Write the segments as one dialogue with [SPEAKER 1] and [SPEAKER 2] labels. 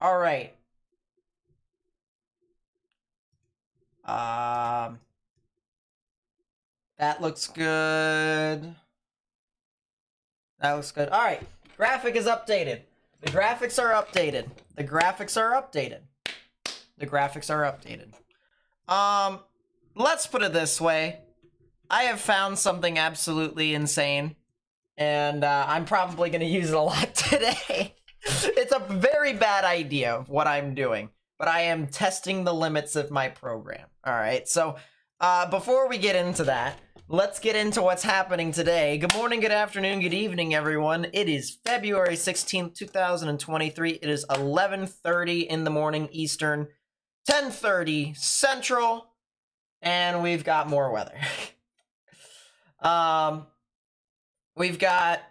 [SPEAKER 1] All right. That looks good. That looks good. All right. Graphic is updated. The graphics are updated. The graphics are updated. The graphics are updated. Let's put it this way. I have found something absolutely insane, and I'm probably going to use it a lot today. It's a very bad idea of what I'm doing, but I am testing the limits of my program. All right, so before we get into that, let's get into what's happening today. Good morning, good afternoon, good evening, everyone. It is February 16th, 2023. It is 11:30 in the morning Eastern, 10:30 Central, and we've got more weather. We've got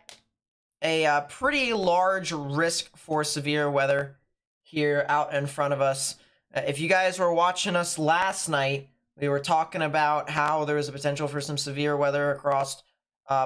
[SPEAKER 1] a pretty large risk for severe weather here out in front of us. If you guys were watching us last night, we were talking about how there is a potential for some severe weather across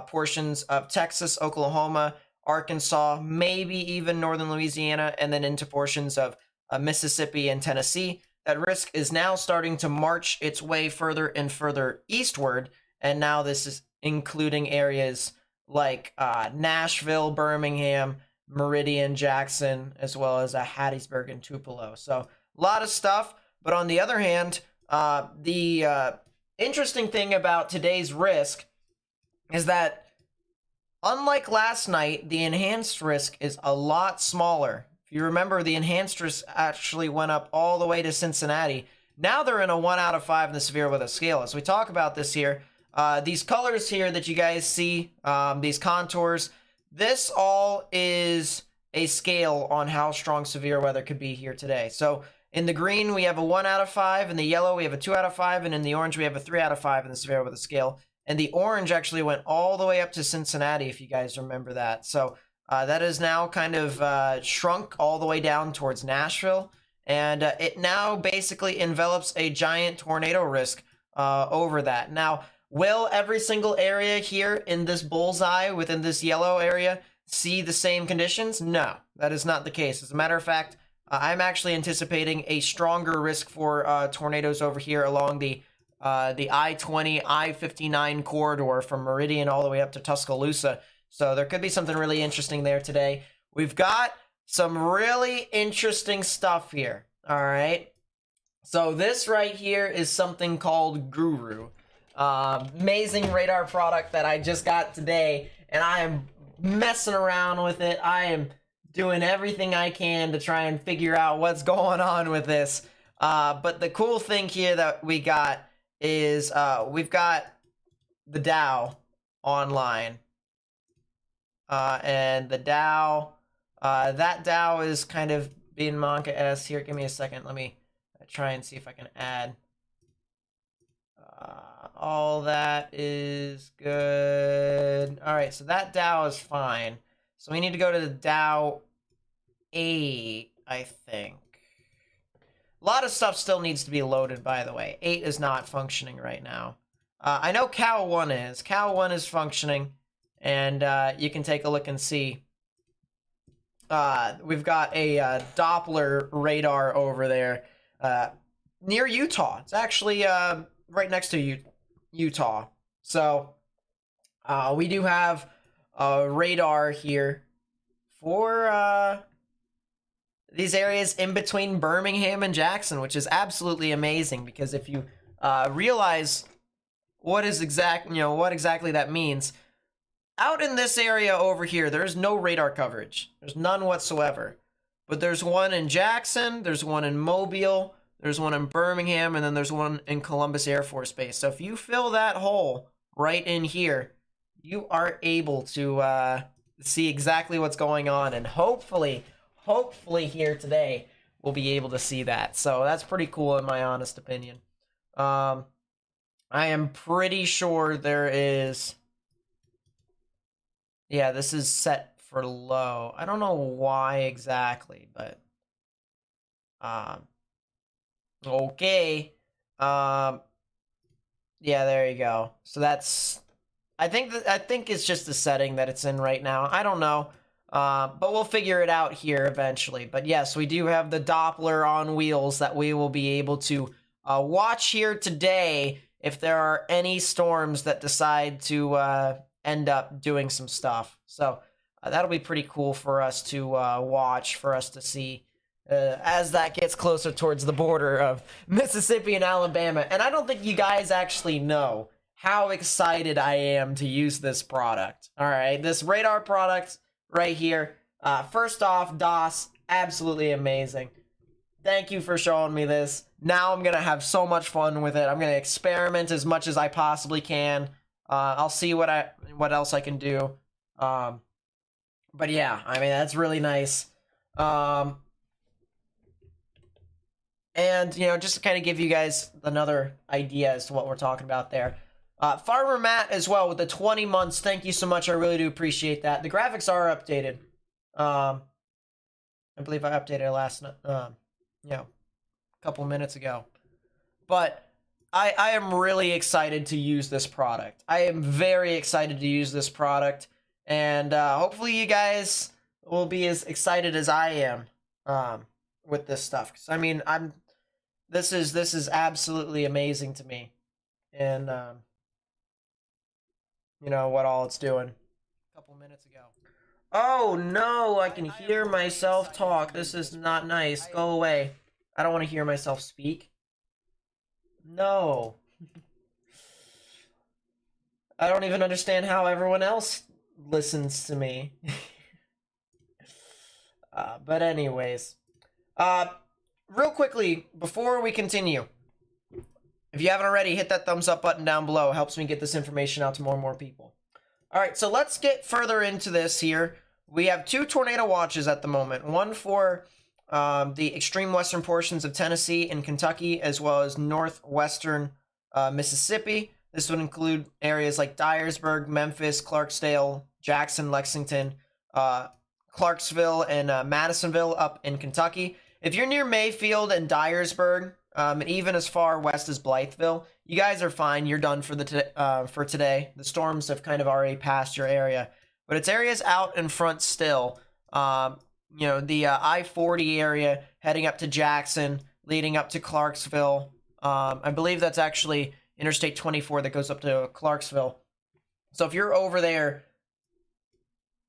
[SPEAKER 1] portions of Texas, Oklahoma, Arkansas, maybe even northern Louisiana, and then into portions of Mississippi and Tennessee. That risk is now starting to march its way further and further eastward, and now this is including areas like Nashville, Birmingham, Meridian, Jackson, as well as Hattiesburg and Tupelo. So a lot of stuff. But on the other hand, the interesting thing about today's risk is that unlike last night, the enhanced risk is a lot smaller. If you remember, the enhanced risk actually went up all the way to Cincinnati. Now they're in a 1 out of 5 in the severe weather scale. As we talk about this here, these colors here that you guys see, these contours, this all is a scale on how strong severe weather could be here today. So in the green, we have a 1 out of 5. In the yellow, we have a 2 out of 5. And in the orange, we have a 3 out of 5 in the severe weather scale. And the orange actually went all the way up to Cincinnati, if you guys remember that. So that is now kind of shrunk all the way down towards Nashville. And it now basically envelops a giant tornado risk over that. Now, will every single area here in this bullseye within this yellow area see the same conditions? No, that is not the case. As a matter of fact, I'm actually anticipating a stronger risk for tornadoes over here along the I-20, I-59 corridor from Meridian all the way up to Tuscaloosa. So there could be something really interesting there today. We've got some really interesting stuff here, all right? So this right here is something called Guru. Amazing radar product that I just got today, and I am messing around with it. I am doing everything I can to try and figure out what's going on with this. But the cool thing here that we got is we've got the Dow online. And the Dow, that Dow is kind of being Monka S. Here, give me a second. Let me try and see if I can add. All that is good. All right, so that Dow is fine. So we need to go to the Dow 8, I think. A lot of stuff still needs to be loaded, by the way. 8 is not functioning right now. I know Cal 1 is. Cal 1 is functioning, and you can take a look and see. We've got a Doppler radar over there near Utah. It's actually right next to Utah. So we do have a radar here for these areas in between Birmingham and Jackson, which is absolutely amazing, because if you realize what exactly that means, out in this area over here, there's no radar coverage. There's none whatsoever. But there's one in Jackson, there's one in Mobile, there's one in Birmingham, and then there's one in Columbus Air Force Base. So if you fill that hole right in here, you are able to see exactly what's going on, and hopefully here today we'll be able to see that. So that's pretty cool in my honest opinion. I am pretty sure there is... Yeah, this is set for low. I don't know why exactly, but... okay. Yeah, there you go. So that's... I think it's just the setting that it's in right now. I don't know. But we'll figure it out here eventually. But yes, we do have the Doppler on wheels that we will be able to watch here today if there are any storms that decide to end up doing some stuff. So that'll be pretty cool for us to watch, for us to see as that gets closer towards the border of Mississippi and Alabama. And I don't think you guys actually know how excited I am to use this product. All right, this radar product right here. First off, DOS, absolutely amazing. Thank you for showing me this. Now I'm gonna have so much fun with it. I'm gonna experiment as much as I possibly can. I'll see what else I can do. But yeah, I mean, that's really nice. And, you know, just to kind of give you guys another idea as to what we're talking about there. Farmer Matt as well with the 20 months. Thank you so much. I really do appreciate that. The graphics are updated. I believe I updated it last night, you know, a couple minutes ago. But I am really excited to use this product. I am very excited to use this product. And hopefully you guys will be as excited as I am with this stuff. 'Cause, I mean, this is absolutely amazing to me. And you know what all it's doing. A couple minutes ago. Oh no, I can hear myself talk. This is not nice. Go away. I don't want to hear myself speak. No. I don't even understand how everyone else listens to me. But anyways. Real quickly, before we continue, if you haven't already, hit that thumbs up button down below. It helps me get this information out to more and more people. All right, so let's get further into this here. We have 2 tornado watches at the moment. One for the extreme western portions of Tennessee and Kentucky, as well as northwestern Mississippi. This would include areas like Dyersburg, Memphis, Clarksdale, Jackson, Lexington, Clarksville, and Madisonville up in Kentucky. If you're near Mayfield and Dyersburg, and even as far west as Blytheville, you guys are fine. You're done for for today. The storms have kind of already passed your area, but it's areas out in front still. You know, the I-40 area heading up to Jackson, leading up to Clarksville. I believe that's actually Interstate 24 that goes up to Clarksville. So if you're over there,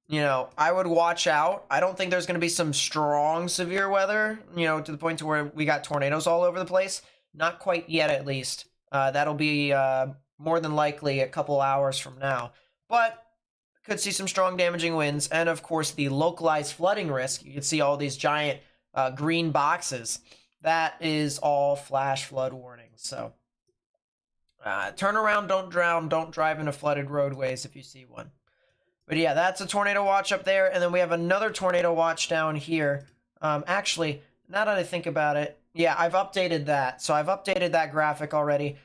[SPEAKER 1] you know, I would watch out. I don't think there's going to be some strong, severe weather, you know, to the point to where we got tornadoes all over the place. Not quite yet, at least. That'll be more than likely a couple hours from now. But could see some strong damaging winds. And, of course, the localized flooding risk. You can see all these giant green boxes. That is all flash flood warnings. So, turn around, don't drown, don't drive into flooded roadways if you see one. But yeah, that's a tornado watch up there. And then we have another tornado watch down here. Actually, now that I think about it, yeah, I've updated that. So I've updated that graphic already.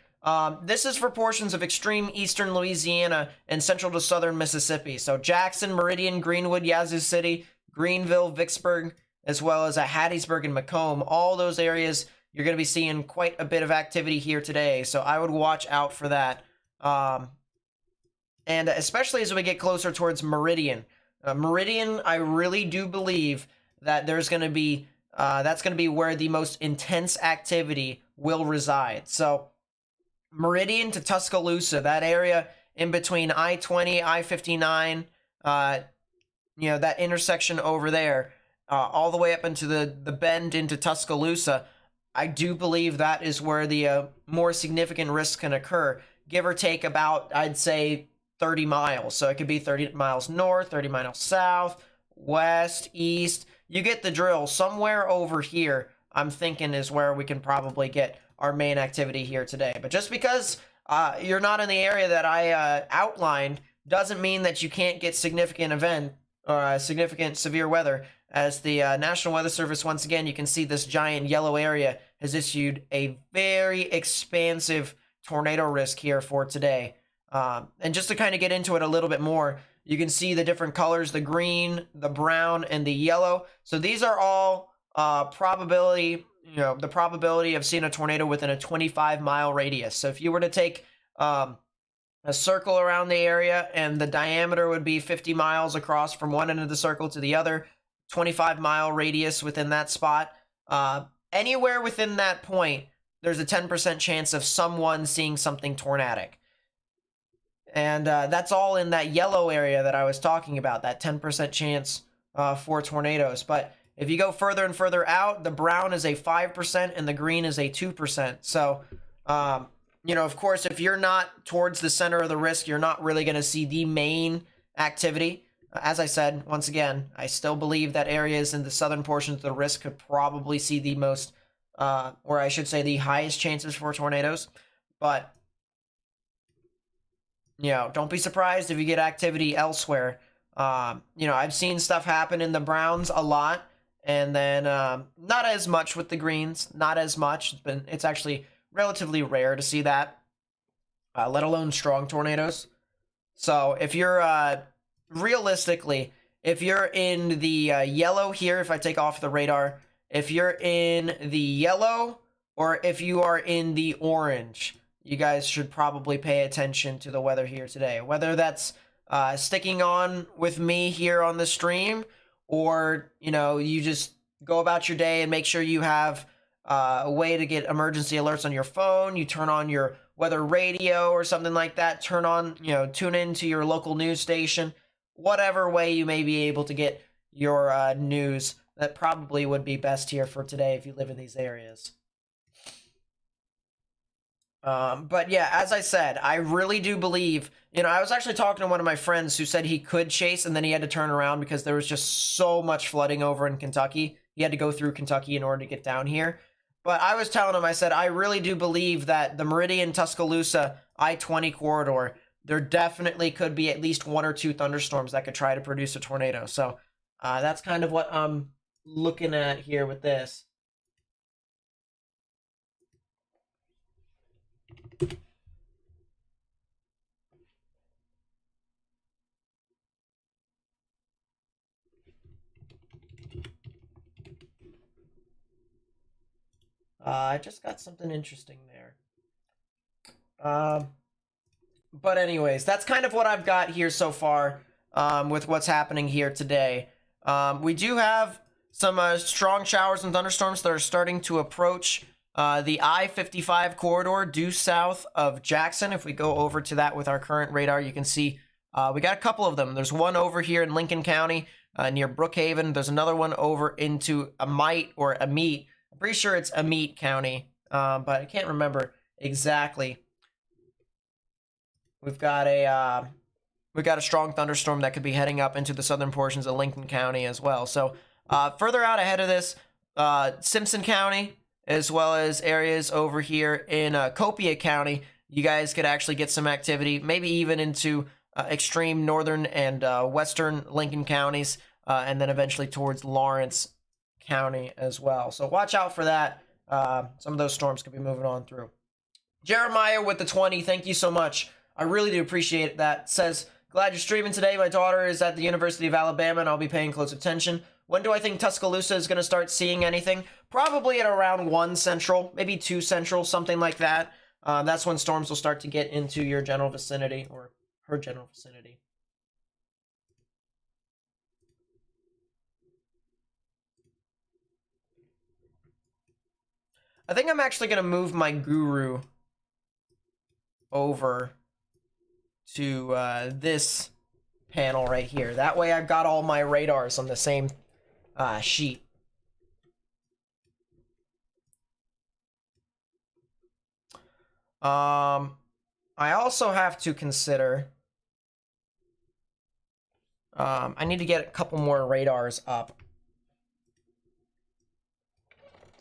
[SPEAKER 1] This is for portions of extreme eastern Louisiana and central to southern Mississippi. So Jackson, Meridian, Greenwood, Yazoo City, Greenville, Vicksburg, as well as Hattiesburg and Macomb. All those areas, you're going to be seeing quite a bit of activity here today. So I would watch out for that. And especially as we get closer towards Meridian. Meridian, I really do believe that there's going to be, that's going to be where the most intense activity will reside. So, Meridian to Tuscaloosa, that area in between I-20, I-59, you know, that intersection over there, all the way up into the bend into Tuscaloosa, I do believe that is where the more significant risks can occur. Give or take about, I'd say, 30 miles. So it could be 30 miles north, 30 miles south, west, east. You get the drill. Somewhere over here, I'm thinking, is where we can probably get our main activity here today. But just because you're not in the area that I outlined doesn't mean that you can't get significant event or significant severe weather. As the National Weather Service, once again, you can see this giant yellow area has issued a very expansive tornado risk here for today. And just to kind of get into it a little bit more, you can see the different colors, the green, the brown, and the yellow. So these are all probability, you know, the probability of seeing a tornado within a 25-mile radius. So if you were to take a circle around the area, and the diameter would be 50 miles across from one end of the circle to the other, 25-mile radius within that spot. Anywhere within that point, there's a 10% chance of someone seeing something tornadic. And that's all in that yellow area that I was talking about, that 10% chance for tornadoes. But if you go further and further out, the brown is a 5% and the green is a 2%. So, you know, of course, if you're not towards the center of the risk, you're not really going to see the main activity. As I said, once again, I still believe that areas in the southern portions of the risk could probably see the most, or I should say the highest chances for tornadoes. But, you know, don't be surprised if you get activity elsewhere. You know, I've seen stuff happen in the browns a lot, and then not as much with the greens, not as much. It's actually relatively rare to see that, let alone strong tornadoes. So if you're, realistically, if you're in the yellow here, if I take off the radar, if you're in the yellow or if you are in the orange, you guys should probably pay attention to the weather here today. Whether that's sticking on with me here on the stream, or, you know, you just go about your day and make sure you have a way to get emergency alerts on your phone. You turn on your weather radio or something like that. Turn on, you know, tune into your local news station. Whatever way you may be able to get your news, that probably would be best here for today if you live in these areas. But yeah, as I said, I really do believe, you know, I was actually talking to one of my friends who said he could chase and then he had to turn around because there was just so much flooding over in Kentucky. He had to go through Kentucky in order to get down here. But I was telling him, I said, I really do believe that the Meridian-Tuscaloosa I-20 corridor, there definitely could be at least 1 or 2 thunderstorms that could try to produce a tornado. So that's kind of what I'm looking at here with this. I just got something interesting there. But anyways, that's kind of what I've got here so far with what's happening here today. We do have some strong showers and thunderstorms that are starting to approach the I-55 corridor due south of Jackson. If we go over to that with our current radar, you can see we got a couple of them. There's one over here in Lincoln County near Brookhaven. There's another one over into Amite or Amite. I'm pretty sure it's Amite County, but I can't remember exactly. We've got a strong thunderstorm that could be heading up into the southern portions of Lincoln County as well. So further out ahead of this, Simpson County, as well as areas over here in Copiah County, you guys could actually get some activity, maybe even into extreme northern and western Lincoln counties, and then eventually towards Lawrence County as well. So watch out for that. Some of those storms could be moving on through. Jeremiah with the 20, thank you so much. I really do appreciate that. Says, glad you're streaming today. My daughter is at the University of Alabama and I'll be paying close attention. When do I think Tuscaloosa is going to start seeing anything? Probably at around 1 Central, maybe 2 Central, something like that. That's when storms will start to get into your general vicinity, or her general vicinity. I think I'm actually going to move my guru over to this panel right here. That way I've got all my radars on the same sheet. I also have to consider I need to get a couple more radars up.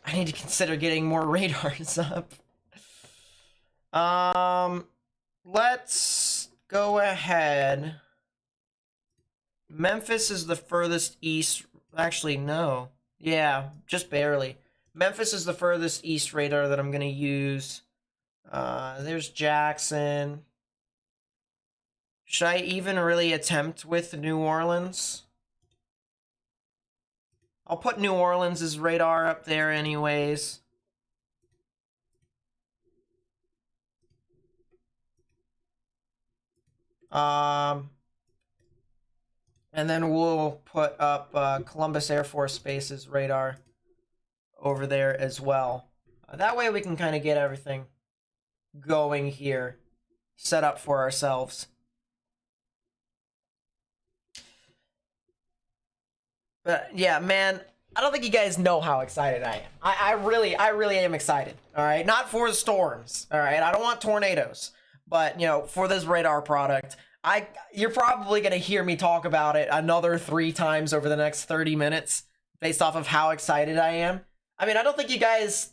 [SPEAKER 1] I need to consider getting more radars up. Let's go ahead. Memphis is the furthest east. Actually, no. Yeah, just barely. Memphis is the furthest east radar that I'm going to use. There's Jackson. Should I even really attempt with New Orleans? I'll put New Orleans' radar up there anyways. And then we'll put up Columbus Air Force Base's radar over there as well. That way we can kind of get everything going here, set up for ourselves. But yeah, man, I don't think you guys know how excited I am. I really am excited. All right, not for the storms. All right, I don't want tornadoes, but you know, for this radar product, you're probably gonna hear me talk about it another 3 times over the next 30 minutes, based off of how excited I am. I mean, I don't think you guys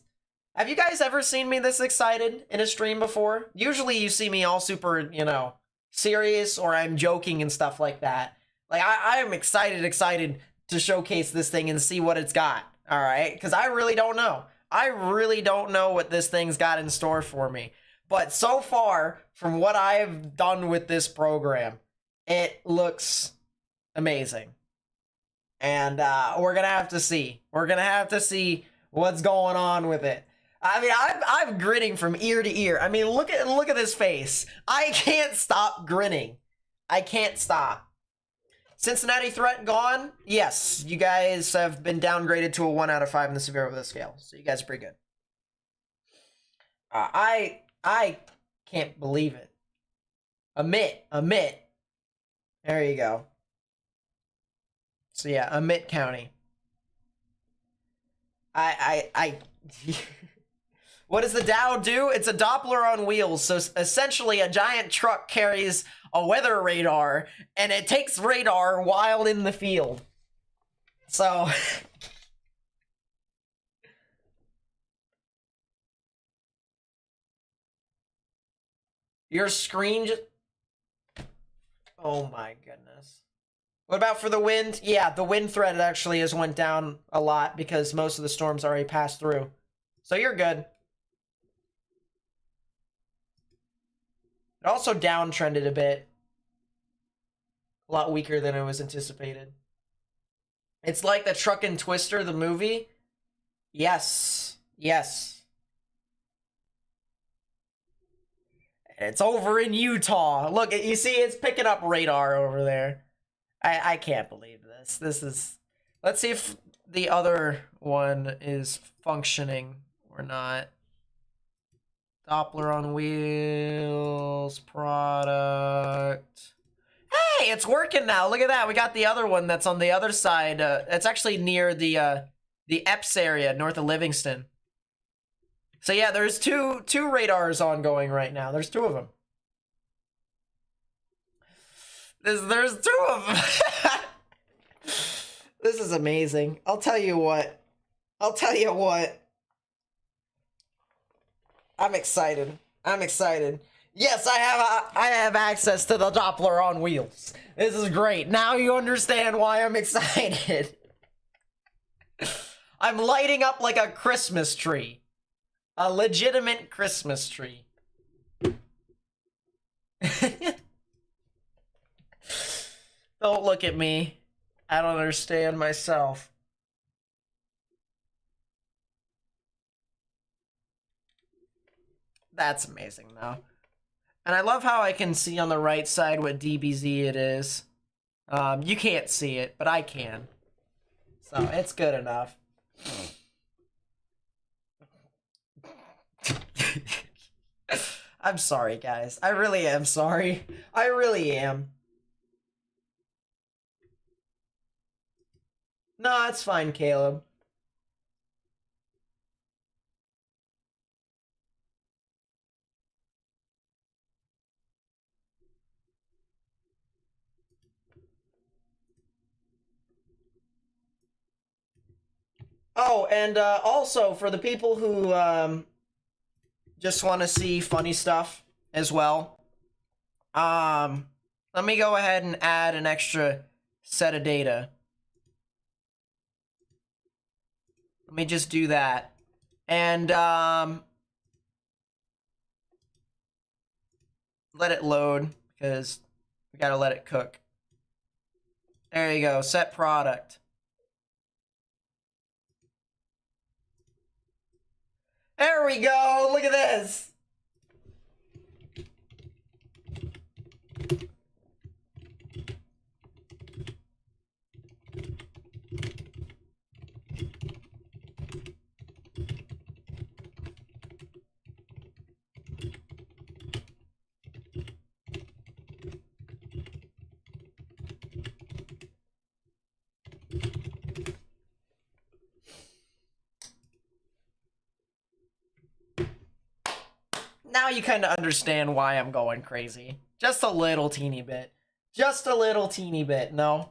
[SPEAKER 1] have you guys ever seen me this excited in a stream before? Usually, you see me all super, you know, serious, or I'm joking and stuff like that. Like I am excited to showcase this thing and see what it's got, all right? Because I really don't know. I really don't know what this thing's got in store for me. But so far, from what I've done with this program, it looks amazing. And we're going to have to see. We're going to have to see what's going on with it. I mean, I'm grinning from ear to ear. I mean, look at this face. I can't stop grinning. I can't stop. Cincinnati threat gone? Yes, you guys have been downgraded to a 1 out of 5 in the severe over the scale. So you guys are pretty good. I can't believe it. Emit. There you go. So yeah, Emit County. What does the Dow do? It's a Doppler on wheels. So essentially a giant truck carries a weather radar and it takes radar while in the field. So your screen just... Oh my goodness. What about for the wind? Yeah, the wind threat actually has went down a lot because most of the storms already passed through. So you're good. It also downtrended a bit. A lot weaker than it was anticipated. It's like the Truck and Twister, the movie. Yes. Yes. It's over in Utah. Look, you see it's picking up radar over there. I can't believe this. This is... Let's see if the other one is functioning or not. Doppler on wheels, product. Hey, it's working now. Look at that. We got the other one that's on the other side. It's actually near the Epps area, north of Livingston. So yeah, there's two radars ongoing right now. There's 2 of them. There's 2 of them. This is amazing. I'll tell you what. I'm excited. Yes, I have access to the Doppler on wheels. This is great. Now you understand why I'm excited. I'm lighting up like a Christmas tree. A legitimate Christmas tree. Don't look at me. I don't understand myself. That's amazing, though. And I love how I can see on the right side what DBZ it is. You can't see it, but I can. So, it's good enough. I'm sorry, guys. I really am sorry. I really am. No, it's fine, Caleb. Oh, and also for the people who just want to see funny stuff as well, let me go ahead and add an extra set of data. Let me just do that. And let it load because we gotta let it cook. There you go, set product. There we go, look at this. now you kind of understand why I'm going crazy. Just a little teeny bit. Just a little teeny bit, no?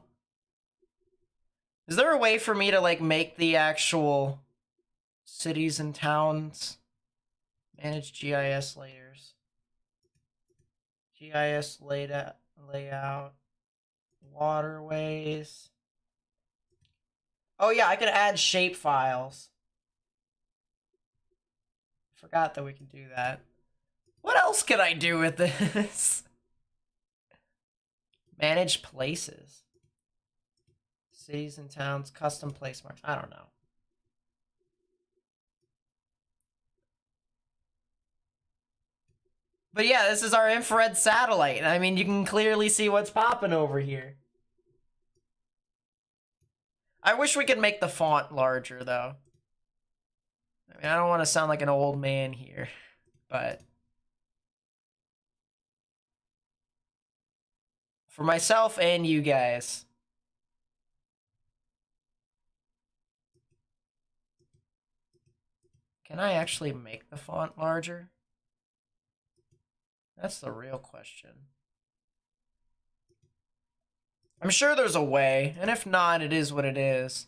[SPEAKER 1] Is there a way for me to, like, make the actual cities and towns? Manage GIS layers. GIS layout. Waterways. Oh yeah, I can add shape files. Forgot that we could do that. What else can I do with this? Manage places. Cities and towns, custom place marks. I don't know. But yeah, this is our infrared satellite. I mean, you can clearly see what's popping over here. I wish we could make the font larger, though. I mean, I don't want to sound like an old man here, but for myself and you guys. Can I actually make the font larger? That's the real question. I'm sure there's a way, and if not, it is what it is.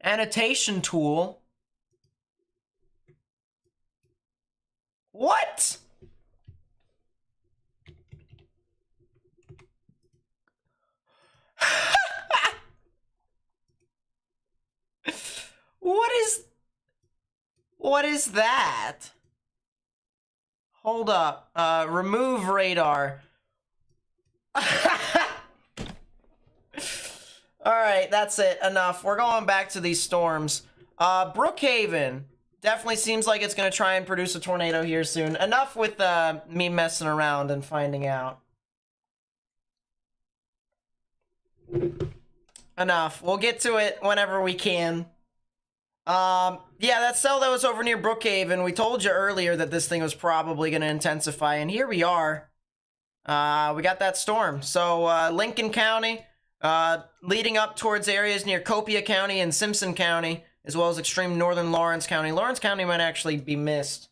[SPEAKER 1] Annotation tool. What? What is that? Hold up. Remove radar. Alright, that's it. Enough. We're going back to these storms. Brookhaven. Definitely seems like it's going to try and produce a tornado here soon. Enough with me messing around and finding out. Enough. We'll get to it whenever we can. Yeah, that cell that was over near Brookhaven, we told you earlier that this thing was probably going to intensify, and here we are. We got that storm. So, Lincoln County, leading up towards areas near Copiah County and Simpson County, as well as extreme northern Lawrence County. Lawrence County might actually be missed,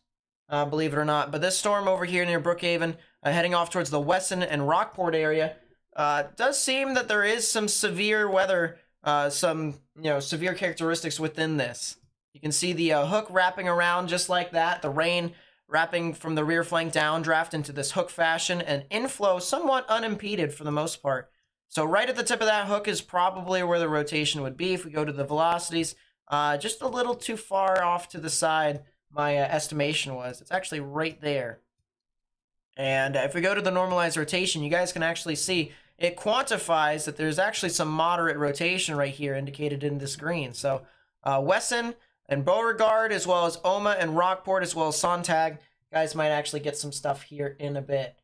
[SPEAKER 1] believe it or not. But this storm over here near Brookhaven, heading off towards the Wesson and Rockport area, does seem that there is some severe weather, some, severe characteristics within this. You can see the hook wrapping around just like that, the rain wrapping from the rear flank downdraft into this hook fashion, and inflow somewhat unimpeded for the most part. So right at the tip of that hook is probably where the rotation would be. If we go to the velocities, just a little too far off to the side, my estimation was. It's actually right there. And if we go to the normalized rotation, you guys can actually see it quantifies that there's actually some moderate rotation right here indicated in this green. So Wesson and Beauregard, as well as Oma and Rockport, as well as Sontag, guys might actually get some stuff here in a bit.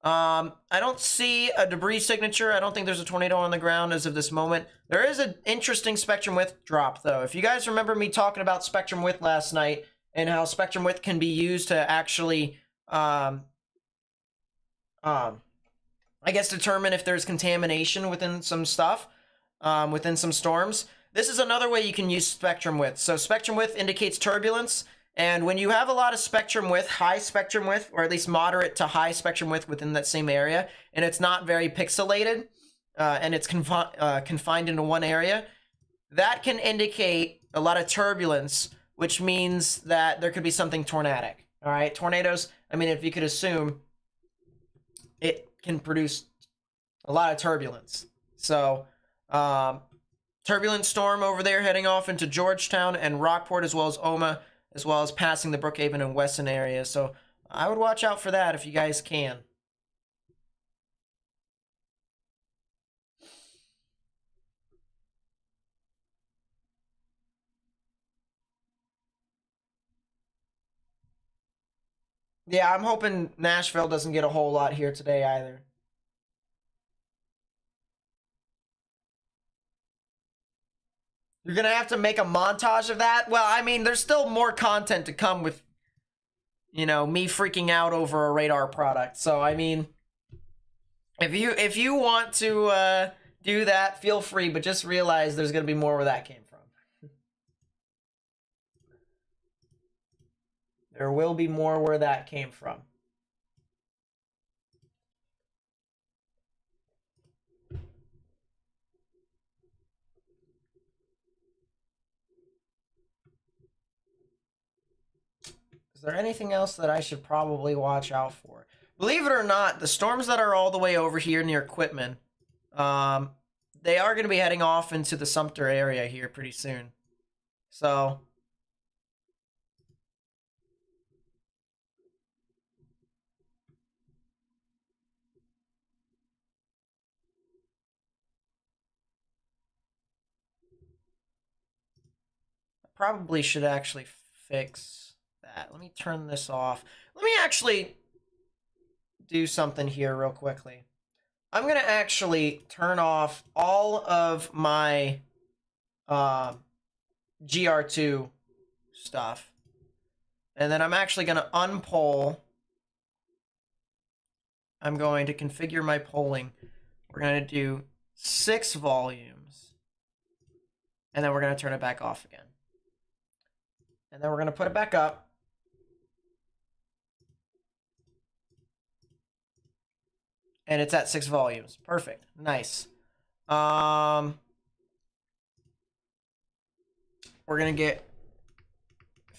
[SPEAKER 1] I don't see a debris signature. I don't think there's a tornado on the ground as of this moment. There is an interesting spectrum width drop, though. If you guys remember me talking about spectrum width last night and how spectrum width can be used to actually, I guess, determine if there's contamination within some stuff, within some storms. This is another way you can use spectrum width. So spectrum width indicates turbulence. And when you have a lot of spectrum width, high spectrum width, or at least moderate to high spectrum width within that same area, and it's not very pixelated, and it's confined into one area, that can indicate a lot of turbulence, which means that there could be something tornadic. All right, tornadoes, I mean, if you could assume, it can produce a lot of turbulence. So, turbulent storm over there heading off into Georgetown and Rockport, as well as Oma, as well as passing the Brookhaven and Wesson areas. So I would watch out for that if you guys can. Yeah, I'm hoping Nashville doesn't get a whole lot here today either. You're going to have to make a montage of that? Well, I mean, there's still more content to come with, me freaking out over a radar product. So, I mean, if you want to do that, feel free, but just realize there's going to be more where that came from. there will be more where that came from. Is there anything else that I should probably watch out for? Believe it or not, the storms that are all the way over here near Quitman, they are going to be heading off into the Sumter area here pretty soon. So I probably should actually fix that. Let me turn this off. Let me actually do something here real quickly. I'm going to actually turn off all of my GR2 stuff. And then I'm actually going to unpoll. I'm going to configure my polling. We're going to do 6 volumes. And then we're going to turn it back off again. And then we're going to put it back up. And it's at 6 volumes. Perfect. Nice. We're going to get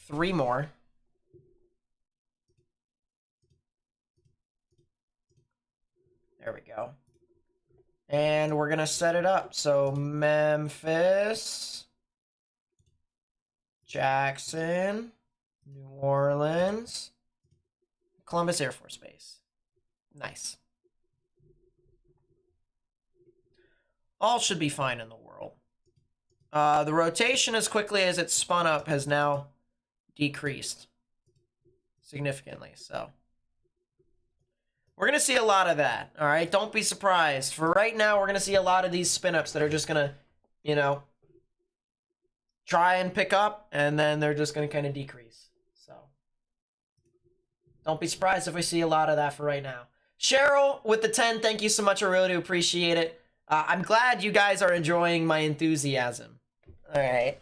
[SPEAKER 1] 3 more. There we go. And we're going to set it up. So Memphis, Jackson, New Orleans, Columbus Air Force Base. Nice. All should be fine in the world. The rotation, as quickly as it's spun up, has now decreased significantly. So we're going to see a lot of that. All right, don't be surprised. For right now, we're going to see a lot of these spin-ups that are just going to, you know, try and pick up, and then they're just going to kind of decrease. So don't be surprised if we see a lot of that for right now. Cheryl with the 10, thank you so much. I really do appreciate it. I'm glad you guys are enjoying my enthusiasm. All right.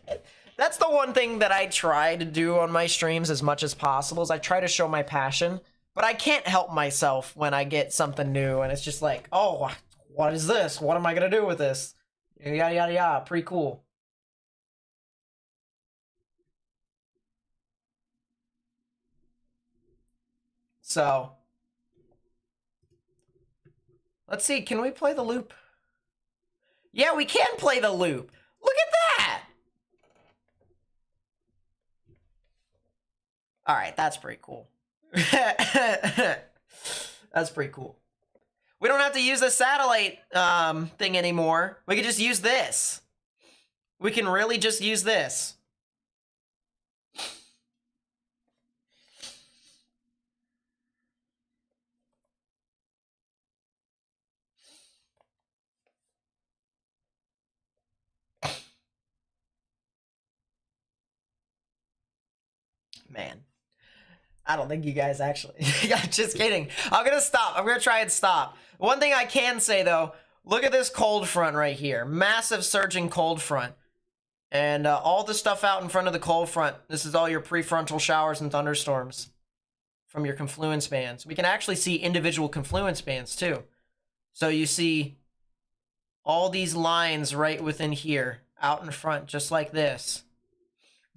[SPEAKER 1] That's the one thing that I try to do on my streams as much as possible is I try to show my passion, but I can't help myself when I get something new and it's just like, oh, what is this? What am I going to do with this? Yada, yada, yada. Pretty cool. So let's see. Can we play the loop? Yeah, we can play the loop. Look at that. All right, that's pretty cool. That's pretty cool. We don't have to use the satellite thing anymore. We can just use this. We can really just use this. Man, I don't think you guys actually. Just kidding. I'm gonna stop. I'm gonna try and stop. One thing I can say though, look at this cold front right here. Massive surging cold front. And all the stuff out in front of the cold front, this is all your prefrontal showers and thunderstorms from your confluence bands. We can actually see individual confluence bands too. So you see all these lines right within here, out in front, just like this.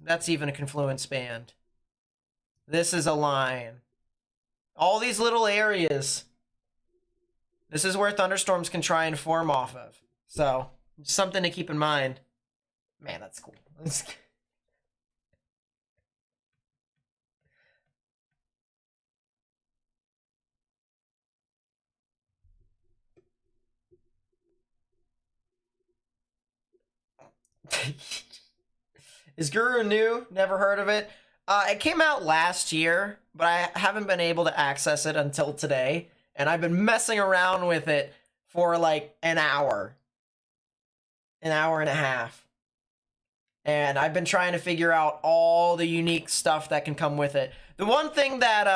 [SPEAKER 1] That's even a confluence band. This is a line. All these little areas. This is where thunderstorms can try and form off of. So, something to keep in mind. Man, that's cool. Is Guru new? Never heard of it. It came out last year, but I haven't been able to access it until today. And I've been messing around with it for like an hour. An hour and a half. And I've been trying to figure out all the unique stuff that can come with it. The one thing that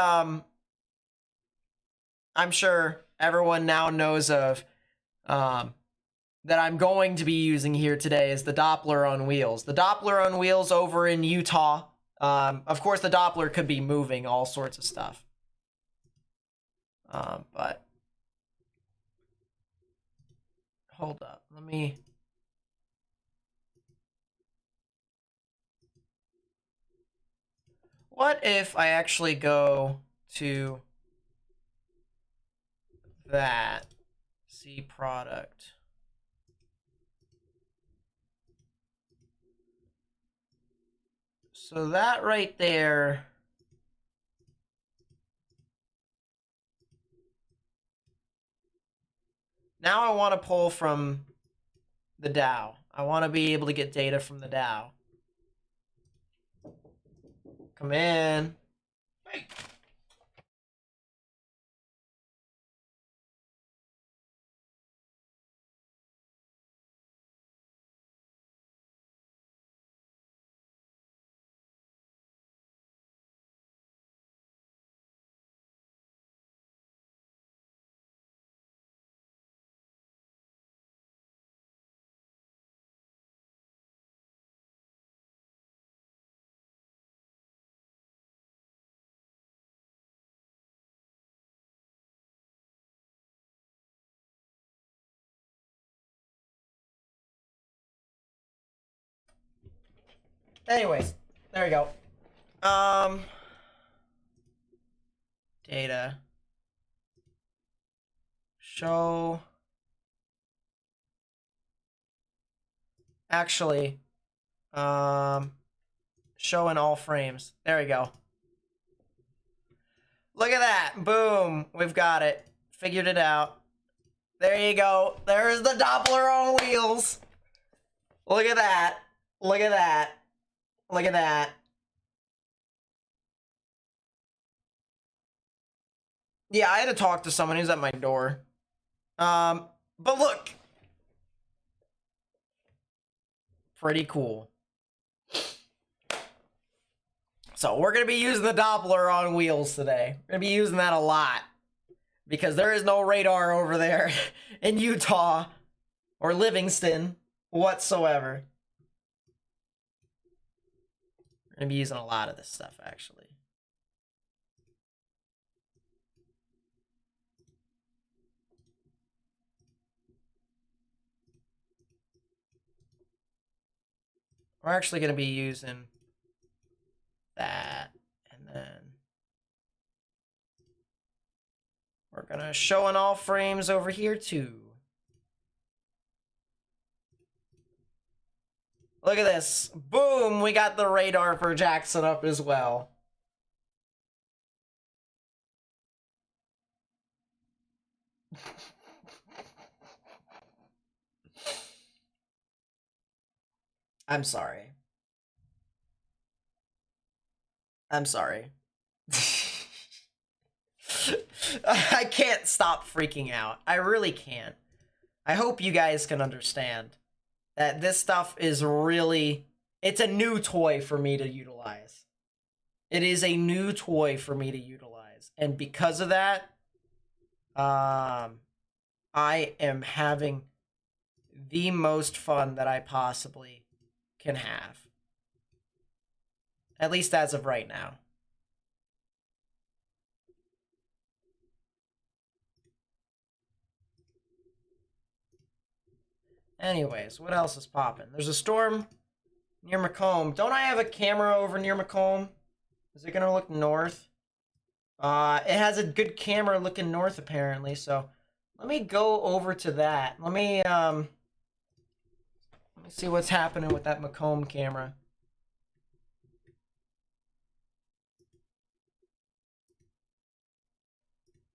[SPEAKER 1] I'm sure everyone now knows of that I'm going to be using here today is the Doppler on wheels. The Doppler on wheels over in Utah Of course, the Doppler could be moving all sorts of stuff. But hold up, let me. What if I actually go to that C product? So that right there. Now I want to pull from the DAO. I want to be able to get data from the DAO. Come in. Hey. Anyways, there we go. Data. Show. Actually, show in all frames. There we go. Look at that. Boom. We've got it. Figured it out. There you go. There's the Doppler on wheels. Look at that. Look at that. Look at that. Yeah, I had to talk to someone who's at my door. But look. Pretty cool. So we're going to be using the Doppler on wheels today. We're going to be using that a lot. Because there is no radar over there in Utah or Livingston whatsoever. We're going to be using a lot of this stuff, actually. We're actually going to be using that, and then we're going to show in all frames over here too. Look at this. Boom, we got the radar for Jackson up as well. I'm sorry. I'm sorry. I can't stop freaking out. I really can't. I hope you guys can understand that this stuff is really... It's a new toy for me to utilize. It is a new toy for me to utilize. And because of that, I am having the most fun that I possibly can have. At least as of right now. Anyways, what else is popping? There's a storm near Macomb. Don't I have a camera over near Macomb? Is it gonna look north? It has a good camera looking north apparently, so let me go over to that. Let me see what's happening with that Macomb camera.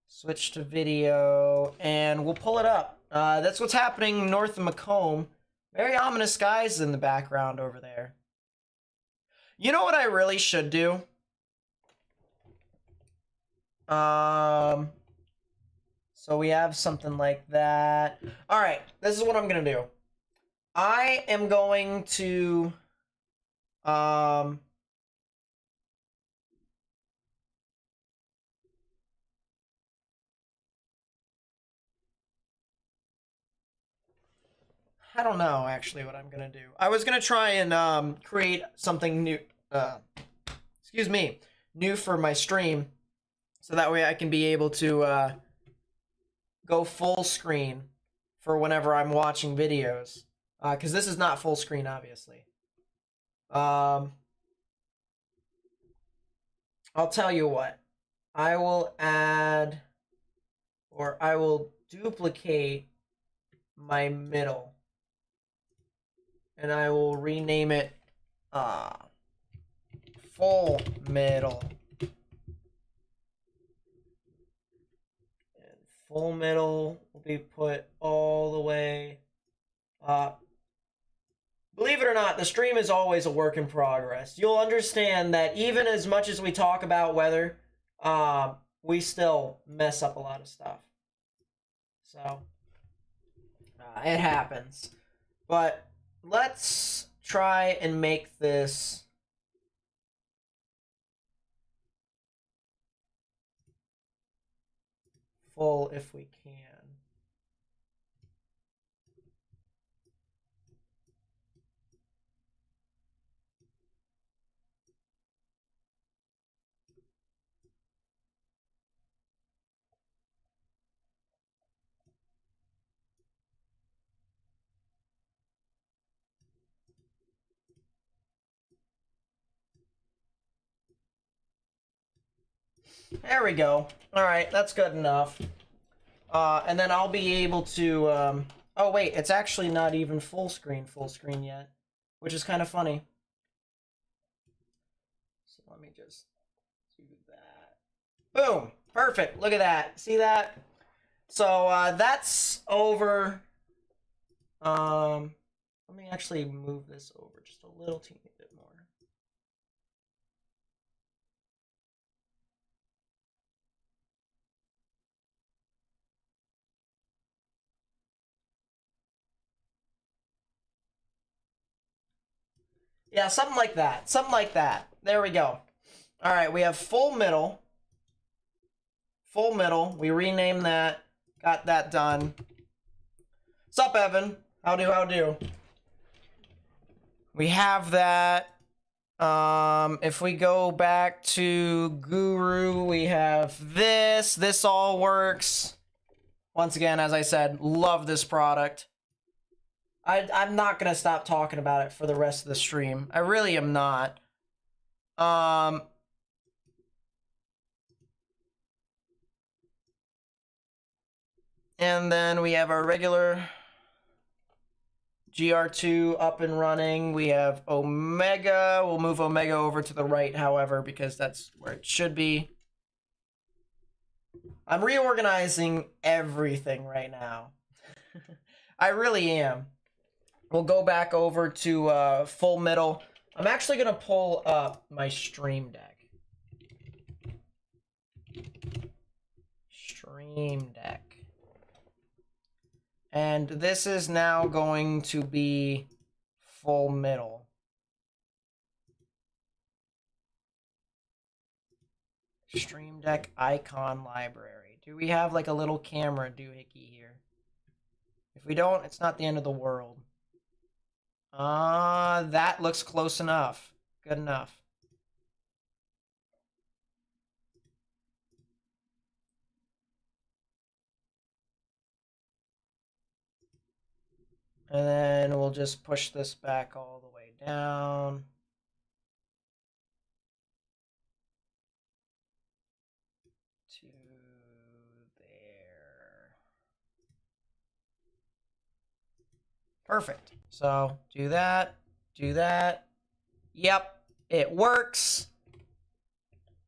[SPEAKER 1] Switch to video, and we'll pull it up. That's what's happening north of Macomb. Very ominous skies in the background over there. You know what I really should do? So we have something like that. All right, this is what I'm gonna do. I am going to I don't know actually what I'm gonna do. I was gonna try and create something new. excuse me, new for my stream, so that way I can be able to go full screen for whenever I'm watching videos, because this is not full screen, obviously. I'll tell you what, I will add, or I will duplicate my middle, and I will rename it full middle. And full middle will be put all the way up. Believe it or not, the stream is always a work in progress. You'll understand that even as much as we talk about weather, we still mess up a lot of stuff. So, it happens. But let's try and make this full if we can. There we go. All right, that's good enough. And then I'll be able to, oh wait, it's actually not even full screen yet, which is kind of funny. So let me just do that. Boom, perfect, look at that, see that? So that's over. Let me actually move this over just a little teeny bit more. Yeah, something like that. Something like that. There we go. All right, we have full middle. Full middle. We renamed that. Got that done. Sup, Evan? How do? We have that. If we go back to Guru, we have this. This all works. Once again, as I said, love this product. I'm not gonna stop talking about it for the rest of the stream. I really am not. And then we have our regular GR2 up and running. We have Omega. We'll move Omega over to the right, however, because that's where it should be. I'm reorganizing everything right now. I really am. We'll go back over to full middle. I'm actually going to pull up my Stream Deck. Stream Deck. And this is now going to be full middle. Stream Deck icon library. Do we have like a little camera doohickey here? If we don't, it's not the end of the world. That looks close enough. Good enough. And then we'll just push this back all the way down. To there. Perfect. So do that, do that. Yep, it works.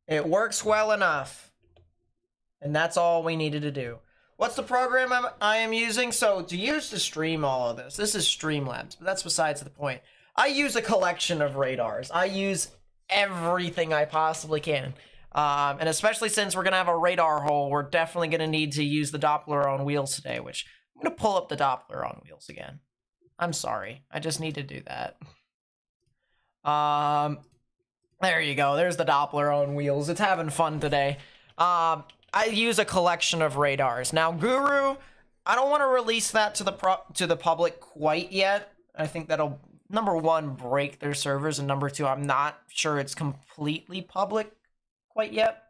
[SPEAKER 1] It works well enough. And that's all we needed to do. What's the program I am using? So to use to stream all of this is Streamlabs, but that's besides the point. I use a collection of radars. I use everything I possibly can. And especially since we're going to have a radar hole, we're definitely going to need to use the Doppler on wheels today, which I'm going to pull up the Doppler on wheels again. I'm sorry. I just need to do that. There you go. There's the Doppler on wheels. It's having fun today. I use a collection of radars. Now, Guru, I don't want to release that to the public quite yet. I think that'll number one, break their servers, and number two, I'm not sure it's completely public quite yet.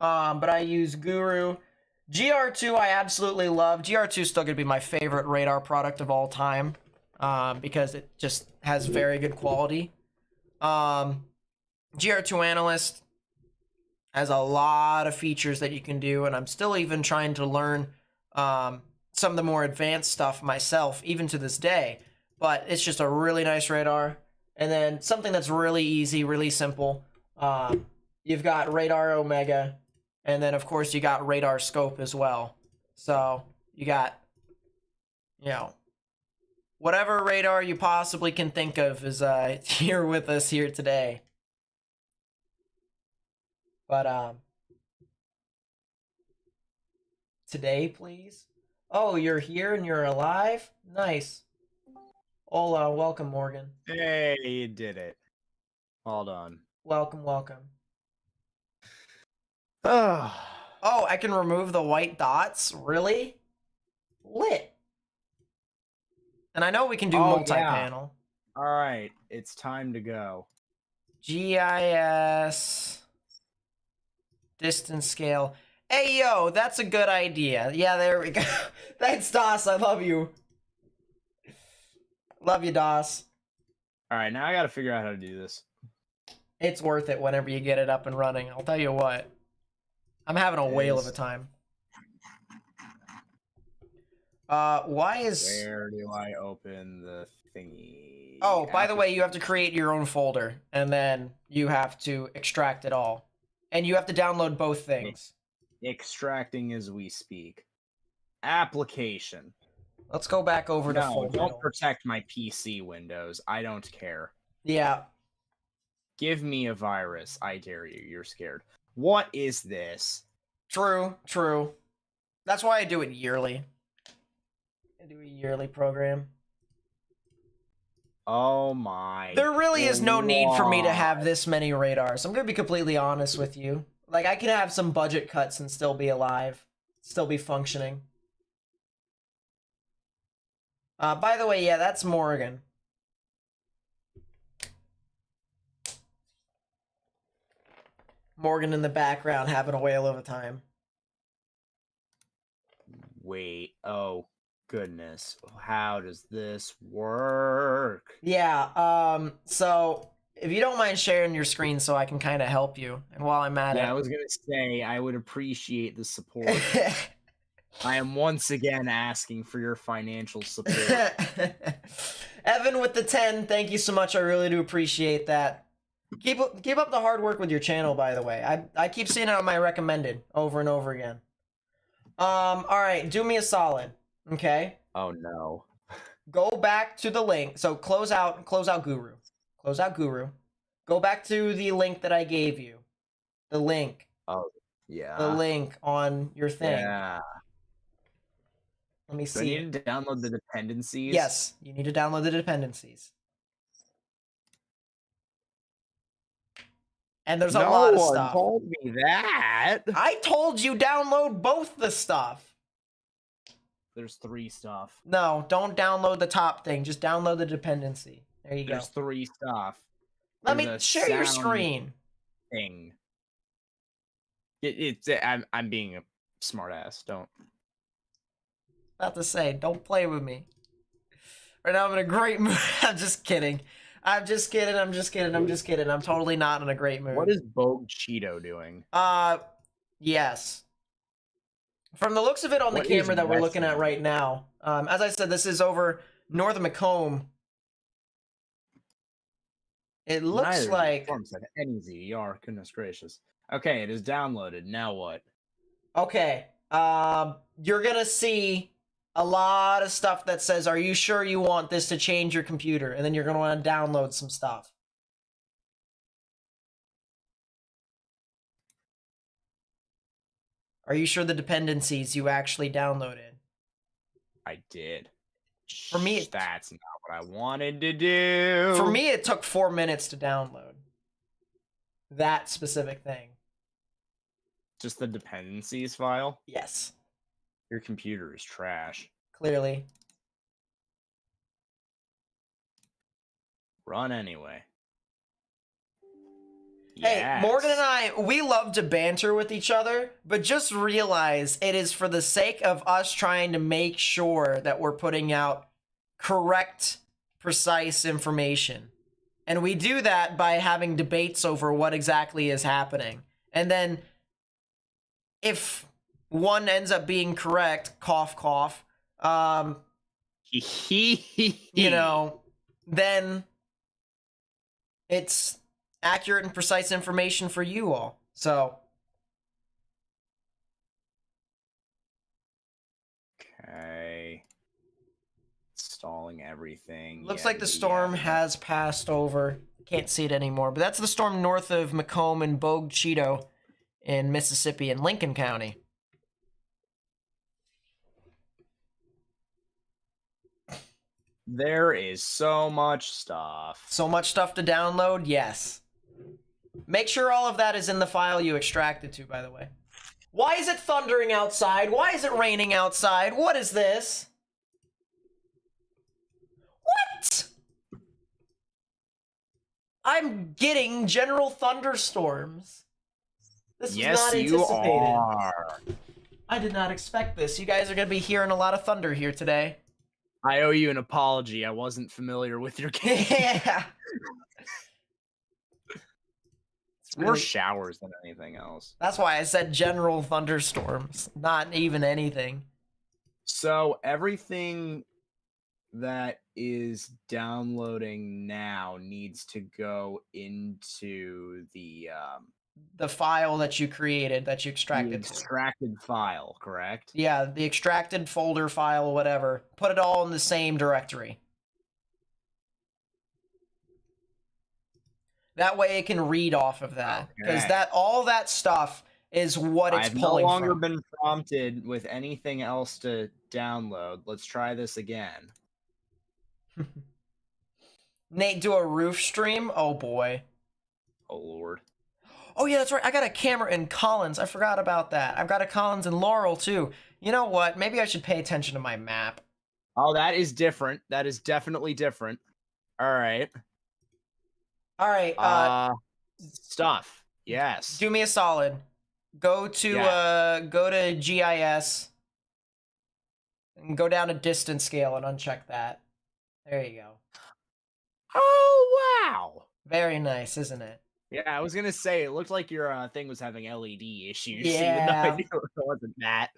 [SPEAKER 1] But I use Guru. GR2 I absolutely love. GR2 is still going to be my favorite radar product of all time, because it just has very good quality. GR2 Analyst has a lot of features that you can do, and I'm still even trying to learn some of the more advanced stuff myself, even to this day. But it's just a really nice radar. And then something that's really easy, really simple. You've got Radar Omega, and then of course you got Radar Scope as well. So you got, you know, whatever radar you possibly can think of is here with us here today. But today, please. Oh, you're here and you're alive? Nice. Hola, welcome, Morgan.
[SPEAKER 2] Hey, you did it. Hold on.
[SPEAKER 1] Welcome, welcome.
[SPEAKER 2] Oh,
[SPEAKER 1] Oh, I can remove the white dots? Really? Lit. And I know we can do multi-panel.
[SPEAKER 2] All right, it's time to go.
[SPEAKER 1] GIS. Distance scale. Hey, yo, that's a good idea. Yeah, there we go. Thanks, DOS. I love you. Love you, DOS.
[SPEAKER 2] All right, now I got to figure out how to do this.
[SPEAKER 1] It's worth it whenever you get it up and running. I'll tell you what. I'm having a whale of a time. Why is...
[SPEAKER 2] Where do I open the thingy?
[SPEAKER 1] Oh, by the way, you have to create your own folder, and then you have to extract it all. And you have to download both things.
[SPEAKER 2] Extracting as we speak. Application.
[SPEAKER 1] Let's go back over to
[SPEAKER 2] No,
[SPEAKER 1] folder.
[SPEAKER 2] don't protect my PC windows. I don't care.
[SPEAKER 1] Yeah.
[SPEAKER 2] Give me a virus. I dare you. You're scared. What is this?
[SPEAKER 1] True, true. That's why I do it yearly. I do a yearly program.
[SPEAKER 2] Oh my.
[SPEAKER 1] There really is no need for me to have this many radars. I'm going to be completely honest with you. Like, I can have some budget cuts and still be alive. Still be functioning. By the way, yeah, that's Morgan. Morgan in the background having a whale of a time.
[SPEAKER 2] Wait, oh goodness. How does this work?
[SPEAKER 1] Yeah, so if you don't mind sharing your screen so I can kind of help you, and while I'm at it.
[SPEAKER 2] I was gonna say I would appreciate the support. I am once again asking for your financial support.
[SPEAKER 1] Evan with the 10, thank you so much. I really do appreciate that. Keep up the hard work with your channel, by the way. I keep seeing it on my recommended over and over again. All right, do me a solid, okay?
[SPEAKER 2] Oh no.
[SPEAKER 1] Go back to the link. So close out Guru. Close out Guru. Go back to the link that I gave you. The link.
[SPEAKER 2] Oh, yeah.
[SPEAKER 1] The link on your thing.
[SPEAKER 2] Yeah.
[SPEAKER 1] Let me see.
[SPEAKER 2] Do I need to download the dependencies?
[SPEAKER 1] Yes, you need to download the dependencies. And there's a lot of stuff.
[SPEAKER 2] No one told me that.
[SPEAKER 1] I told you download both the stuff.
[SPEAKER 2] There's 3 stuff.
[SPEAKER 1] No, don't download the top thing. Just download the dependency. There you go.
[SPEAKER 2] There's 3 stuff.
[SPEAKER 1] Let me share your screen.
[SPEAKER 2] Thing. I'm being a smartass. Don't.
[SPEAKER 1] About to say, don't play with me. Right now I'm in a great mood. I'm just kidding. I'm just kidding. I'm totally not in a great mood.
[SPEAKER 2] What is Bogue Cheeto doing?
[SPEAKER 1] Yes. From the looks of it on the camera that we're looking at right now, as I said, this is over north of Macomb. It looks like...
[SPEAKER 2] NZR, goodness gracious. Okay, it is downloaded. Now what?
[SPEAKER 1] Okay. You're gonna see a lot of stuff that says, are you sure you want this to change your computer? And then you're gonna want to download some stuff. Are you sure the dependencies you actually downloaded?
[SPEAKER 2] I did.
[SPEAKER 1] For me,
[SPEAKER 2] that's not what I wanted to do.
[SPEAKER 1] For me, it took 4 minutes to download that specific thing.
[SPEAKER 2] Just the dependencies file?
[SPEAKER 1] Yes.
[SPEAKER 2] Your computer is trash.
[SPEAKER 1] Clearly.
[SPEAKER 2] Run anyway.
[SPEAKER 1] Hey, Morgan and I, we love to banter with each other, but just realize it is for the sake of us trying to make sure that we're putting out correct, precise information. And we do that by having debates over what exactly is happening. And then if one ends up being correct, cough, cough, you know, then it's accurate and precise information for you all. So.
[SPEAKER 2] Okay. Installing everything.
[SPEAKER 1] Looks like the storm has passed over. Can't see it anymore, but that's the storm north of Macomb and Bogue Cheeto in Mississippi in Lincoln County.
[SPEAKER 2] There is so much stuff.
[SPEAKER 1] So much stuff to download? Yes. Make sure all of that is in the file you extracted to, by the way. Why is it thundering outside? Why is it raining outside? What is this? What? I'm getting general thunderstorms. This was not anticipated.
[SPEAKER 2] You are.
[SPEAKER 1] I did not expect this. You guys are going to be hearing a lot of thunder here today.
[SPEAKER 2] I owe you an apology. I wasn't familiar with your game.
[SPEAKER 1] Yeah.
[SPEAKER 2] More showers than anything else.
[SPEAKER 1] That's why I said general thunderstorms, not even anything.
[SPEAKER 2] So everything that is downloading now needs to go into the
[SPEAKER 1] file that you created, that you extracted.
[SPEAKER 2] The extracted file, correct?
[SPEAKER 1] Yeah, the extracted folder file, whatever. Put it all in the same directory. That way it can read off of that. Because all that stuff is what it's pulling from.
[SPEAKER 2] I've no longer been prompted with anything else to download. Let's try this again.
[SPEAKER 1] Nate, do a roof stream? Oh boy.
[SPEAKER 2] Oh lord.
[SPEAKER 1] Oh yeah, that's right. I got a camera in Collins. I forgot about that. I've got a Collins in Laurel too. You know what? Maybe I should pay attention to my map.
[SPEAKER 2] Oh, that is different. That is definitely different. All right.
[SPEAKER 1] All right.
[SPEAKER 2] Stuff. Yes.
[SPEAKER 1] Do me a solid. Go to GIS and go down to distance scale and uncheck that. There you go.
[SPEAKER 2] Oh wow.
[SPEAKER 1] Very nice, isn't it?
[SPEAKER 2] Yeah, I was gonna say it looked like your thing was having LED issues.
[SPEAKER 1] Yeah.
[SPEAKER 2] Even though I knew it wasn't that.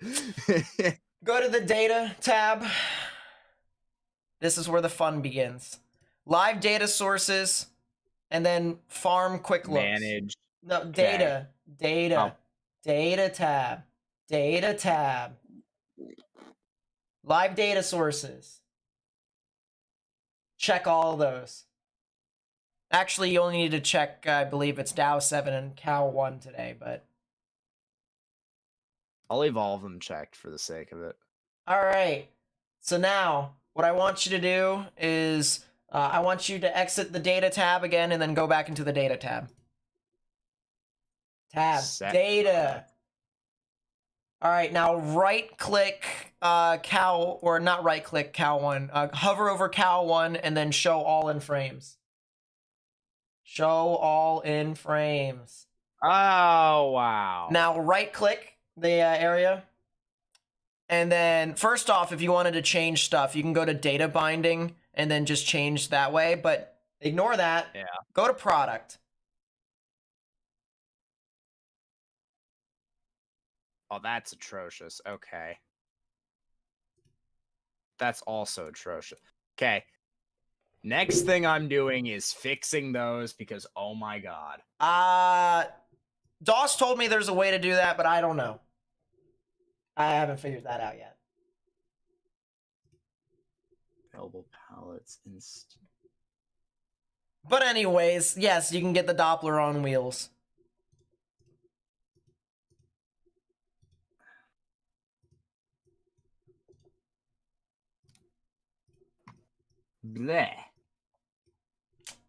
[SPEAKER 1] Go to the data tab. This is where the fun begins. Live data sources. And then farm quick looks.
[SPEAKER 2] Manage.
[SPEAKER 1] No, data. Data. Oh. Data tab. Data tab. Live data sources. Check all those. Actually, you only need to check, I believe it's Dow 7 and Cow 1 today, but...
[SPEAKER 2] I'll leave all of them checked for the sake of it.
[SPEAKER 1] All right. So now, what I want you to do is... I want you to exit the data tab again and then go back into the data tab. Data. All right, now right-click Cow, or not right-click Cow 1. Hover over Cow 1 and then show all in frames. Show all in frames.
[SPEAKER 2] Oh, wow.
[SPEAKER 1] Now right-click the area. And then, first off, if you wanted to change stuff, you can go to data binding and then just change that way, but ignore that.
[SPEAKER 2] Yeah.
[SPEAKER 1] Go to product.
[SPEAKER 2] Oh, that's atrocious. Okay. That's also atrocious. Okay. Next thing I'm doing is fixing those because, oh my god.
[SPEAKER 1] DOS told me there's a way to do that, but I don't know. I haven't figured that out yet.
[SPEAKER 2] Available palettes.
[SPEAKER 1] But anyways, yes, you can get the Doppler on wheels.
[SPEAKER 2] Bleh.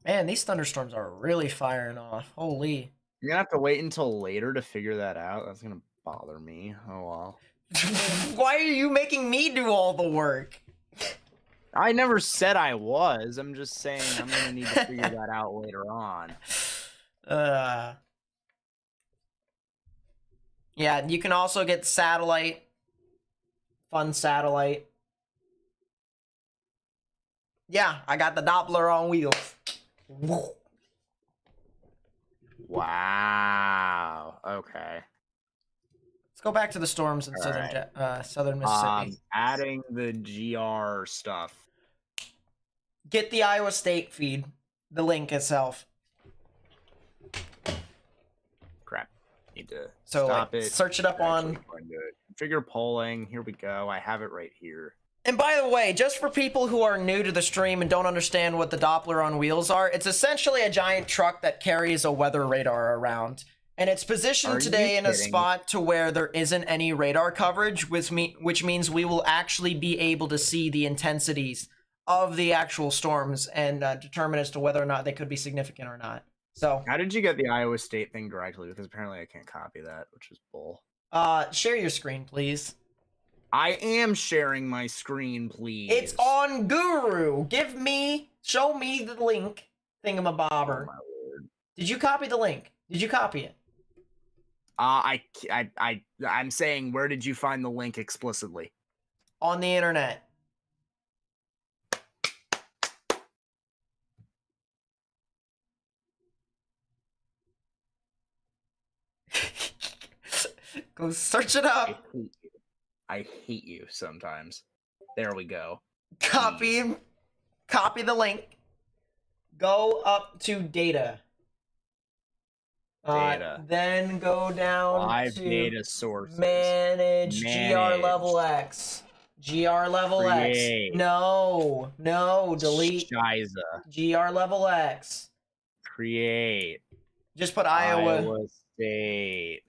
[SPEAKER 1] Man, these thunderstorms are really firing off. Holy.
[SPEAKER 2] You're gonna have to wait until later to figure that out. That's gonna bother me. Oh well.
[SPEAKER 1] Why are you making me do all the work?
[SPEAKER 2] I never said I was. I'm just saying I'm gonna need to figure that out later on.
[SPEAKER 1] Yeah, you can also get satellite. Fun satellite. Yeah, I got the Doppler on wheels.
[SPEAKER 2] Wow. Okay.
[SPEAKER 1] Let's go back to the storms in southern Mississippi.
[SPEAKER 2] Adding the GR stuff.
[SPEAKER 1] Get the Iowa State feed, the link itself.
[SPEAKER 2] Crap. Need to
[SPEAKER 1] So
[SPEAKER 2] stop
[SPEAKER 1] like,
[SPEAKER 2] it.
[SPEAKER 1] search it up on.
[SPEAKER 2] Configure polling. Here we go. I have it right here.
[SPEAKER 1] And by the way, just for people who are new to the stream and don't understand what the Doppler on wheels are, it's essentially a giant truck that carries a weather radar around. And it's positioned today in a spot to where there isn't any radar coverage, which means we will actually be able to see the intensities of the actual storms and determine as to whether or not they could be significant or not. So,
[SPEAKER 2] how did you get the Iowa State thing directly? Because apparently I can't copy that, which is bull.
[SPEAKER 1] Share your screen, please.
[SPEAKER 2] I am sharing my screen, please.
[SPEAKER 1] It's on Guru. Show me the link, thingamabobber.
[SPEAKER 2] Oh, my word.
[SPEAKER 1] Did you copy the link? Did you copy it?
[SPEAKER 2] I'm saying, where did you find the link explicitly?
[SPEAKER 1] On the internet. Go search it up.
[SPEAKER 2] I hate you sometimes. There we go.
[SPEAKER 1] Copy the link. Go up to data. Then go down
[SPEAKER 2] Live
[SPEAKER 1] to
[SPEAKER 2] data sources.
[SPEAKER 1] Manage GR level X. GR level
[SPEAKER 2] Create.
[SPEAKER 1] X. No, delete.
[SPEAKER 2] Shiza.
[SPEAKER 1] GR level X.
[SPEAKER 2] Create.
[SPEAKER 1] Just put Iowa
[SPEAKER 2] State.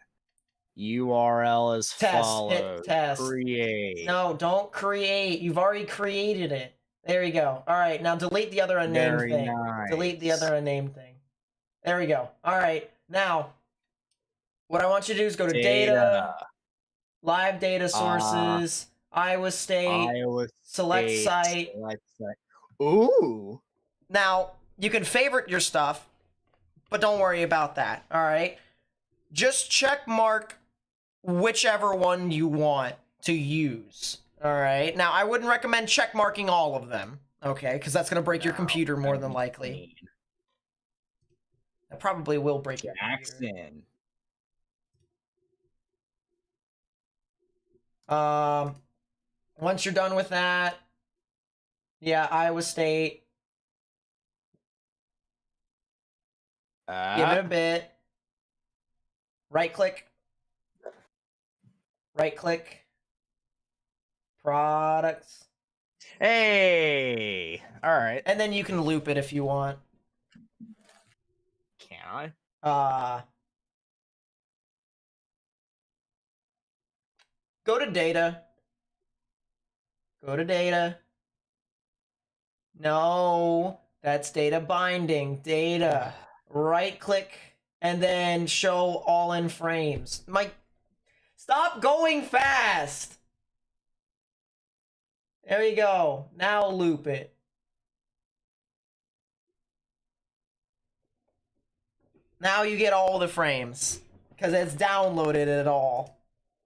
[SPEAKER 2] URL is followed.
[SPEAKER 1] Hit test.
[SPEAKER 2] Create.
[SPEAKER 1] No, don't create. You've already created it. There you go. All right, now delete the other unnamed thing.
[SPEAKER 2] Nice.
[SPEAKER 1] Delete the other unnamed thing. There we go. All right, now what I want you to do is go to data, live data sources, Iowa State, select site.
[SPEAKER 2] Ooh.
[SPEAKER 1] Now you can favorite your stuff, but don't worry about that. All right, just check mark whichever one you want to use. All right. Now, I wouldn't recommend check marking all of them, okay? Because that's going to break your computer more than likely. That probably will break your computer. Once you're done with that, yeah, Iowa State. Give it a bit. Right-click. Right-click. Products.
[SPEAKER 2] Hey! Alright.
[SPEAKER 1] And then you can loop it if you want.
[SPEAKER 2] Can I?
[SPEAKER 1] Go to data. Go to data. No, that's data binding. Data. Right-click. And then show all in frames. Mike, stop going fast! There you go. Now loop it. Now you get all the frames. Because it's downloaded it all.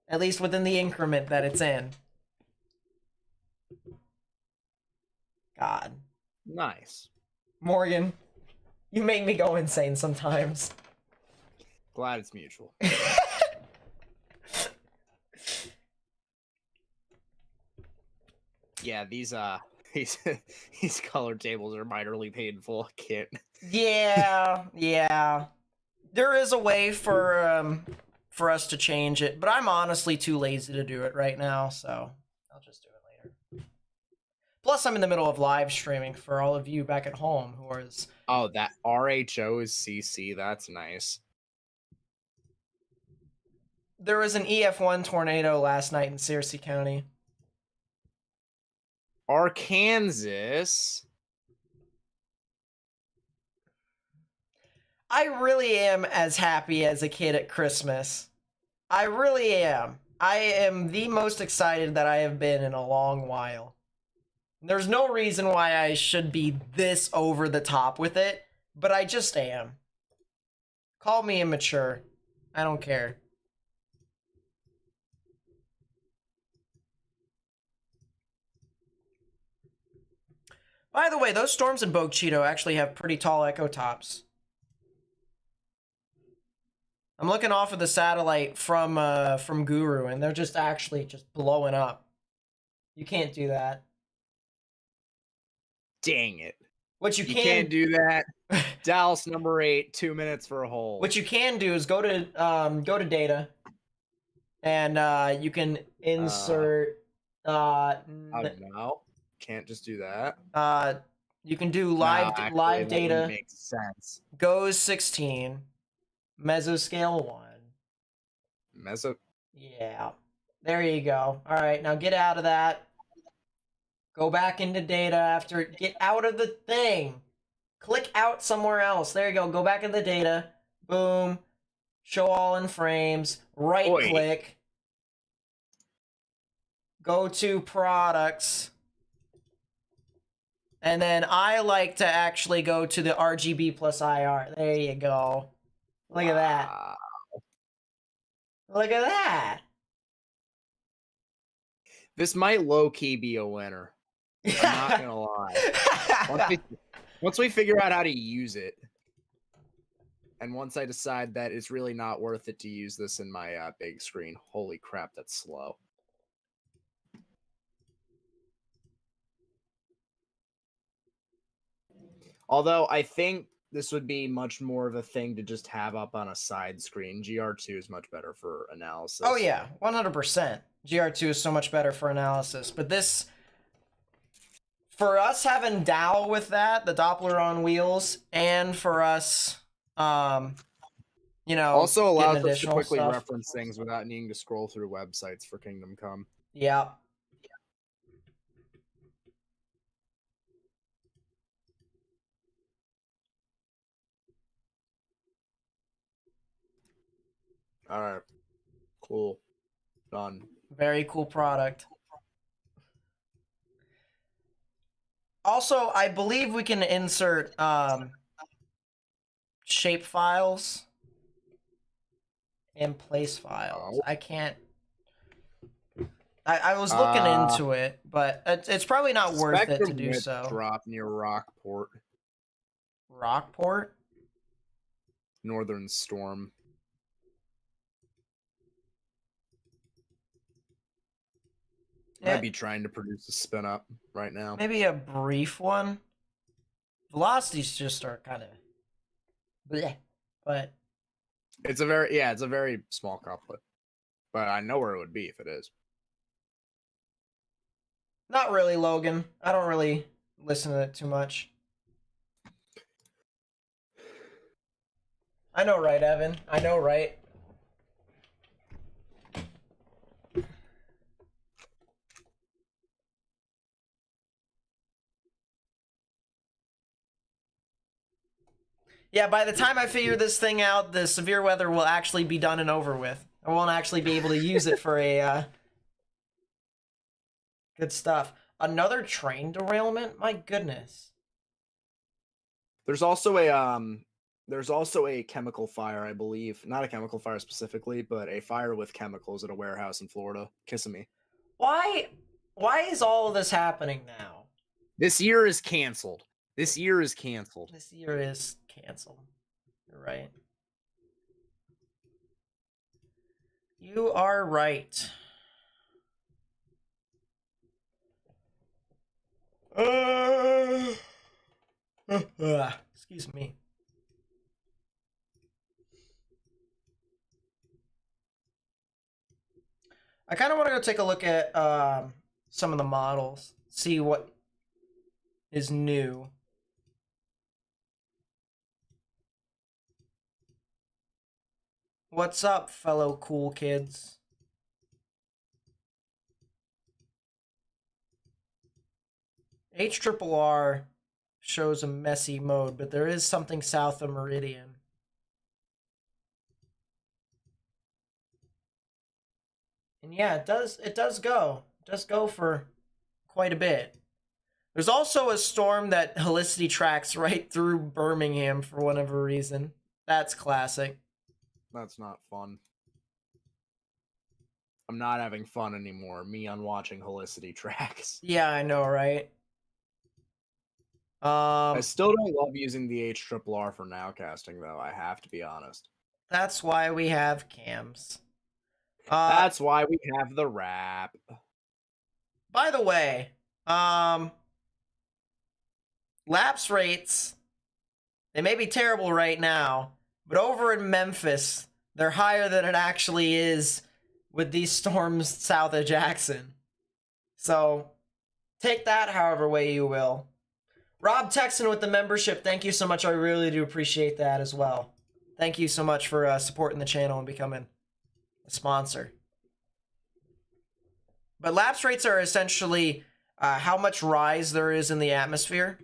[SPEAKER 1] At least within the increment that it's in. God.
[SPEAKER 2] Nice.
[SPEAKER 1] Morgan, you make me go insane sometimes.
[SPEAKER 2] Glad it's mutual. Yeah, these color tables are minorly painful. I can't.
[SPEAKER 1] Yeah. There is a way for us to change it, but I'm honestly too lazy to do it right now, so I'll just do it later. Plus, I'm in the middle of live streaming for all of you back at home who are.
[SPEAKER 2] Oh, that RHO is CC. That's nice.
[SPEAKER 1] There was an EF1 tornado last night in Searcy County.
[SPEAKER 2] Arkansas.
[SPEAKER 1] I really am as happy as a kid at Christmas. I really am. I am the most excited that I have been in a long while. There's no reason why I should be this over the top with it, but I just am. Call me immature. I don't care. By the way, those storms in Bogue Cheeto actually have pretty tall echo tops. I'm looking off of the satellite from Guru, and they're just actually just blowing up. You can't do that.
[SPEAKER 2] Dang it.
[SPEAKER 1] What you
[SPEAKER 2] can't do that. Dallas number 8, 2 minutes for a hole.
[SPEAKER 1] What you can do is go to data, and you can insert.
[SPEAKER 2] I don't know. Can't just do that.
[SPEAKER 1] You can do live live data.
[SPEAKER 2] Makes sense.
[SPEAKER 1] Goes 16, mesoscale 1.
[SPEAKER 2] Meso.
[SPEAKER 1] Yeah, there you go. All right, now get out of that. Go back into data after. Get out of the thing. Click out somewhere else. There you go. Go back into data. Boom. Show all in frames. Right click. Go to products. And then I like to actually go to the RGB plus IR. There you go. Look at that. Look at that.
[SPEAKER 2] This might low-key be a winner. I'm not gonna lie. Once we figure out how to use it, and once I decide that it's really not worth it to use this in my big screen, holy crap, that's slow. Although I think this would be much more of a thing to just have up on a side screen. GR2 is much better for analysis.
[SPEAKER 1] Oh yeah, 100%. GR2 is so much better for analysis, but this, for us having DAO with that, the Doppler on wheels, and for us, you know,
[SPEAKER 2] also allows us to quickly reference things without needing to scroll through websites for Kingdom Come.
[SPEAKER 1] Yeah.
[SPEAKER 2] All right. Cool. Done.
[SPEAKER 1] Very cool product. Also, I believe we can insert shape files and place files. I can't. I was looking into it, but it's probably not worth it to do so.
[SPEAKER 2] Drop near Rockport.
[SPEAKER 1] Rockport?
[SPEAKER 2] Northern Storm. Might be trying to produce a spin up right now.
[SPEAKER 1] Maybe a brief one. Velocities just are kind of bleh, but
[SPEAKER 2] it's a very small couplet. But I know where it would be if it is.
[SPEAKER 1] Not really, Logan. I don't really listen to it too much. I know, right, Evan? I know, right? Yeah, by the time I figure this thing out, the severe weather will actually be done and over with. I won't actually be able to use it for a good stuff. Another train derailment? My goodness.
[SPEAKER 2] There's also a chemical fire, I believe. Not a chemical fire specifically, but a fire with chemicals at a warehouse in Florida. Kissimmee.
[SPEAKER 1] Why is all of this happening now?
[SPEAKER 2] This year is canceled. This year is canceled.
[SPEAKER 1] This year is canceled. You're right. You are right. Excuse me. I kind of want to go take a look at some of the models, see what is new. What's up, fellow cool kids? HRRR shows a messy mode, but there is something south of Meridian. And yeah, it does go for quite a bit. There's also a storm that helicity tracks right through Birmingham for whatever reason. That's classic.
[SPEAKER 2] That's not fun. I'm not having fun anymore. Me on watching helicity tracks.
[SPEAKER 1] Yeah, I know, right?
[SPEAKER 2] I still don't love using the HRRR for nowcasting, though. I have to be honest.
[SPEAKER 1] That's why we have cams.
[SPEAKER 2] That's why we have the wrap.
[SPEAKER 1] By the way, lapse rates, they may be terrible right now, but over in Memphis, they're higher than it actually is with these storms south of Jackson. So take that however way you will. Rob Texan with the membership, thank you so much. I really do appreciate that as well. Thank you so much for supporting the channel and becoming a sponsor. But lapse rates are essentially how much rise there is in the atmosphere.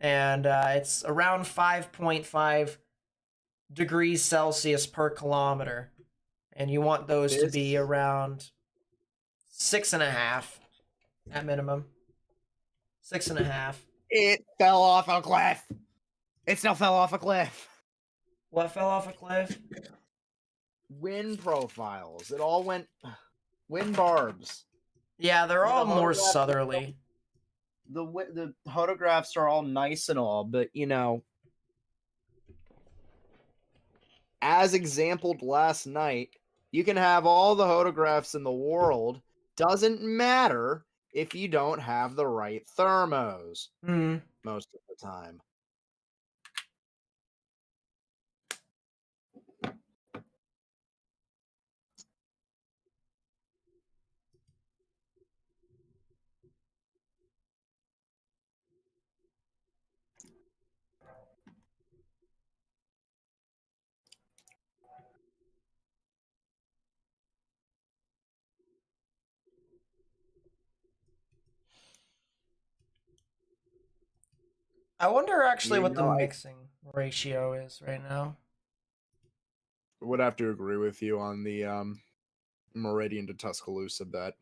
[SPEAKER 1] And it's around 5.5 degrees Celsius per kilometer. And you want those to be around 6.5 at minimum. 6.5.
[SPEAKER 2] It fell off a cliff. It still fell off a cliff.
[SPEAKER 1] What fell off a cliff?
[SPEAKER 2] Wind profiles. It all went... Wind barbs.
[SPEAKER 1] Yeah, they're all more southerly.
[SPEAKER 2] The photographs are all nice and all, but, you know... As exampled last night, you can have all the photographs in the world. Doesn't matter if you don't have the right thermos. Most of the time.
[SPEAKER 1] I wonder actually what the mixing ratio is right now.
[SPEAKER 2] I would have to agree with you on the Meridian to Tuscaloosa bet.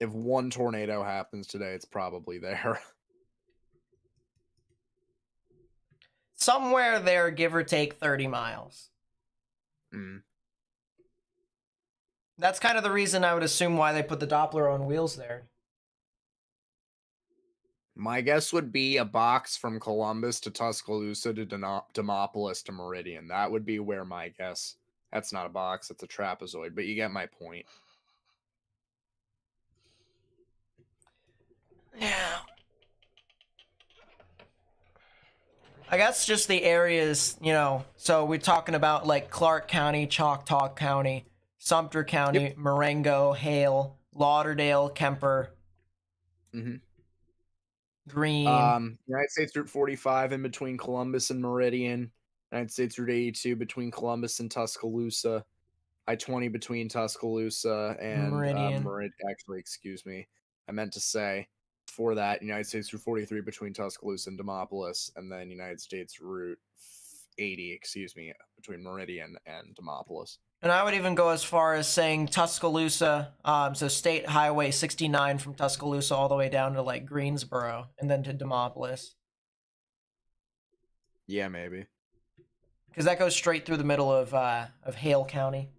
[SPEAKER 2] If one tornado happens today, it's probably there.
[SPEAKER 1] Somewhere there, give or take 30 miles. That's kind of the reason I would assume why they put the Doppler on wheels there.
[SPEAKER 2] My guess would be a box from Columbus to Tuscaloosa to Demopolis to Meridian. That would be where my guess. That's not a box, it's a trapezoid, but you get my point.
[SPEAKER 1] Yeah. I guess just the areas, you know, so we're talking about like Clark County, Choctaw County, Sumter County, Marengo, Hale, Lauderdale, Kemper, Green.
[SPEAKER 2] United States Route 45 in between Columbus and Meridian. United States Route 82 between Columbus and Tuscaloosa. I-20 between Tuscaloosa and
[SPEAKER 1] Meridian.
[SPEAKER 2] Actually, excuse me. I meant to say, for that, United States Route 43 between Tuscaloosa and Demopolis, and then United States Route 80, excuse me, between Meridian and Demopolis.
[SPEAKER 1] And I would even go as far as saying Tuscaloosa, so State Highway 69 from Tuscaloosa all the way down to like Greensboro, and then to Demopolis.
[SPEAKER 2] Yeah, maybe.
[SPEAKER 1] Because that goes straight through the middle of Hale County.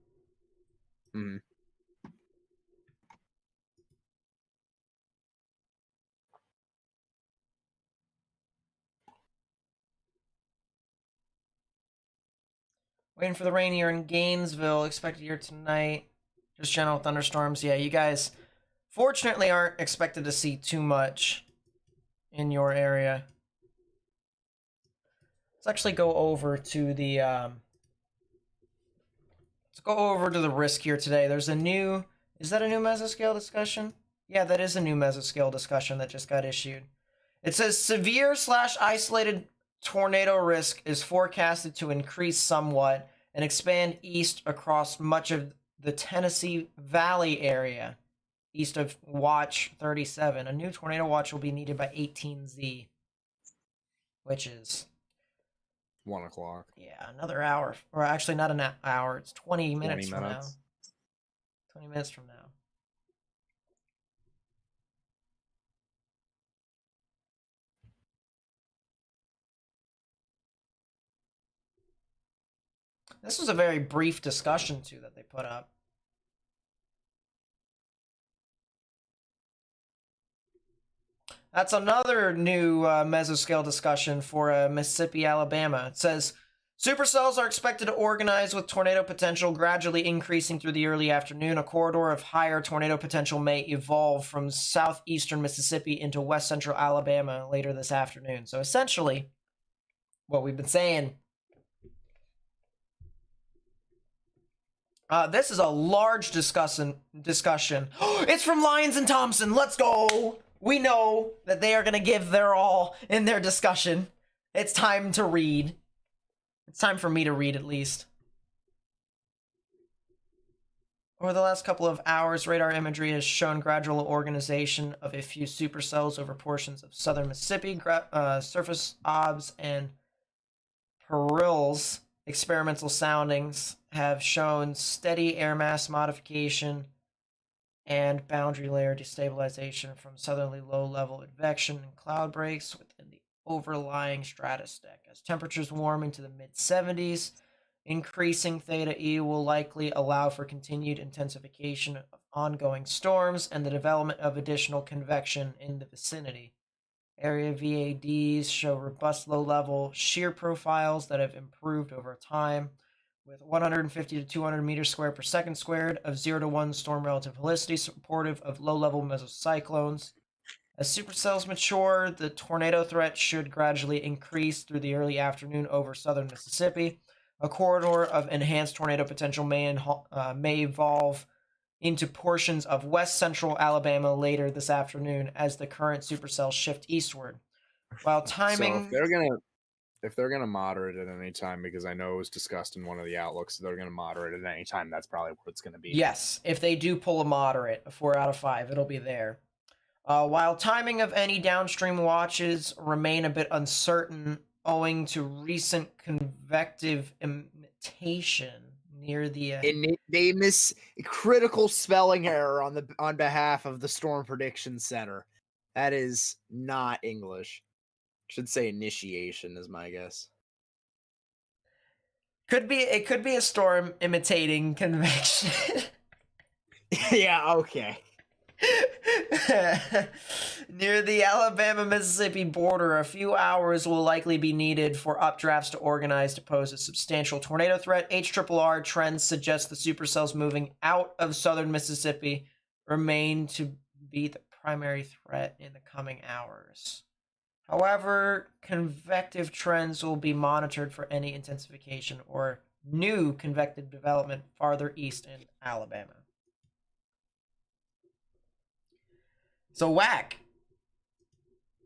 [SPEAKER 1] Waiting for the rain here in Gainesville. Expected here tonight. Just general thunderstorms. Yeah, you guys fortunately aren't expected to see too much in your area. Let's actually go over to the risk here today. There's a new, is that a new mesoscale discussion? Yeah, that is a new mesoscale discussion that just got issued. It says severe / isolated tornado risk is forecasted to increase somewhat and expand east across much of the Tennessee Valley area, east of Watch 37. A new tornado watch will be needed by 18Z, which is
[SPEAKER 2] 1 o'clock.
[SPEAKER 1] Yeah, another hour. Or actually, not an hour. It's 20 minutes
[SPEAKER 2] 20
[SPEAKER 1] from now.
[SPEAKER 2] minutes.
[SPEAKER 1] 20 minutes from now. This was a very brief discussion, too, that they put up. That's another new mesoscale discussion for Mississippi, Alabama. It says, supercells are expected to organize with tornado potential gradually increasing through the early afternoon. A corridor of higher tornado potential may evolve from southeastern Mississippi into west central Alabama later this afternoon. So essentially, what we've been saying. This is a large discussion. It's from Lyons and Thompson. Let's go. We know that they are going to give their all in their discussion. It's time to read. It's time for me to read, at least. Over the last couple of hours, radar imagery has shown gradual organization of a few supercells over portions of southern Mississippi. Surface obs and perils experimental soundings have shown steady air mass modification and boundary layer destabilization from southerly low-level advection and cloud breaks within the overlying stratus deck. As temperatures warm into the mid-70s, increasing theta E will likely allow for continued intensification of ongoing storms and the development of additional convection in the vicinity. Area VADs show robust low-level shear profiles that have improved over time, with 150 to 200 meters squared per second squared of 0 to 1 storm relative helicity, supportive of low-level mesocyclones. As supercells mature, the tornado threat should gradually increase through the early afternoon over southern Mississippi. A corridor of enhanced tornado potential may evolve into portions of west central Alabama later this afternoon as the current supercells shift eastward. While timing...
[SPEAKER 2] So if they're gonna moderate at any time, because I know it was discussed in one of the outlooks, they're gonna moderate at any time. That's probably what it's gonna be.
[SPEAKER 1] Yes, if they do pull a moderate, a 4 out of 5, it'll be there. While timing of any downstream watches remain a bit uncertain owing to recent convective imitation near the
[SPEAKER 2] they miss critical spelling error on behalf of the Storm Prediction Center. That is not English. Should say initiation is my guess.
[SPEAKER 1] It could be a storm imitating convection.
[SPEAKER 2] Yeah, okay.
[SPEAKER 1] Near the Alabama-Mississippi border, a few hours will likely be needed for updrafts to organize to pose a substantial tornado threat. HRRR trends suggest the supercells moving out of southern Mississippi remain to be the primary threat in the coming hours. However, convective trends will be monitored for any intensification or new convective development farther east in Alabama. So, Whack,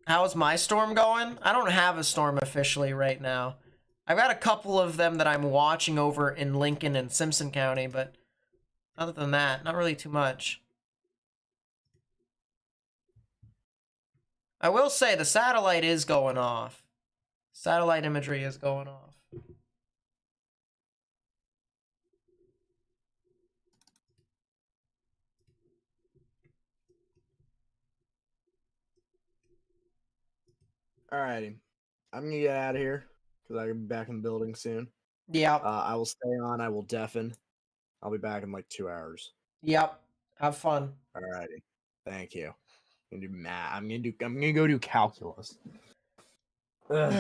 [SPEAKER 1] how's my storm going? I don't have a storm officially right now. I've got a couple of them that I'm watching over in Lincoln and Simpson County, but other than that, not really too much. I will say the satellite is going off. Satellite imagery is going off.
[SPEAKER 2] Alrighty. I'm gonna get out of here because I can be back in the building soon.
[SPEAKER 1] Yep.
[SPEAKER 2] I will stay on. I will deafen. I'll be back in like 2 hours.
[SPEAKER 1] Yep. Have fun.
[SPEAKER 2] Alrighty. Thank you. I'm gonna do math. I'm gonna go do calculus.
[SPEAKER 1] So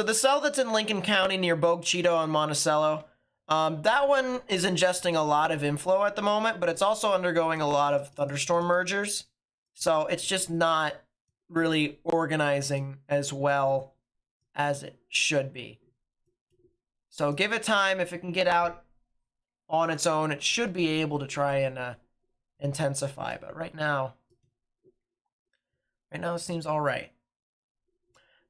[SPEAKER 1] the cell that's in Lincoln County near Bogue Cheeto and Monticello, that one is ingesting a lot of inflow at the moment, but it's also undergoing a lot of thunderstorm mergers. So it's just not really organizing as well as it should be. So give it time. If it can get out on its own, it should be able to try and intensify. But right now it seems all right.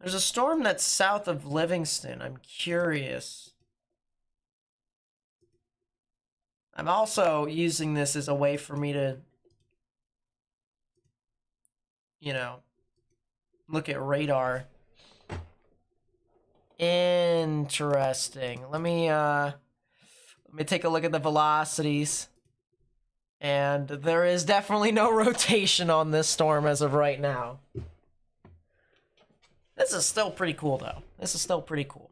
[SPEAKER 1] There's a storm that's south of Livingston. I'm curious. I'm also using this as a way for me to, look at radar. Interesting. Let me take a look at the velocities. And there is definitely no rotation on this storm as of right now. This is still pretty cool, though. This is still pretty cool.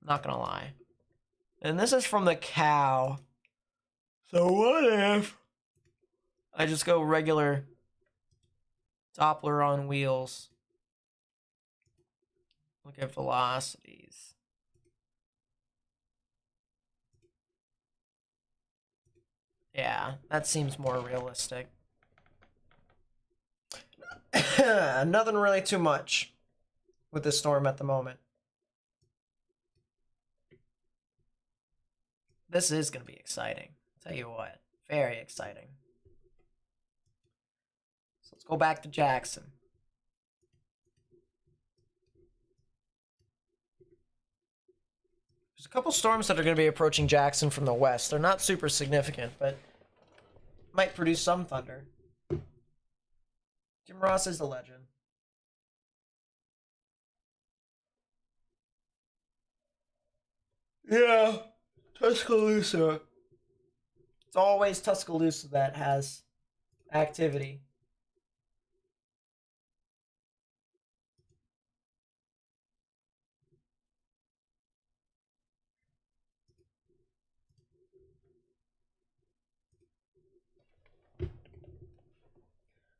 [SPEAKER 1] Not gonna lie. And this is from the cow. So what if I just go regular Doppler on wheels? Look at velocities. Yeah, that seems more realistic. Nothing really too much with the storm at the moment. This is going to be exciting. I'll tell you what, very exciting. So let's go back to Jackson. There's a couple storms that are going to be approaching Jackson from the west. They're not super significant, but might produce some thunder. Jim Ross is a legend. Yeah, Tuscaloosa. It's always Tuscaloosa that has activity.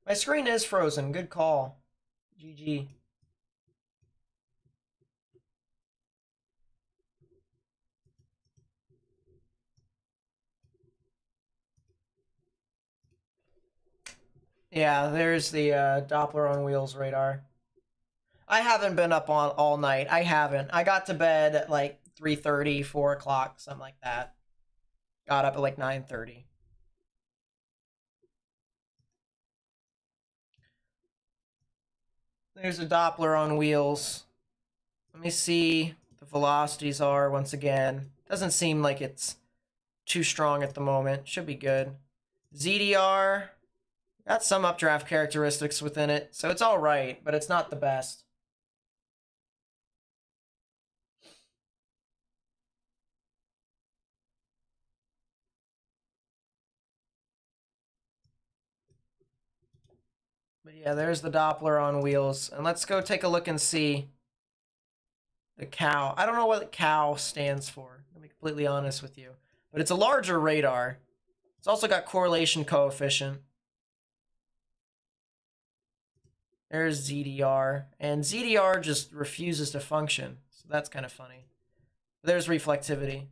[SPEAKER 1] My screen is frozen. Good call. GG. Yeah, there's the Doppler on wheels radar. I haven't been up on all night. I haven't. I got to bed at like 3:30, 4 o'clock, something like that. Got up at like 9:30. There's a Doppler on wheels. Let me see what the velocities are once again. Doesn't seem like it's too strong at the moment. Should be good. ZDR. Got some updraft characteristics within it, so it's all right, but it's not the best. But yeah, there's the Doppler on wheels. And let's go take a look and see the cow. I don't know what cow stands for, to be completely honest with you. But it's a larger radar. It's also got correlation coefficient. There's ZDR. And ZDR just refuses to function. So that's kind of funny. There's reflectivity.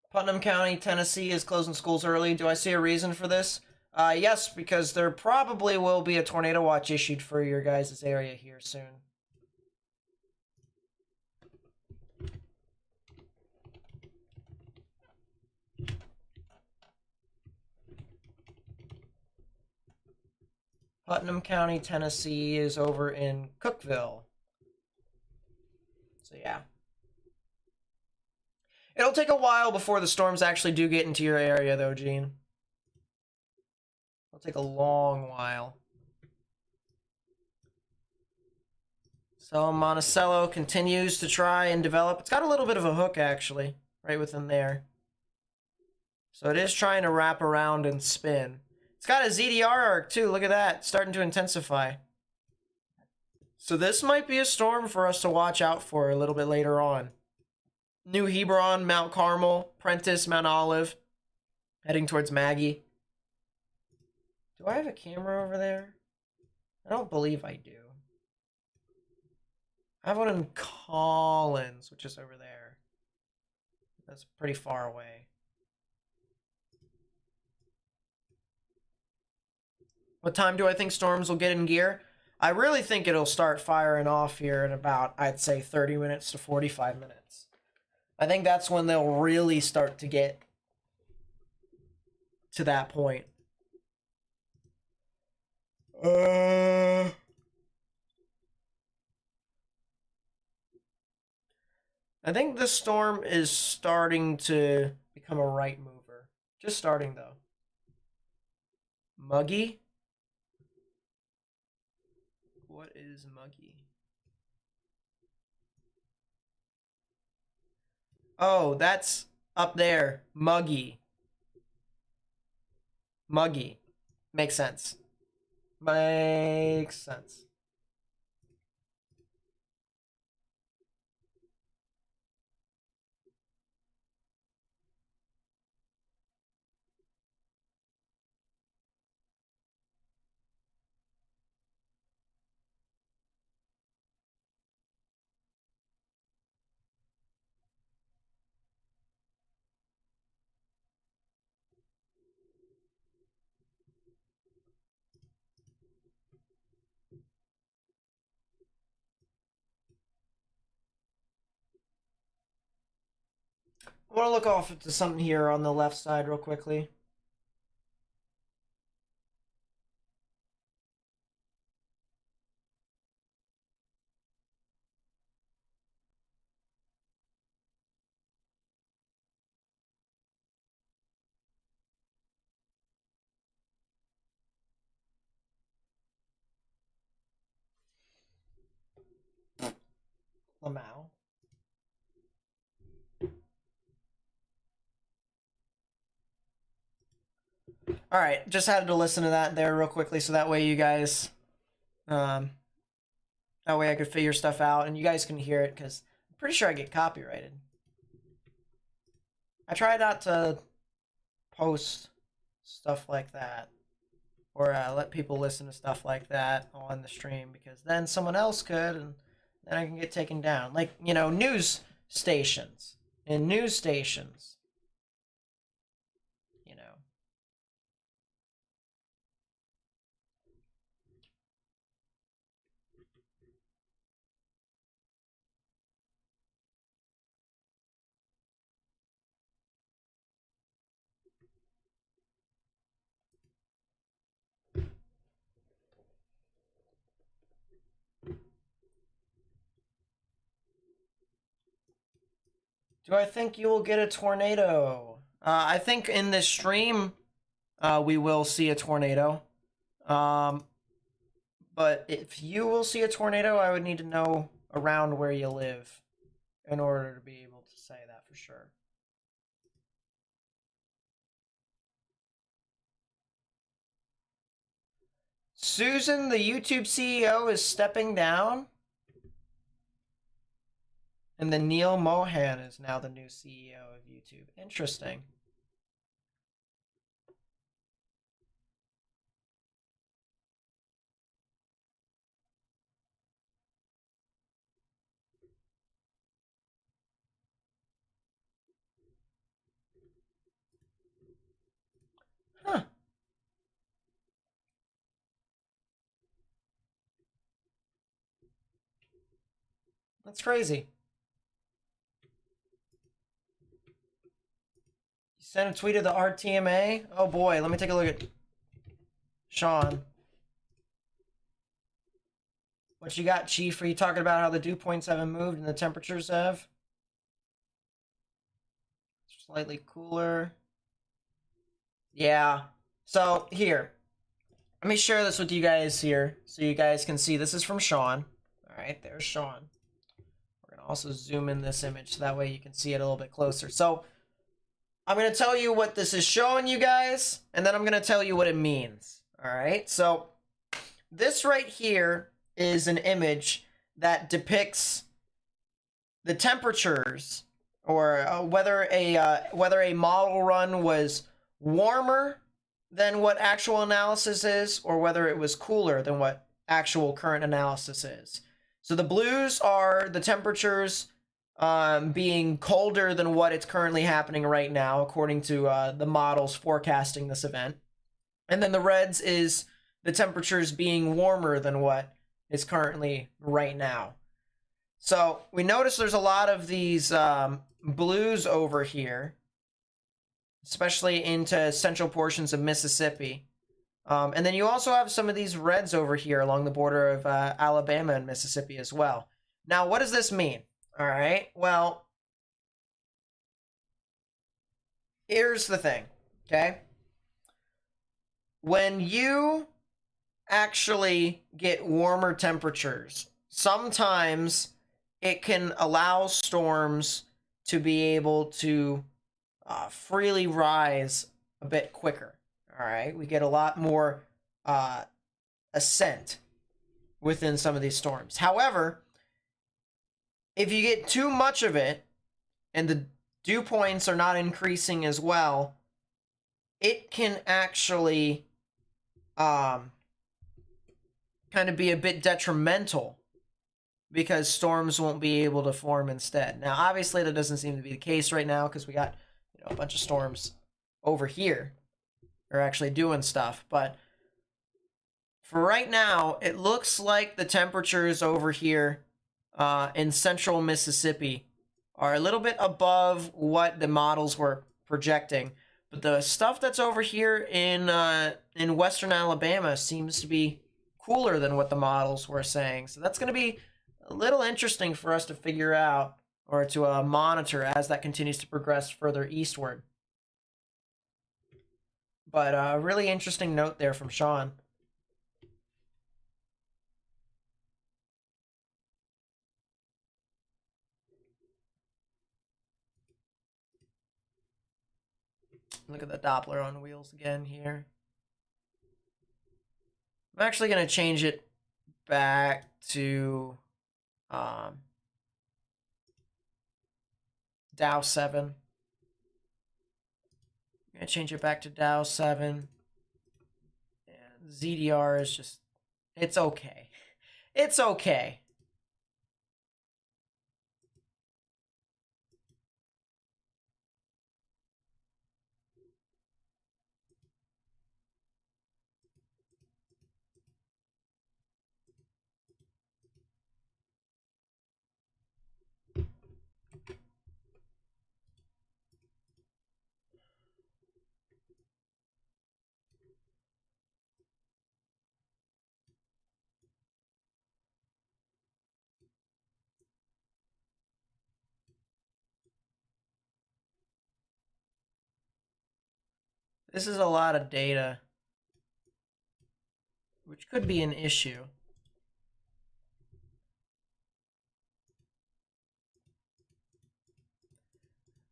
[SPEAKER 1] Putnam County, Tennessee is closing schools early. Do I see a reason for this? Yes, because there probably will be a tornado watch issued for your guys' area here soon. Putnam County, Tennessee is over in Cookeville. So yeah. It'll take a while before the storms actually do get into your area though, Gene. It'll take a long while. So Monticello continues to try and develop. It's got a little bit of a hook actually, right within there. So it is trying to wrap around and spin. It's got a ZDR arc too, look at that, starting to intensify. So this might be a storm for us to watch out for a little bit later on. New Hebron, Mount Carmel, Prentice, Mount Olive, heading towards Maggie. Do I have a camera over there? I don't believe I do. I have one in Collins, which is over there. That's pretty far away. What time do I think storms will get in gear? I really think it'll start firing off here in about, I'd say, 30 minutes to 45 minutes. I think that's when they'll really start to get to that point. I think this storm is starting to become a right mover. Just starting, though. Muggy? What is muggy? Oh, that's up there. Muggy. Muggy. Makes sense. Makes sense. I want to look off to something here on the left side real quickly. Lamau. All right, just had to listen to that there real quickly, so that way you guys, that way I could figure stuff out and you guys can hear it, because I'm pretty sure I get copyrighted. I try not to post stuff like that, or let people listen to stuff like that on the stream, because then someone else could, and then I can get taken down. Like, you know, news stations. In news stations, you know. Do I think you will get a tornado? I think in this stream, we will see a tornado. But if you will see a tornado, I would need to know around where you live in order to be able to say that for sure. Susan, the YouTube CEO, is stepping down. And then Neil Mohan is now the new CEO of YouTube. Interesting. Huh. That's crazy. You sent a tweet to the RTMA? Oh boy, let me take a look at Sean. What you got, Chief? Are you talking about how the dew points haven't moved and the temperatures have? Slightly cooler. Yeah. So here, let me share this with you guys here so you guys can see. This is from Sean. All right, there's Sean. We're going to also zoom in this image so that way you can see it a little bit closer. So I'm going to tell you what this is showing you guys, and then I'm going to tell you what it means. All right, so this right here is an image that depicts the temperatures, or whether a model run was warmer than what actual analysis is, or whether it was cooler than what actual current analysis is. So the blues are the temperatures being colder than what it's currently happening right now, according to the models forecasting this event. And then the reds is the temperatures being warmer than what is currently right now. So we notice there's a lot of these blues over here, especially into central portions of Mississippi. And then you also have some of these reds over here along the border of Alabama and Mississippi as well. Now, what does this mean? All right, well, here's the thing, okay? When you actually get warmer temperatures, sometimes it can allow storms to be able to freely rise a bit quicker. All right, we get a lot more ascent within some of these storms. However, if you get too much of it and the dew points are not increasing as well, it can actually kind of be a bit detrimental because storms won't be able to form instead. Now, obviously, that doesn't seem to be the case right now because we got a bunch of storms over here are actually doing stuff. But for right now, it looks like the temperatures over here in central Mississippi are a little bit above what the models were projecting. But the stuff that's over here in western Alabama seems to be cooler than what the models were saying. So that's going to be a little interesting for us to figure out or to monitor as that continues to progress further eastward. But a really interesting note there from Sean. Look at the Doppler on wheels again here. I'm actually going to change it back to Dow 7. I'm going to change it back to Dow 7. And ZDR is just, it's okay. It's okay. This is a lot of data, which could be an issue.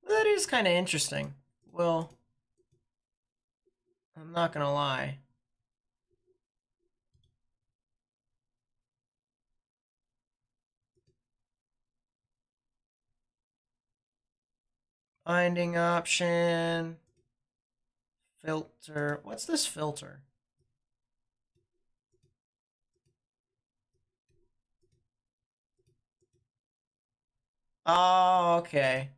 [SPEAKER 1] That is kind of interesting. Well, I'm not going to lie. Binding option. Filter. What's this filter? Oh, okay.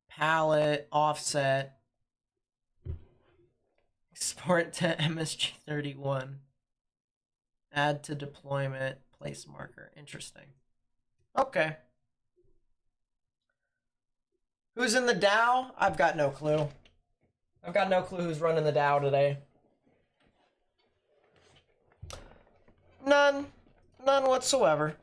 [SPEAKER 1] Palette, offset. Export to MSG31. Add to deployment, place marker. Interesting. Okay. Who's in the Dow? I've got no clue. I've got no clue who's running the Dow today. None. None whatsoever.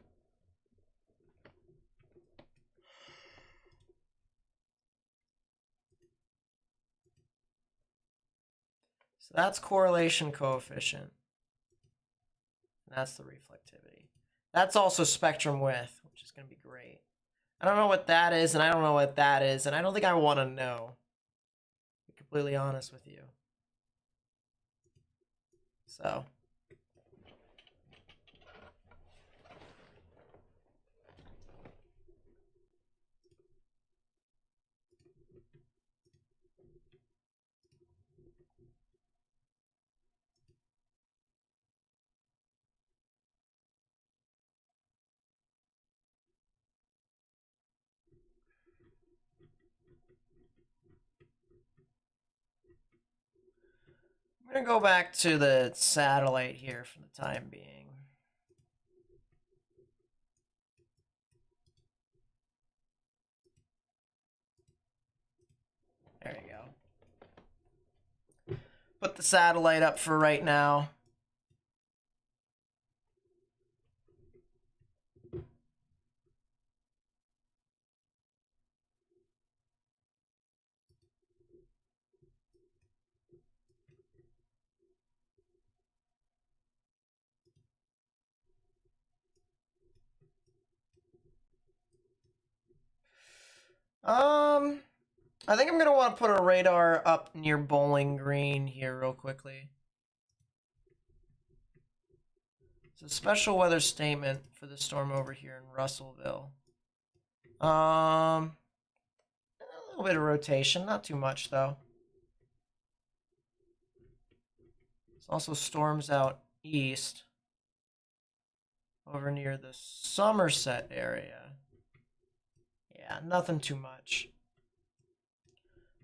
[SPEAKER 1] So that's correlation coefficient. That's the reflectivity. That's also spectrum width, which is going to be great. I don't know what that is, and I don't know what that is, and I don't think I want to know. To be completely honest with you. So. I'm going to go back to the satellite here for the time being. There you go. Put the satellite up for right now. I think I'm gonna want to put a radar up near Bowling Green here real quickly. It's a special weather statement for the storm over here in Russellville. A little bit of rotation, not too much though. There's also storms out east over near the Somerset area. Yeah, nothing too much.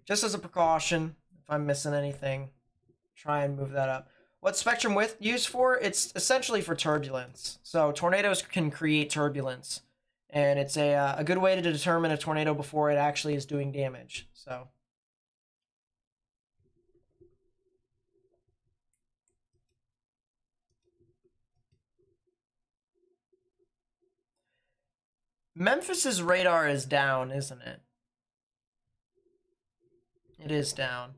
[SPEAKER 1] Just as a precaution, if I'm missing anything, try and move that up. What's spectrum width used for? It's essentially for turbulence. So tornadoes can create turbulence, and it's a good way to determine a tornado before it actually is doing damage. So Memphis's radar is down, isn't it? It is down.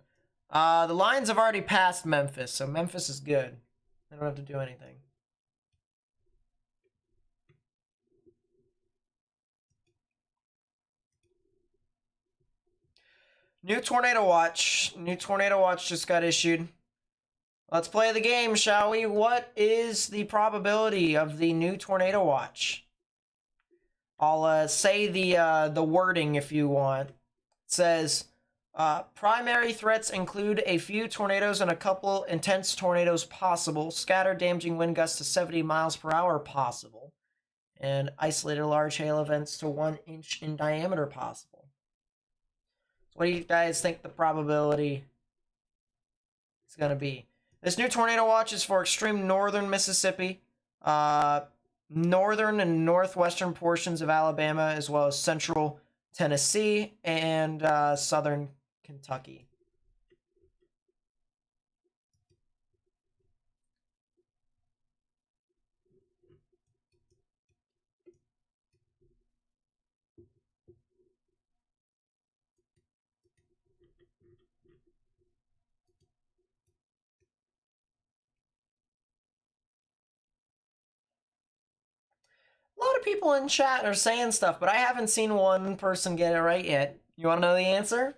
[SPEAKER 1] The lines have already passed Memphis, so Memphis is good. I don't have to do anything. New tornado watch. New tornado watch just got issued. Let's play the game, shall we? What is the probability of the new tornado watch? I'll say the wording if you want. It says, primary threats include a few tornadoes and a couple intense tornadoes possible, scattered damaging wind gusts to 70 miles per hour possible, and isolated large hail events to 1 inch in diameter possible. So what do you guys think the probability is going to be? This new tornado watch is for extreme northern Mississippi, northern and northwestern portions of Alabama, as well as central Tennessee and southern Kentucky. A lot of people in chat are saying stuff, but I haven't seen one person get it right yet. You want to know the answer?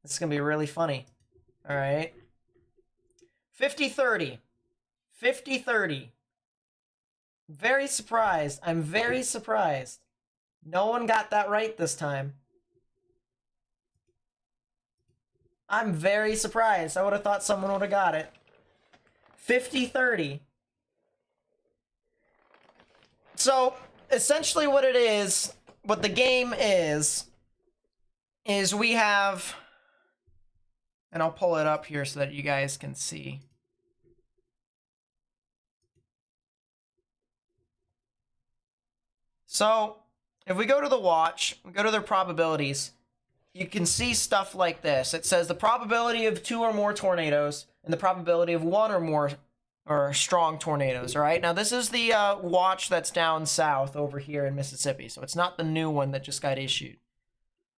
[SPEAKER 1] This is going to be really funny. All right. 50-30. 50-30. Very surprised. I'm very surprised. No one got that right this time. I'm very surprised. I would have thought someone would have got it. 50-30. So, essentially what it is, what the game is we have, and I'll pull it up here so that you guys can see. So, if we go to the watch, we go to their probabilities, you can see stuff like this. It says the probability of 2 or more tornadoes and the probability of 1 or more or strong tornadoes, all right? Now, this is the watch that's down south over here in Mississippi, so it's not the new one that just got issued.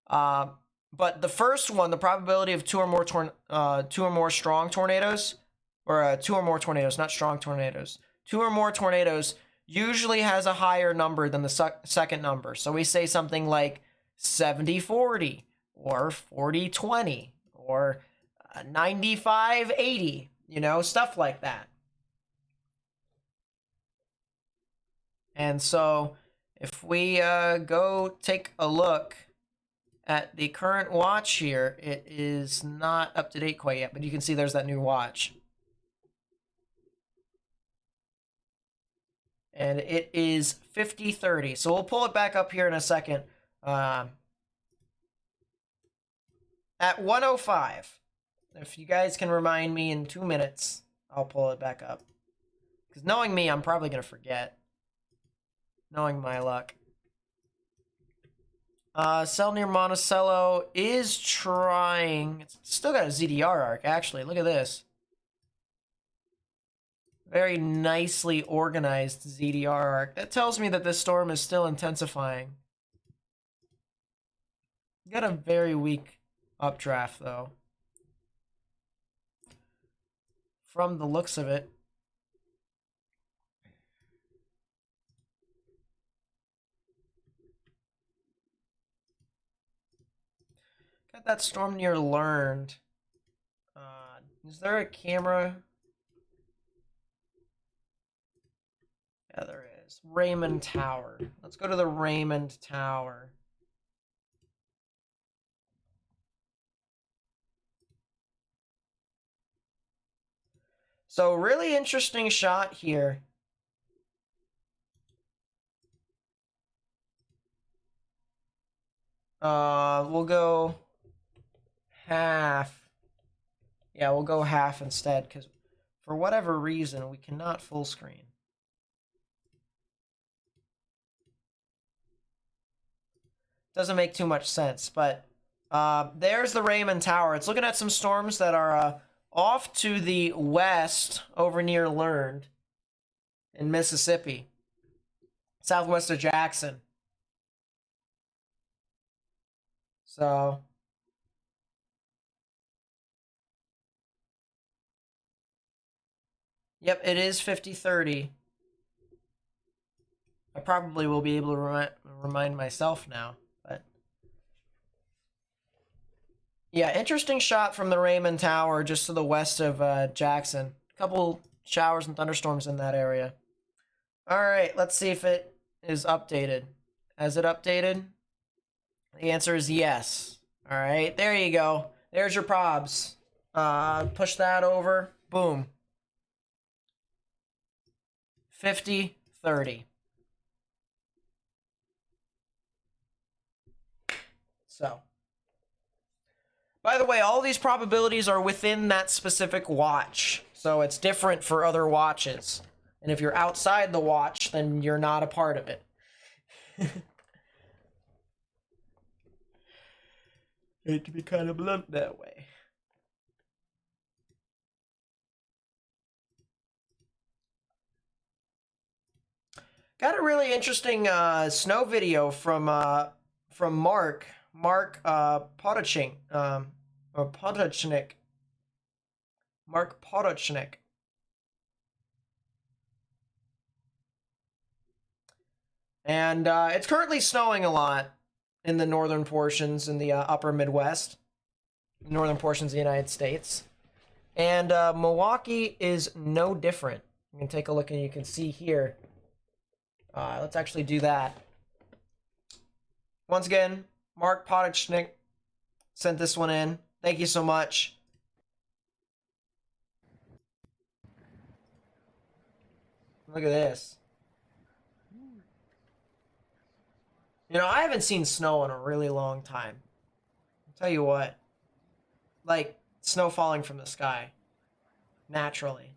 [SPEAKER 1] But the first one, the probability of 2 or more strong tornadoes, or 2 or more tornadoes, not strong tornadoes, 2 or more tornadoes usually has a higher number than the second number. So we say something like 70-40, or 40-20, or 95-80, you know, stuff like that. And so if we go take a look at the current watch here, it is not up to date quite yet, but you can see there's that new watch. And it is 50-30. So we'll pull it back up here in a second. At 105. If you guys can remind me in 2 minutes, I'll pull it back up. Because knowing me, I'm probably going to forget. Knowing my luck. Cell near Monticello is trying. It's still got a ZDR arc, actually. Look at this. Very nicely organized ZDR arc. That tells me that this storm is still intensifying. Got a very weak updraft, though. From the looks of it. that storm near Learned. Is there a camera? Yeah, there is. Raymond Tower. Let's go to the Raymond Tower. So really interesting shot here. We'll go half. Yeah, we'll go half instead, because for whatever reason, we cannot full screen. Doesn't make too much sense, but there's the Raymond Tower. It's looking at some storms that are off to the west over near Learned in Mississippi, southwest of Jackson. So yep, it is 50-30. I probably will be able to remind myself now, but yeah, interesting shot from the Raymond Tower just to the west of Jackson. A couple showers and thunderstorms in that area. All right, let's see if it is updated. Has it updated? The answer is yes. All right, there you go. There's your probs. Push that over. Boom. 50-30. So, by the way, all these probabilities are within that specific watch. So it's different for other watches. And if you're outside the watch, then you're not a part of it. Hate to be kind of blunt that way. Got a really interesting snow video from Mark Potochnik, or Potochnik. Mark Potochnik. And it's currently snowing a lot in the northern portions in the upper Midwest, northern portions of the United States. And Milwaukee is no different. You can take a look and you can see here. Let's actually do that. Once again, Mark Potochnik sent this one in. Thank you so much. Look at this. You know, I haven't seen snow in a really long time. I'll tell you what. Like, snow falling from the sky. Naturally.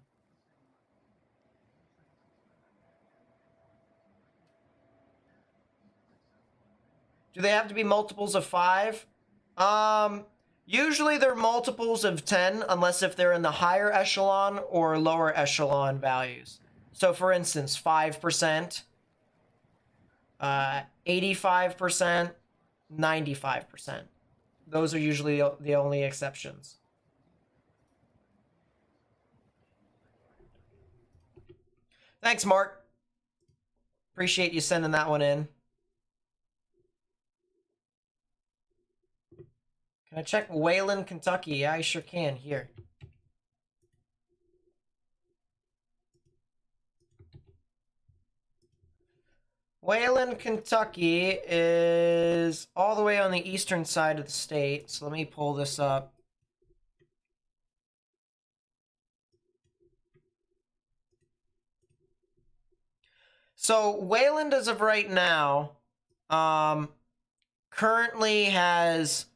[SPEAKER 1] Do they have to be multiples of 5? Usually they're multiples of 10, unless if they're in the higher echelon or lower echelon values. So for instance, 5%, 85%, 95%. Those are usually the only exceptions. Thanks, Mark. Appreciate you sending that one in. Can I check Wayland, Kentucky? Yeah, I sure can. Here. Wayland, Kentucky is all the way on the eastern side of the state. So let me pull this up. So Wayland, as of right now, currently has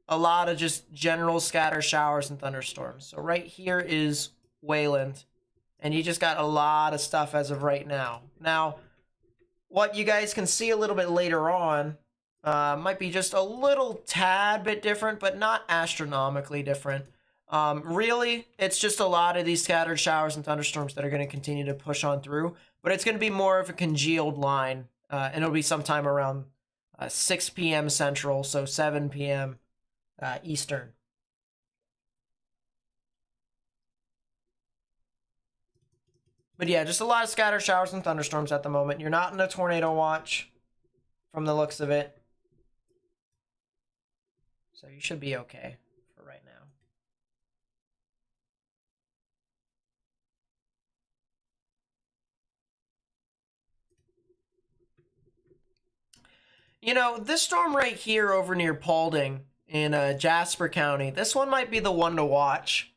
[SPEAKER 1] a lot of just general scatter showers and thunderstorms. So right here is Wayland, and you just got a lot of stuff as of right now. Now, what you guys can see a little bit later on might be just a little tad bit different, but not astronomically different. Really, it's just a lot of these scattered showers and thunderstorms that are going to continue to push on through, but it's going to be more of a congealed line, and it'll be sometime around 6 p.m. Central, so 7 p.m. Eastern. But yeah, just a lot of scattered showers and thunderstorms at the moment. You're not in a tornado watch from the looks of it. So you should be okay for right now. You know, this storm right here over near Paulding in Jasper County, this one might be the one to watch.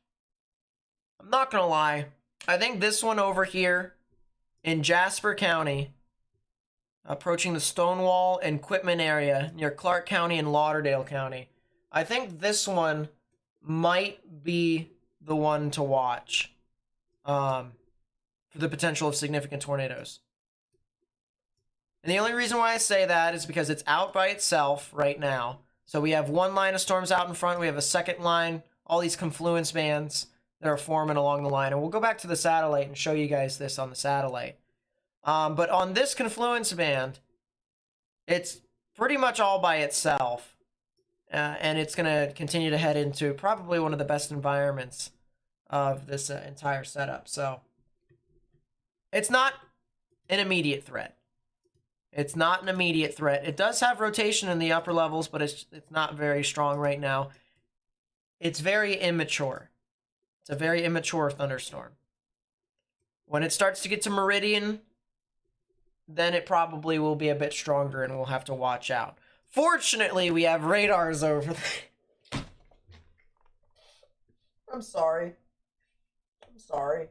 [SPEAKER 1] I'm not gonna lie. I think this one over here in Jasper County, approaching the Stonewall and Quitman area near Clark County and Lauderdale County, I think this one might be the one to watch for the potential of significant tornadoes. And the only reason why I say that is because it's out by itself right now. So we have one line of storms out in front. We have a second line, all these confluence bands that are forming along the line. And we'll go back to the satellite and show you guys this on the satellite. But on this confluence band, it's pretty much all by itself. And it's going to continue to head into probably one of the best environments of this entire setup. So it's not an immediate threat. It's not an immediate threat. It does have rotation in the upper levels, but it's not very strong right now. It's very immature. It's a very immature thunderstorm. When it starts to get to meridian, then it probably will be a bit stronger and we'll have to watch out. Fortunately, we have radars over there. I'm sorry. I'm sorry.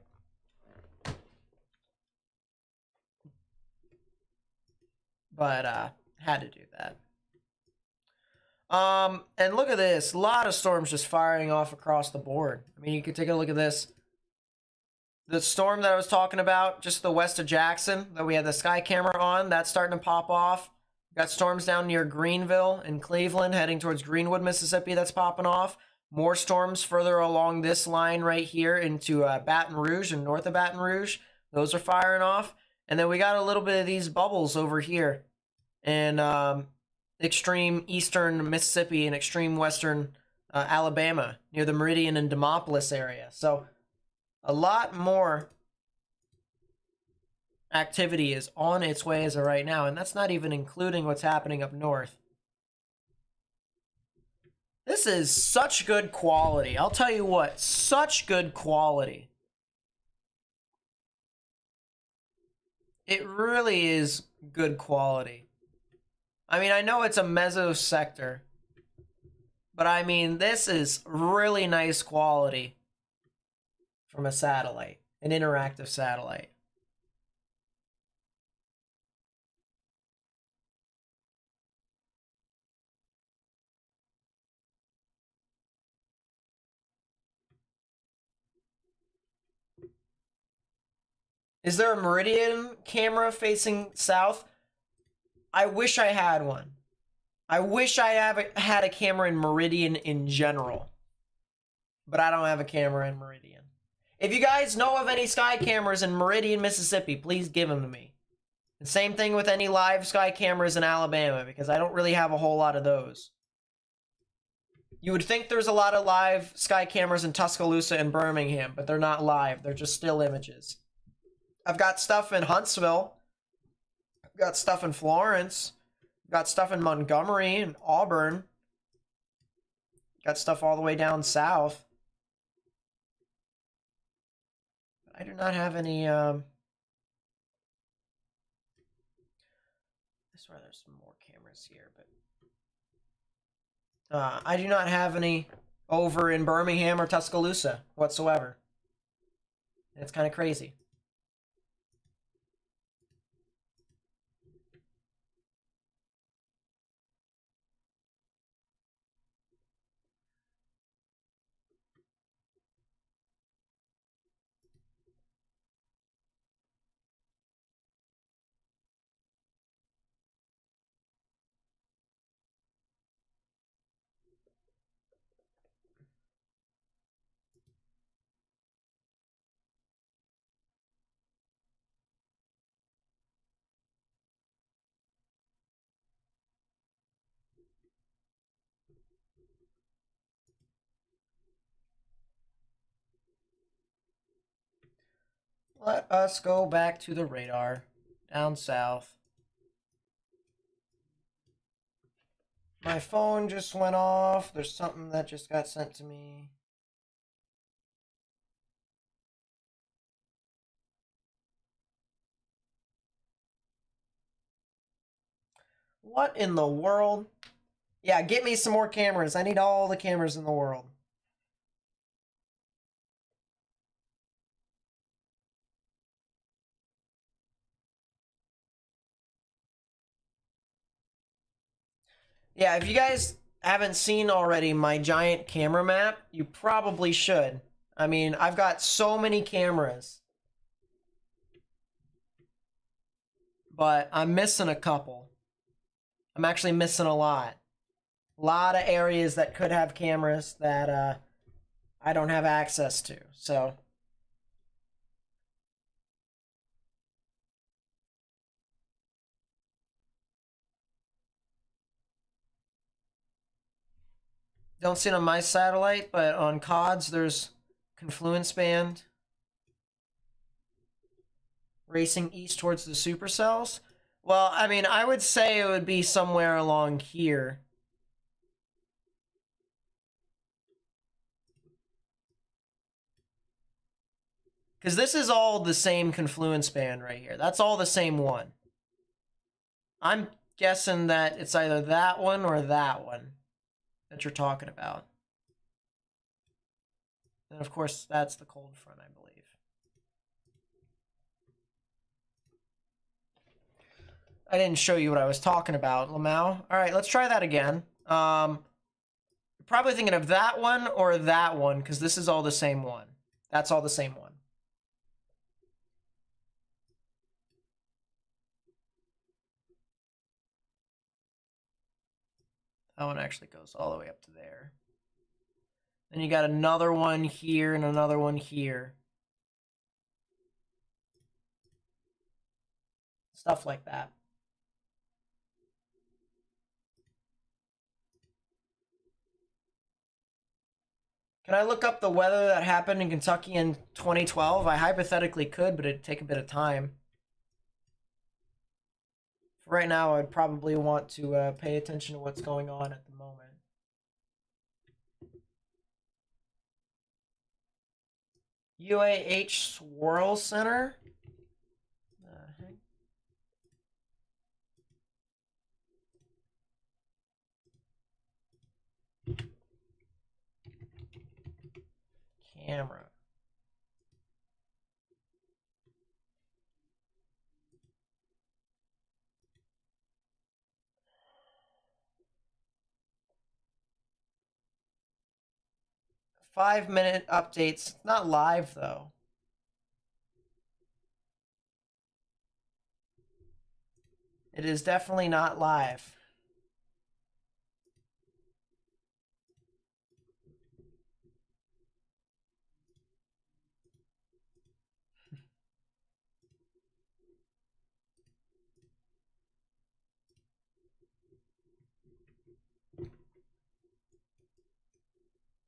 [SPEAKER 1] But had to do that. And look at this. A lot of storms just firing off across the board. I mean, you could take a look at this. The storm that I was talking about, just the west of Jackson, that we had the sky camera on, that's starting to pop off. Got storms down near Greenville and Cleveland, heading towards Greenwood, Mississippi, that's popping off. More storms further along this line right here into Baton Rouge and north of Baton Rouge. Those are firing off. And then we got a little bit of these bubbles over here in extreme eastern Mississippi and extreme western Alabama, near the Meridian and Demopolis area. So a lot more activity is on its way as of right now, and that's not even including what's happening up north. This is such good quality. I'll tell you what, such good quality. It really is good quality. I mean, I know it's a meso sector, but I mean, this is really nice quality from a satellite, an interactive satellite. Is there a Meridian camera facing south? I wish I had one. I wish I had a camera in Meridian in general. But I don't have a camera in Meridian. If you guys know of any sky cameras in Meridian, Mississippi, please give them to me. And same thing with any live sky cameras in Alabama, because I don't really have a whole lot of those. You would think there's a lot of live sky cameras in Tuscaloosa and Birmingham, but they're not live. They're just still images. I've got stuff in Huntsville. I've got stuff in Florence. I've got stuff in Montgomery and Auburn. Got stuff all the way down south. I do not have any, I swear there's some more cameras here, but I do not have any over in Birmingham or Tuscaloosa whatsoever. It's kind of crazy. Let us go back to the radar down south. My phone just went off. There's something that just got sent to me. What in the world? Yeah, get me some more cameras. I need all the cameras in the world. Yeah, if you guys haven't seen already my giant camera map, you probably should. I mean, I've got so many cameras. But I'm missing a couple. I'm actually missing a lot. A lot of areas that could have cameras that I don't have access to. So don't see it on my satellite, but on CODs there's Confluence band racing east towards the supercells. Well, I mean, I would say it would be somewhere along here. Because this is all the same Confluence band right here. That's all the same one. I'm guessing that it's either that one or that one that you're talking about. And of course, that's the cold front, I believe. I didn't show you what I was talking about, Lamau. All right, let's try that again. You're probably thinking of that one or that one, because this is all the same one. That's all the same one. That one actually goes all the way up to there. Then you got another one here and another one here. Stuff like that. Can I look up the weather that happened in Kentucky in 2012? I hypothetically could, but it'd take a bit of time. For right now, I'd probably want to pay attention to what's going on at the moment. UAH Swirl Center? Camera. Five-minute updates. It's not live, though. It is definitely not live.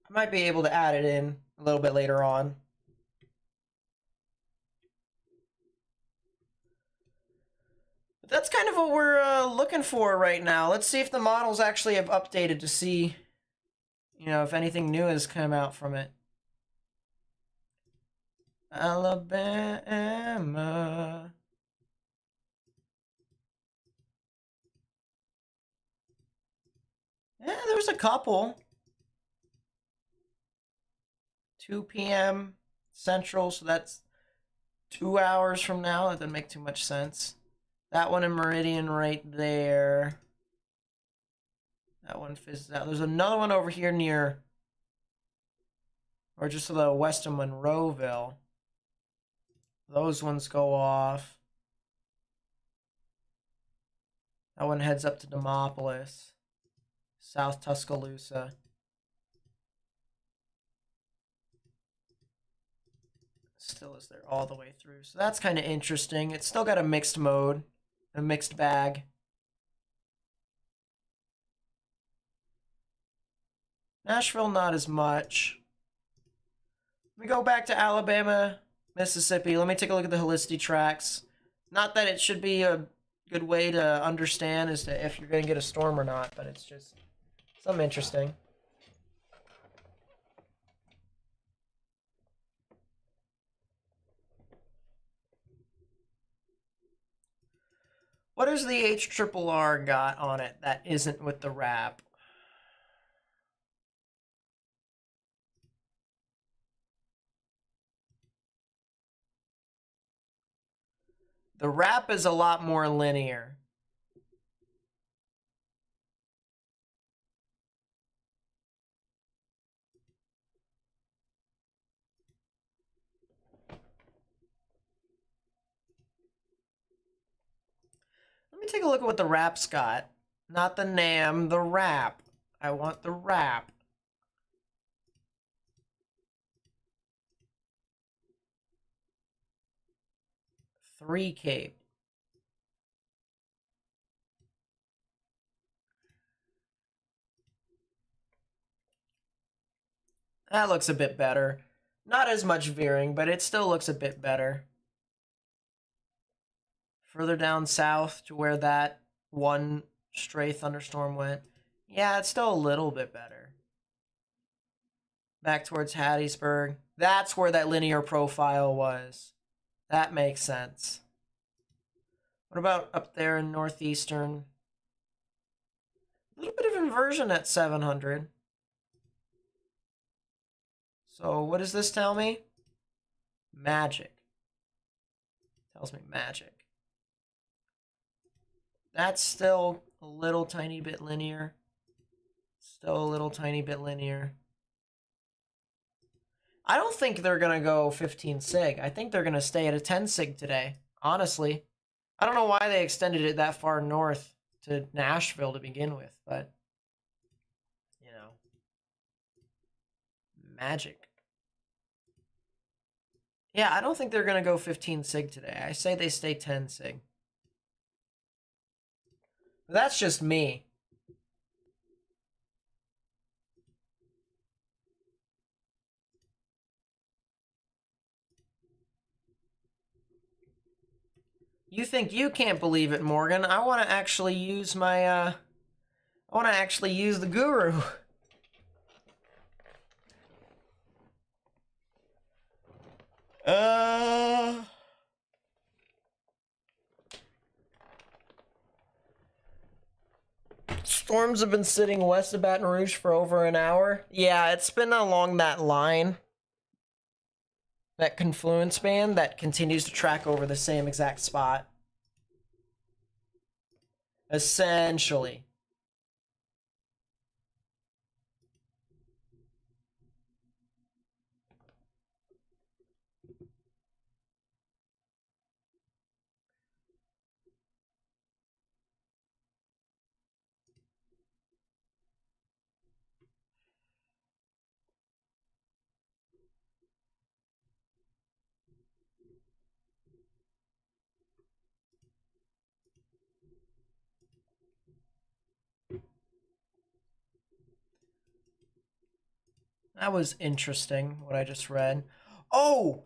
[SPEAKER 1] I might be able to add it in a little bit later on. But that's kind of what we're looking for right now. Let's see if the models actually have updated to see, you know, if anything new has come out from it. Alabama. Yeah, there was a couple. 2 p.m. Central, so that's 2 hours from now. That doesn't make too much sense. That one in Meridian right there. That one fizzes out. There's another one over here near, or just a little west of Monroeville. Those ones go off. That one heads up to Demopolis, South Tuscaloosa. Still is there all the way through. So that's kind of interesting. It's still got a mixed mode, a mixed bag. Nashville, not as much. Let me go back to Alabama, Mississippi. Let me take a look at the helicity tracks. Not that it should be a good way to understand as to if you're going to get a storm or not, but it's just Something interesting. What does the HRRR got on it that isn't with the wrap? The wrap is a lot more linear. Let me take a look at what the wrap's got. Not the NAM, the wrap. I want the wrap. Three cape. That looks a bit better. Not as much veering, but it still looks a bit better. Further down south to where that one stray thunderstorm went. Yeah, it's still a little bit better. Back towards Hattiesburg. That's where that linear profile was. That makes sense. What about up there in northeastern? A little bit of inversion at 700. So what does this tell me? Magic. Tells me magic. That's still a little tiny bit linear. Still a little tiny bit linear. I don't think they're going to go 15 sig. I think they're going to stay at a 10 sig today, honestly. I don't know why they extended it that far north to Nashville to begin with, but, you know, magic. Yeah, I don't think they're going to go 15 sig today. I say they stay 10 sig. But that's just me. You think you can't believe it, Morgan? I want to actually use my, I want to actually use the guru. Storms have been sitting west of Baton Rouge for over an hour. Yeah, it's been along that line. That confluence band that continues to track over the same exact spot. Essentially. That was interesting, what I just read. Oh!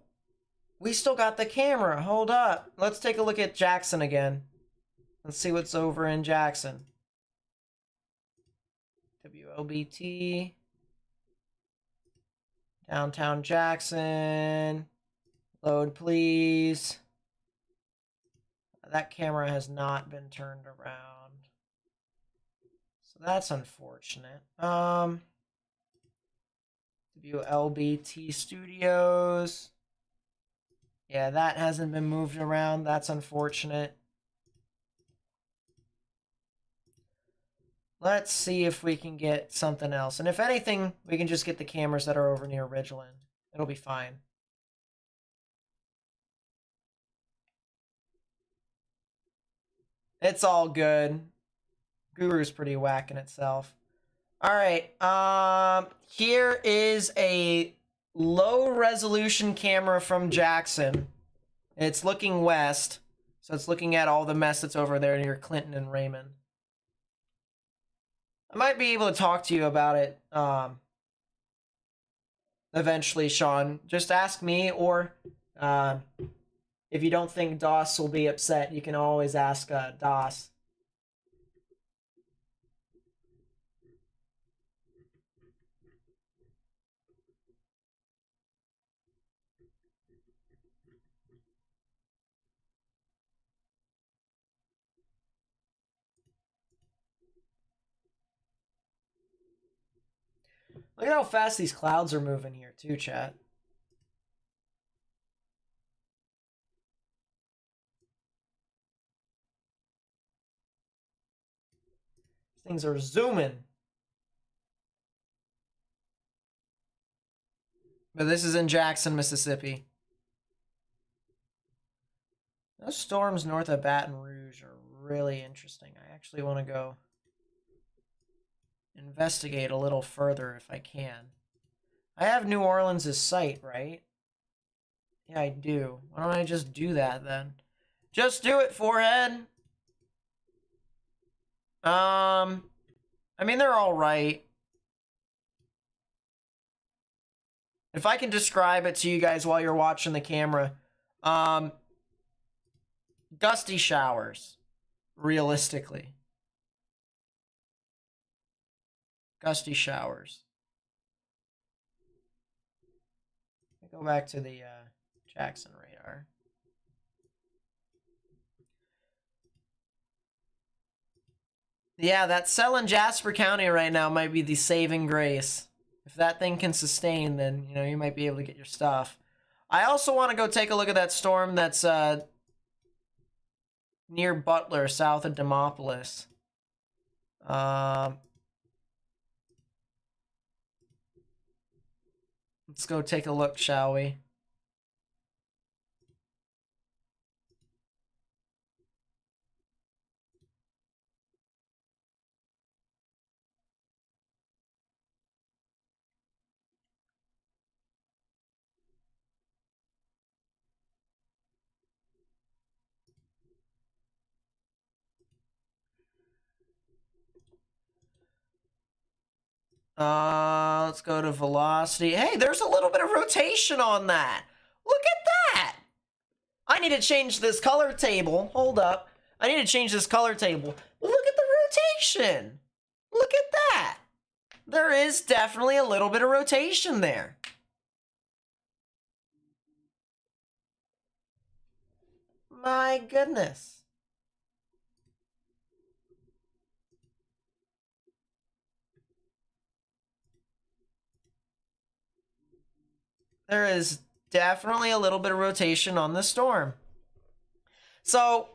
[SPEAKER 1] We still got the camera. Hold up. Let's take a look at Jackson again. Let's see what's over in Jackson. WLBT. Downtown Jackson. Load, please. That camera has not been turned around. So that's unfortunate. WLBT Studios. Yeah, that hasn't been moved around. That's unfortunate. Let's see if we can get something else. And if anything, we can just get the cameras that are over near Ridgeland. It'll be fine. It's all good. Guru's pretty whack in itself. All right. Here is a low resolution camera from Jackson. It's looking west. So it's looking at all the mess that's over there near Clinton and Raymond. I might be able to talk to you about it eventually, Sean. Just ask me, or if you don't think DOS will be upset, you can always ask DOS. Look at how fast these clouds are moving here, too, chat. Things are zooming. But this is in Jackson, Mississippi. Those storms north of Baton Rouge are really interesting. I actually want to go investigate a little further if I can. I have New Orleans' site, right? Yeah, I do. Why don't I just do that then? Just do it, forehead. I mean, they're all right. If I can describe it to you guys while you're watching the camera, gusty showers, realistically. Gusty showers. Go back to the Jackson radar. Yeah, that cell in Jasper County right now might be the saving grace. If that thing can sustain, then, you know, you might be able to get your stuff. I also want to go take a look at that storm that's near Butler, south of Demopolis. Let's go take a look, shall we? Let's go to velocity. Hey, there's a little bit of rotation on that. Look at that. I need to change this color table. Hold up. I need to change this color table. Look at the rotation. Look at that. There is definitely a little bit of rotation there. My goodness. There is definitely a little bit of rotation on the storm. So,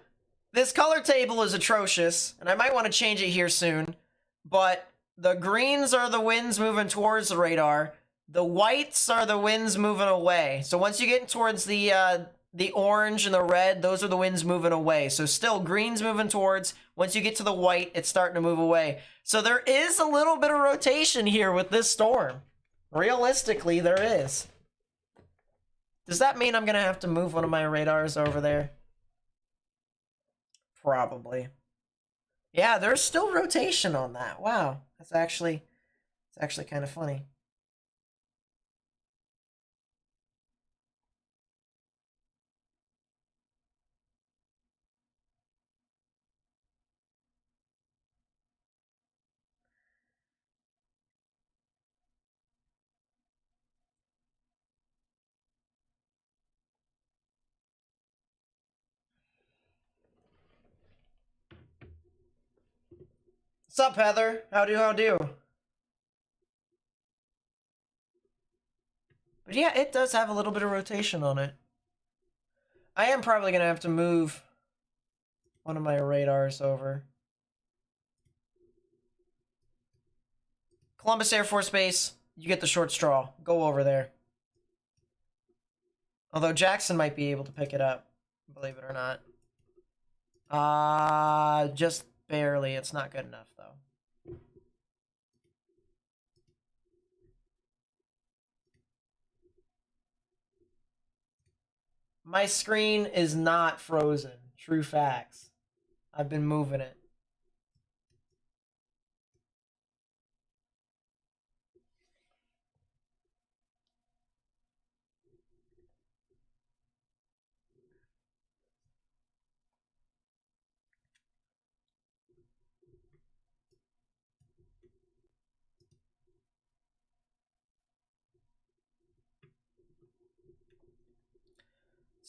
[SPEAKER 1] this color table is atrocious, and I might want to change it here soon, but the greens are the winds moving towards the radar. The whites are the winds moving away. So once you get towards the orange and the red, those are the winds moving away. So still green's moving towards. Once you get to the white, it's starting to move away. So there is a little bit of rotation here with this storm. Realistically, there is. Does that mean I'm going to have to move one of my radars over there? Probably. Yeah, there's still rotation on that. Wow. It's actually kind of funny. What's up, Heather? How do? But yeah, it does have a little bit of rotation on it. I am probably going to have to move one of my radars over. Columbus Air Force Base, you get the short straw. Go over there. Although Jackson might be able to pick it up, believe it or not. Just barely. It's not good enough, though. My screen is not frozen. True facts. I've been moving it.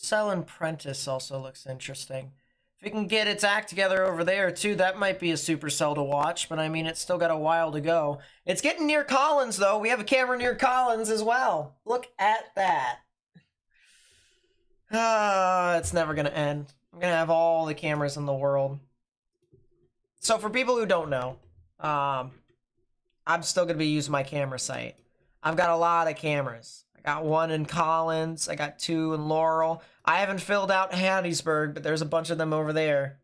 [SPEAKER 1] Cell and Prentice also looks interesting. If it can get its act together over there too, that might be a supercell to watch, but I mean, it's still got a while to go. It's getting near Collins though. We have a camera near Collins as well. Look at that. It's never gonna end. I'm gonna have all the cameras in the world. So for people who don't know, I'm still gonna be using my camera site. I've got a lot of cameras. I got one in Collins, I got 2 in Laurel. I haven't filled out Hattiesburg, but there's a bunch of them over there.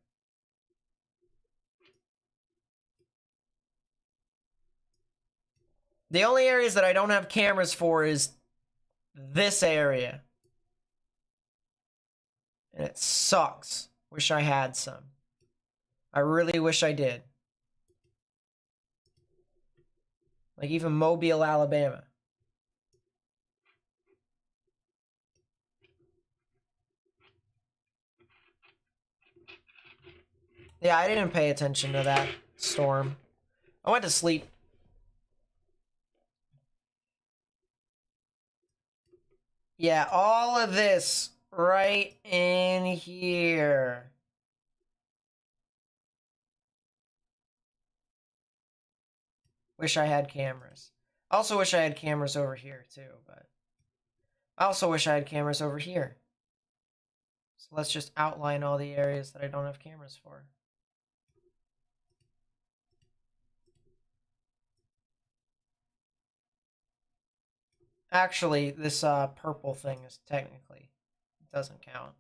[SPEAKER 1] The only areas that I don't have cameras for is this area. And it sucks. Wish I had some. I really wish I did. Like even Mobile, Alabama. Yeah, I didn't pay attention to that storm. I went to sleep. Yeah, all of this right in here. Wish I had cameras. Also wish I had cameras over here too, but I also wish I had cameras over here. So let's just outline all the areas that I don't have cameras for. Actually, this purple thing is technically, it doesn't count.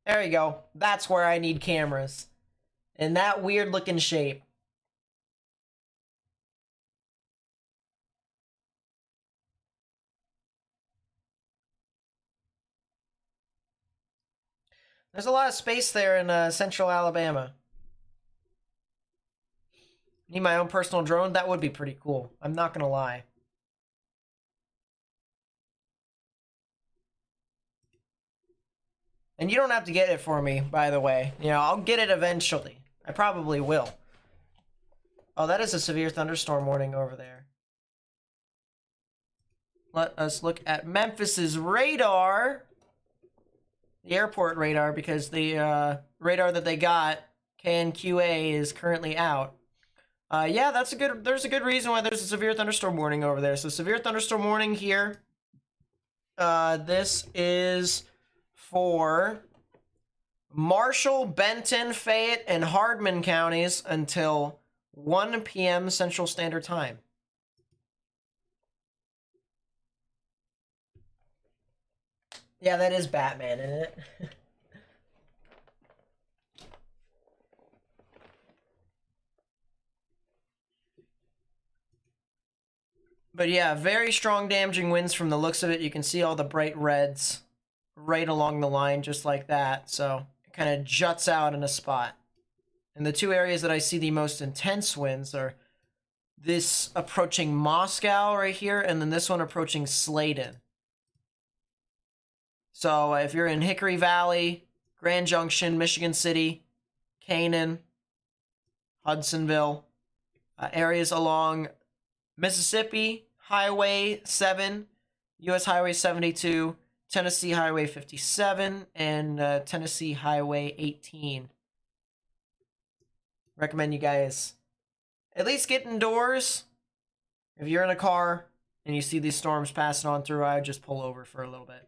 [SPEAKER 1] There you go. That's where I need cameras. In that weird looking shape. There's a lot of space there in central Alabama. Need my own personal drone? That would be pretty cool. I'm not gonna lie. And you don't have to get it for me, by the way. You know, I'll get it eventually. I probably will. Oh, that is a severe thunderstorm warning over there. Let us look at Memphis's radar. The airport radar, because the radar that they got, KNQA, is currently out. Yeah, there's a good reason why there's a severe thunderstorm warning over there. So severe thunderstorm warning here. This is for Marshall, Benton, Fayette, and Hardman counties until 1 p.m. Central Standard Time. Yeah, that is Batman, isn't it? But yeah, very strong damaging winds from the looks of it. You can see all the bright reds right along the line, just like that. So it kind of juts out in a spot. And the 2 areas that I see the most intense winds are this approaching Moscow right here, and then this one approaching Sladen. So if you're in Hickory Valley, Grand Junction, Michigan City, Canaan, Hudsonville, areas along Mississippi Highway 7, US Highway 72, Tennessee Highway 57, and Tennessee Highway 18. Recommend you guys at least get indoors. If you're in a car and you see these storms passing on through, I would just pull over for a little bit.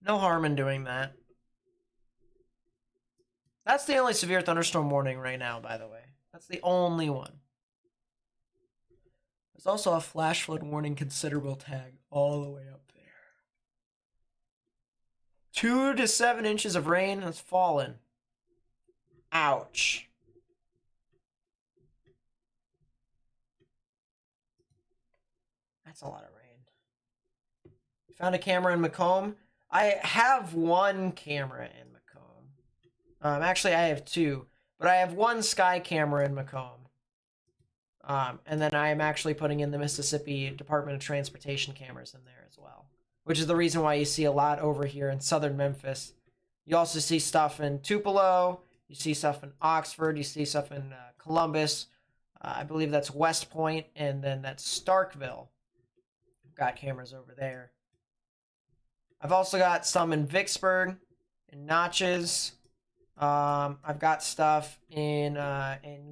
[SPEAKER 1] No harm in doing that. That's the only severe thunderstorm warning right now, by the way. That's the only one. There's also a flash flood warning considerable tag all the way up there. 2 to 7 inches of rain has fallen. Ouch. That's a lot of rain. Found a camera in Macomb. I have 1 camera in Macomb. Actually, I have 2. But I have 1 sky camera in Macomb. And then I am actually putting in the Mississippi Department of Transportation cameras in there as well. which is the reason why you see a lot over here in southern Memphis. You also see stuff in Tupelo, you see stuff in Oxford, you see stuff in Columbus. I believe that's West Point, and then that's Starkville. Got cameras over there. I've also got some in Vicksburg, in Notches. I've got stuff in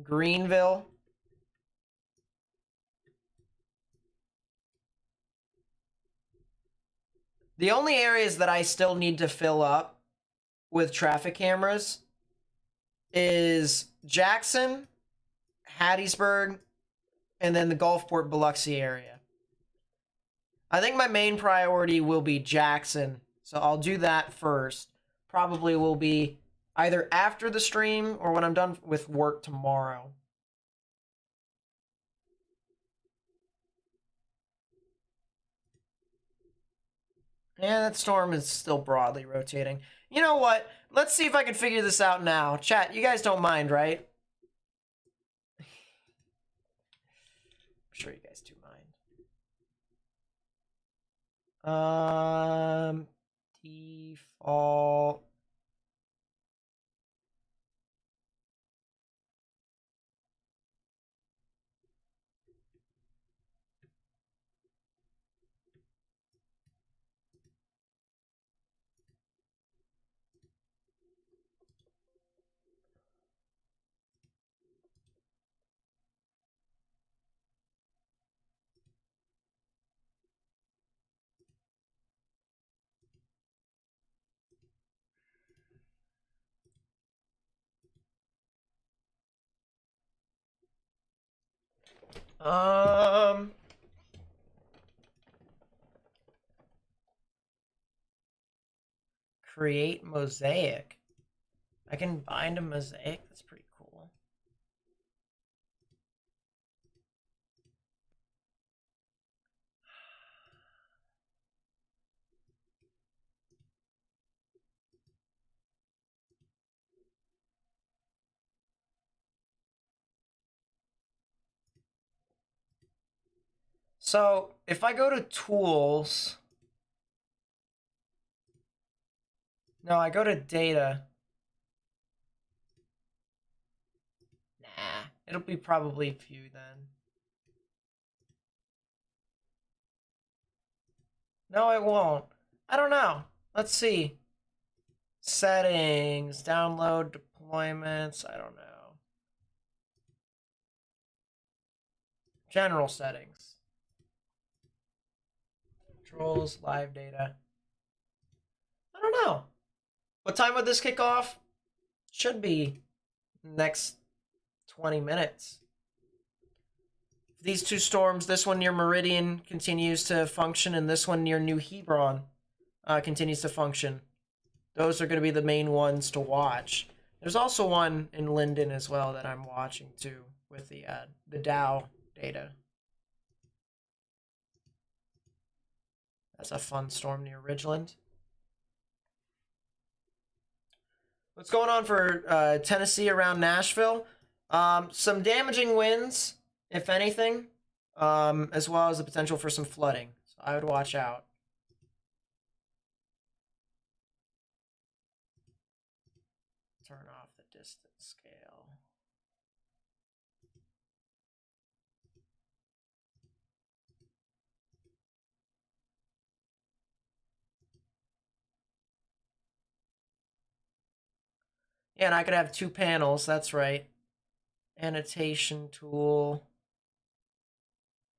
[SPEAKER 1] Greenville. The only areas that I still need to fill up with traffic cameras is Jackson, Hattiesburg, and then the Gulfport, Biloxi area. I think my main priority will be Jackson, so I'll do that first. Probably will be either after the stream or when I'm done with work tomorrow. Yeah, that storm is still broadly rotating. You know what? Let's see if I can figure this out now. Chat, you guys don't mind, right? I'm sure you guys do mind. Default. Create mosaic. I can bind a mosaic. That's pretty cool. So if I go to tools, no, I go to data. Nah, it'll be probably view then. No, it won't. I don't know. Let's see. Settings, download, deployments, I don't know. General settings. Controls, live data. I don't know. What time would this kick off? Should be next 20 minutes. These two storms, this one near Meridian continues to function, and this one near New Hebron continues to function. Those are going to be the main ones to watch. There's also one in Linden as well that I'm watching too with the Dow data. That's a fun storm near Ridgeland. What's going on for Tennessee around Nashville? Some damaging winds, if anything, as well as the potential for some flooding. So I would watch out. Turn off the distance scale. Yeah, and I could have two panels, that's right. Annotation tool.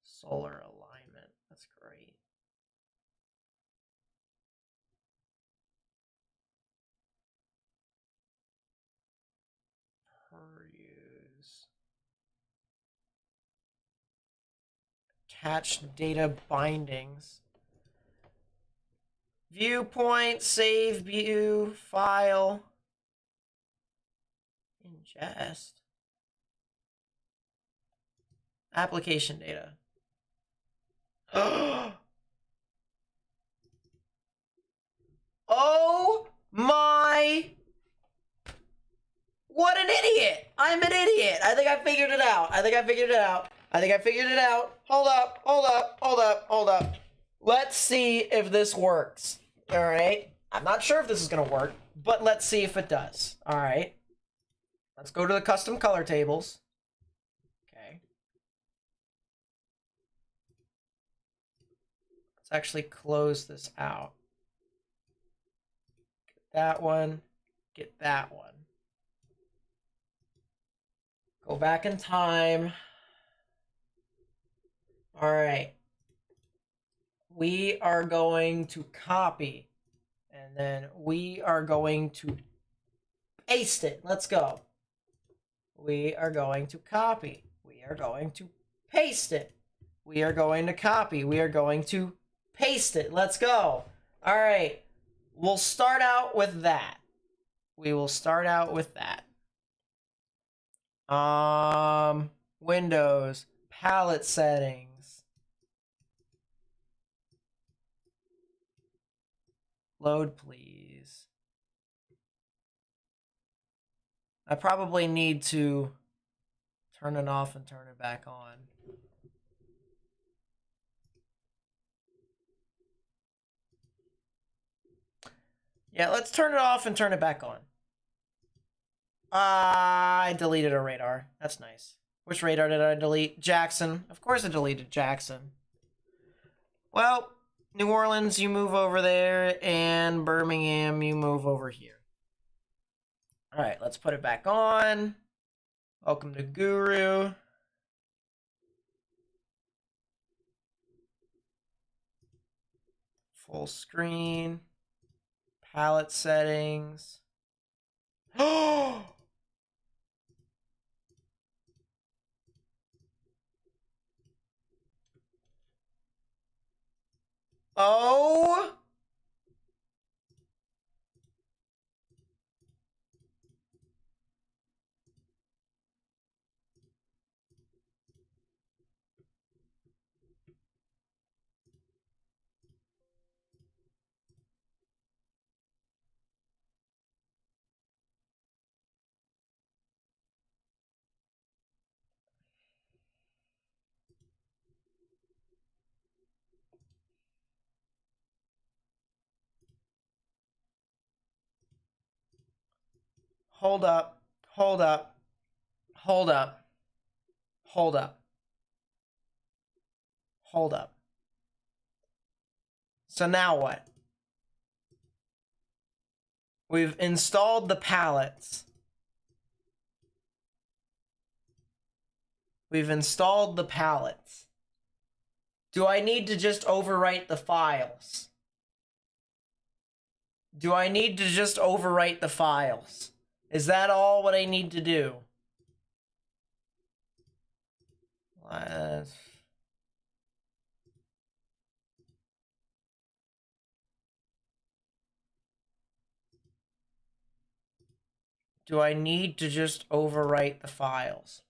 [SPEAKER 1] Solar alignment, that's great. Per use. Attach data bindings. Viewpoint, save view, file. Ingest. Application data. Oh my. What an idiot. I'm an idiot. I think I figured it out. Hold up. Let's see if this works. All right. I'm not sure if this is going to work, but let's see if it does. All right. Let's go to the custom color tables. Okay. Let's actually close this out. Get that one. Get that one. Go back in time. All right. We are going to copy. And then we are going to paste it. Let's go. We are going to copy. We are going to paste it. We are going to copy. We are going to paste it. Let's go. All right. We'll start out with that. We will start out with that. Windows, palette settings. Load, please. I probably need to turn it off and turn it back on. Yeah, let's turn it off and turn it back on. I deleted a radar. That's nice. Which radar did I delete? Jackson. Of course I deleted Jackson. Well, New Orleans, you move over there, and Birmingham, you move over here. All right, let's put it back on. Welcome to Guru. Full screen. Palette settings. Oh! Oh! Hold up. Hold up. Hold up. Hold up. Hold up. So now what? We've installed the palettes. We've installed the palettes. Do I need to just overwrite the files? Do I need to just overwrite the files? Is that all what I need to do? Do I need to just overwrite the files?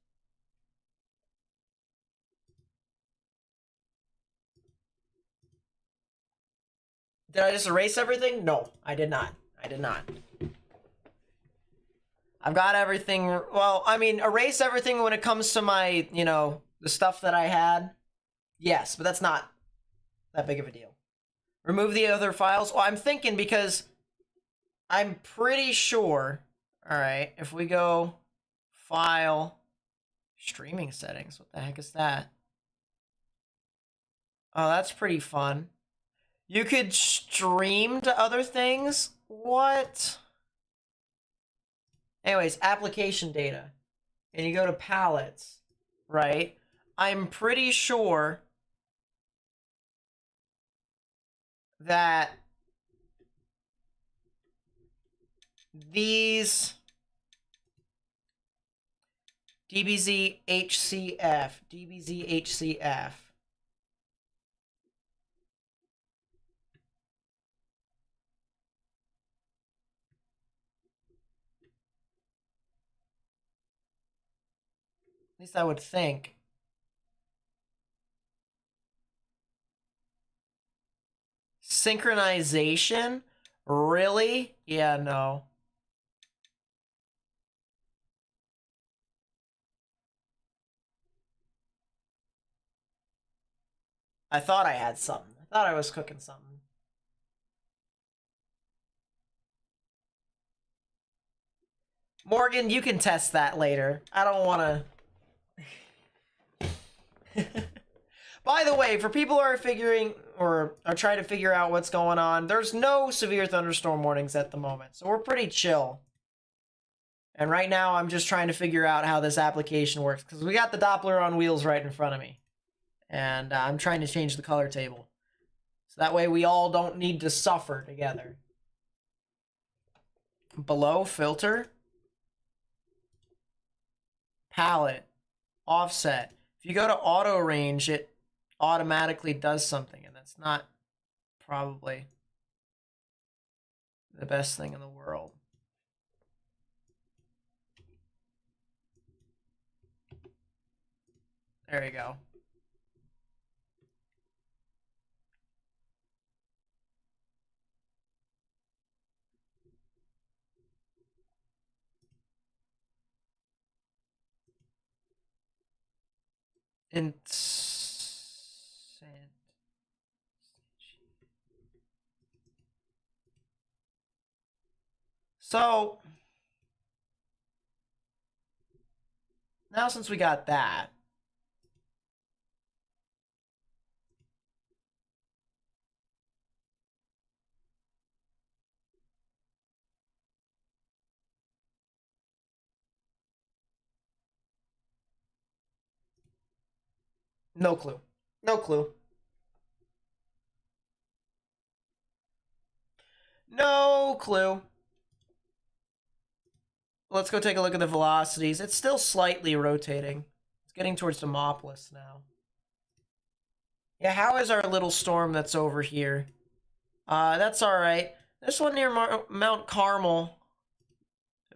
[SPEAKER 1] Did I just erase everything? No, I did not. I did not. I've got everything. Well, I mean, erase everything when it comes to my, you know, the stuff that I had. Yes, but that's not that big of a deal. Remove the other files. Well, I'm thinking because I'm pretty sure. All right, if we go file, streaming settings. What the heck is that? Oh, that's pretty fun. You could stream to other things? What? Anyways, application data. And you go to palettes, right? I'm pretty sure that these DBZ HCF. At least I would think. Synchronization? Really? Yeah, no. I thought I had something. I Thought I was cooking something. Morgan, you can test that later. I don't want to... By the way, for people who are figuring or are trying to figure out what's going on, there's no severe thunderstorm warnings at the moment, so we're pretty chill. And right now, I'm just trying to figure out how this application works, because we got the Doppler on wheels right in front of me. And I'm trying to change the color table. So that way we all don't need to suffer together. Below, filter. Palette. Offset. If you go to auto range, it automatically does something, and that's not probably the best thing in the world. There you go. So now since we got that, no clue. No clue. No clue. Let's go take a look at the velocities. It's still slightly rotating. It's getting towards Demopolis now. Yeah, how is our little storm that's over here? That's alright. This one near Mount Carmel,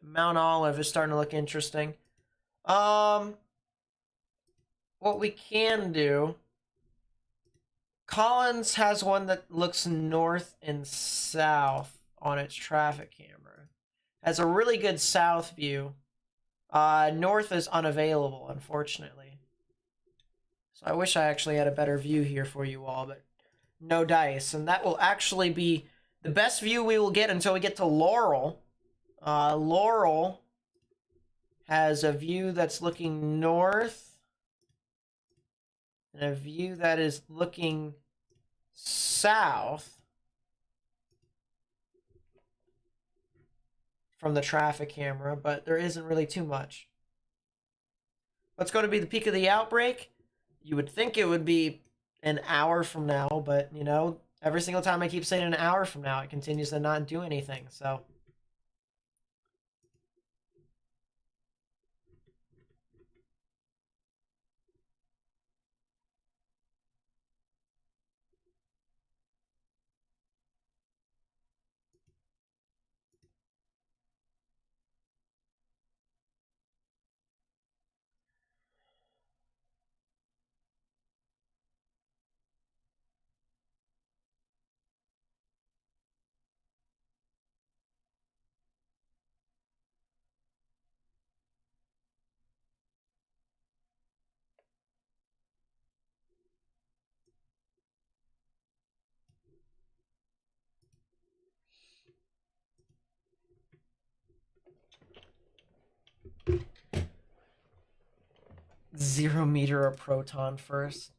[SPEAKER 1] Mount Olive, is starting to look interesting. What we can do... Collins has one that looks north and south on its traffic camera. Has a really good south view. North is unavailable, unfortunately. So I wish I actually had a better view here for you all, but no dice. And that will actually be the best view we will get until we get to Laurel. Laurel has a view that's looking north. And a view that is looking south from the traffic camera, but there isn't really too much. What's going to be the peak of the outbreak? You would think it would be an hour from now, but, you know, every single time I keep saying an hour from now, it continues to not do anything, so... Zero meter a proton first.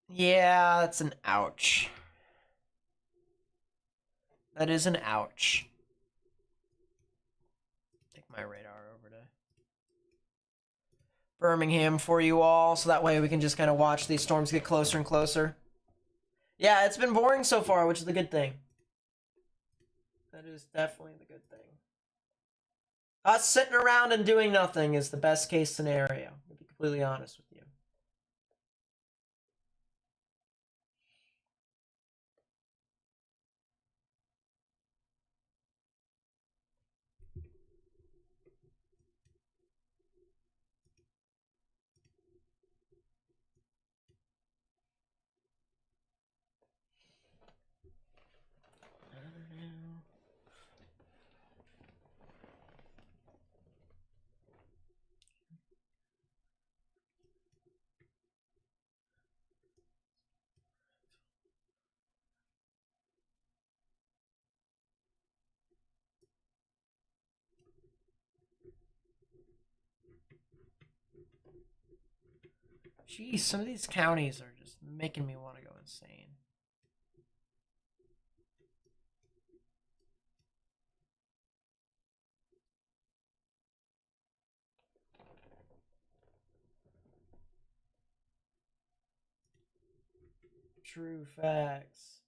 [SPEAKER 1] Yeah, that's an ouch. That is an ouch. Take my radar over to Birmingham for you all, so that way we can just kind of watch these storms get closer and closer. Yeah, it's been boring so far, which is the good thing. That is definitely the good thing. Us sitting around and doing nothing is the best case scenario, to be completely honest with you. Geez, some of these counties are just making me want to go insane. True facts.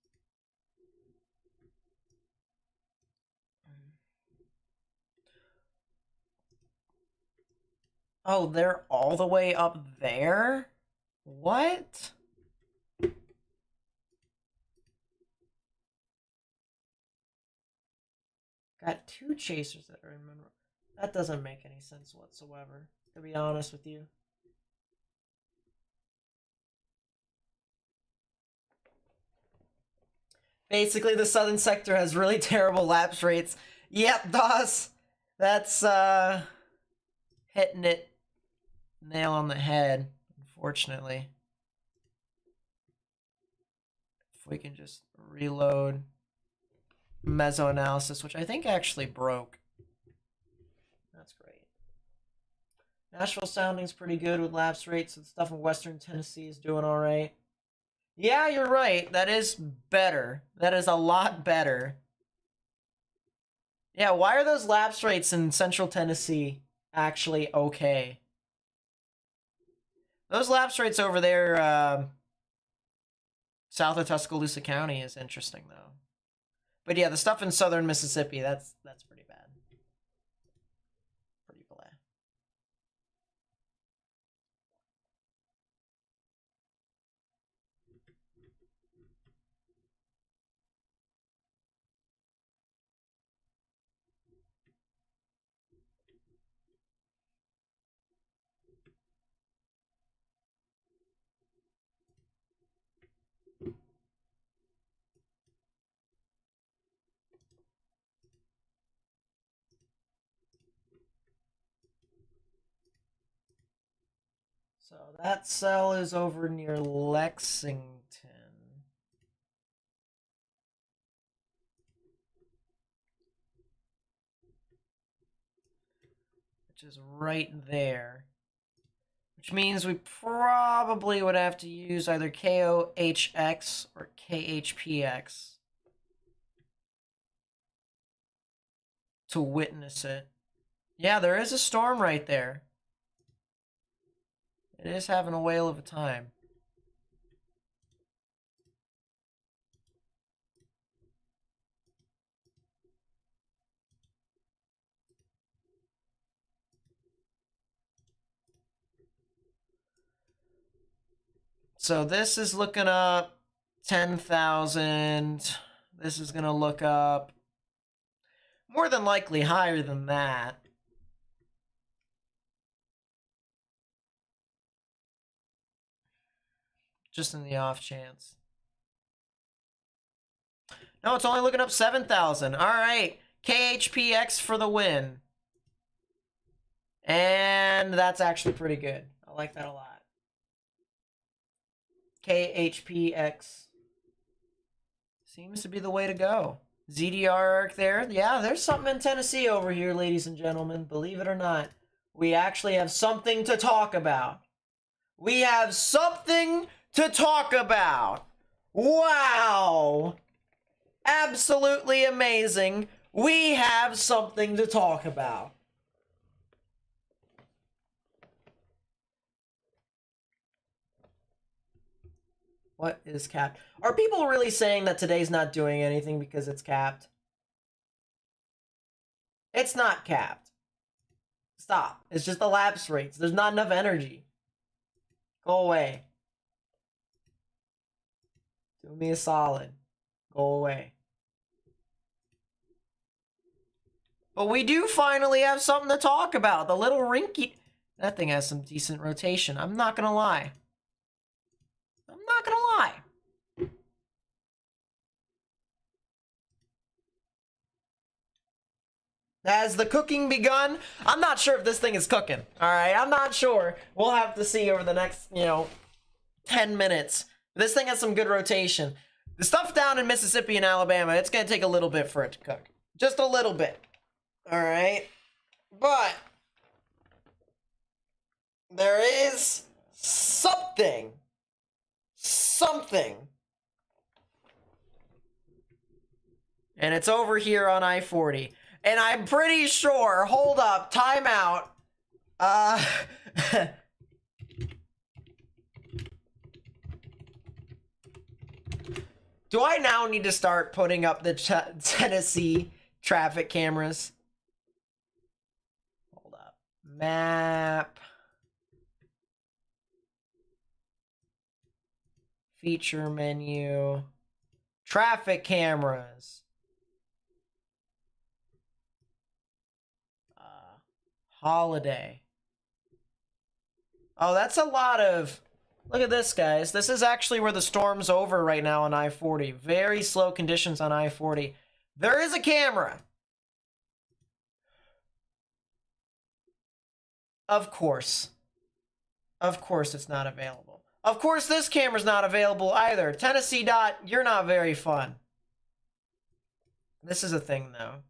[SPEAKER 1] Oh, they're all the way up there? What? Got 2 chasers that are in Monroe. That doesn't make any sense whatsoever, to be honest with you. Basically, the southern sector has really terrible lapse rates. Yep, DOS. That's, hitting it nail on the head, unfortunately. If we can just reload mesoanalysis, which I think actually broke. That's great. Nashville sounding's pretty good with lapse rates, and stuff in Western Tennessee is doing all right. Yeah, you're right. That is better. That is a lot better. Yeah, why are those lapse rates in Central Tennessee actually okay? Those lapse rates over there, south of Tuscaloosa County is interesting, though. But yeah, the stuff in southern Mississippi, that's pretty bad. Pretty blah. So that cell is over near Lexington. Which is right there. Which means we probably would have to use either KOHX or KHPX to witness it. Yeah, there is a storm right there. It is having a whale of a time. So this is looking up 10,000. This is going to look up more than likely higher than that. Just in the off chance. No, it's only looking up 7,000. All right. KHPX for the win. And that's actually pretty good. I like that a lot. KHPX seems to be the way to go. ZDR arc there. Yeah, there's something in Tennessee over here, ladies and gentlemen. Believe it or not. We actually have something to talk about. We have something to talk about. Wow. Absolutely amazing. We have something to talk about. What is capped? Are people really saying that today's not doing anything because it's capped? It's not capped. Stop. It's just the lapse rates. There's not enough energy. Go away. Do me a solid. Go away. But we do finally have something to talk about. The little rinky... That thing has some decent rotation. I'm not gonna lie. I'm not gonna lie. Has the cooking begun? I'm not sure if this thing is cooking. Alright, I'm not sure. We'll have to see over the next, 10 minutes. This thing has some good rotation. The stuff down in Mississippi and Alabama, it's gonna take a little bit for it to cook. Just a little bit. Alright? But there is something. And it's over here on I-40. And I'm pretty sure, hold up, time out. Do I now need to start putting up the Tennessee traffic cameras? Hold up. Map. Feature menu. Traffic cameras. Holiday. Oh, that's a lot of... Look at this, guys. This is actually where the storm's over right now on I-40. Very slow conditions on I-40. There is a camera. Of course. Of course it's not available. Of course this camera's not available either. Tennessee Dot, you're not very fun. This is a thing, though.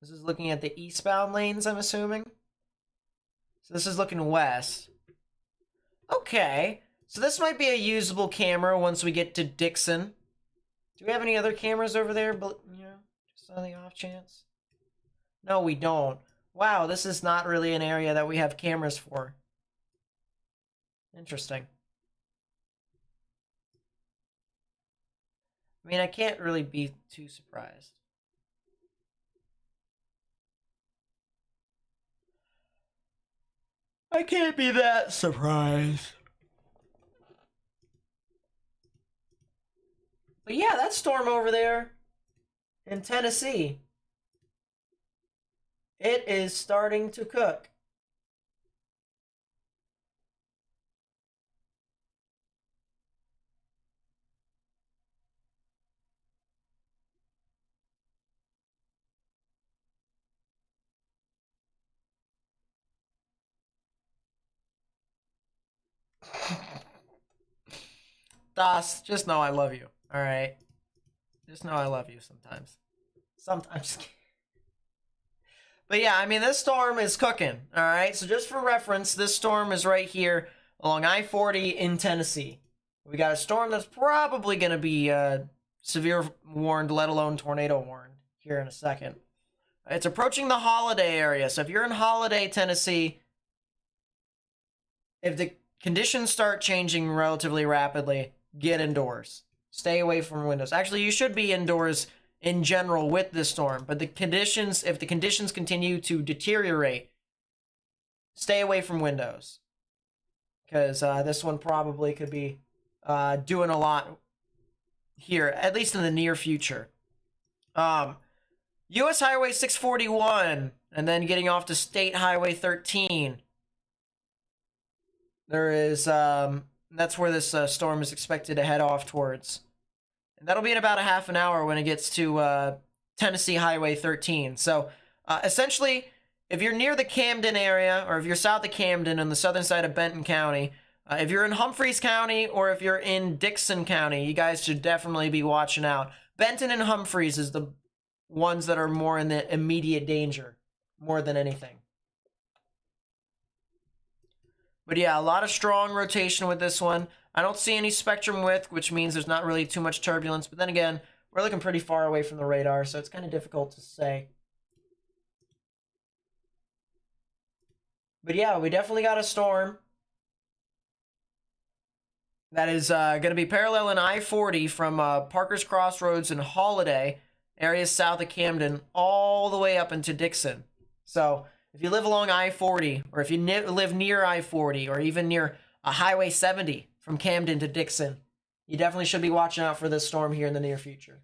[SPEAKER 1] This is looking at the eastbound lanes, I'm assuming. So this is looking west. Okay. So this might be a usable camera once we get to Dixon. Do we have any other cameras over there? But, just on the off chance. No, we don't. Wow, this is not really an area that we have cameras for. Interesting. I mean, I can't really be too surprised. I can't be that surprised. But yeah, that storm over there in Tennessee, it is starting to cook. Das, just know I love you, alright? Just know I love you sometimes. Sometimes. But yeah, I mean, this storm is cooking, alright? So just for reference, this storm is right here along I-40 in Tennessee. We got a storm that's probably going to be severe warned, let alone tornado warned, here in a second. It's approaching the Holiday area, so if you're in Holiday, Tennessee, if the conditions start changing relatively rapidly, get indoors. Stay away from windows. Actually, you should be indoors in general with this storm, but if the conditions continue to deteriorate, stay away from windows. Because this one probably could be doing a lot here, at least in the near future. US Highway 641, and then getting off to State Highway 13. There is, that's where this storm is expected to head off towards. And that'll be in about a half an hour when it gets to Tennessee Highway 13. So, essentially, if you're near the Camden area, or if you're south of Camden on the southern side of Benton County, if you're in Humphreys County, or if you're in Dixon County, you guys should definitely be watching out. Benton and Humphreys is the ones that are more in the immediate danger, more than anything. But yeah, a lot of strong rotation with this one. I don't see any spectrum width, which means there's not really too much turbulence. But then again, we're looking pretty far away from the radar, so it's kind of difficult to say. But yeah, we definitely got a storm that is going to be paralleling I-40 from Parker's Crossroads and Holiday. areas south of Camden, all the way up into Dixon. So if you live along I-40, or if you live near I-40, or even near a Highway 70 from Camden to Dixon, you definitely should be watching out for this storm here in the near future.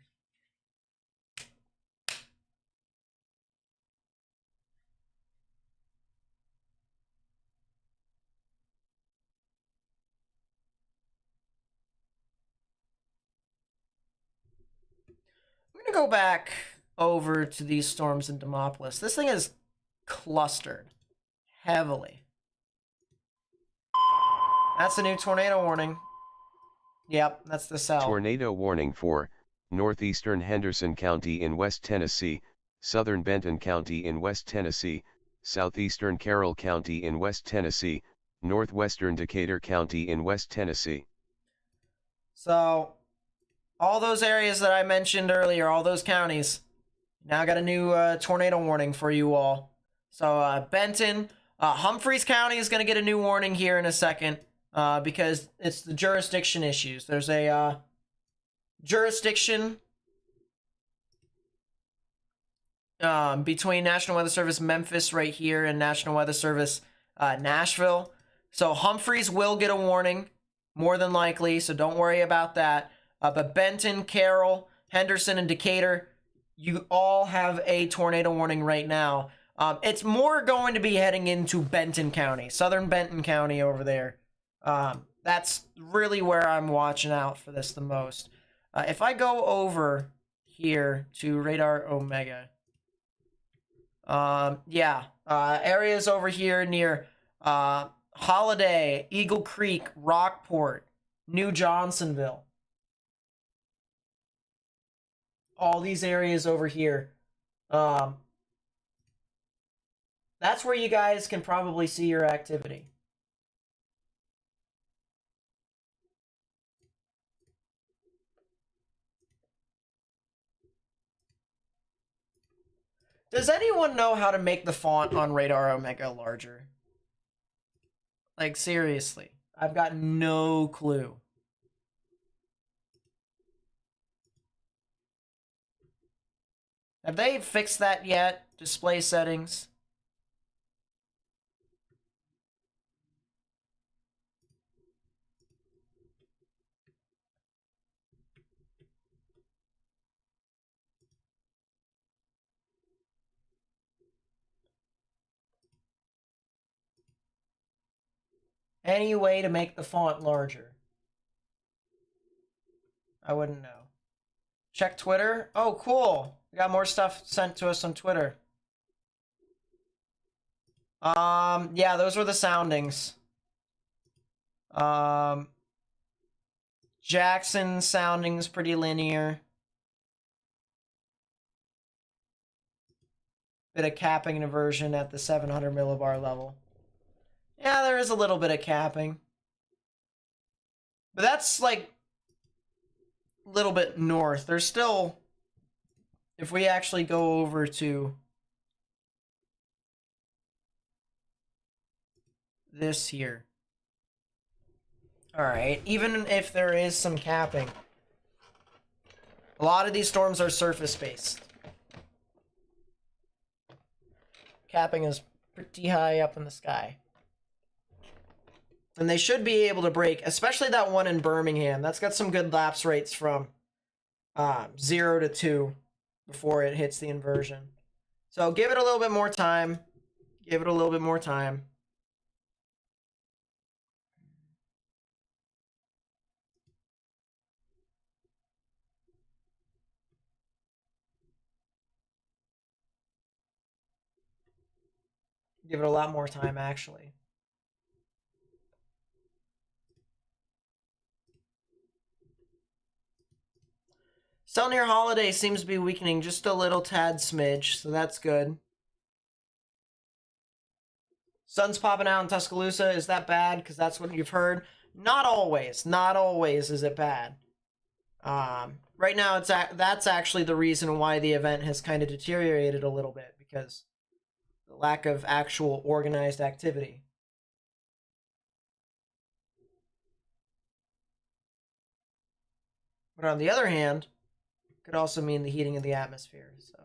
[SPEAKER 1] I'm going to go back over to these storms in Demopolis. This thing is clustered heavily. That's a new tornado warning. Yep, that's the cell.
[SPEAKER 3] Tornado warning for northeastern Henderson County in West Tennessee, southern Benton County in West Tennessee, southeastern Carroll County in West Tennessee, northwestern Decatur County in West Tennessee.
[SPEAKER 1] So, all those areas that I mentioned earlier, all those counties, now got a new tornado warning for you all. So, Benton, Humphreys County is going to get a new warning here in a second. Because it's the jurisdiction issues. There's a jurisdiction between National Weather Service Memphis right here and National Weather Service Nashville. So Humphreys will get a warning, more than likely, so don't worry about that. But Benton, Carroll, Henderson, and Decatur, you all have a tornado warning right now. It's more going to be heading into Benton County, southern Benton County over there. That's really where I'm watching out for this the most. If I go over here to Radar Omega, areas over here near Holiday, Eagle Creek, Rockport, New Johnsonville. All these areas over here. That's where you guys can probably see your activity. Does anyone know how to make the font on Radar Omega larger? Like, seriously. I've got no clue. Have they fixed that yet? Display settings? Any way to make the font larger? I wouldn't know. Check Twitter. Oh, cool. We got more stuff sent to us on Twitter. Yeah, those were the soundings. Jackson soundings pretty linear. Bit of capping and inversion at the 700 millibar level. Yeah, there is a little bit of capping. But that's like a little bit north. There's still, if we actually go over to this here. Alright, even if there is some capping, a lot of these storms are surface-based. Capping is pretty high up in the sky. And they should be able to break, especially that one in Birmingham. That's got some good lapse rates from 0 to 2 before it hits the inversion. So give it a little bit more time. Give it a little bit more time. Give it a lot more time, actually. Still near Holiday seems to be weakening just a little tad smidge, so that's good. Sun's popping out in Tuscaloosa. Is that bad? Because that's what you've heard. Not always. Not always is it bad. Right now, that's actually the reason why the event has kind of deteriorated a little bit, because the lack of actual organized activity. But on the other hand, Could also mean the heating of the atmosphere. So.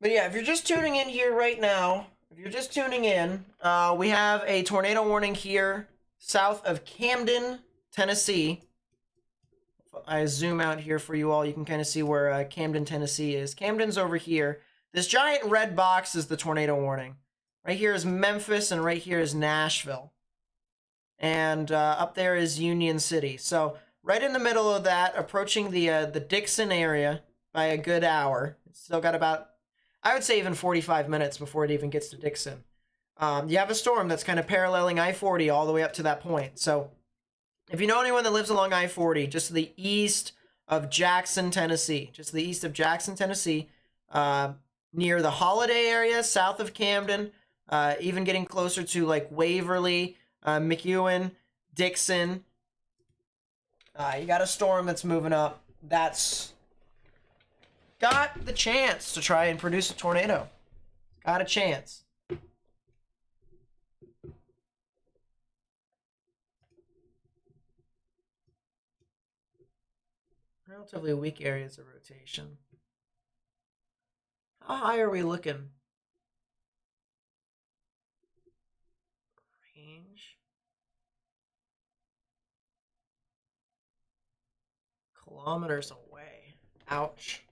[SPEAKER 1] But yeah, if you're just tuning in here right now, we have a tornado warning here south of Camden, Tennessee. If I zoom out here for you all, you can kind of see where Camden, Tennessee is. Camden's over here. This giant red box is the tornado warning. Right here is Memphis, and right here is Nashville. And up there is Union City. So right in the middle of that, approaching the Dixon area by a good hour. It's still got about, I would say, even 45 minutes before it even gets to Dixon. You have a storm that's kind of paralleling I-40 all the way up to that point. So if you know anyone that lives along I-40, just to the east of Jackson, Tennessee, near the Holiday area, south of Camden, even getting closer to like Waverly, McEwen, Dixon, you got a storm that's moving up. That's got the chance to try and produce a tornado. Got a chance. Relatively weak areas of rotation. How high are we looking? Range. Kilometers away. Ouch.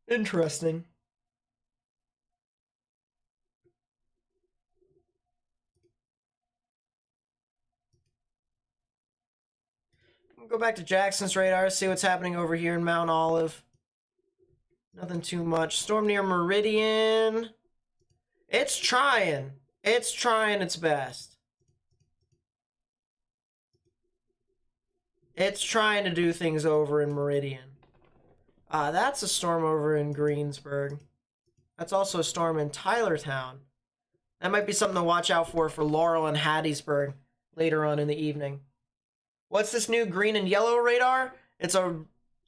[SPEAKER 1] Interesting. Go back to Jackson's radar, see what's happening over here in Mount Olive. Nothing too much. Storm near Meridian. It's trying. It's trying its best. It's trying to do things over in Meridian. That's a storm over in Greensburg. That's also a storm in Tylertown. That might be something to watch out for Laurel and Hattiesburg later on in the evening. What's this new green and yellow radar?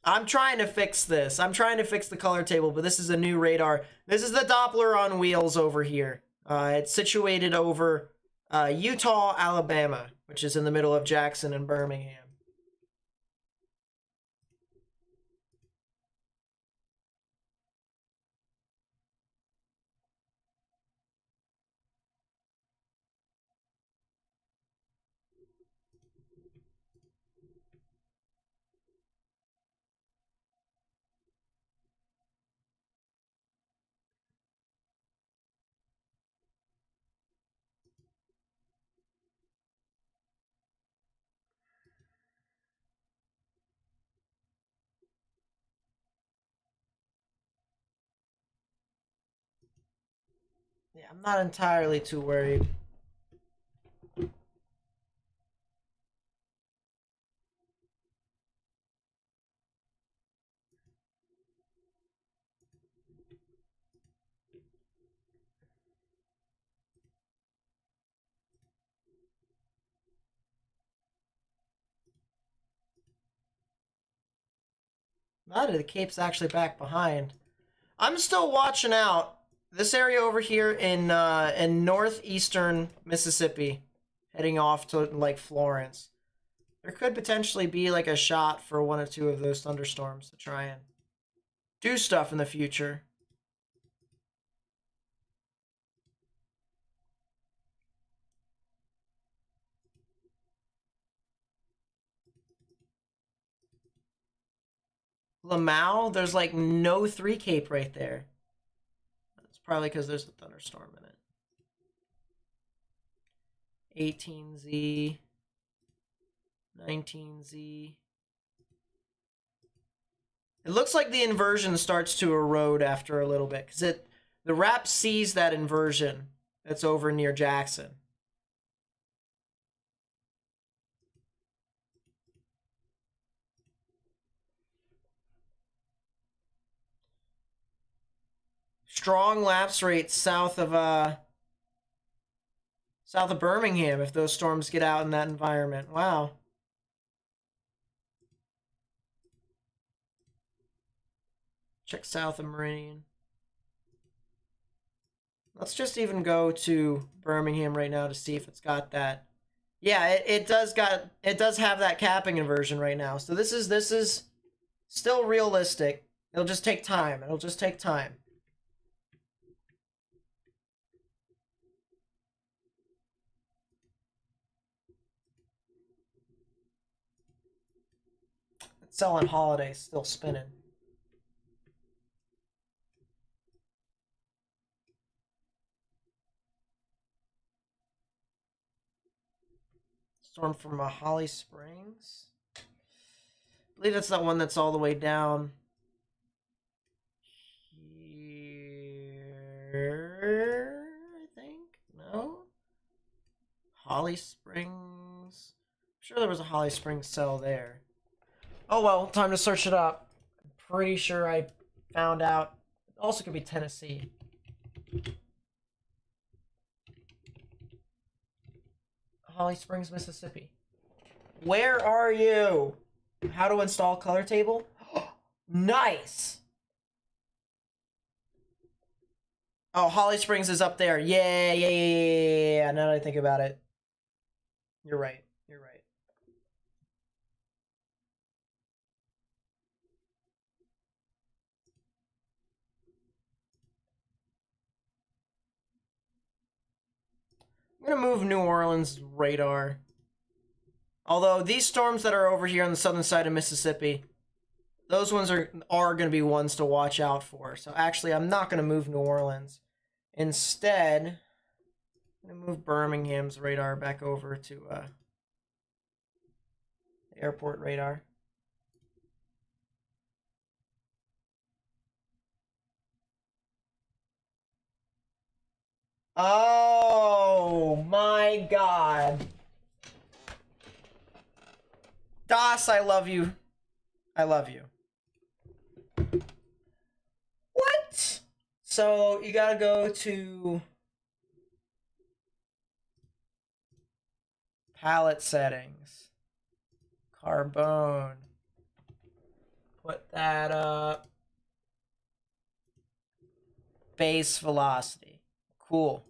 [SPEAKER 1] I'm trying to fix this. I'm trying to fix the color table, but this is a new radar. This is the Doppler on wheels over here. It's situated over Utah, Alabama, which is in the middle of Jackson and Birmingham. Yeah, I'm not entirely too worried. The Cape's actually back behind. I'm still watching out. This area over here in northeastern Mississippi, heading off to like Florence. There could potentially be like a shot for one or two of those thunderstorms to try and do stuff in the future. Lamau, there's like no 3 Cape right there. That's probably because there's a thunderstorm in it. 18Z, 19Z. It looks like the inversion starts to erode after a little bit because the RAP sees that inversion that's over near Jackson. Strong lapse rate south of South of Birmingham if those storms get out in that environment. Wow. Check south of Meridian. Let's just even go to Birmingham right now to see if it's got that. Yeah, it does have that capping inversion right now. So this is still realistic. It'll just take time. It'll just take time. Selling holidays still spinning. Storm from Holly Springs. I believe that's that one that's all the way down here. I think no. Holly Springs. I'm sure there was a Holly Springs cell there. Oh well, time to search it up. I'm pretty sure I found out. It also could be Tennessee. Holly Springs, Mississippi. Where are you? How to install color table? Nice! Oh, Holly Springs is up there. Yeah. Now that I think about it. You're right. You're right. I'm gonna move New Orleans radar. Although these storms that are over here on the southern side of Mississippi, those ones are going to be ones to watch out for. So actually, I'm not going to move New Orleans. Instead, I'm going to move Birmingham's radar back over to the airport radar. Oh my God. Das, I love you. I love you. What? So you gotta go to palette settings. Carbone. Put that up. Base velocity. Cool.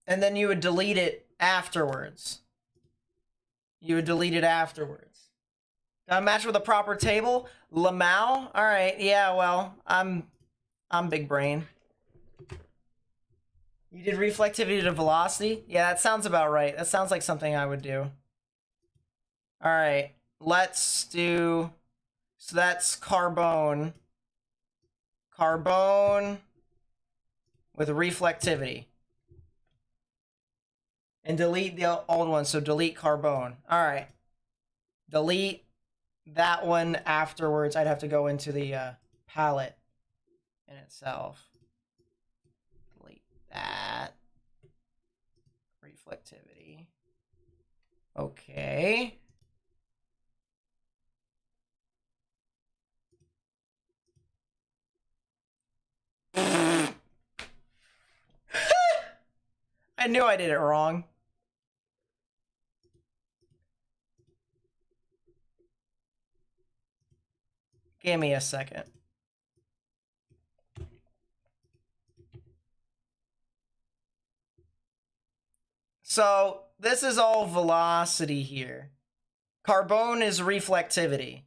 [SPEAKER 1] And then you would delete it afterwards. You would delete it afterwards. Gotta match with a proper table? Lamau? Alright, yeah, well, I'm big brain. You did reflectivity to velocity? Yeah, that sounds about right. That sounds like something I would do. Alright, let's do... So that's Carbone. Carbone with reflectivity. And delete the old one, so delete Carbone. Alright. Delete that one afterwards. I'd have to go into the palette in itself. Delete that. Reflectivity. Okay. I knew I did it wrong. Give me a second. So this is all velocity here. Carbone is reflectivity.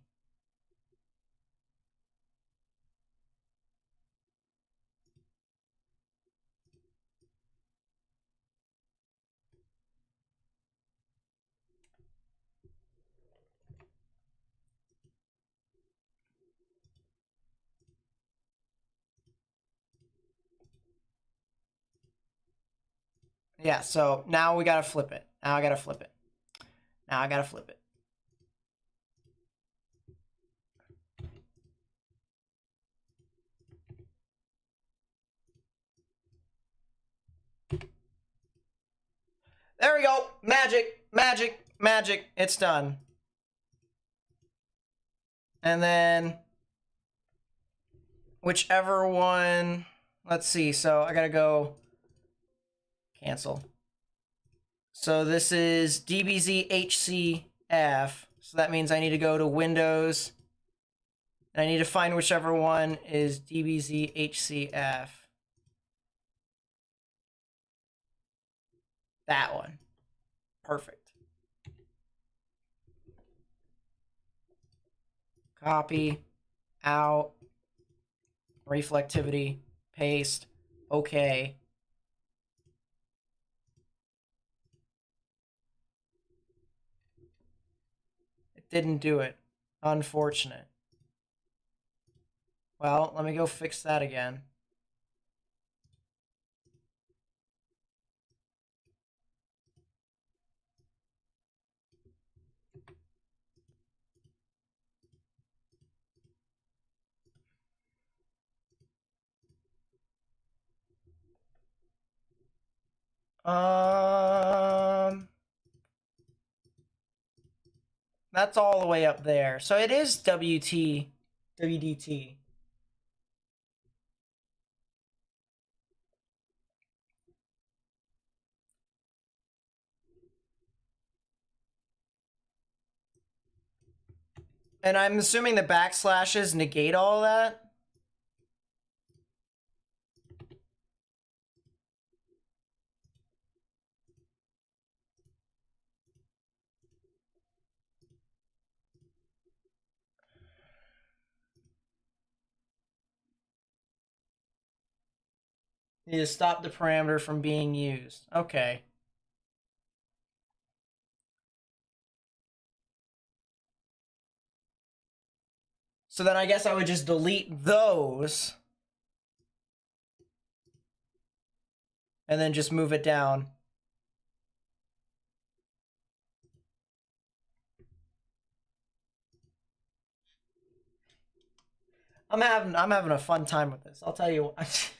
[SPEAKER 1] Yeah, so now we gotta flip it. Now I gotta flip it. Now I gotta flip it. There we go. Magic, magic, magic. It's done. And then whichever one, let's see. So I gotta go cancel. So this is DBZ HCF. So that means I need to go to Windows. And I need to find whichever one is DBZ HCF. That one. Perfect. Copy. Out. Reflectivity. Paste. Okay. It didn't do it. Unfortunate. Well, let me go fix that again. That's all the way up there. So it is WDT. And I'm assuming the backslashes negate all that? Need to stop the parameter from being used. Okay. So then I guess I would just delete those. And then just move it down. I'm having a fun time with this. I'll tell you what.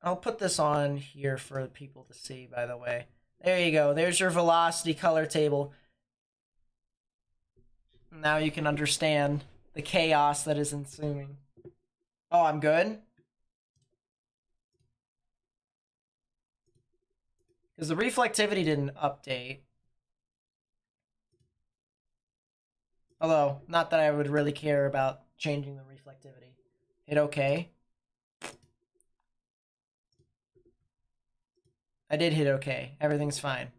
[SPEAKER 1] I'll put this on here for people to see, by the way. There you go. There's your velocity color table. Now you can understand the chaos that is ensuing. Oh, I'm good? Because the reflectivity didn't update. Although, not that I would really care about changing the reflectivity. Hit OK. I did hit OK. Everything's fine.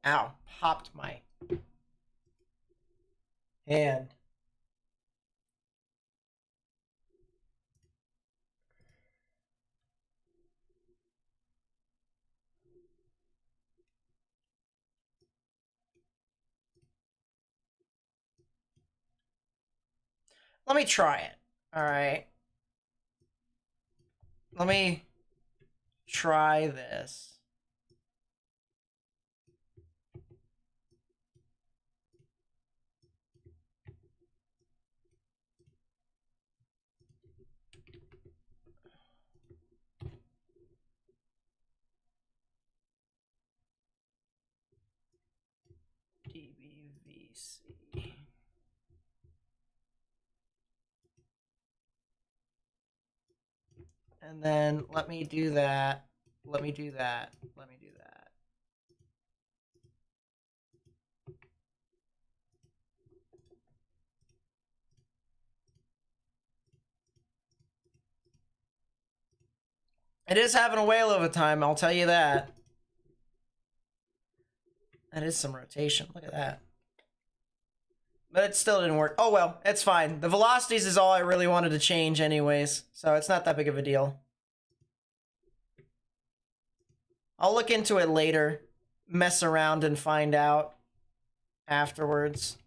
[SPEAKER 1] Ow. Popped my hand. Let me try it. All right. Let me try this. DBVC. And then let me do that. Let me do that. Let me do that. It is having a whale of a time, I'll tell you that. That is some rotation. Look at that. But it still didn't work. Oh well, it's fine. The velocities is all I really wanted to change anyways, so it's not that big of a deal. I'll look into it later. mess around and find out afterwards.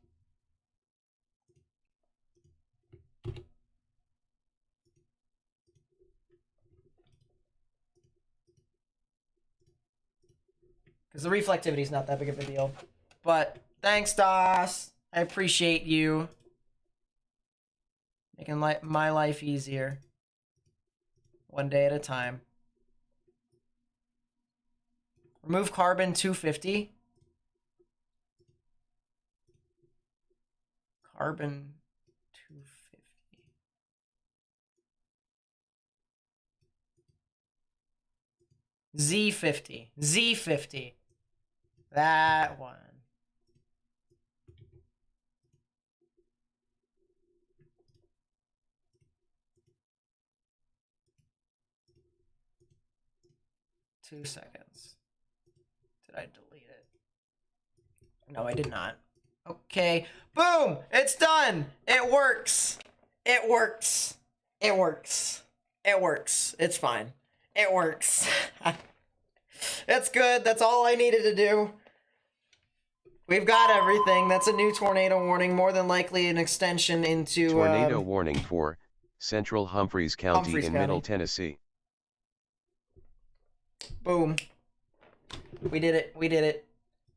[SPEAKER 1] Because the reflectivity is not that big of a deal. But thanks, DOS. I appreciate you making my life easier. One day at a time. Remove carbon 250. Carbon 250. Z50. Z50. That one. Two seconds. Did I delete it? No, I did not. Okay. Boom! It's done! It works! It works! It works. It works. It's fine. It works. That's good. That's all I needed to do. We've got everything. That's a new tornado warning. More than likely an extension into...
[SPEAKER 3] Tornado warning for Central Humphreys County
[SPEAKER 1] Humphreys
[SPEAKER 3] in
[SPEAKER 1] County.
[SPEAKER 3] Middle Tennessee.
[SPEAKER 1] Boom. We did it. We did it.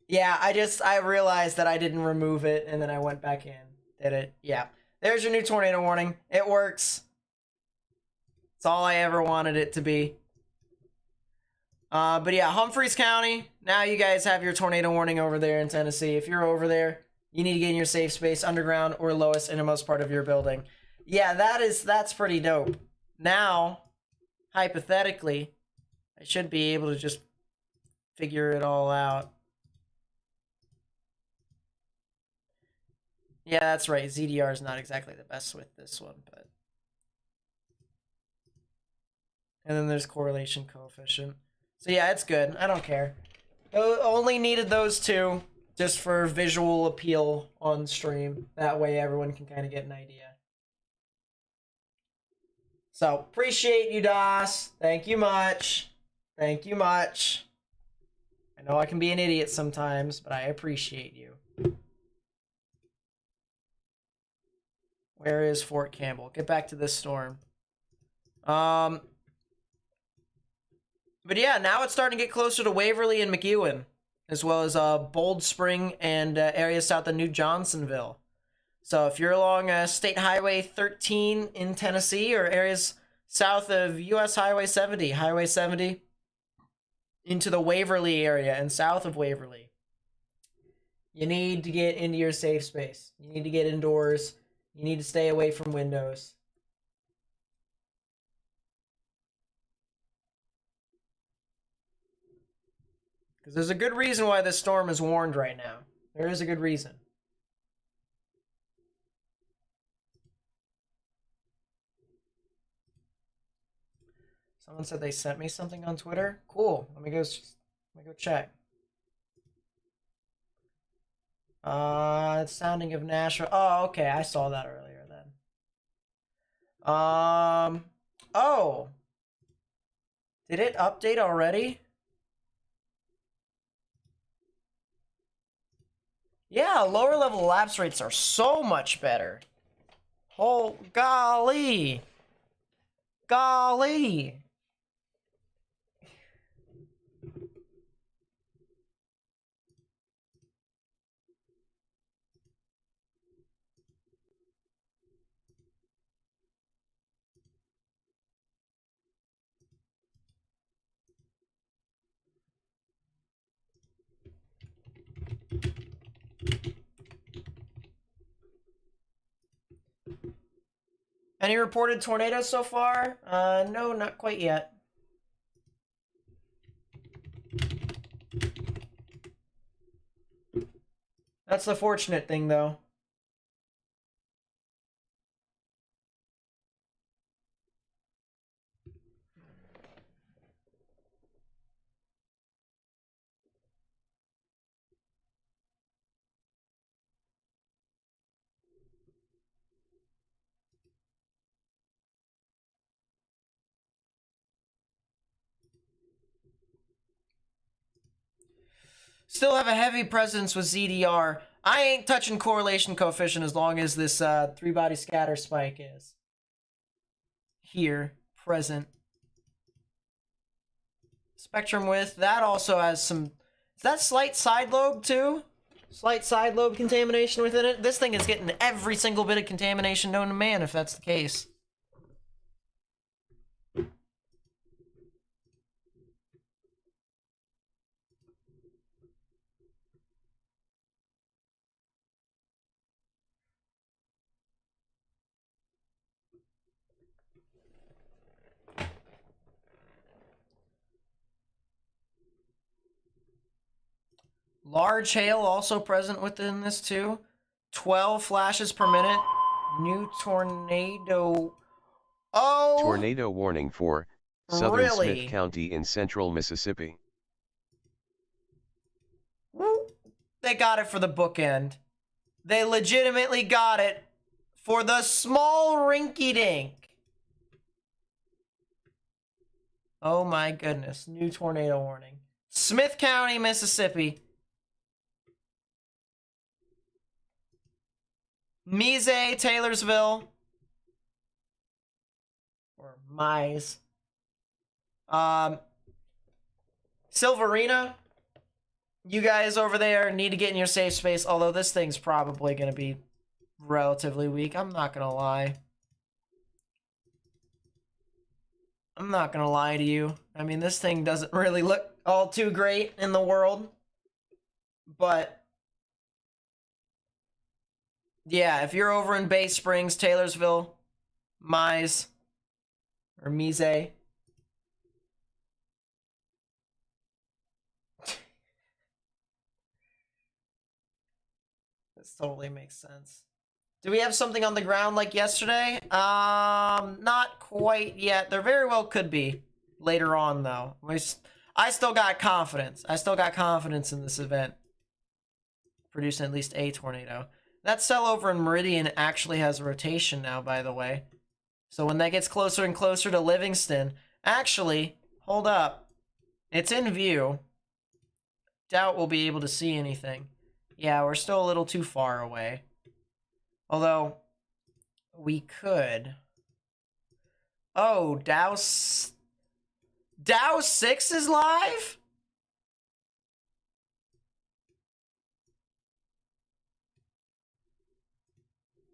[SPEAKER 1] Yeah, I realized that I didn't remove it, and then I went back in. Did it. Yeah. There's your new tornado warning. It works. It's all I ever wanted it to be. But yeah, Humphreys County. Now you guys have your tornado warning over there in Tennessee. If you're over there, you need to get in your safe space, underground or lowest innermost part of your building. Yeah, that's pretty dope. Now, hypothetically, I should be able to just figure it all out. Yeah, that's right. ZDR is not exactly the best with this one, but... And then there's correlation coefficient. So yeah, it's good. I don't care. Only needed those two just for visual appeal on stream. That way everyone can kind of get an idea. So, appreciate you, DOS. Thank you much. Thank you much. I know I can be an idiot sometimes, but I appreciate you. Where is Fort Campbell? Get back to this storm. But yeah, now it's starting to get closer to Waverly and McEwen, as well as Bold Spring and areas south of New Johnsonville. So if you're along State Highway 13 in Tennessee or areas south of US Highway 70 into the Waverly area and south of Waverly, you need to get into your safe space. You need to get indoors. You need to stay away from windows. Because there's a good reason why this storm is warned right now. There is a good reason. Someone said they sent me something on Twitter. Cool. Let me go check. It's sounding of Nashville. Oh, okay. I saw that earlier then. Oh. Did it update already? Yeah, lower level lapse rates are so much better. Oh, golly. Golly. Any reported tornadoes so far? No, not quite yet. That's the fortunate thing, though. Still have a heavy presence with ZDR. I ain't touching correlation coefficient as long as this three-body scatter spike is here, present. Spectrum width, that also has some... Is that slight side lobe too? Slight side lobe contamination within it? This thing is getting every single bit of contamination known to man, if that's the case. Large hail also present within this too. 12 flashes per minute. New tornado. Oh!
[SPEAKER 3] Tornado warning for southern
[SPEAKER 1] Really?
[SPEAKER 3] Smith County in central Mississippi.
[SPEAKER 1] They got it for the bookend. They legitimately got it for the small rinky-dink. Oh my goodness. New tornado warning. Smith County, Mississippi. Mise, Taylorsville. Or Mize. Silverina. You guys over there need to get in your safe space, although this thing's probably going to be relatively weak. I'm not going to lie. I'm not going to lie to you. I mean, this thing doesn't really look all too great in the world. But yeah, if you're over in Bay Springs, Taylorsville, Mise, or Mise. This totally makes sense. Do we have something on the ground like yesterday? Not quite yet. There very well could be later on, though. I still got confidence. I still got confidence in this event. Producing at least a tornado. That cell over in Meridian actually has a rotation now, by the way. So when that gets closer and closer to Livingston... Actually, hold up. It's in view. Doubt we'll be able to see anything. Yeah, we're still a little too far away. Although, we could... Oh, Dow 6 is live?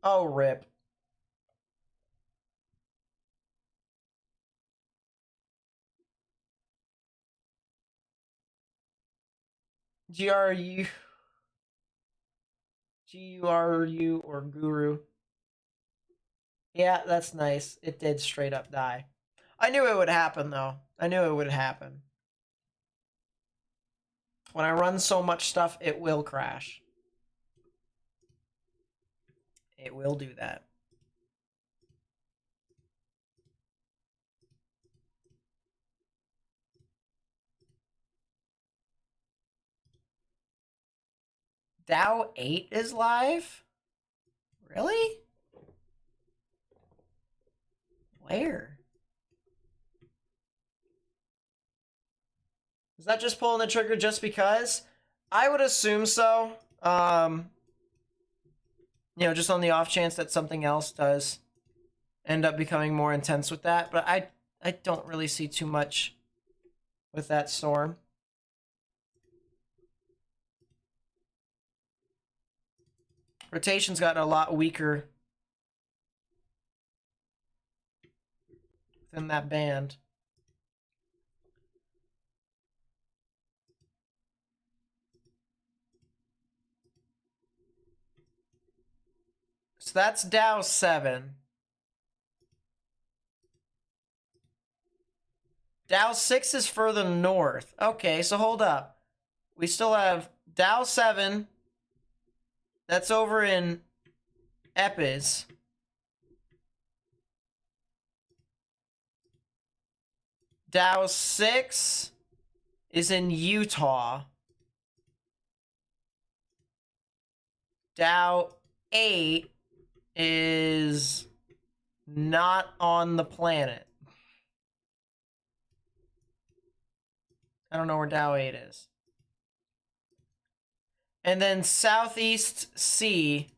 [SPEAKER 1] Oh, rip. GRU or Guru. Yeah, that's nice. It did straight up die. I knew it would happen, though. I knew it would happen. When I run so much stuff, it will crash. It will do that. Dow 8 is live? Really? Where? Is that just pulling the trigger just because? I would assume so. You know, just on the off chance that something else does end up becoming more intense with that. But I don't really see too much with that storm. Rotation's gotten a lot weaker within that band. So that's Dow 7. Dow 6 is further north. Okay, so hold up. We still have Dow 7. That's over in Epes. Dow 6 is in Utah. Dow 8 is not on the planet. I don't know where Dow 8 is. And then Southeast C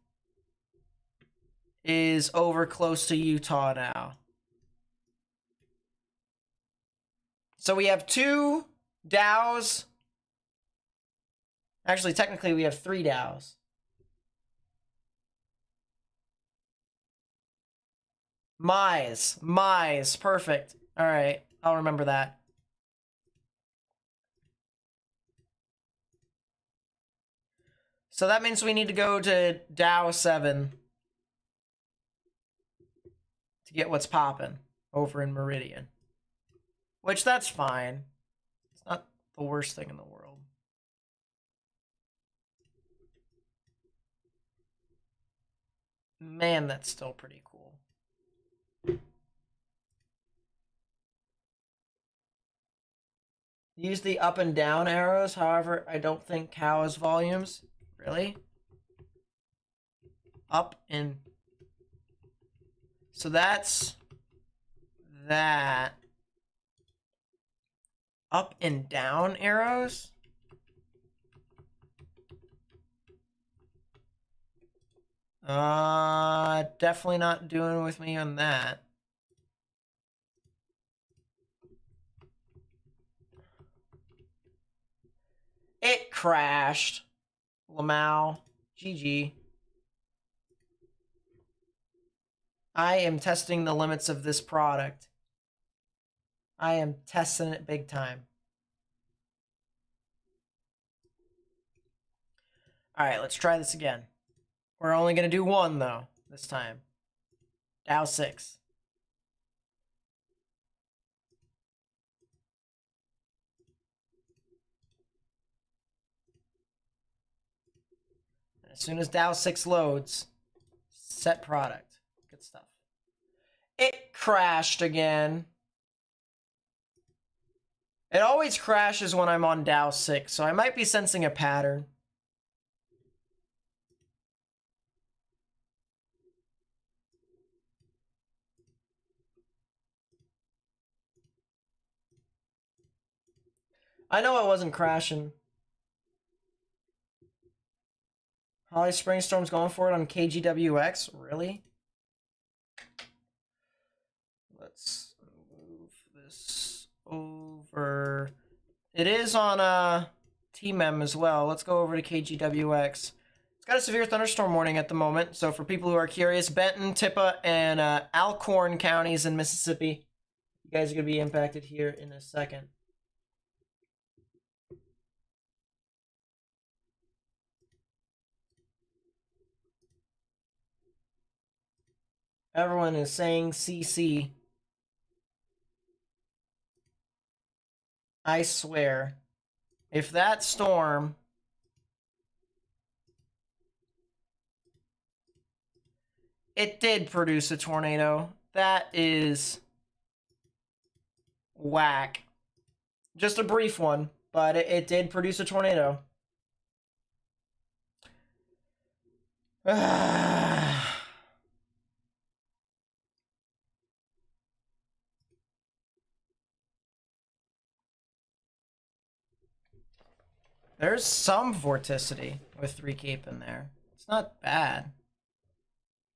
[SPEAKER 1] is over close to Utah now. So we have 2 Dows. Actually, technically, we have 3 Dows. Mize, perfect. All right, I'll remember that. So that means we need to go to Dow 7 to get what's popping over in Meridian. Which, that's fine. It's not the worst thing in the world. Man, that's still pretty cool. Use the up and down arrows, however, I don't think cow has volumes. Really? Up and... So that's... that. Up and down arrows? Definitely not doing with me on that. It crashed. Lamau. GG. I am testing the limits of this product. I am testing it big time. All right, let's try this again. We're only going to do 1, though, this time. Dow 6. As soon as Dow 6 loads, set product. Good stuff. It crashed again. It always crashes when I'm on Dow 6, so I might be sensing a pattern. I know it wasn't crashing. Holly Springstorm's going for it on KGWX? Really? Let's move this over. It is on TMEM as well. Let's go over to KGWX. It's got a severe thunderstorm warning at the moment. So for people who are curious, Benton, Tippah, and Alcorn counties in Mississippi. You guys are going to be impacted here in a second. Everyone is saying CC. I swear, if that storm it did produce a tornado, that is whack. Just a brief one, but it did produce a tornado. There's some vorticity with 3 Cape in there. It's not bad.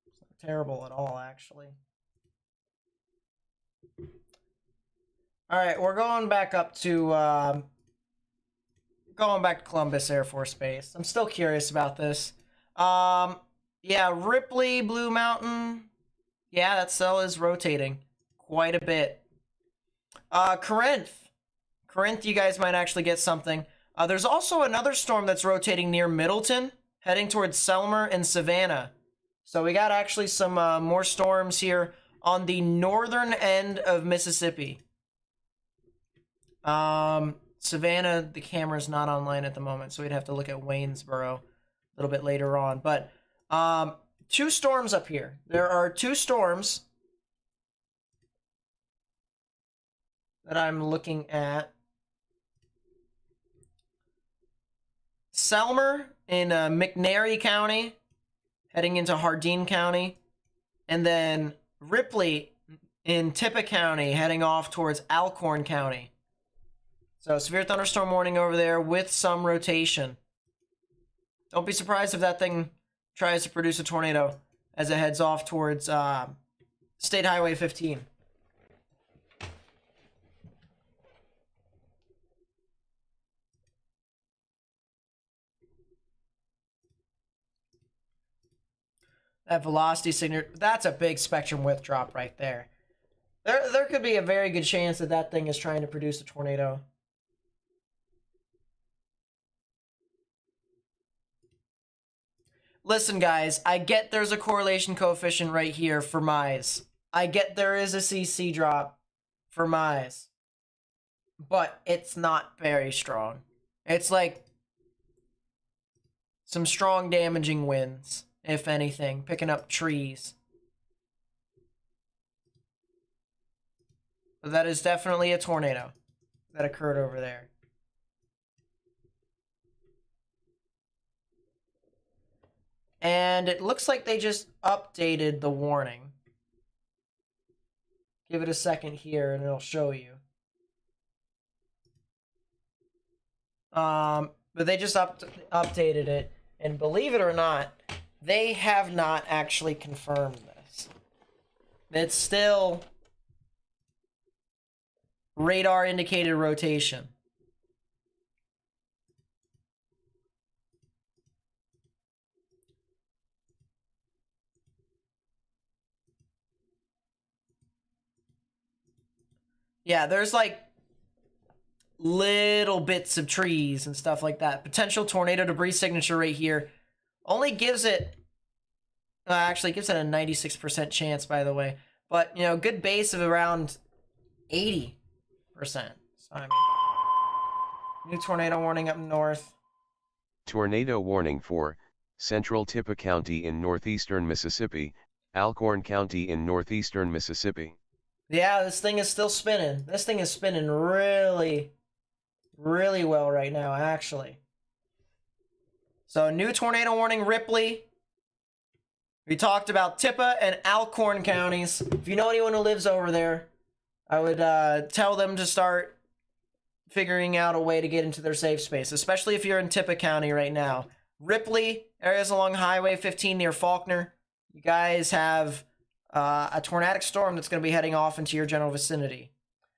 [SPEAKER 1] It's not terrible at all, actually. Alright, we're going back up to Columbus Air Force Base. I'm still curious about this. Yeah, Ripley, Blue Mountain. Yeah, that cell is rotating quite a bit. Corinth, you guys might actually get something. There's also another storm that's rotating near Middleton, heading towards Selmer and Savannah. So we got actually some more storms here on the northern end of Mississippi. Savannah, the camera's not online at the moment, so we'd have to look at Waynesboro a little bit later on. But 2 storms up here. There are 2 storms that I'm looking at. Selmer in McNairy County, heading into Hardin County, and then Ripley in Tippah County, heading off towards Alcorn County. So severe thunderstorm warning over there with some rotation. Don't be surprised if that thing tries to produce a tornado as it heads off towards State Highway 15. That velocity signature, that's a big spectrum width drop right there. There could be a very good chance that that thing is trying to produce a tornado. Listen, guys, I get there's a correlation coefficient right here for Mize. I get there is a CC drop for Mize. But it's not very strong. It's like some strong damaging winds, if anything, picking up trees. But that is definitely a tornado that occurred over there. And it looks like they just updated the warning. Give it a second here and it'll show you. But they just updated it. And believe it or not, they have not actually confirmed this. It's still radar indicated rotation. Yeah, there's like little bits of trees and stuff like that. Potential tornado debris signature right here only gives it, actually gives it a 96% chance, by the way. But, you know, good base of around 80%. So, I mean, new tornado warning up north.
[SPEAKER 3] Tornado warning for Central Tippah County in northeastern Mississippi, Alcorn County in northeastern Mississippi.
[SPEAKER 1] Yeah, this thing is still spinning. This thing is spinning really, really well right now, actually. So, new tornado warning, Ripley. We talked about Tippah and Alcorn counties. If you know anyone who lives over there, I would tell them to start figuring out a way to get into their safe space, especially if you're in Tippah County right now. Ripley, areas along Highway 15 near Faulkner. You guys have a tornadic storm that's going to be heading off into your general vicinity.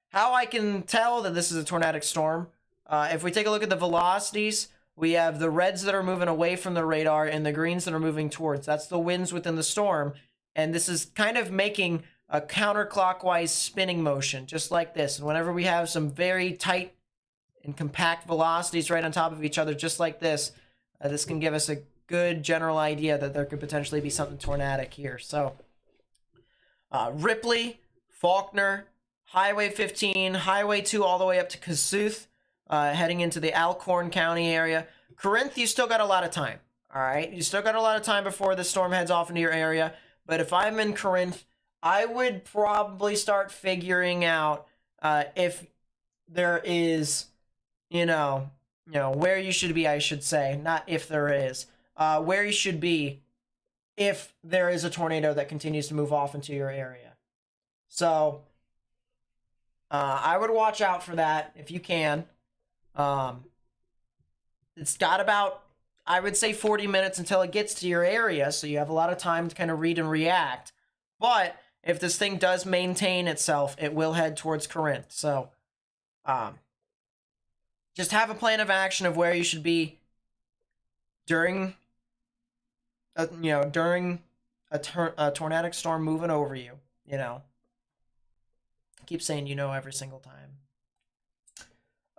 [SPEAKER 1] How I can tell that this is a tornadic storm, if we take a look at the velocities, we have the reds that are moving away from the radar and the greens that are moving towards. That's the winds within the storm. And this is kind of making a counterclockwise spinning motion, just like this. And whenever we have some very tight and compact velocities right on top of each other, just like this, this can give us a good general idea that there could potentially be something tornadic here. So, Ripley, Faulkner, Highway 15, Highway 2 all the way up to Kossuth, heading into the Alcorn County area. Corinth, you still got a lot of time, all right? You still got a lot of time before the storm heads off into your area. But if I'm in Corinth, I would probably start figuring out if there is, you know, where you should be, I should say. Not if there is. Where you should be if there is a tornado that continues to move off into your area. So, I would watch out for that if you can. It's got about, I would say, 40 minutes until it gets to your area, so you have a lot of time to kind of read and react. But if this thing does maintain itself, it will head towards Corinth. So, just have a plan of action of where you should be during, during a tornadic storm moving over you. I keep saying every single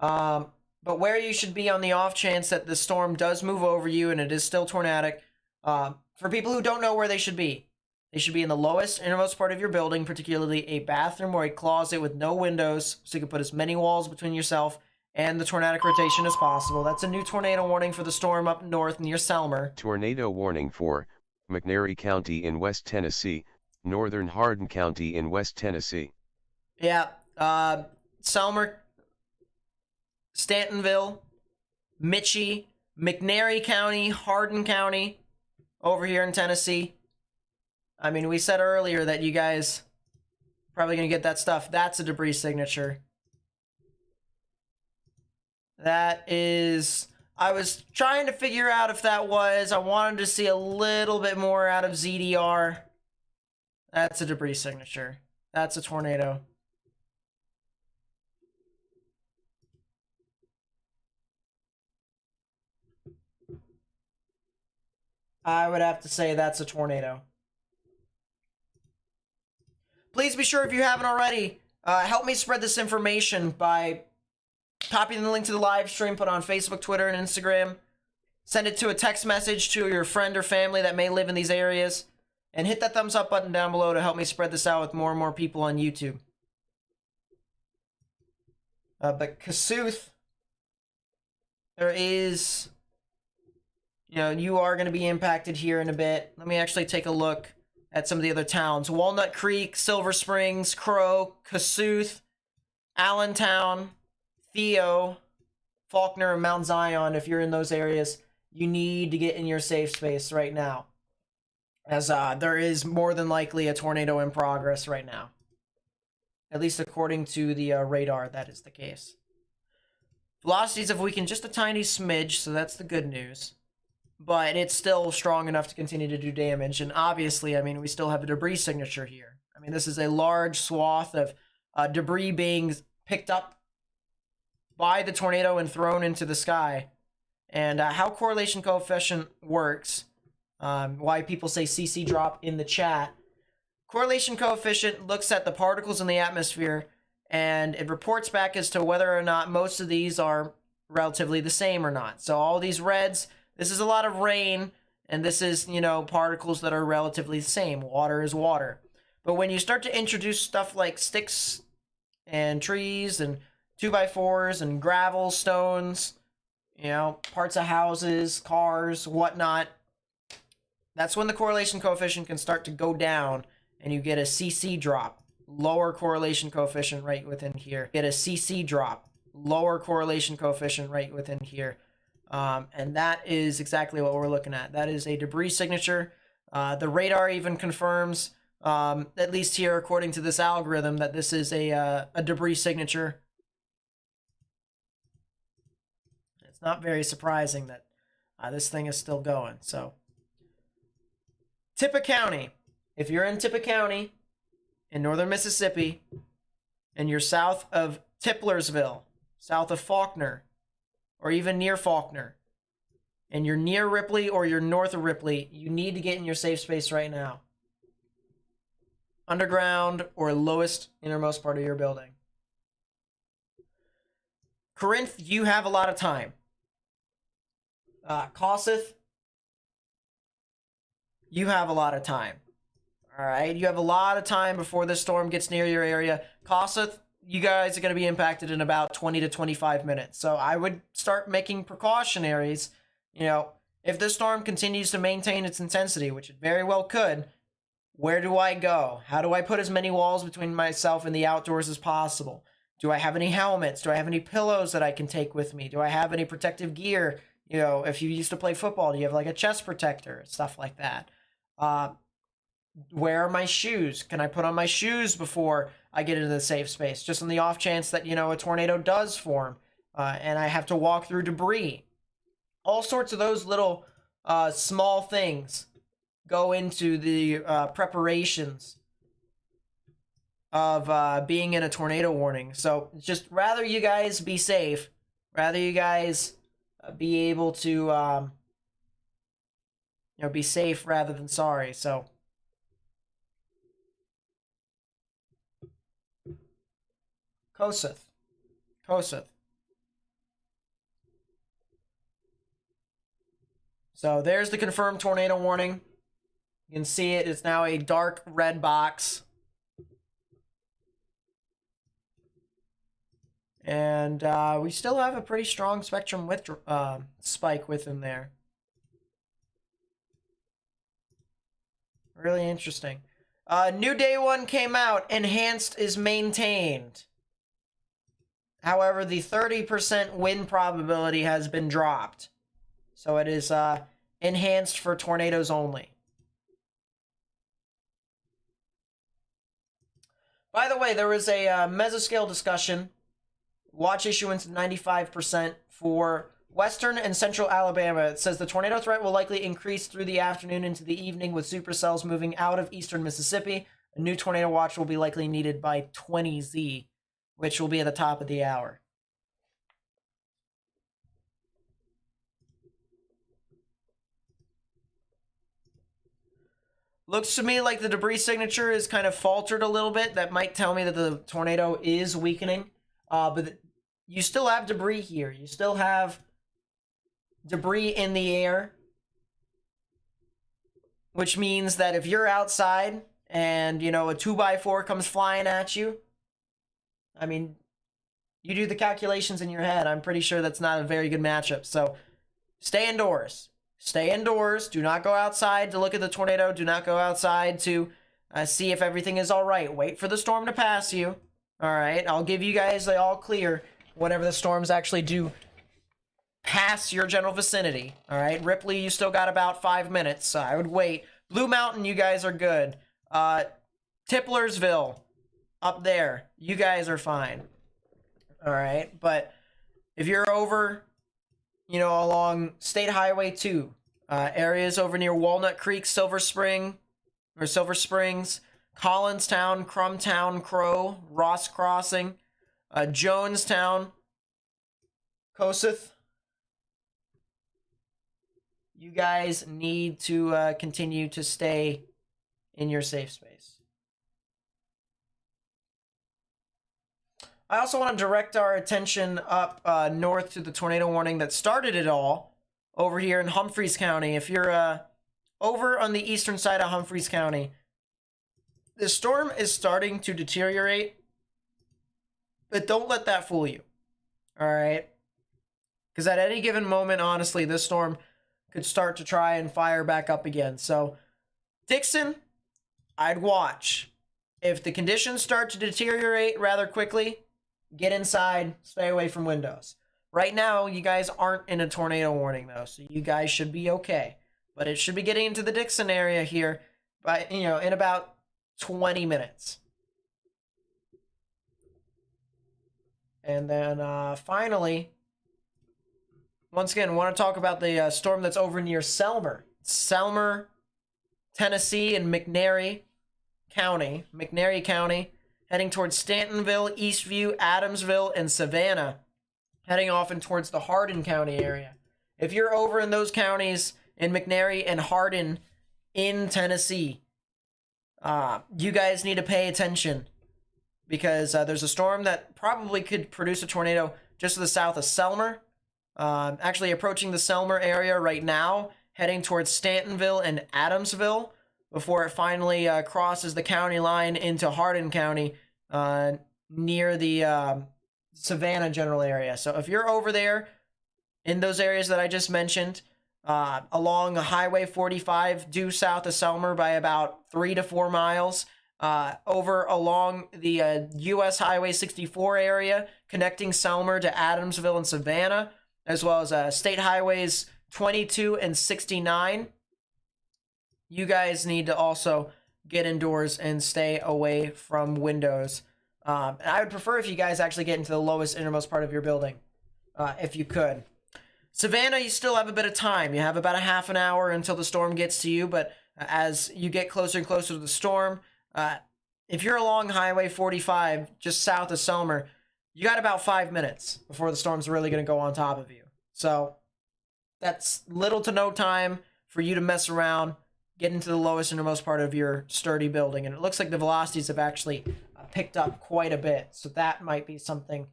[SPEAKER 1] time. But where you should be on the off chance that the storm does move over you and it is still tornadic, for people who don't know where they should be in the lowest, innermost part of your building, particularly a bathroom or a closet with no windows, so you can put as many walls between yourself and the tornadic rotation as possible. That's a new tornado warning for the storm up north near Selmer.
[SPEAKER 3] Tornado warning for McNairy County in West Tennessee, northern Hardin County in West Tennessee.
[SPEAKER 1] Yeah, Selmer, Stantonville, Mitchie, McNairy County, Hardin County, over here in Tennessee. I mean, we said earlier that you guys probably going to get that stuff. That's a debris signature. That is I was trying to figure out if that was. I wanted to see a little bit more out of ZDR. That's a debris signature. That's a tornado. I would have to say that's a tornado. Please be sure, if you haven't already, help me spread this information by copying the link to the live stream, put it on Facebook, Twitter, and Instagram. Send it to a text message to your friend or family that may live in these areas. And hit that thumbs up button down below to help me spread this out with more and more people on YouTube. But Kasuth, there is, you are going to be impacted here in a bit. Let me actually take a look at some of the other towns. Walnut Creek, Silver Springs, Crow, Kasuth, Allentown, Theo, Faulkner, and Mount Zion. If you're in those areas, you need to get in your safe space right now, as there is more than likely a tornado in progress right now. At least according to the radar, that is the case. Velocities have weakened just a tiny smidge, so that's the good news. But it's still strong enough to continue to do damage. And obviously, I mean, we still have a debris signature here. I mean, this is a large swath of debris being picked up by the tornado and thrown into the sky. And how correlation coefficient works, why people say CC drop in the chat. Correlation coefficient looks at the particles in the atmosphere, and it reports back as to whether or not most of these are relatively the same or not. So all these reds, this is a lot of rain, and this is, particles that are relatively the same. Water is water. But when you start to introduce stuff like sticks and trees and 2x4s and gravel, stones, parts of houses, cars, whatnot, that's when the correlation coefficient can start to go down, and you get a CC drop. Lower correlation coefficient right within here. Get a CC drop. Lower correlation coefficient right within here. And that is exactly what we're looking at. That is a debris signature. The radar even confirms, at least here according to this algorithm, that this is a debris signature. It's not very surprising that this thing is still going. So, Tippah County. If you're in Tippah County in northern Mississippi, and you're south of Tiplersville, south of Faulkner, or even near Faulkner, and you're near Ripley or you're north of Ripley, you need to get in your safe space right now. Underground or lowest innermost part of your building. Corinth, you have a lot of time. Kossuth, you have a lot of time. All right, you have a lot of time before this storm gets near your area. Kossuth, you guys are going to be impacted in about 20 to 25 minutes. So I would start making precautionaries. If this storm continues to maintain its intensity, which it very well could, where do I go? How do I put as many walls between myself and the outdoors as possible? Do I have any helmets? Do I have any pillows that I can take with me? Do I have any protective gear? If you used to play football, do you have like a chest protector? Stuff like that. Where are my shoes? Can I put on my shoes before I get into the safe space? Just on the off chance that, a tornado does form and I have to walk through debris. All sorts of those little small things go into the preparations of being in a tornado warning. So just rather you guys be safe, rather you guys be able to, be safe rather than sorry. So. Kossuth. So there's the confirmed tornado warning. You can see it. It's now a dark red box. And we still have a pretty strong spectrum with spike within there. Really interesting. New day one came out. Enhanced is maintained. However, the 30% win probability has been dropped. So it is enhanced for tornadoes only. By the way, there was a mesoscale discussion. Watch issuance 95% for Western and central Alabama. It says the tornado threat will likely increase through the afternoon into the evening with supercells moving out of eastern Mississippi. A new tornado watch will be likely needed by 20Z, which will be at the top of the hour. Looks to me like the debris signature is kind of faltered a little bit. That might tell me that the tornado is weakening. But you still have debris here. You still have debris in the air, which means that if you're outside and, you know, a 2x4 comes flying at you, I mean, you do the calculations in your head. I'm pretty sure that's not a very good matchup. So stay indoors. Stay indoors. Do not go outside to look at the tornado. Do not go outside to see if everything is all right. Wait for the storm to pass you. All right. I'll give you guys the all clear whenever the storms actually do pass your general vicinity. All right. Ripley, you still got about 5 minutes. So I would wait. Blue Mountain, you guys are good. Tiplersville, up there, you guys are fine. All right. But if you're over, you know, along State Highway 2, areas over near Walnut Creek, Silver Springs, Collinstown, Crumtown, Crow, Ross Crossing, Jonestown, Koseth. You guys need to continue to stay in your safe space. I also want to direct our attention up north to the tornado warning that started it all over here in Humphreys County. If you're over on the eastern side of Humphreys County, the storm is starting to deteriorate, but don't let that fool you. All right? Because at any given moment, honestly, this storm could start to try and fire back up again. So, Dixon, I'd watch. If the conditions start to deteriorate rather quickly, get inside, stay away from windows. Right now, you guys aren't in a tornado warning, though, so you guys should be okay. But it should be getting into the Dixon area here by, you know, in about 20 minutes. And then finally, once again, I want to talk about the storm that's over near Selmer, Tennessee, and McNairy County, heading towards Stantonville, Eastview, Adamsville, and Savannah, heading off and towards the Hardin County area. If you're over in those counties in McNairy and Hardin in Tennessee, you guys need to pay attention because there's a storm that probably could produce a tornado just to the south of Selmer, actually approaching the Selmer area right now, heading towards Stantonville and Adamsville before it finally crosses the county line into Hardin County near the Savannah general area. So if you're over there in those areas that I just mentioned, along Highway 45 due south of Selmer by about 3 to 4 miles, over along the US Highway 64 area connecting Selmer to Adamsville and Savannah, as well as State Highways 22 and 69. You guys need to also get indoors and stay away from windows. I would prefer if you guys actually get into the lowest innermost part of your building, if you could. Savannah, you still have a bit of time. You have about a half an hour until the storm gets to you, but as you get closer and closer to the storm, if you're along Highway 45, just south of Selmer, you got about 5 minutes before the storm's really going to go on top of you. So that's little to no time for you to mess around, get into the lowest innermost part of your sturdy building. And it looks like the velocities have actually picked up quite a bit. So that might be something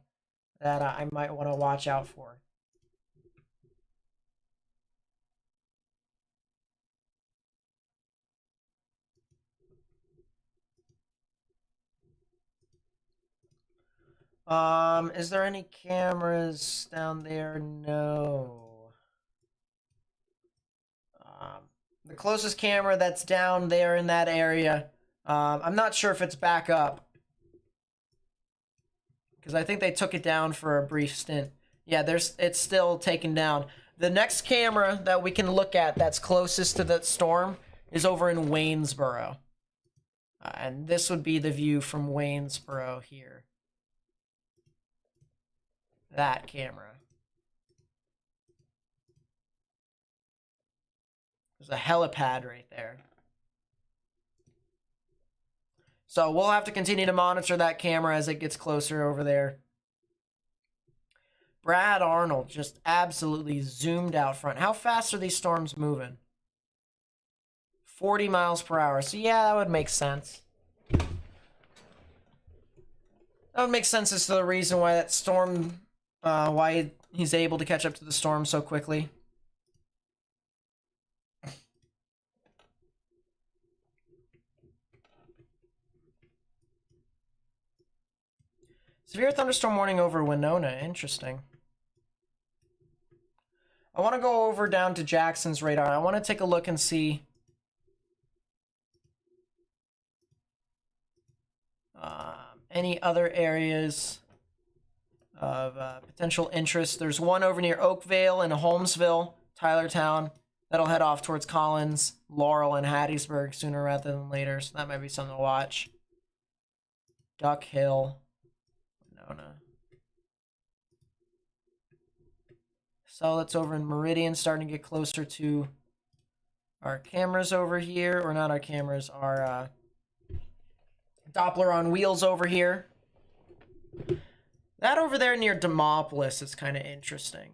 [SPEAKER 1] that I might want to watch out for. Is there any cameras down there? No. The closest camera that's down there in that area, I'm not sure if it's back up, because I think they took it down for a brief stint. Yeah, it's still taken down. The next camera that we can look at that's closest to the storm is over in Waynesboro. And this would be the view from Waynesboro here. That camera. There's a helipad right there. So we'll have to continue to monitor that camera as it gets closer over there. Brad Arnold just absolutely zoomed out front. How fast are these storms moving? 40 miles per hour. So yeah, that would make sense. That would make sense as to the reason why that storm, why he's able to catch up to the storm so quickly. Severe thunderstorm warning over Winona. Interesting. I want to go over down to Jackson's radar. I want to take a look and see any other areas of potential interest. There's one over near Oakville and Holmesville, Tylertown. That'll head off towards Collins, Laurel, and Hattiesburg sooner rather than later. So that might be something to watch. Duck Hill. Winona. So that's over in Meridian, starting to get closer to our cameras over here. Or not our cameras, our Doppler on wheels over here. That over there near Demopolis is kind of interesting.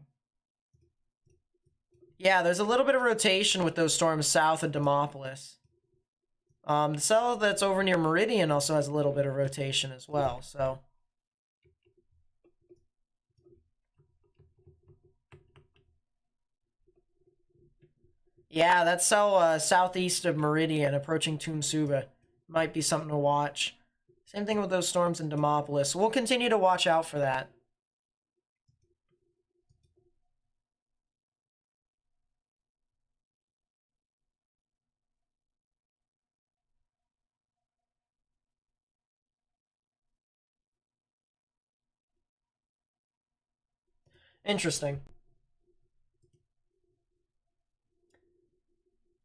[SPEAKER 1] Yeah, there's a little bit of rotation with those storms south of Demopolis. The cell that's over near Meridian also has a little bit of rotation as well, so. Yeah, that cell southeast of Meridian, approaching Toonsuba, might be something to watch. Same thing with those storms in Demopolis. We'll continue to watch out for that. Interesting.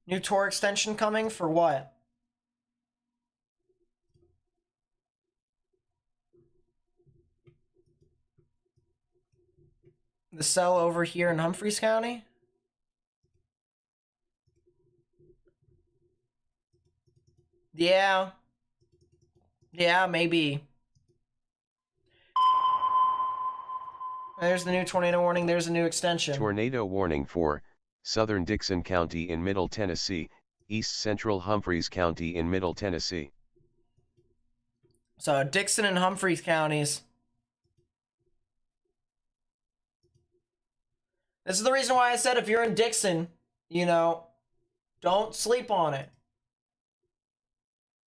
[SPEAKER 1] New tour extension coming for what? The cell over here in Humphreys County? Yeah. Yeah, maybe. There's the new tornado warning. There's a new extension.
[SPEAKER 3] Tornado warning for southern Dixon County in Middle Tennessee, east central Humphreys County in Middle Tennessee.
[SPEAKER 1] So Dixon and Humphreys counties. This is the reason why I said if you're in Dixon, you know, don't sleep on it.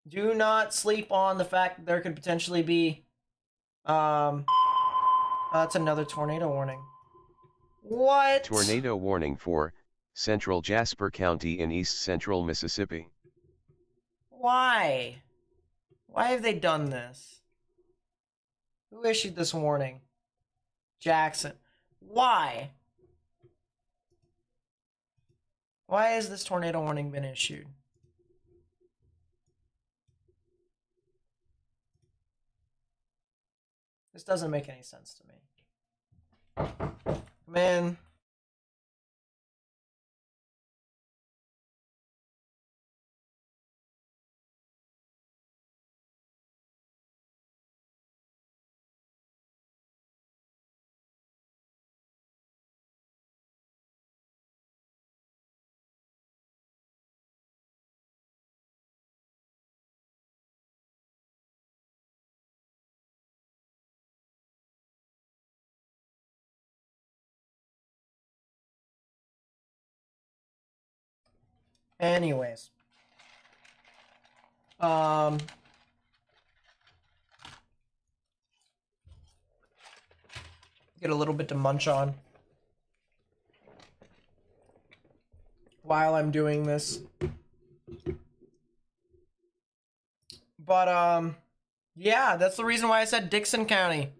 [SPEAKER 1] Do not sleep on the fact that there could potentially be, that's another tornado warning. What?
[SPEAKER 3] Tornado warning for central Jasper County in east central Mississippi.
[SPEAKER 1] Why? Why have they done this? Who issued this warning? Jackson. Why? Why has this tornado warning been issued? This doesn't make any sense to me. Man. Anyways. Get a little bit to munch on while I'm doing this. But, yeah, that's the reason why I said Dixon County.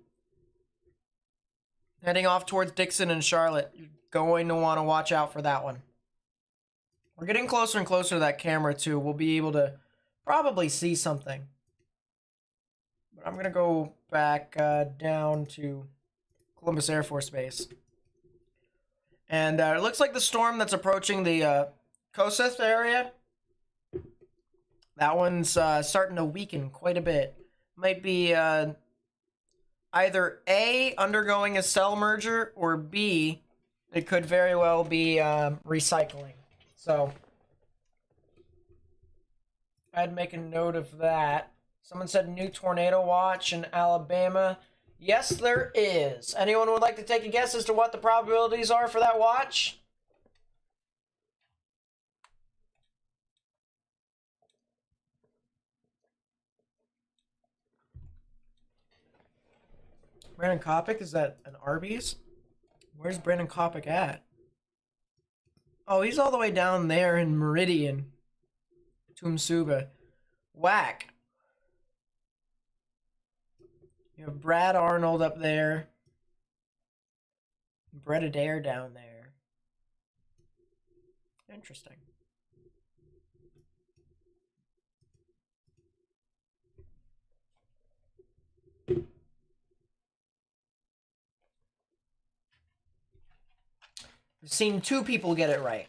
[SPEAKER 1] Heading off towards Dixon and Charlotte. You're going to want to watch out for that one. We're getting closer and closer to that camera, too. We'll be able to probably see something. But I'm going to go back down to Columbus Air Force Base. And it looks like the storm that's approaching the Koseth area. That one's starting to weaken quite a bit. Might be either A, undergoing a cell merger, or B, it could very well be recycling. So I'd make a note of that. Someone said new tornado watch in Alabama. Yes, there is. Anyone would like to take a guess as to what the probabilities are for that watch? Brandon Kopic, is that an Arby's? Where's Brandon Kopic at? Oh, he's all the way down there in Meridian. Tumsuba. Whack. You have Brad Arnold up there. Brett Adair down there. Interesting. I've seen 2 people get it right.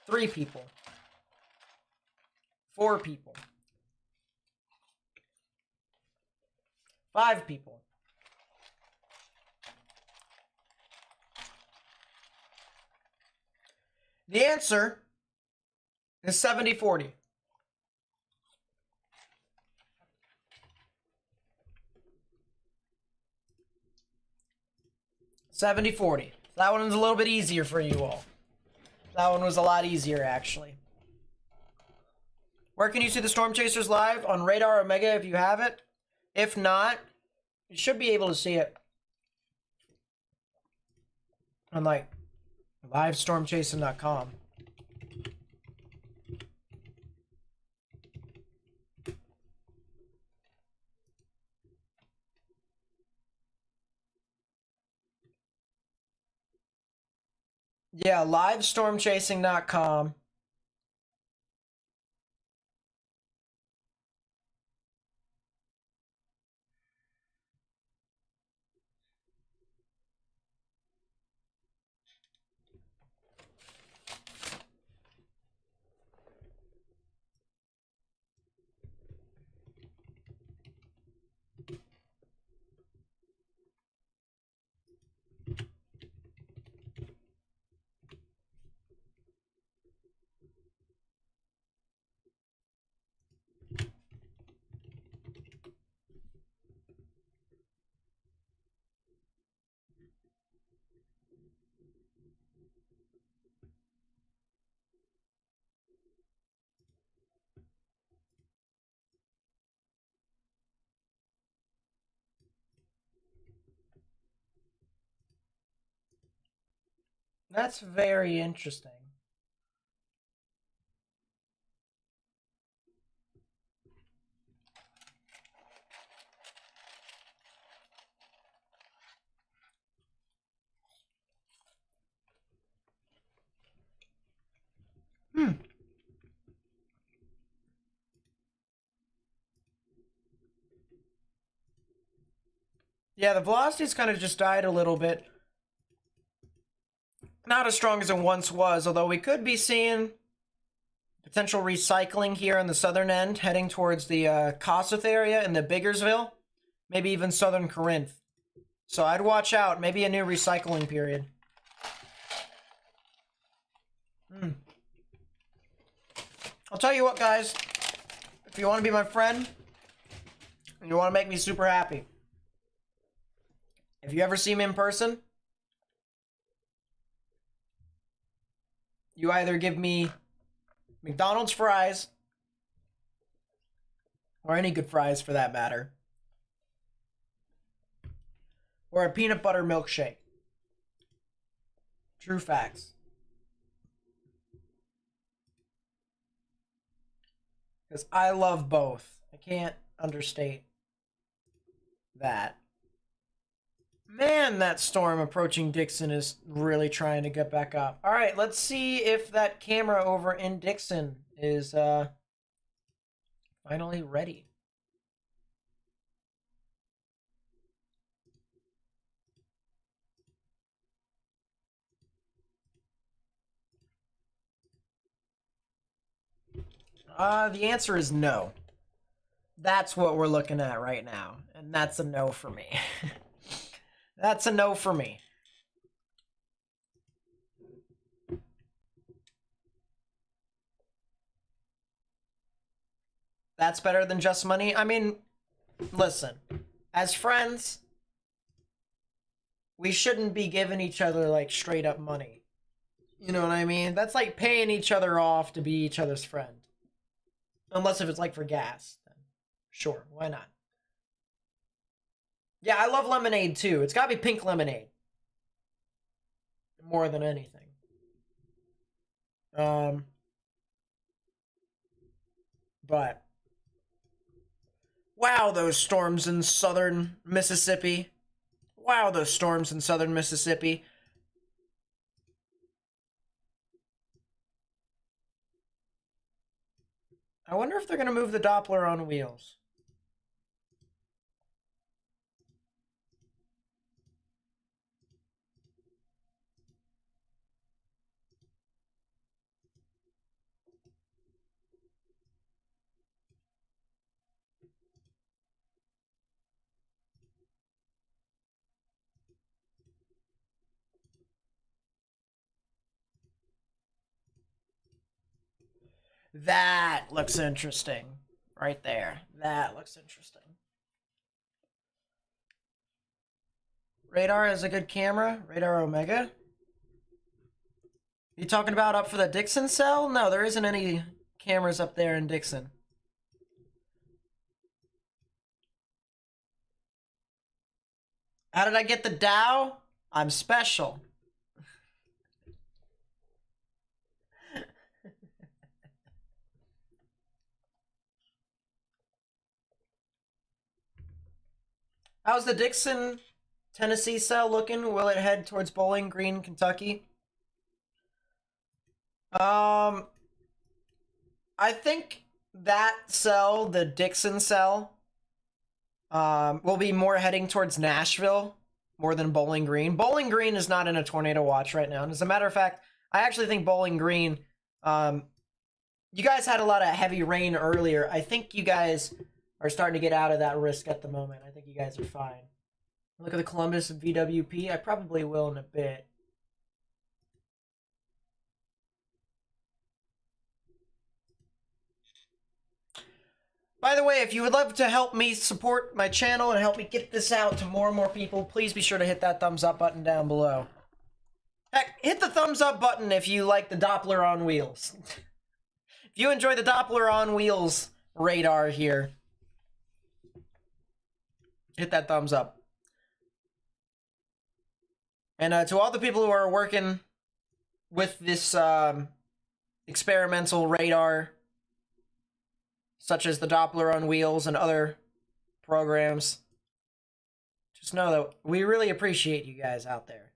[SPEAKER 1] 3 people. 4 people. 5 people. The answer is 70-40. $70-40. That one was a little bit easier for you all. That one was a lot easier, actually. Where can you see the Storm Chasers live? On Radar Omega if you have it. If not, you should be able to see it on, like, livestormchasing.com. Yeah, livestormchasing.com. That's very interesting. Yeah, the velocity's kind of just died a little bit. Not as strong as it once was, although we could be seeing potential recycling here on the southern end, heading towards the Kossuth area and the Biggersville, maybe even southern Corinth. So I'd watch out, maybe a new recycling period. I'll tell you what, guys, if you want to be my friend, and you want to make me super happy, if you ever see me in person, you either give me McDonald's fries, or any good fries for that matter, or a peanut butter milkshake. True facts. Because I love both. I can't understate that. Man, that storm approaching Dixon is really trying to get back up. All right, let's see if that camera over in Dixon is finally ready. The answer is no. That's what we're looking at right now, and that's a no for me. That's a no for me. That's better than just money? I mean, listen, as friends, we shouldn't be giving each other, like, straight up money. You know what I mean? That's like paying each other off to be each other's friend. Unless if it's, like, for gas. Then sure, why not? Yeah, I love lemonade, too. It's gotta be pink lemonade. More than anything. But... wow, those storms in southern Mississippi. Wow, those storms in southern Mississippi. I wonder if they're going to move the Doppler on wheels. That looks interesting. Right there. That looks interesting. Radar is a good camera. Radar Omega. You talking about up for the Dixon cell? No, there isn't any cameras up there in Dixon. How did I get the Dow? I'm special. How's the Dixon, Tennessee cell looking? Will it head towards Bowling Green, Kentucky? I think that cell, the Dixon cell, will be more heading towards Nashville more than Bowling Green. Bowling Green is not in a tornado watch right now. And as a matter of fact, I actually think Bowling Green, you guys had a lot of heavy rain earlier. I think you guys are starting to get out of that risk at the moment. I think you guys are fine. Look at the Columbus VWP. I probably will in a bit. By the way, if you would love to help me support my channel and help me get this out to more and more people, please be sure to hit that thumbs up button down below. Heck, hit the thumbs up button if you like the Doppler on wheels. If you enjoy the Doppler on wheels radar here, hit that thumbs up. And to all the people who are working with this experimental radar, such as the Doppler on wheels and other programs, just know that we really appreciate you guys out there.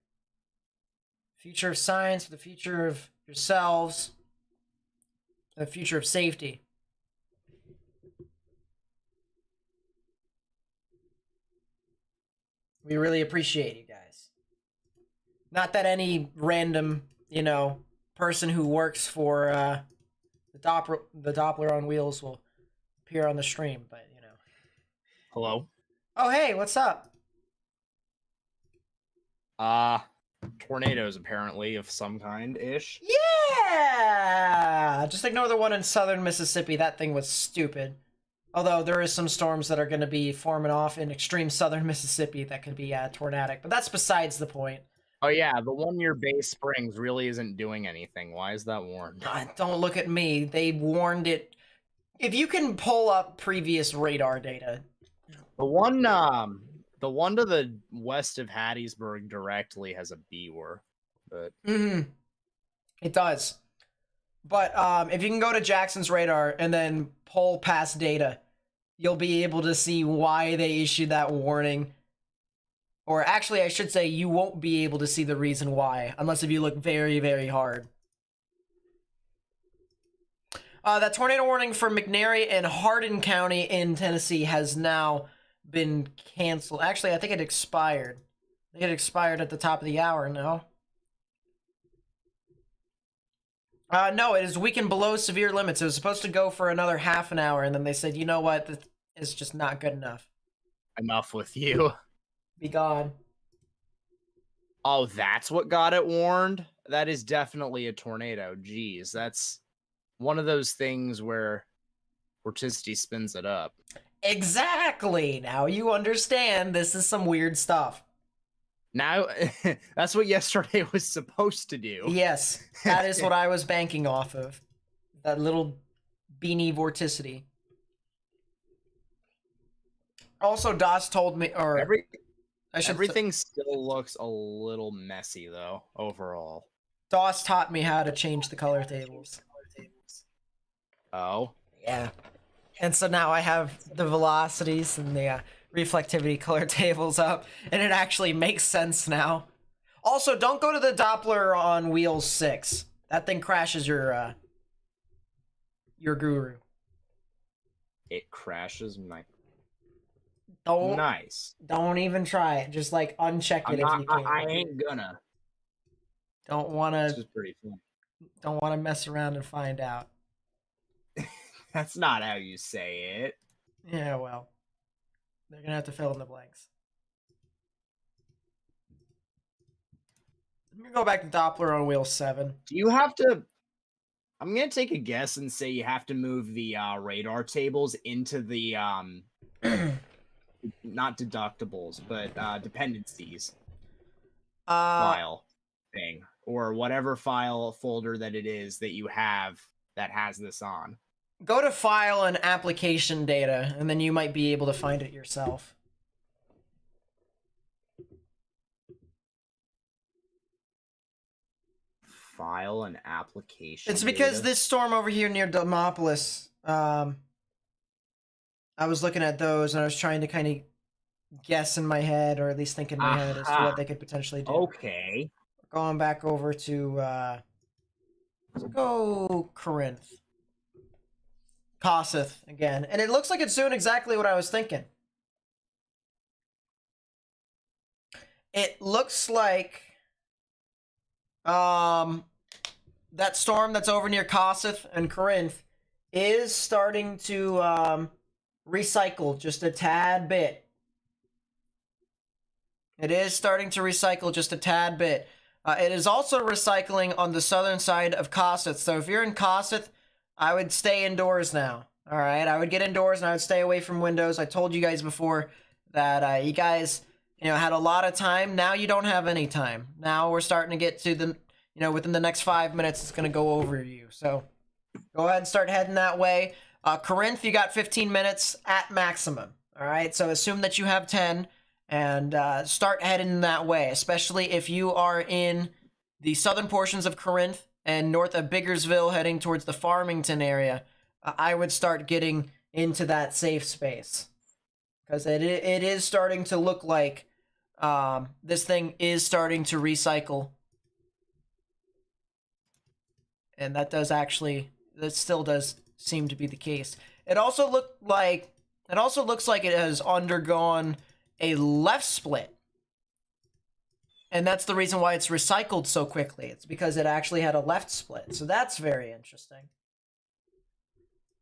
[SPEAKER 1] Future of science, the future of yourselves, the future of safety. We really appreciate you guys. Not that any random, you know, person who works for the Doppler on wheels will appear on the stream, but you know.
[SPEAKER 2] Hello.
[SPEAKER 1] Oh, hey, what's up?
[SPEAKER 2] Tornadoes apparently of some kind-ish.
[SPEAKER 1] Yeah! Just ignore the one in southern Mississippi. That thing was stupid. Although there is some storms that are going to be forming off in extreme southern Mississippi that could be tornadic, but that's besides the point.
[SPEAKER 2] Oh yeah, the one near Bay Springs really isn't doing anything. Why is that warned?
[SPEAKER 1] Don't look at me. They warned it. If you can pull up previous radar data.
[SPEAKER 2] The one to the west of Hattiesburg directly has a B word, but
[SPEAKER 1] It does. But if you can go to Jackson's radar and then pull past data, you'll be able to see why they issued that warning. Or actually, I should say you won't be able to see the reason why, unless if you look very, very hard. That tornado warning for McNary and Hardin County in Tennessee has now been canceled. Actually, I think it expired. I think it expired at the top of the hour, no? No, it is weakened below severe limits. It was supposed to go for another half an hour, and then they said, you know what, this is just not good enough.
[SPEAKER 2] Enough with you.
[SPEAKER 1] Be gone.
[SPEAKER 2] Oh, that's what got it warned? That is definitely a tornado. Jeez, that's one of those things where vorticity spins it up.
[SPEAKER 1] Exactly. Now you understand this is some weird stuff.
[SPEAKER 2] Now, that's what yesterday was supposed to do.
[SPEAKER 1] Yes, that is what I was banking off of. That little beanie vorticity. Also, DOS told me, or
[SPEAKER 2] everything still looks a little messy, though, overall.
[SPEAKER 1] DOS taught me how to change the color tables.
[SPEAKER 2] Oh?
[SPEAKER 1] Yeah. And so now I have the velocities and the reflectivity color tables up, and it actually makes sense now. Also, don't go to the Doppler on wheel 6. That thing crashes your guru.
[SPEAKER 2] It crashes my...
[SPEAKER 1] Don't,
[SPEAKER 2] nice.
[SPEAKER 1] Don't even try it. Just, like, uncheck it if you can.
[SPEAKER 2] I ain't gonna.
[SPEAKER 1] Don't wanna...
[SPEAKER 2] This is pretty fun.
[SPEAKER 1] Don't wanna mess around and find out.
[SPEAKER 2] That's not how you say it.
[SPEAKER 1] Yeah, well. They're gonna have to fill in the blanks. I'm gonna go back to Doppler on wheel 7.
[SPEAKER 2] Do you have to... I'm gonna take a guess and say you have to move the radar tables into the not deductibles, but dependencies file thing, or whatever file folder that it is that you have that has this on.
[SPEAKER 1] Go to File and Application Data, and then you might be able to find it yourself.
[SPEAKER 2] File and Application
[SPEAKER 1] It's because
[SPEAKER 2] data.
[SPEAKER 1] this storm over here near Demopolis, I was looking at those, and I was trying to kind of guess in my head, or at least think in my head, as to what they could potentially do.
[SPEAKER 2] Okay.
[SPEAKER 1] Going back over to, let's go Corinth. Kossuth again. And it looks like it's doing exactly what I was thinking. It looks like that storm that's over near Kossuth and Corinth is starting to recycle just a tad bit. It is starting to recycle just a tad bit. It is also recycling on the southern side of Kossuth. So if you're in Kossuth, I would stay indoors now. All right, I would get indoors and I would stay away from windows. I told you guys before that you guys, had a lot of time. Now you don't have any time. Now we're starting to get to the, within the next 5 minutes, it's going to go over you. So go ahead and start heading that way. Corinth, you got 15 minutes at maximum. All right, so assume that you have 10 and start heading that way, especially if you are in the southern portions of Corinth and north of Biggersville heading towards the Farmington area. I would start getting into that safe space, because it is starting to look like this thing is starting to recycle, and that still does seem to be the case. It also looks like it has undergone a left split. And that's the reason why it's recycled so quickly. It's because it actually had a left split. So that's very interesting.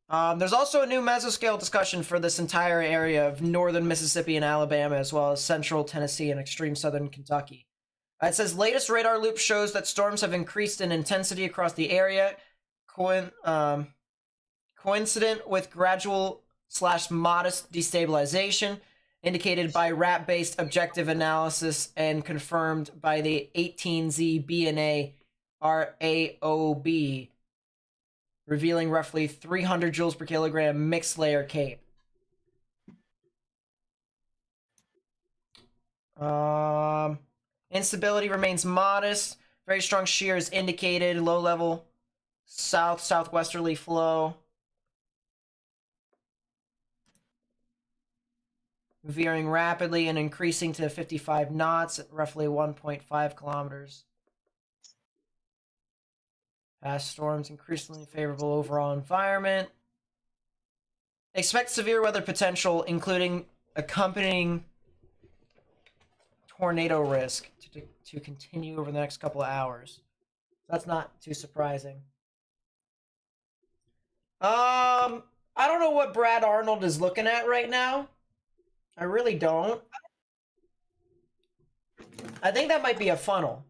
[SPEAKER 1] There's also a new mesoscale discussion for this entire area of northern Mississippi and Alabama, as well as central Tennessee and extreme southern Kentucky. It says, latest radar loop shows that storms have increased in intensity across the area, coincident with gradual/modest destabilization, indicated by RAP-based objective analysis and confirmed by the 18Z BNA RAOB, revealing roughly 300 joules per kilogram mixed layer CAPE. Instability remains modest. Very strong shear is indicated. Low level southwesterly flow. Veering rapidly and increasing to 55 knots at roughly 1.5 kilometers. Past storms, increasingly favorable overall environment. Expect severe weather potential, including accompanying tornado risk, to continue over the next couple of hours. That's not too surprising. I don't know what Brad Arnold is looking at right now. I really don't. I think that might be a funnel.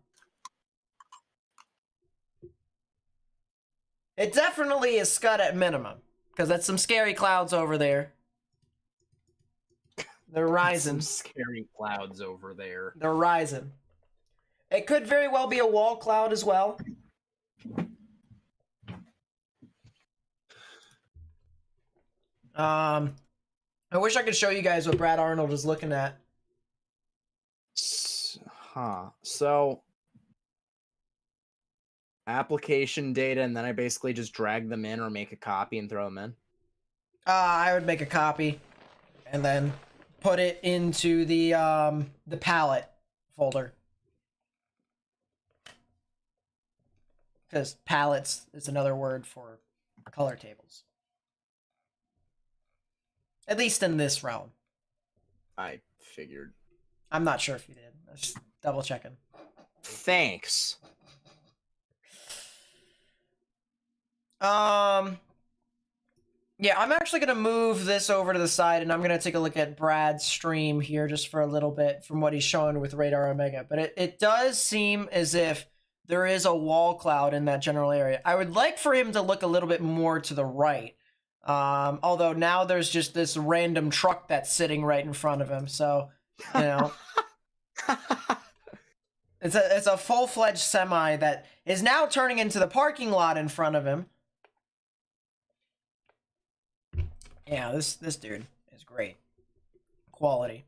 [SPEAKER 1] It definitely is scud at minimum, because that's some scary clouds over there. They're rising.
[SPEAKER 2] Some scary clouds over there.
[SPEAKER 1] They're rising. It could very well be a wall cloud as well. I wish I could show you guys what Brad Arnold is looking at.
[SPEAKER 2] So application data, and then I basically just drag them in or make a copy and throw them in.
[SPEAKER 1] I would make a copy and then put it into the palette folder. Because palettes is another word for color tables. At least in this realm.
[SPEAKER 2] I figured.
[SPEAKER 1] I'm not sure if you did. I was just double checking.
[SPEAKER 2] Thanks.
[SPEAKER 1] Yeah, I'm actually going to move this over to the side, and I'm going to take a look at Brad's stream here just for a little bit from what he's showing with Radar Omega. But it does seem as if there is a wall cloud in that general area. I would like for him to look a little bit more to the right. Although now there's just this random truck that's sitting right in front of him. So, you know, it's a full-fledged semi that is now turning into the parking lot in front of him. Yeah, this dude is great. Quality.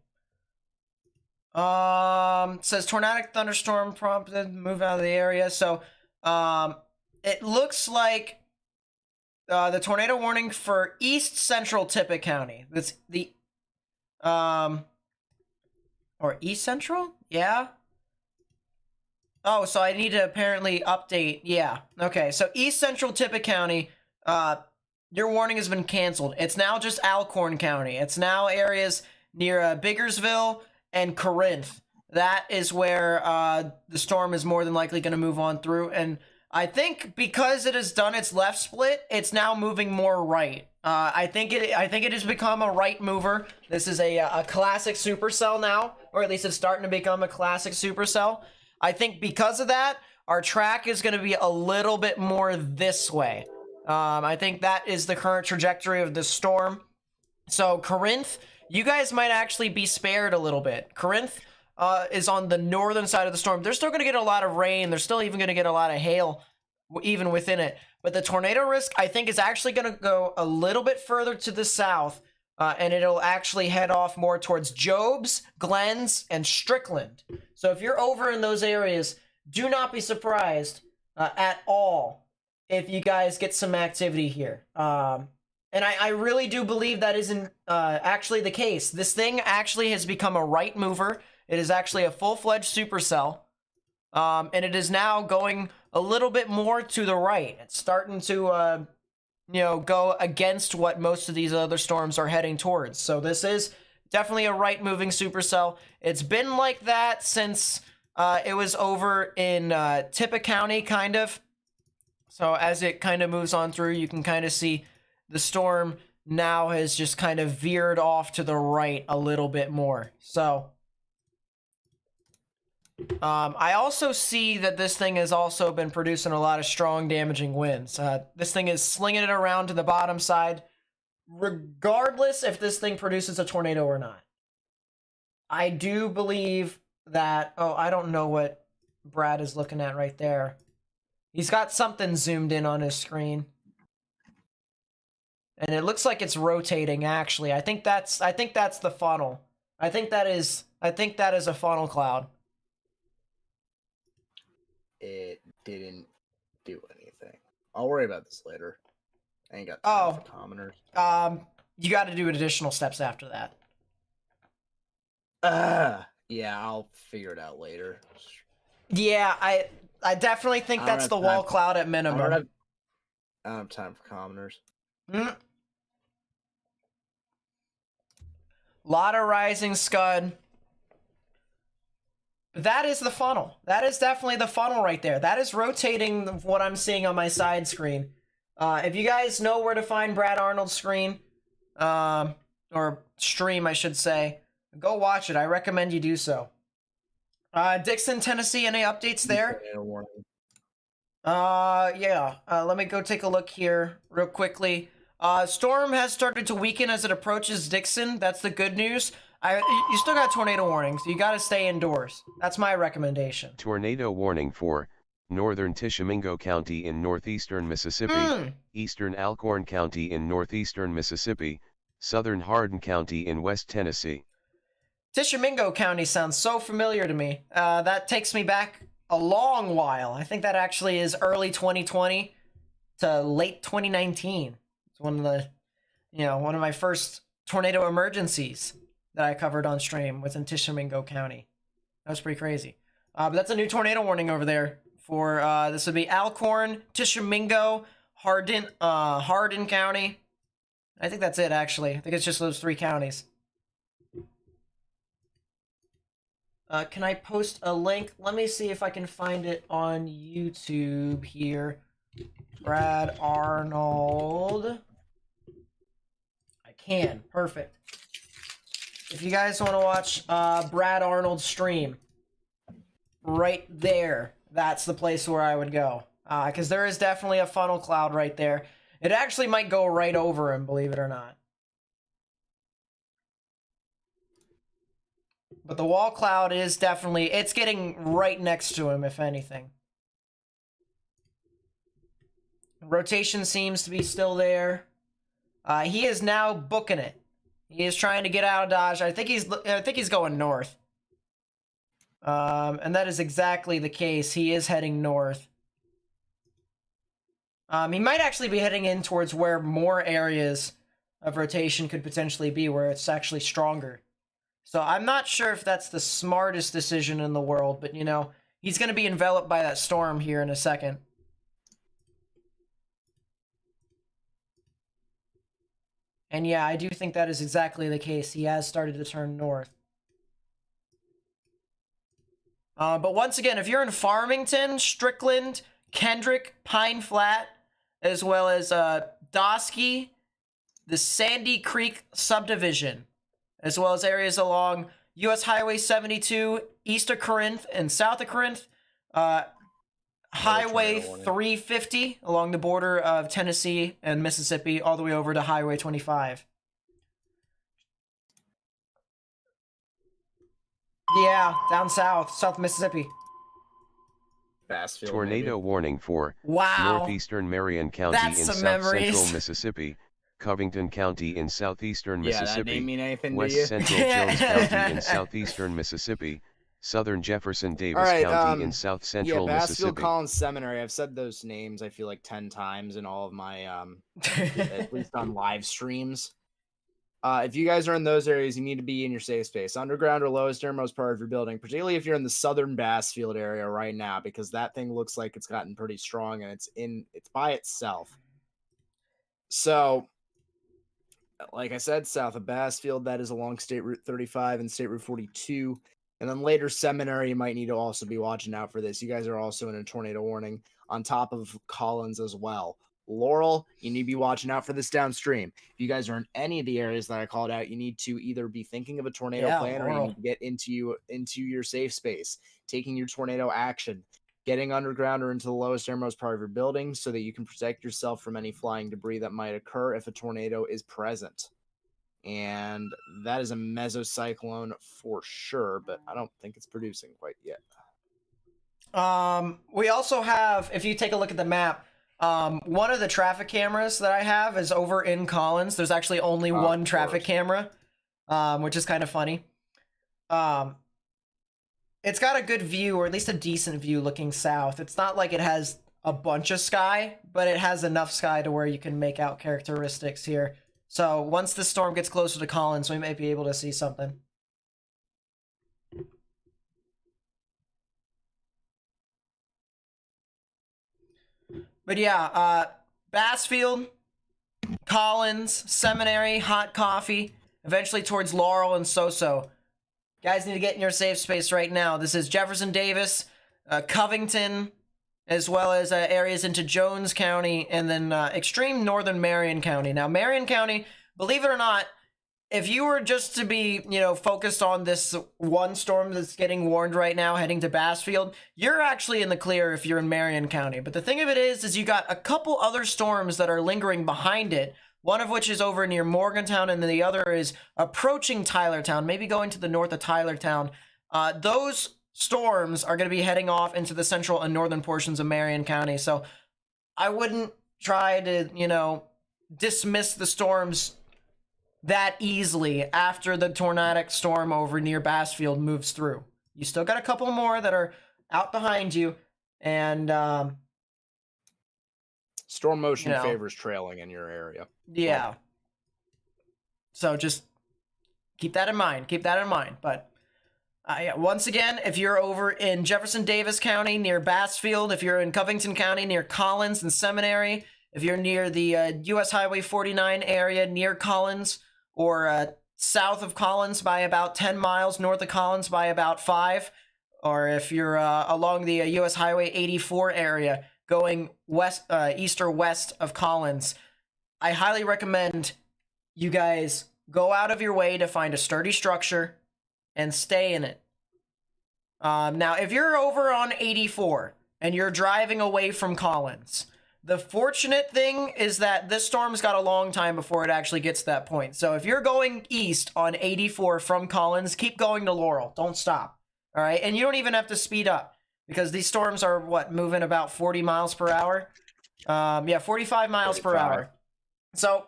[SPEAKER 1] Says tornadic thunderstorm prompted move out of the area. So, it looks like the tornado warning for East Central Tippett County. That's the or East Central? Yeah. Oh, so I need to apparently update. Yeah. Okay. So East Central Tippett County, your warning has been canceled. It's now just Alcorn County. It's now areas near Biggersville and Corinth. That is where the storm is more than likely going to move on through. And I think because it has done its left split, it's now moving more right. I think it has become a right mover. This is a classic supercell now, or at least it's starting to become a classic supercell. I think because of that, our track is going to be a little bit more this way. I think that is the current trajectory of the storm. So Corinth, you guys might actually be spared a little bit. Corinth is on the northern side of the storm. They're still going to get a lot of rain. They're still even going to get a lot of hail even within it. But the tornado risk, I think, is actually going to go a little bit further to the south, and it'll actually head off more towards Jobs, Glens, and Strickland. So if you're over in those areas, do not be surprised at all if you guys get some activity here. And I really do believe that isn't actually the case. This thing actually has become a right mover. It is actually a full-fledged supercell. And it is now going a little bit more to the right. It's starting to, go against what most of these other storms are heading towards. So this is definitely a right-moving supercell. It's been like that since it was over in Tippett County, kind of. So as it kind of moves on through, you can kind of see the storm now has just kind of veered off to the right a little bit more. So I also see that this thing has also been producing a lot of strong damaging winds. This thing is slinging it around to the bottom side, regardless if this thing produces a tornado or not. I do believe that... Oh, I don't know what Brad is looking at right there. He's got something zoomed in on his screen. And it looks like it's rotating, actually. I think that's the funnel. I think that is a funnel cloud.
[SPEAKER 2] It didn't do anything. I'll worry about this later. I ain't got time for commoners.
[SPEAKER 1] You got to do additional steps after that.
[SPEAKER 2] Yeah, I'll figure it out later.
[SPEAKER 1] Yeah, I definitely think that's the wall cloud at minimum.
[SPEAKER 2] I don't have time for commoners.
[SPEAKER 1] Lot of rising scud. That is the funnel. That is definitely the funnel right there. That is rotating what I'm seeing on my side screen. If you guys know where to find Brad Arnold's screen, or stream, I should say, go watch it. I recommend you do so. Dixon, Tennessee, any updates there? Yeah. Let me go take a look here real quickly. Storm has started to weaken as it approaches Dixon. That's the good news. You still got tornado warnings. You got to stay indoors. That's my recommendation.
[SPEAKER 3] Tornado warning for northern Tishomingo County in northeastern Mississippi, eastern Alcorn County in northeastern Mississippi, southern Hardin County in West Tennessee.
[SPEAKER 1] Tishomingo County sounds so familiar to me. That takes me back a long while. I think that actually is early 2020 to late 2019. It's one of the, one of my first tornado emergencies that I covered on stream was in Tishomingo County. That was pretty crazy. But that's a new tornado warning over there for, this would be Alcorn, Tishomingo, Hardin County. I think that's it, actually. I think it's just those 3 counties. Can I post a link? Let me see if I can find it on YouTube here. Brad Arnold. I can. Perfect. If you guys want to watch Brad Arnold's stream, right there, that's the place where I would go. Because there is definitely a funnel cloud right there. It actually might go right over him, believe it or not. But the wall cloud is definitely, it's getting right next to him, if anything. Rotation seems to be still there. He is now booking it. He is trying to get out of Dodge. I think he's going north. And that is exactly the case. He is heading north. He might actually be heading in towards where more areas of rotation could potentially be, where it's actually stronger. So I'm not sure if that's the smartest decision in the world, but he's going to be enveloped by that storm here in a second. And yeah, I do think that is exactly the case. He has started to turn north. But once again, if you're in Farmington, Strickland, Kendrick, Pine Flat, as well as Dosky, the Sandy Creek subdivision, as well as areas along U.S. Highway 72, east of Corinth and south of Corinth, Highway 350 along the border of Tennessee and Mississippi, all the way over to Highway 25. Yeah, down south, South Mississippi.
[SPEAKER 2] Bassfield,
[SPEAKER 3] Tornado
[SPEAKER 2] maybe.
[SPEAKER 3] warning for
[SPEAKER 1] Wow.
[SPEAKER 3] northeastern Marion County
[SPEAKER 1] That's
[SPEAKER 3] in
[SPEAKER 1] some
[SPEAKER 3] south
[SPEAKER 1] memories.
[SPEAKER 3] central Mississippi, Covington County in southeastern
[SPEAKER 2] Yeah, that
[SPEAKER 3] Mississippi,
[SPEAKER 2] name mean anything to
[SPEAKER 3] west
[SPEAKER 2] you?
[SPEAKER 3] central Jones County in southeastern Mississippi, southern Jefferson Davis
[SPEAKER 2] All right,
[SPEAKER 3] County in south central
[SPEAKER 2] yeah, Bassfield
[SPEAKER 3] Mississippi.
[SPEAKER 2] Collins Seminary. I've said those names, I feel like 10 times in all of my, at least on live streams. If you guys are in those areas, you need to be in your safe space. Underground or lowest innermost part of your building, particularly if you're in the southern Bassfield area right now, because that thing looks like it's gotten pretty strong and it's by itself. So, like I said, south of Bassfield, that is along State Route 35 and State Route 42. And then later, Seminary, you might need to also be watching out for this. You guys are also in a tornado warning on top of Collins as well. Laurel, you need to be watching out for this downstream. If you guys are in any of the areas that I called out, you need to either be thinking of a tornado plan, or you need to get into your safe space, taking your tornado action, getting underground or into the lowest innermost part of your building so that you can protect yourself from any flying debris that might occur if a tornado is present. And that is a mesocyclone for sure, but I don't think it's producing quite yet.
[SPEAKER 1] We also have, if you take a look at the map, one of the traffic cameras that I have is over in Collins. There's actually only one traffic camera, which is kind of funny. It's got a good view, or at least a decent view looking south. It's not like it has a bunch of sky, but it has enough sky to where you can make out characteristics here. So once the storm gets closer to Collins, we might be able to see something. But yeah, Bassfield, Collins, Seminary, Hot Coffee, eventually towards Laurel and Soso. Guys need to get in your safe space right now. This is Jefferson Davis, Covington, as well as areas into Jones County, and then extreme northern Marion County. Now, Marion County, believe it or not, if you were just to be, focused on this one storm that's getting warned right now heading to Bassfield, you're actually in the clear if you're in Marion County. But the thing of it is you got a couple other storms that are lingering behind it, one of which is over near Morgantown, and then the other is approaching Tylertown, maybe going to the north of Tylertown. Those storms are going to be heading off into the central and northern portions of Marion County. So I wouldn't try to, dismiss the storms that easily after the tornadic storm over near Bassfield moves through. You still got a couple more that are out behind you, and
[SPEAKER 2] storm motion favors trailing in your area.
[SPEAKER 1] Yeah. So just keep that in mind. But once again, if you're over in Jefferson Davis County near Bassfield, if you're in Covington County near Collins and Seminary, if you're near the US Highway 49 area near Collins, or south of Collins by about 10 miles, north of Collins by about 5, or if you're along the US Highway 84 area going west, east or west of Collins, I highly recommend you guys go out of your way to find a sturdy structure and stay in it. Now, if you're over on 84 and you're driving away from Collins, the fortunate thing is that this storm's got a long time before it actually gets to that point. So if you're going east on 84 from Collins, keep going to Laurel. Don't stop. All right? And you don't even have to speed up, because these storms are, moving about 40 miles per hour? 45 miles per hour. So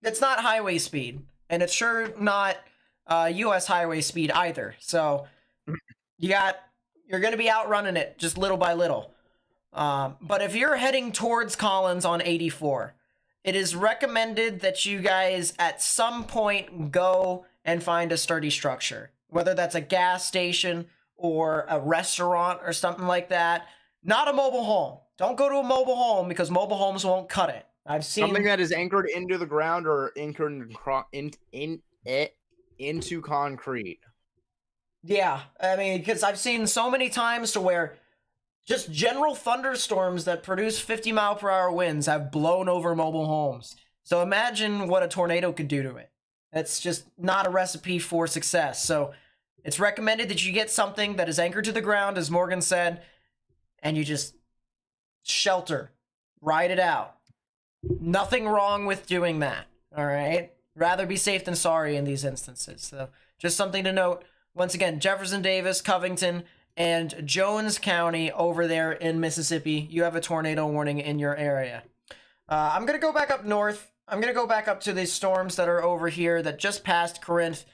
[SPEAKER 1] it's not highway speed, and it's sure not US highway speed either. So you're going to be outrunning it just little by little. But if you're heading towards Collins on 84, it is recommended that you guys at some point go and find a sturdy structure, whether that's a gas station or a restaurant or something like that. Not a mobile home. Don't go to a mobile home, because mobile homes won't cut it. I've seen
[SPEAKER 2] something that is anchored into the ground or anchored into concrete.
[SPEAKER 1] Yeah, I mean, because I've seen so many times to where just general thunderstorms that produce 50-mile-per-hour winds have blown over mobile homes. So imagine what a tornado could do to it. That's just not a recipe for success. So it's recommended that you get something that is anchored to the ground, as Morgan said, and you just shelter, ride it out. Nothing wrong with doing that, all right? Rather be safe than sorry in these instances. So just something to note. Once again, Jefferson Davis, Covington, and Jones County over there in Mississippi, you have a tornado warning in your area. I'm going to go back up north. I'm going to go back up to these storms that are over here that just passed Corinth.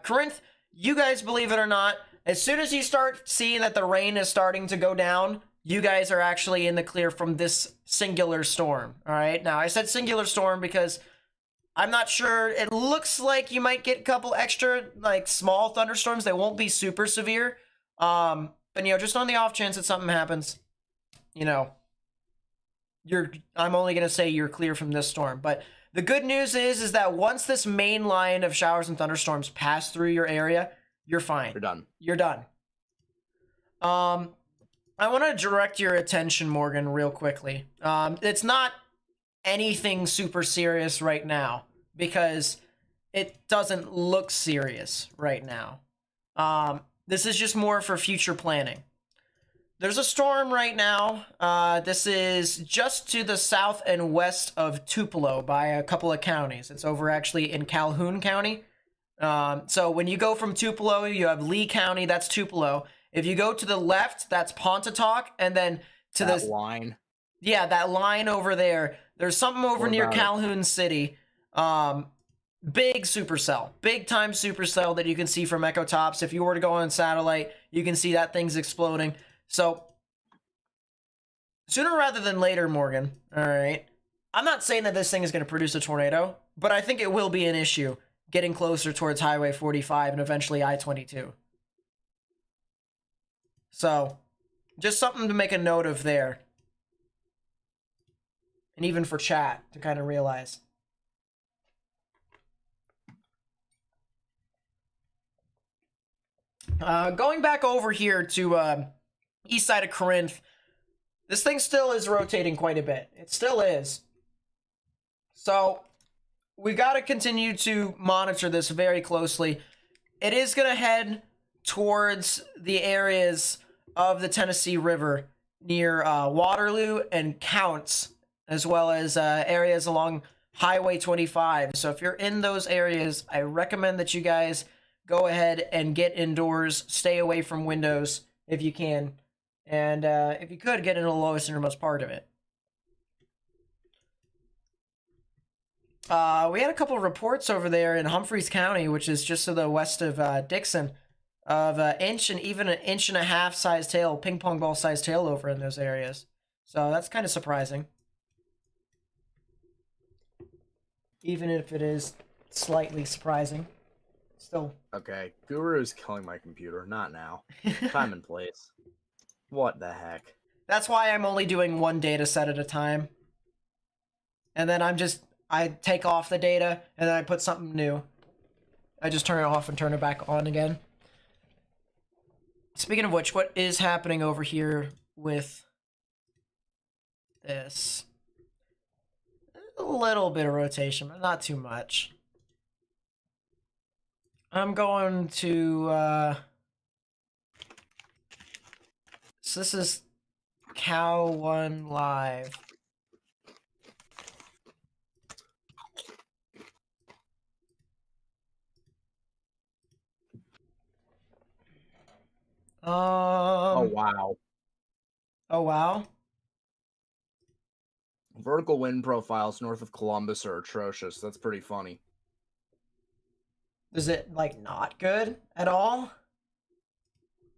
[SPEAKER 1] Corinth, you guys, believe it or not, as soon as you start seeing that the rain is starting to go down, you guys are actually in the clear from this singular storm. All right. Now, I said singular storm because I'm not sure. It looks like you might get a couple extra, small thunderstorms. They won't be super severe. But just on the off chance that something happens, I'm only going to say you're clear from this storm. But the good news is that once this main line of showers and thunderstorms pass through your area, you're fine. You're done. I want to direct your attention, Morgan, real quickly. It's not anything super serious right now, because it doesn't look serious right now. This is just more for future planning. There's a storm right now. This is just to the south and west of Tupelo by a couple of counties. It's over actually in Calhoun County. So when you go from Tupelo, you have Lee County, that's Tupelo. If you go to the left, that's Pontotoc, and then to
[SPEAKER 2] that line.
[SPEAKER 1] Yeah, that line over there. There's something over near Calhoun City. Big supercell, big time supercell that you can see from Echo Tops. If you were to go on satellite, you can see that thing's exploding. So sooner rather than later, Morgan, all right, I'm not saying that this thing is going to produce a tornado, but I think it will be an issue getting closer towards Highway 45 and eventually I-22. So just something to make a note of there. And even for chat to kind of realize. Going back over here to east side of Corinth, This thing still is rotating quite a bit. It still is. So we got to continue to monitor this very closely. It is going to head towards the areas of the Tennessee River near Waterloo and Counts, as well as areas along Highway 25. So if you're in those areas, I recommend that you guys go ahead and get indoors, stay away from windows if you can, and if you could, get into the lowest innermost part of it. We had a couple of reports over there in Humphreys County, which is just to the west of Dixon, of an inch and even an inch and a half size tail, ping pong ball size tail over in those areas. So that's kind of surprising. Even if it is slightly surprising. Still.
[SPEAKER 2] Okay, Guru is killing my computer. Not now. Time and place. What the heck?
[SPEAKER 1] That's why I'm only doing one data set at a time. And then I take off the data, and then I put something new. I just turn it off and turn it back on again. Speaking of which, what is happening over here with this? A little bit of rotation, but not too much. I'm going to, so this is Cow 1 Live.
[SPEAKER 2] Oh, wow.
[SPEAKER 1] Oh, wow.
[SPEAKER 2] Vertical wind profiles north of Columbus are atrocious. That's pretty funny.
[SPEAKER 1] Is it, like, not good at all?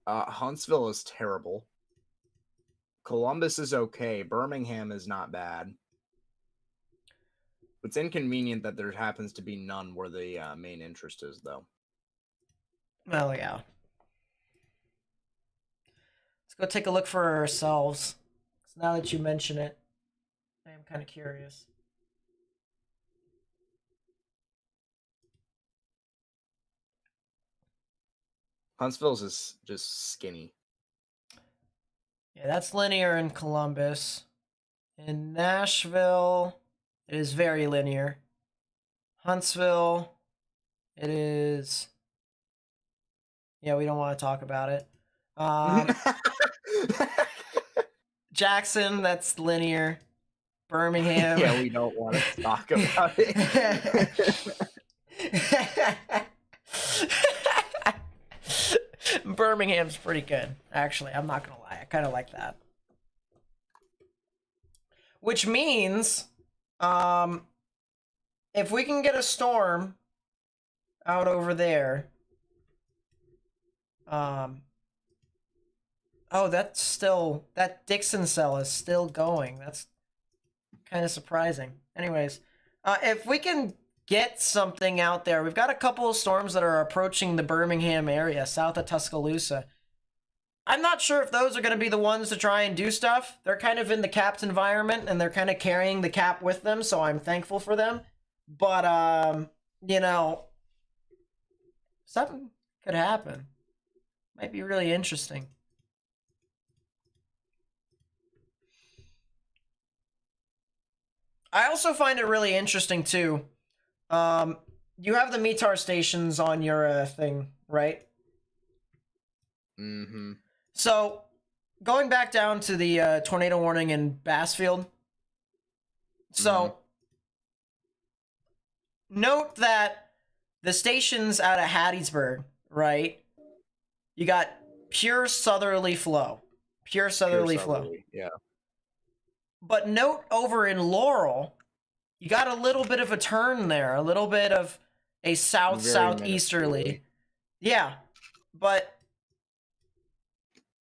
[SPEAKER 2] Huntsville is terrible. Columbus is okay. Birmingham is not bad. It's inconvenient that there happens to be none where the main interest is, though.
[SPEAKER 1] Well, yeah. Let's go take a look for ourselves. So now that you mention it, I am kind of curious.
[SPEAKER 2] Huntsville's is just skinny.
[SPEAKER 1] Yeah, that's linear in Columbus. In Nashville, it is very linear. Huntsville, it is... Yeah, we don't want to talk about it. Jackson, that's linear. Birmingham.
[SPEAKER 2] Yeah, we don't want to talk about it.
[SPEAKER 1] Birmingham's pretty good, actually. I'm not gonna lie. I kind of like that. Which means, if we can get a storm out over there, oh, that's still, that Dixon cell is still going. That's kind of surprising. Anyways, if we can get something out there, we've got a couple of storms that are approaching the Birmingham area, south of Tuscaloosa. I'm not sure if those are going to be the ones to try and do stuff. They're kind of in the capped environment, and they're kind of carrying the cap with them, so I'm thankful for them. But, you know, something could happen. Might be really interesting. I also find it really interesting, too. You have the METAR stations on your thing, right?
[SPEAKER 2] Mm-hmm.
[SPEAKER 1] So, going back down to the tornado warning in Bassfield. So, note that the stations out of Hattiesburg, right? You got pure southerly flow. Pure southerly flow.
[SPEAKER 2] Yeah.
[SPEAKER 1] But note over in Laurel, you got a little bit of a turn there. A little bit of a southeasterly. Yeah. But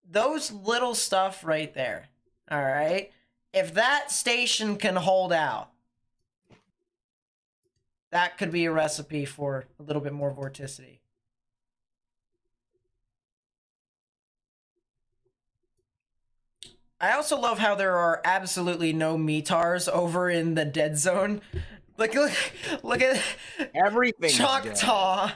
[SPEAKER 1] those little stuff right there, all right? If that station can hold out, that could be a recipe for a little bit more vorticity. I also love how there are absolutely no METARs over in the dead zone. Look at
[SPEAKER 2] everything.
[SPEAKER 1] Choctaw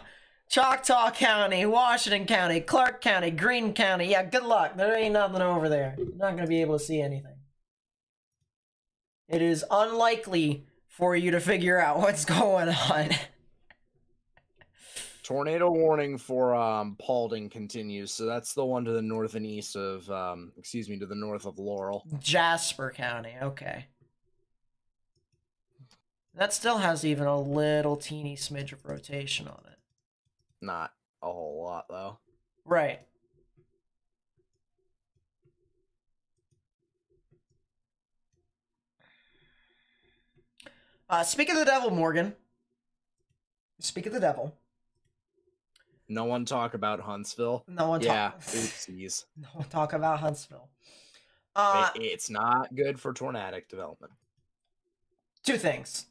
[SPEAKER 1] County, Washington County, Clark County, Greene County. Yeah, good luck. There ain't nothing over there. You're not going to be able to see anything. it is unlikely for you to figure out what's going on.
[SPEAKER 2] Tornado warning for Paulding continues. So that's the one to the north and east of, to the north of Laurel.
[SPEAKER 1] Jasper County, okay. That still has even a little teeny smidge of rotation on it.
[SPEAKER 2] Not a whole lot, though.
[SPEAKER 1] Right. Speak of the devil, Morgan. Speak of the devil.
[SPEAKER 2] No one talk about Huntsville.
[SPEAKER 1] No one talk.
[SPEAKER 2] Oopsies.
[SPEAKER 1] No one talk about Huntsville.
[SPEAKER 2] It's not good for tornadic development.
[SPEAKER 1] Two things.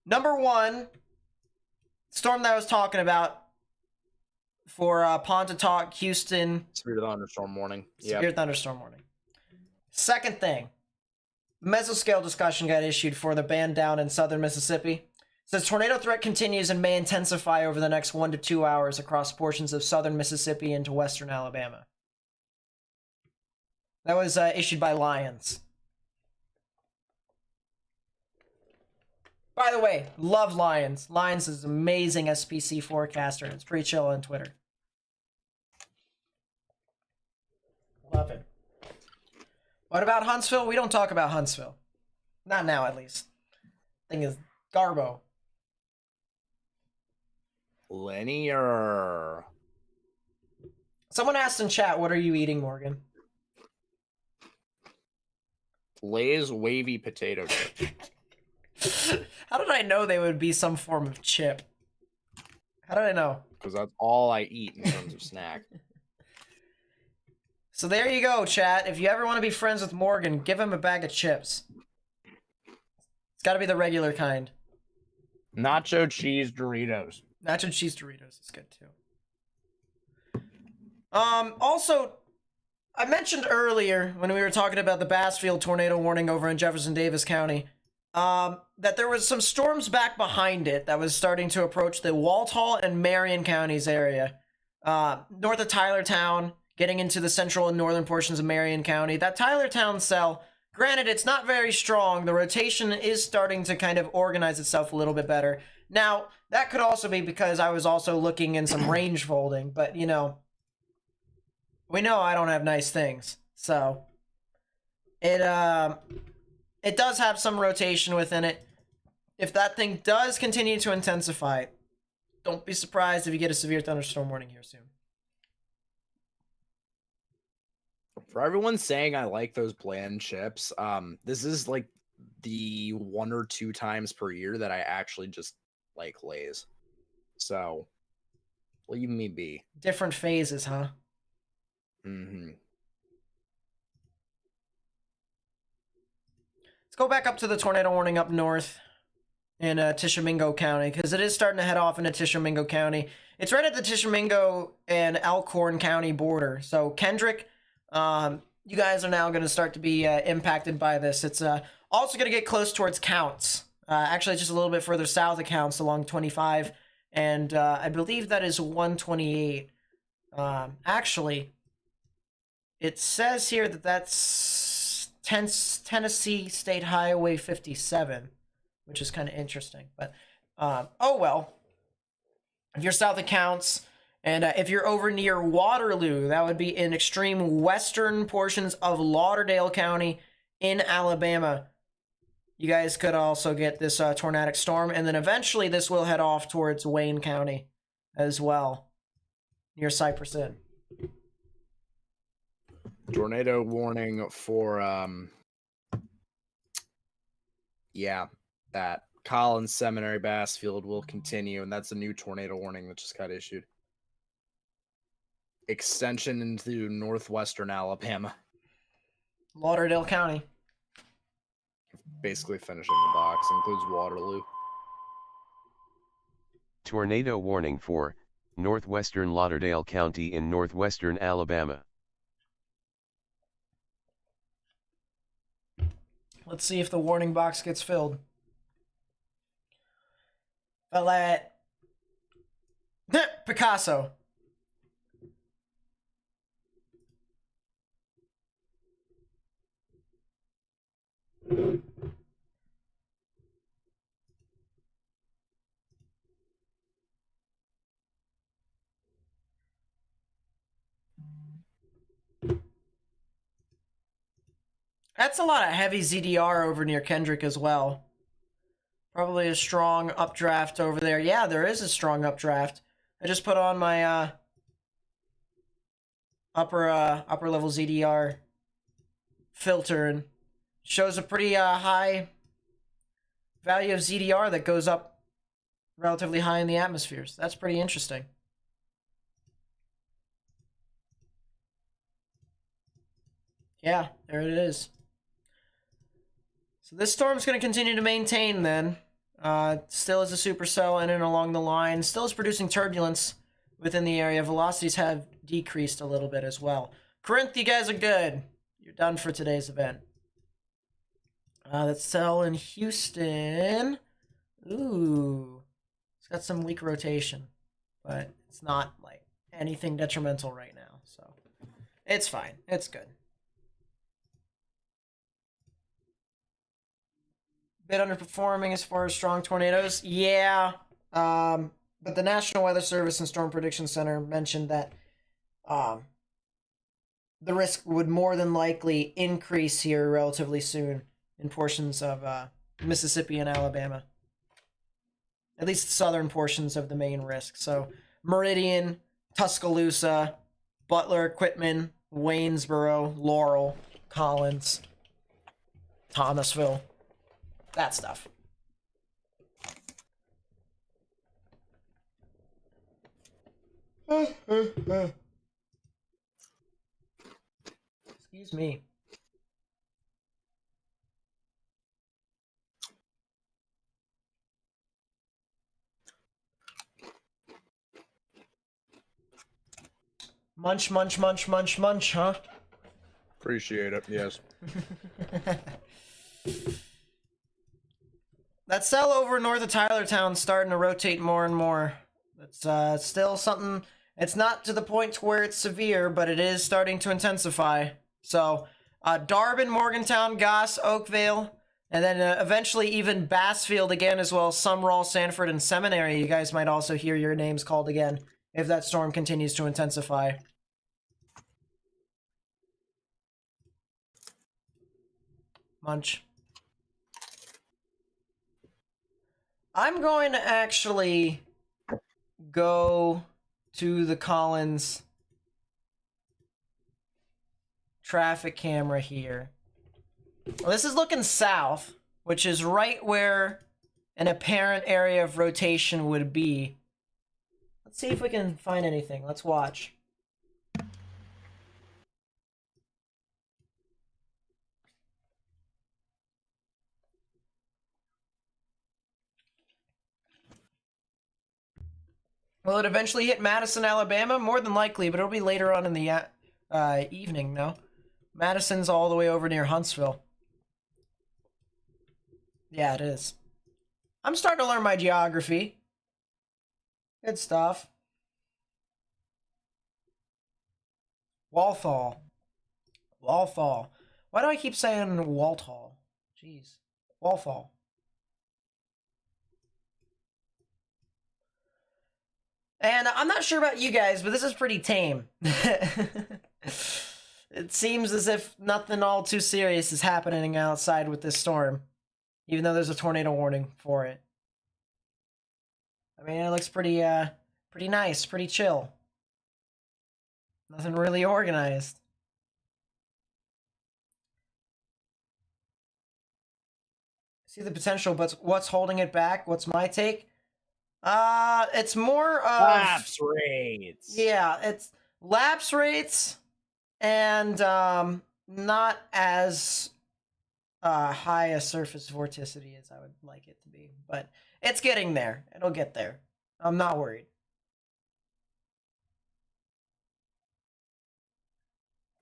[SPEAKER 1] Number one, storm that I was talking about for Pontotoc, Houston.
[SPEAKER 2] Severe thunderstorm warning.
[SPEAKER 1] Severe thunderstorm warning. Second thing, mesoscale discussion got issued for the band down in southern Mississippi. It says tornado threat continues and may intensify over the next 1 to 2 hours across portions of southern Mississippi into western Alabama. That was issued by Lions. By the way, love Lions. Lions is an amazing SPC forecaster. It's pretty chill on Twitter. Love it. What about Huntsville? We don't talk about Huntsville. Not now, at least. Thing is Garbo.
[SPEAKER 2] Linear.
[SPEAKER 1] Someone asked in chat, what are you eating, Morgan?
[SPEAKER 2] Lay's wavy potato chip.
[SPEAKER 1] How did I know they would be some form of chip? How did I know?
[SPEAKER 2] Because that's all I eat in terms of snack.
[SPEAKER 1] So there you go, chat. If you ever want to be friends with Morgan, give him a bag of chips. It's got to be the regular kind.
[SPEAKER 2] Nacho cheese Doritos.
[SPEAKER 1] Nacho cheese Doritos is good too. Also, I mentioned earlier when we were talking about the Bassfield tornado warning over in Jefferson Davis County, that there was some storms back behind it that was starting to approach the Walthall and Marion counties area, north of Tylertown, getting into the central and northern portions of Marion County. That Tylertown cell, granted, it's not very strong. The rotation is starting to kind of organize itself a little bit better. Now, that could also be because I was also looking in some range folding, but, you know, we know I don't have nice things. So, it does have some rotation within it. If that thing does continue to intensify, don't be surprised if you get a severe thunderstorm warning here soon.
[SPEAKER 2] For everyone saying I like those bland chips, this is like the 1 or 2 times per year that I actually just like Lay's. So, leave me be.
[SPEAKER 1] Different phases, huh?
[SPEAKER 2] Mm-hmm.
[SPEAKER 1] Let's go back up to the tornado warning up north in Tishomingo County, because it is starting to head off into Tishomingo County. It's right at the Tishomingo and Elkhorn County border. So Kendrick, you guys are now going to start to be impacted by this. It's also going to get close towards Counts. Actually, just a little bit further south of Counts along 25. And I believe that is 128. Actually, it says here that that's Tennessee State Highway 57, which is kind of interesting. But, oh well. If you're south of Counts, and if you're over near Waterloo, that would be in extreme western portions of Lauderdale County in Alabama. You guys could also get this tornadic storm, and then eventually this will head off towards Wayne County as well, near Cypress Inn.
[SPEAKER 2] Tornado warning for, that Collins Seminary Bassfield will continue, and that's a new tornado warning that just got issued. Extension into northwestern Alabama.
[SPEAKER 1] Lauderdale County.
[SPEAKER 2] Basically finishing the box. Includes Waterloo.
[SPEAKER 3] Tornado warning for northwestern Lauderdale County in northwestern Alabama.
[SPEAKER 1] Let's see if the warning box gets filled. Picasso. That's a lot of heavy ZDR over near Kendrick as well. Probably a strong updraft over there. Yeah, there is a strong updraft. I just put on my upper level ZDR filter and shows a pretty high value of ZDR that goes up relatively high in the atmospheres. That's pretty interesting. Yeah, there it is. So this storm's going to continue to maintain then. Still is a supercell in and along the line. Still is producing turbulence within the area. Velocities have decreased a little bit as well. Corinth, you guys are good. You're done for today's event. That cell in Houston. Ooh. It's got some weak rotation. But it's not like anything detrimental right now. So it's fine. It's good. Bit underperforming as far as strong tornadoes. Yeah. But the National Weather Service and Storm Prediction Center mentioned that the risk would more than likely increase here relatively soon in portions of Mississippi and Alabama. At least southern portions of the main risk. So Meridian, Tuscaloosa, Butler, Quitman, Waynesboro, Laurel, Collins, Thomasville. That stuff. Excuse me. Munch, munch, munch, munch, munch, huh?
[SPEAKER 2] Appreciate it, yes.
[SPEAKER 1] That cell over north of Tylertown's starting to rotate more and more. It's still something. It's not to the point to where it's severe, but it is starting to intensify. So, Darbin, Morgantown, Goss, Oakville, and then eventually even Bassfield again, as well as Sumrall, Sanford, and Seminary. You guys might also hear your names called again if that storm continues to intensify. Munch. I'm going to actually go to the Collins traffic camera here. Well, this is looking south, which is right where an apparent area of rotation would be. Let's see if we can find anything. Let's watch. Will it eventually hit Madison, Alabama? More than likely, but it'll be later on in the evening, no? Madison's all the way over near Huntsville. Yeah, it is. I'm starting to learn my geography. Good stuff. Walthall. Walthall. Why do I keep saying Walthall? Jeez. Walthall. And I'm not sure about you guys, but this is pretty tame. It seems as if nothing all too serious is happening outside with this storm, even though there's a tornado warning for it. I mean, it looks pretty nice, pretty chill. Nothing really organized. See the potential, but what's holding it back? What's my take? It's more of
[SPEAKER 2] Lapse rates.
[SPEAKER 1] Yeah, it's lapse rates and not as high a surface vorticity as I would like it to be, but it's getting there. It'll get there. I'm not worried.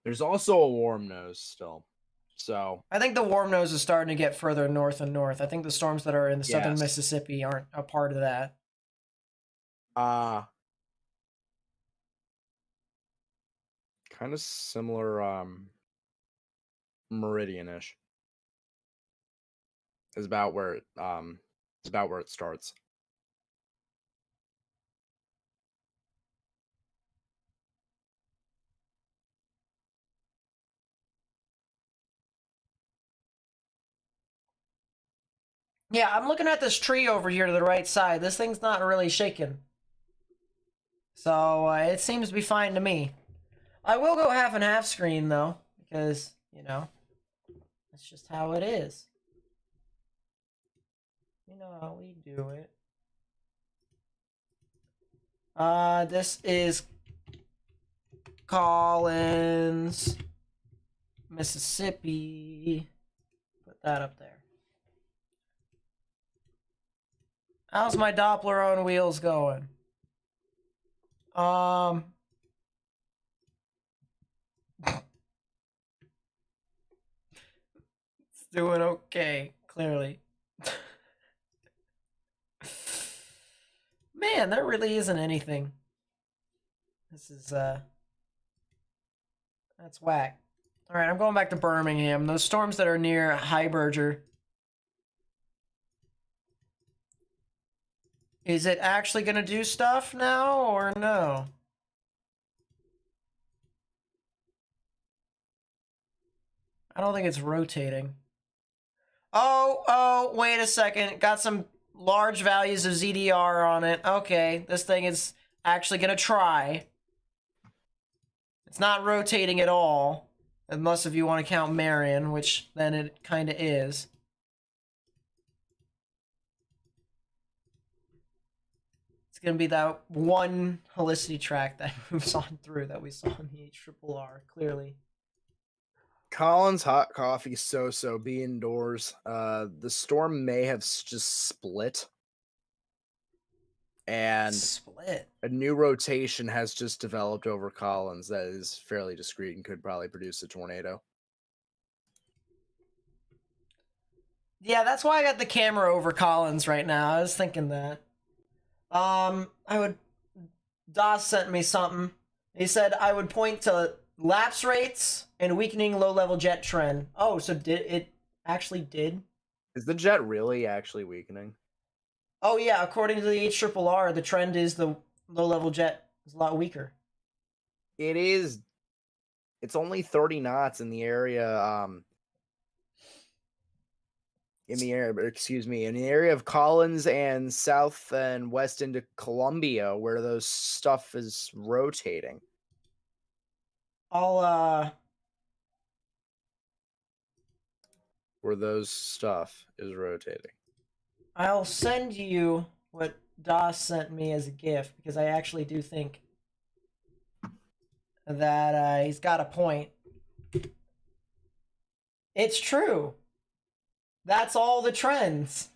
[SPEAKER 2] There's also a warm nose still. So
[SPEAKER 1] I think the warm nose is starting to get further north and north. I think the storms that are in the southern
[SPEAKER 2] Yes.
[SPEAKER 1] Mississippi aren't a part of that.
[SPEAKER 2] Kind of similar meridian-ish. is about where it starts.
[SPEAKER 1] Yeah, I'm looking at this tree over here to the right side. This thing's not really shaking. So it seems to be fine to me. I will go half and half screen though, because, you know, that's just how it is. You know how we do it. This is Collins, Mississippi. Put that up there. How's my Doppler on wheels going? It's doing okay, clearly. Man, there really isn't anything. This is, that's whack. Alright, I'm going back to Birmingham. Those storms that are near Heiberger. Is it actually gonna do stuff now, or no? I don't think it's rotating. Oh, wait a second. Got some large values of ZDR on it. Okay, this thing is actually gonna try. It's not rotating at all, unless if you want to count Marion, which then it kind of is. It's gonna be that one helicity track that moves on through that we saw in the HRRR, clearly.
[SPEAKER 2] Collins hot coffee so be indoors. The storm may have just split. And
[SPEAKER 1] Split.
[SPEAKER 2] a new rotation has just developed over Collins that is fairly discreet and could probably produce a tornado.
[SPEAKER 1] Yeah, that's why I got the camera over Collins right now. I was thinking that. DOS sent me something. He said I would point to lapse rates and weakening low-level jet trend. Oh, so it actually did?
[SPEAKER 2] Is the jet really actually weakening?
[SPEAKER 1] Oh yeah, according to the HRRR, the trend is the low-level jet is a lot weaker.
[SPEAKER 2] It is. It's only 30 knots in the area. In the area of Collins and south and west into Columbia, where those stuff is rotating. Where those stuff is rotating.
[SPEAKER 1] I'll send you what DOS sent me as a gift, because I actually do think that he's got a point. It's true. That's all the trends.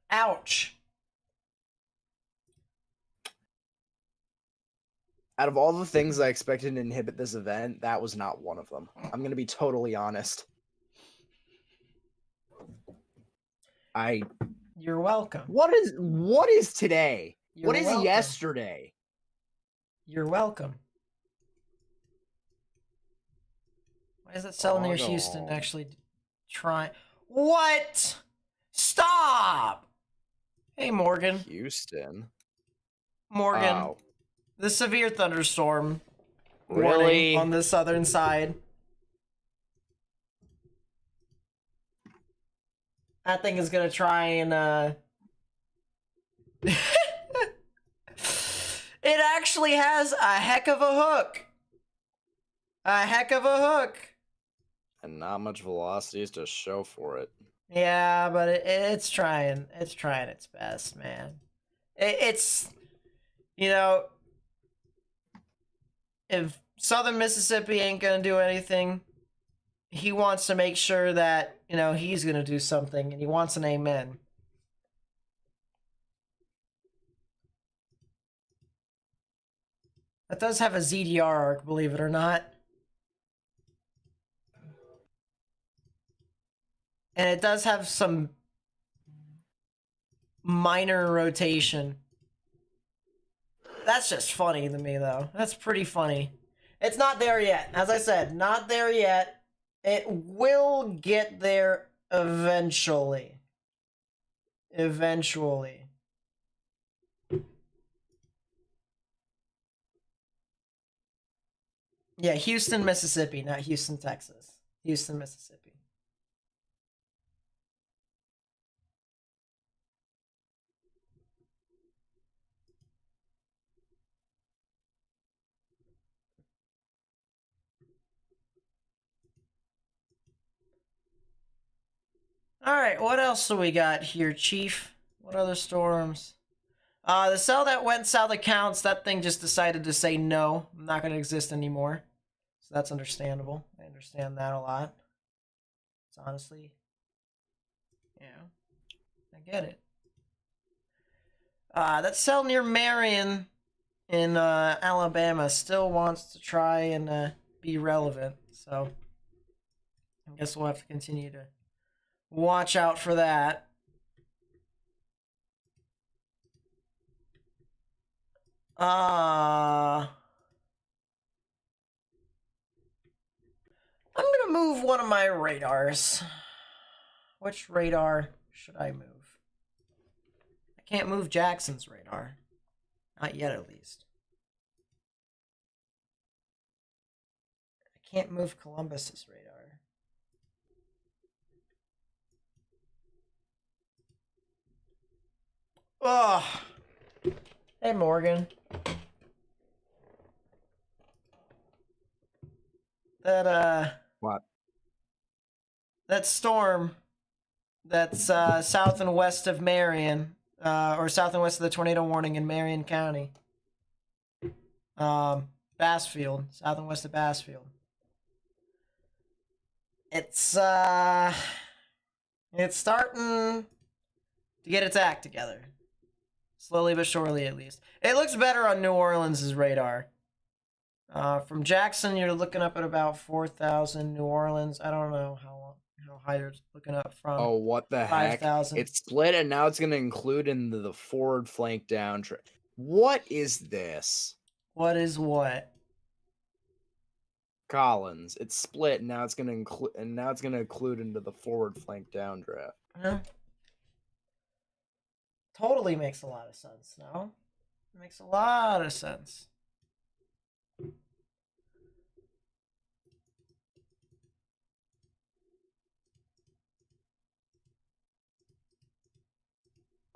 [SPEAKER 1] Ouch.
[SPEAKER 2] Out of all the things I expected to inhibit this event, that was not one of them. I'm going to be totally honest.
[SPEAKER 1] You're welcome.
[SPEAKER 2] What is today?
[SPEAKER 1] You're
[SPEAKER 2] what is
[SPEAKER 1] welcome.
[SPEAKER 2] yesterday?
[SPEAKER 1] You're welcome. Why is that cell near Houston actually try? What? Stop! Hey, Morgan.
[SPEAKER 2] Houston?
[SPEAKER 1] Morgan.
[SPEAKER 2] Oh.
[SPEAKER 1] The severe thunderstorm
[SPEAKER 2] Really?
[SPEAKER 1] warning on the southern side. That thing is gonna try and it actually has a heck of a hook. A heck of a hook.
[SPEAKER 2] And not much velocities to show for it.
[SPEAKER 1] Yeah, but it's trying. It's trying its best, man. It's, you know, if Southern Mississippi ain't gonna do anything, he wants to make sure that, you know, he's gonna do something, and he wants an amen. That does have a ZDR arc, believe it or not. And it does have some minor rotation. That's just funny to me, though. That's pretty funny. It's not there yet. As I said, not there yet. It will get there eventually. Eventually. Yeah, Houston, Mississippi, not Houston, Texas. Houston, Mississippi. Alright, what else do we got here, Chief? What other storms? The cell that went south of Counts, that thing just decided to say no. I'm not going to exist anymore. So that's understandable. I understand that a lot. It's honestly, yeah, I get it. That cell near Marion in Alabama still wants to try and be relevant. So I guess we'll have to continue to watch out for that. I'm gonna move one of my radars. Which radar should I move? I can't move Jackson's radar. Not yet, at least. I can't move Columbus's radar. Ugh. Hey, Morgan.
[SPEAKER 2] What?
[SPEAKER 1] That storm that's south and west of Marion, or south and west of the tornado warning in Marion County. Bassfield, south and west of Bassfield. It's starting to get its act together. Slowly but surely, at least. It looks better on New Orleans' radar. From Jackson, you're looking up at about 4,000. New Orleans, I don't know how high you're looking up from.
[SPEAKER 2] Oh, what the heck?
[SPEAKER 1] 5,000.
[SPEAKER 2] It's split, and now it's going to include into the forward flank down. What is this?
[SPEAKER 1] What is what?
[SPEAKER 2] Collins. It's split, and now it's going to include, and now it's going to include into the forward flank downdraft.
[SPEAKER 1] Yeah. Totally makes a lot of sense now. It makes a lot of sense.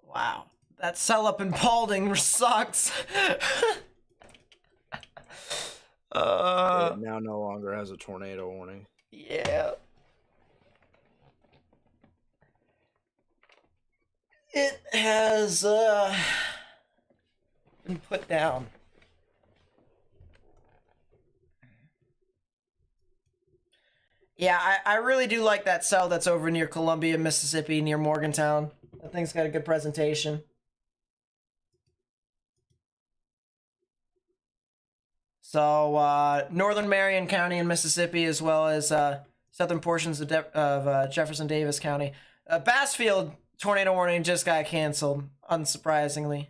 [SPEAKER 1] Wow. That cell up in Paulding sucks.
[SPEAKER 2] It now no longer has a tornado warning.
[SPEAKER 1] Yeah. It has been put down. Yeah, I really do like that cell that's over near Columbia, Mississippi, near Morgantown. That thing's got a good presentation. So, northern Marion County in Mississippi, as well as southern portions of Jefferson Davis County. Bassfield tornado warning just got canceled, unsurprisingly.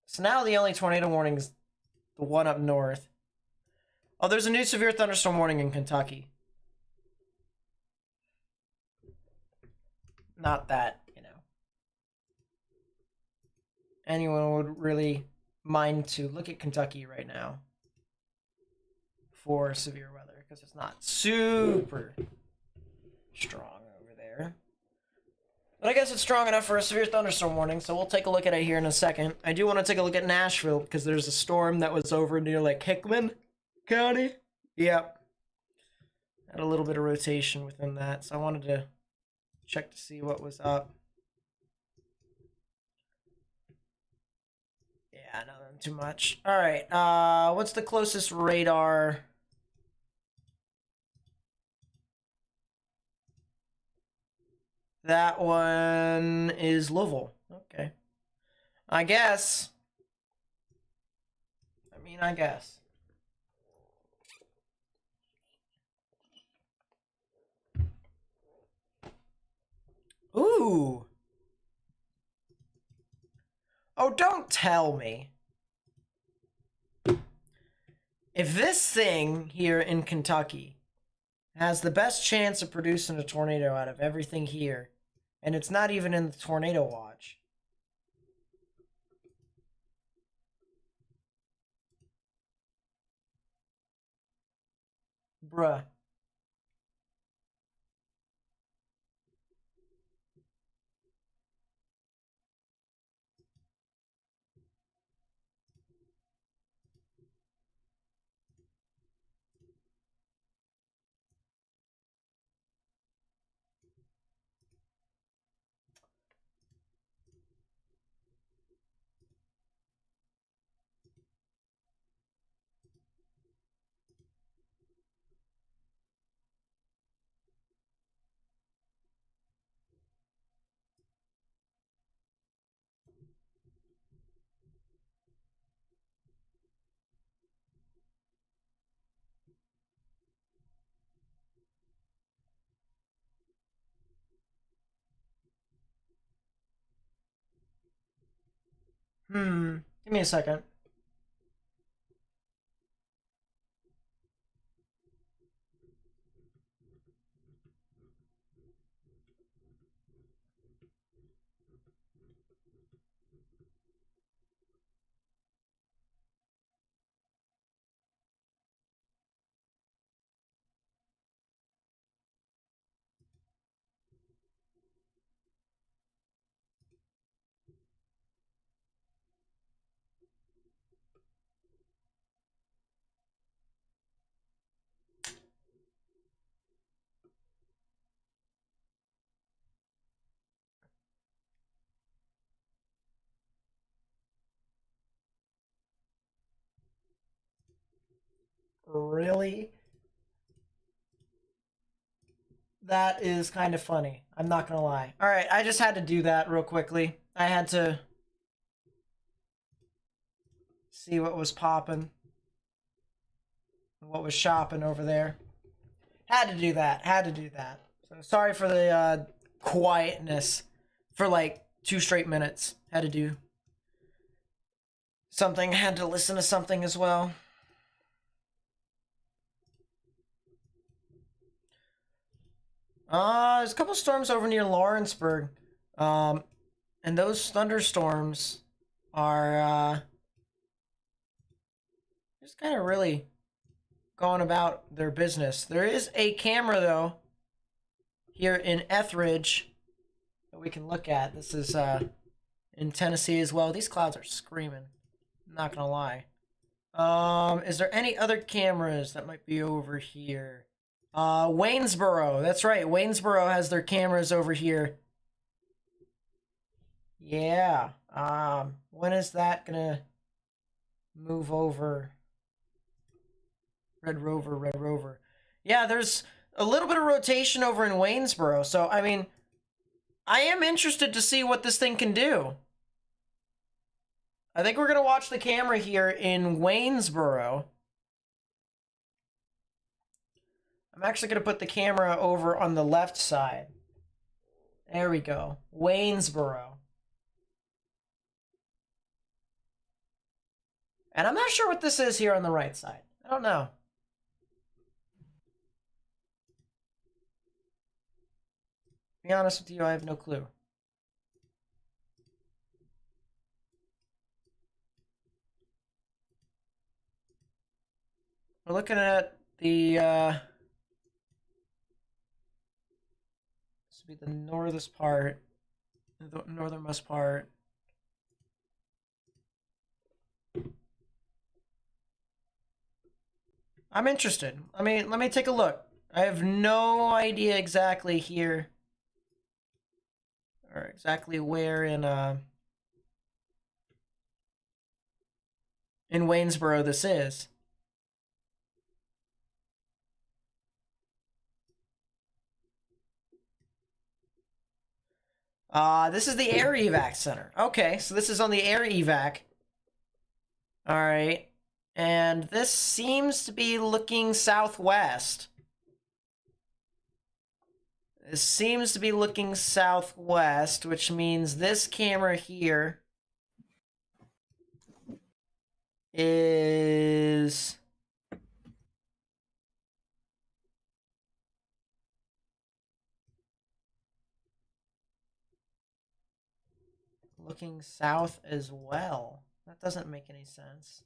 [SPEAKER 1] So now the only tornado warning is the one up north. Oh, there's a new severe thunderstorm warning in Kentucky. Not that, you know, anyone would really mind to look at Kentucky right now for severe weather, because it's not super strong over there. But I guess it's strong enough for a severe thunderstorm warning, so we'll take a look at it here in a second. I do want to take a look at Nashville, because there's a storm that was over near, like, Hickman County. Yep. Had a little bit of rotation within that, so I wanted to check to see what was up. Yeah, nothing too much. All right, what's the closest radar? That one is Louisville. Okay. I guess. I guess. Ooh. Oh, don't tell me. If this thing here in Kentucky has the best chance of producing a tornado out of everything here, and it's not even in the tornado watch. Bruh. Give me a second. Really? That is kind of funny. I'm not gonna lie. All right, I just had to do that real quickly. I had to see what was popping, what was shopping over there. Had to do that. Had to do that. So sorry for the quietness for like 2 straight minutes. Had to do something. Had to listen to something as well. There's a couple storms over near Lawrenceburg. And those thunderstorms are just kind of really going about their business. There is a camera though here in Etheridge that we can look at. This is in Tennessee as well. These clouds are screaming. I'm not gonna lie. Is there any other cameras that might be over here? Waynesboro. That's right. Waynesboro has their cameras over here. Yeah. When is that gonna move over? Red Rover, Red Rover. Yeah, there's a little bit of rotation over in Waynesboro. So, I mean, I am interested to see what this thing can do. I think we're going to watch the camera here in Waynesboro. I'm actually going to put the camera over on the left side. There we go. Waynesboro. And I'm not sure what this is here on the right side. I don't know. To be honest with you, I have no clue. We're looking at the this would be the northernmost part. The northernmost part. I'm interested. Let me take a look. I have no idea exactly here, or exactly where in Waynesboro this is. This is the air evac center. Okay, so this is on the air evac. All right. And this seems to be looking southwest. This seems to be looking southwest, which means this camera here is looking south as well. That doesn't make any sense.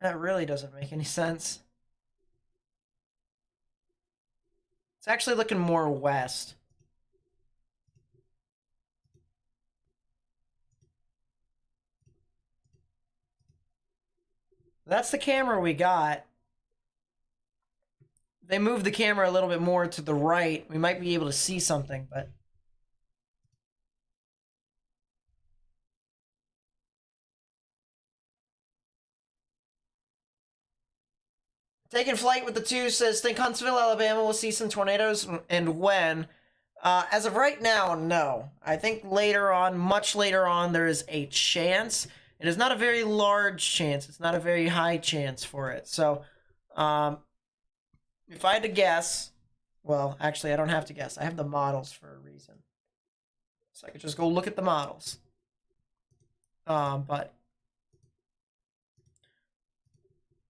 [SPEAKER 1] That really doesn't make any sense. It's actually looking more west. That's the camera we got. They moved the camera a little bit more to the right. We might be able to see something, but Taking Flight with the 2 says, think Huntsville, Alabama will see some tornadoes, and when? As of right now, no. I think later on, much later on, there is a chance. It is not a very large chance. It's not a very high chance for it. So, if I had to guess, well, actually, I don't have to guess. I have the models for a reason. So I could just go look at the models. But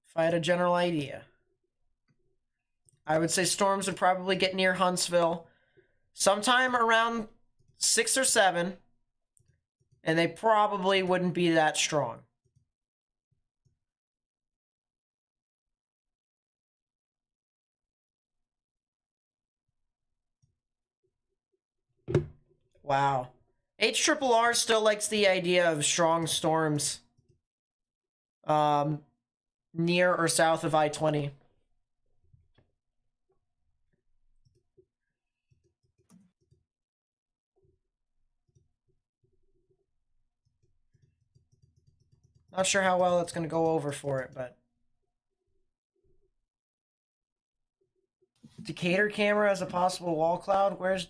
[SPEAKER 1] if I had a general idea, I would say storms would probably get near Huntsville sometime around 6 or 7, and they probably wouldn't be that strong. Wow. HRRR still likes the idea of strong storms near or south of I-20. Not sure how well it's going to go over for it, but Decatur camera as a possible wall cloud. Where's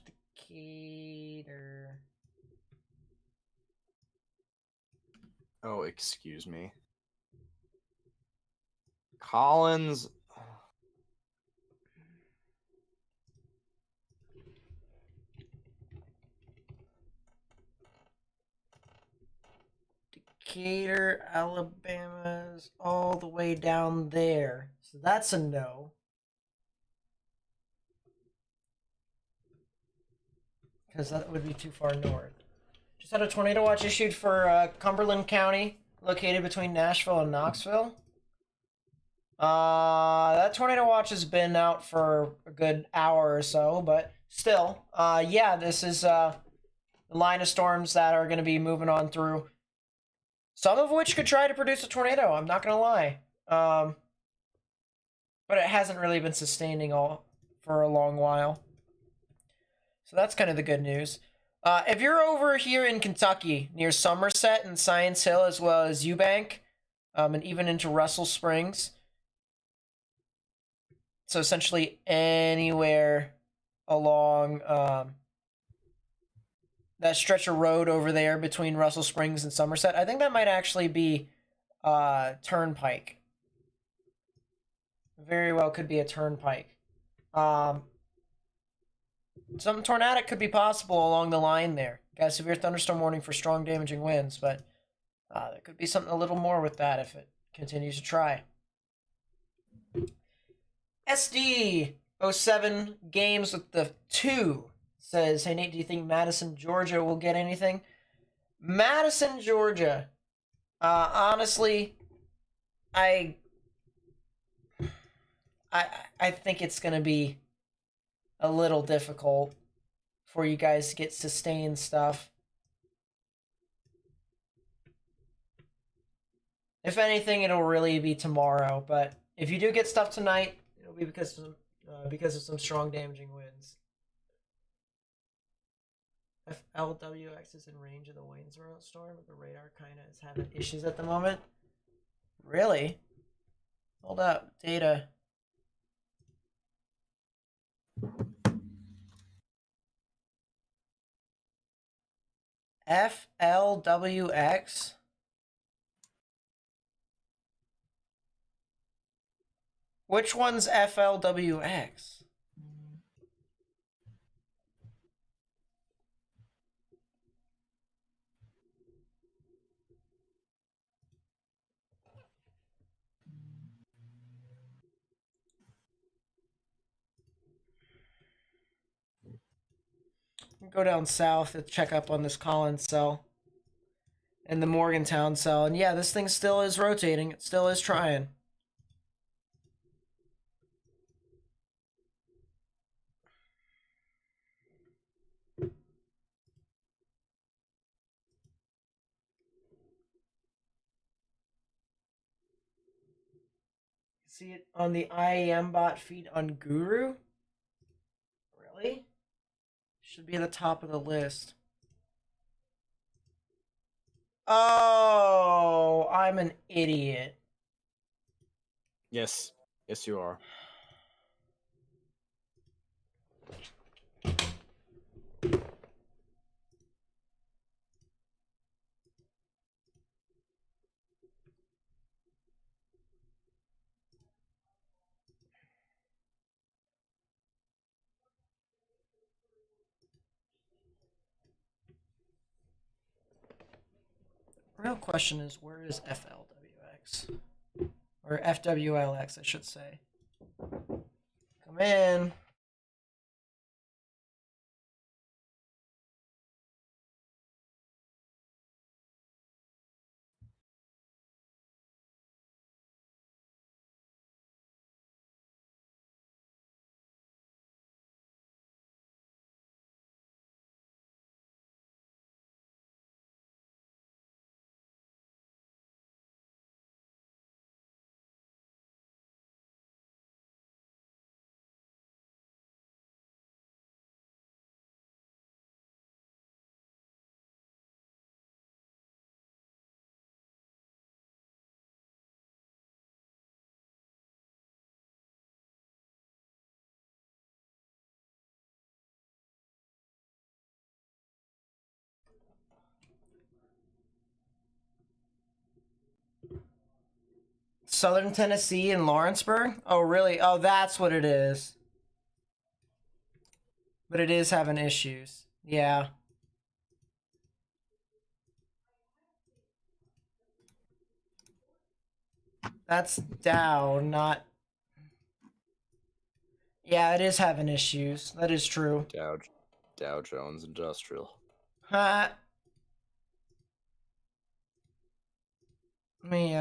[SPEAKER 1] Decatur?
[SPEAKER 2] Oh, excuse me. Collins.
[SPEAKER 1] Decatur, Alabama's all the way down there. So that's a no. Because that would be too far north. Just had a tornado watch issued for Cumberland County, located between Nashville and Knoxville. That tornado watch has been out for a good hour or so, but still, yeah, this is the line of storms that are going to be moving on through. Some of which could try to produce a tornado, I'm not going to lie. But it hasn't really been sustaining all for a long while. So that's kind of the good news. If you're over here in Kentucky, near Somerset and Science Hill, as well as Eubank, and even into Russell Springs, so essentially anywhere along that stretch of road over there between Russell Springs and Somerset, I think that might actually be turnpike. Very well could be a turnpike. Some tornadic could be possible along the line there. Got a severe thunderstorm warning for strong damaging winds, but there could be something a little more with that if it continues to try. SD07 Games with the 2 says, hey Nate, do you think Madison, Georgia will get anything? Madison, Georgia. Honestly, I think it's going to be a little difficult for you guys to get sustained stuff. If anything, it'll really be tomorrow, but if you do get stuff tonight, it'll be because of some strong damaging winds. If LWX is in range of the Waynesboro storm, the radar kind of is having issues at the moment. Really? Hold up, data. FLWX? Which one's FLWX? Go down south and check up on this Collins cell and the Morgantown cell. And yeah, this thing still is rotating. It still is trying. See it on the IAM bot feed on Guru? Really? Should be at the top of the list. Oh, I'm an idiot.
[SPEAKER 2] Yes. Yes, you are.
[SPEAKER 1] Real question is, where is FLWX? Or FWLX, I should say. Come in. Southern Tennessee and Lawrenceburg? Oh, really? Oh, that's what it is. But it is having issues. Yeah. That's down, not... Yeah, it is having issues. That is true.
[SPEAKER 2] Dow Jones Industrial.
[SPEAKER 1] Let me,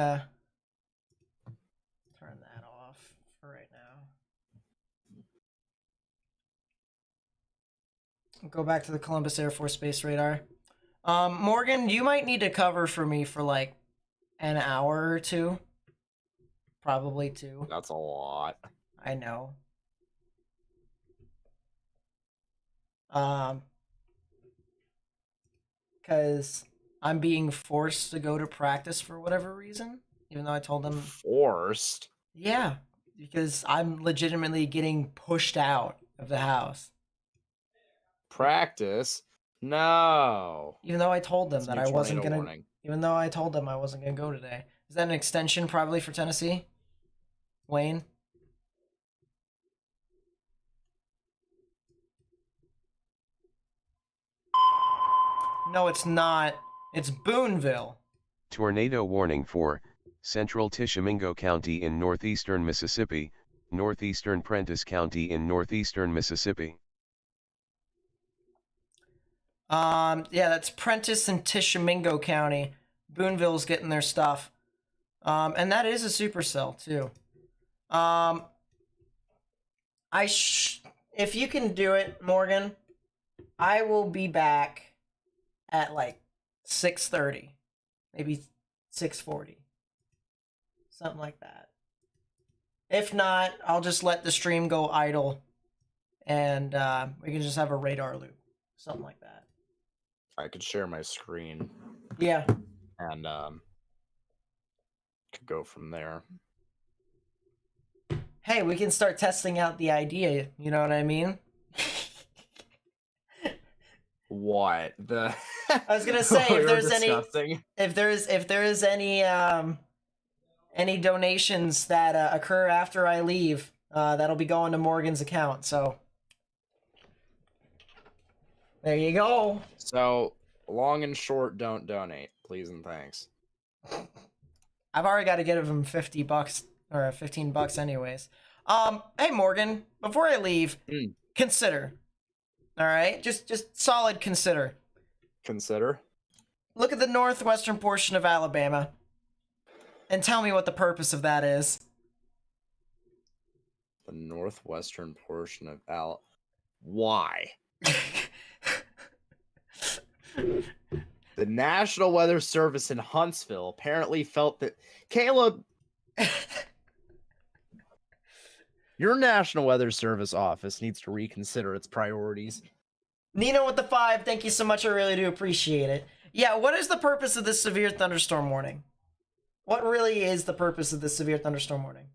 [SPEAKER 1] turn that off for right now. Go back to the Columbus Air Force Base radar. Morgan, you might need to cover for me for like an hour or two. Probably two.
[SPEAKER 2] That's a lot.
[SPEAKER 1] I know. Because I'm being forced to go to practice for whatever reason, even though I told them.
[SPEAKER 2] Forced?
[SPEAKER 1] Yeah, because I'm legitimately getting pushed out of the house.
[SPEAKER 2] Practice? No.
[SPEAKER 1] Even though I told them
[SPEAKER 2] It's
[SPEAKER 1] that
[SPEAKER 2] new
[SPEAKER 1] I wasn't
[SPEAKER 2] tornado
[SPEAKER 1] gonna.
[SPEAKER 2] warning.
[SPEAKER 1] Even though I told them I wasn't gonna go today. Is that an extension probably for Tennessee? Wayne? No, it's not. It's Boonville.
[SPEAKER 3] Tornado warning for Central Tishomingo County in northeastern Mississippi, northeastern Prentiss County in northeastern Mississippi.
[SPEAKER 1] Yeah, that's Prentiss and Tishomingo County. Boonville's getting their stuff. And that is a supercell too. If you can do it, Morgan, I will be back at like 6:30, maybe 6:40, something like that. If not, I'll just let the stream go idle, and we can just have a radar loop, something like that.
[SPEAKER 2] I could share my screen.
[SPEAKER 1] Yeah.
[SPEAKER 2] And could go from there.
[SPEAKER 1] Hey, we can start testing out the idea. You know what I mean?
[SPEAKER 2] What the?
[SPEAKER 1] I was gonna say, if
[SPEAKER 2] We were
[SPEAKER 1] there's
[SPEAKER 2] discussing.
[SPEAKER 1] if there is any any donations that occur after I leave, that'll be going to Morgan's account. So there you go.
[SPEAKER 2] So, long and short, don't donate, please and thanks.
[SPEAKER 1] I've already got to give him $50 or $15 anyways. Hey Morgan, before I leave, consider. All right, just solid consider.
[SPEAKER 2] Consider.
[SPEAKER 1] Look at the northwestern portion of Alabama, and tell me what the purpose of that is.
[SPEAKER 2] The northwestern portion of Why? The National Weather Service in Huntsville apparently felt that Caleb, your National Weather Service office needs to reconsider its priorities.
[SPEAKER 1] Nina with the 5, thank you so much. I really do appreciate it. Yeah, what is the purpose of this severe thunderstorm warning? What really is the purpose of this severe thunderstorm warning?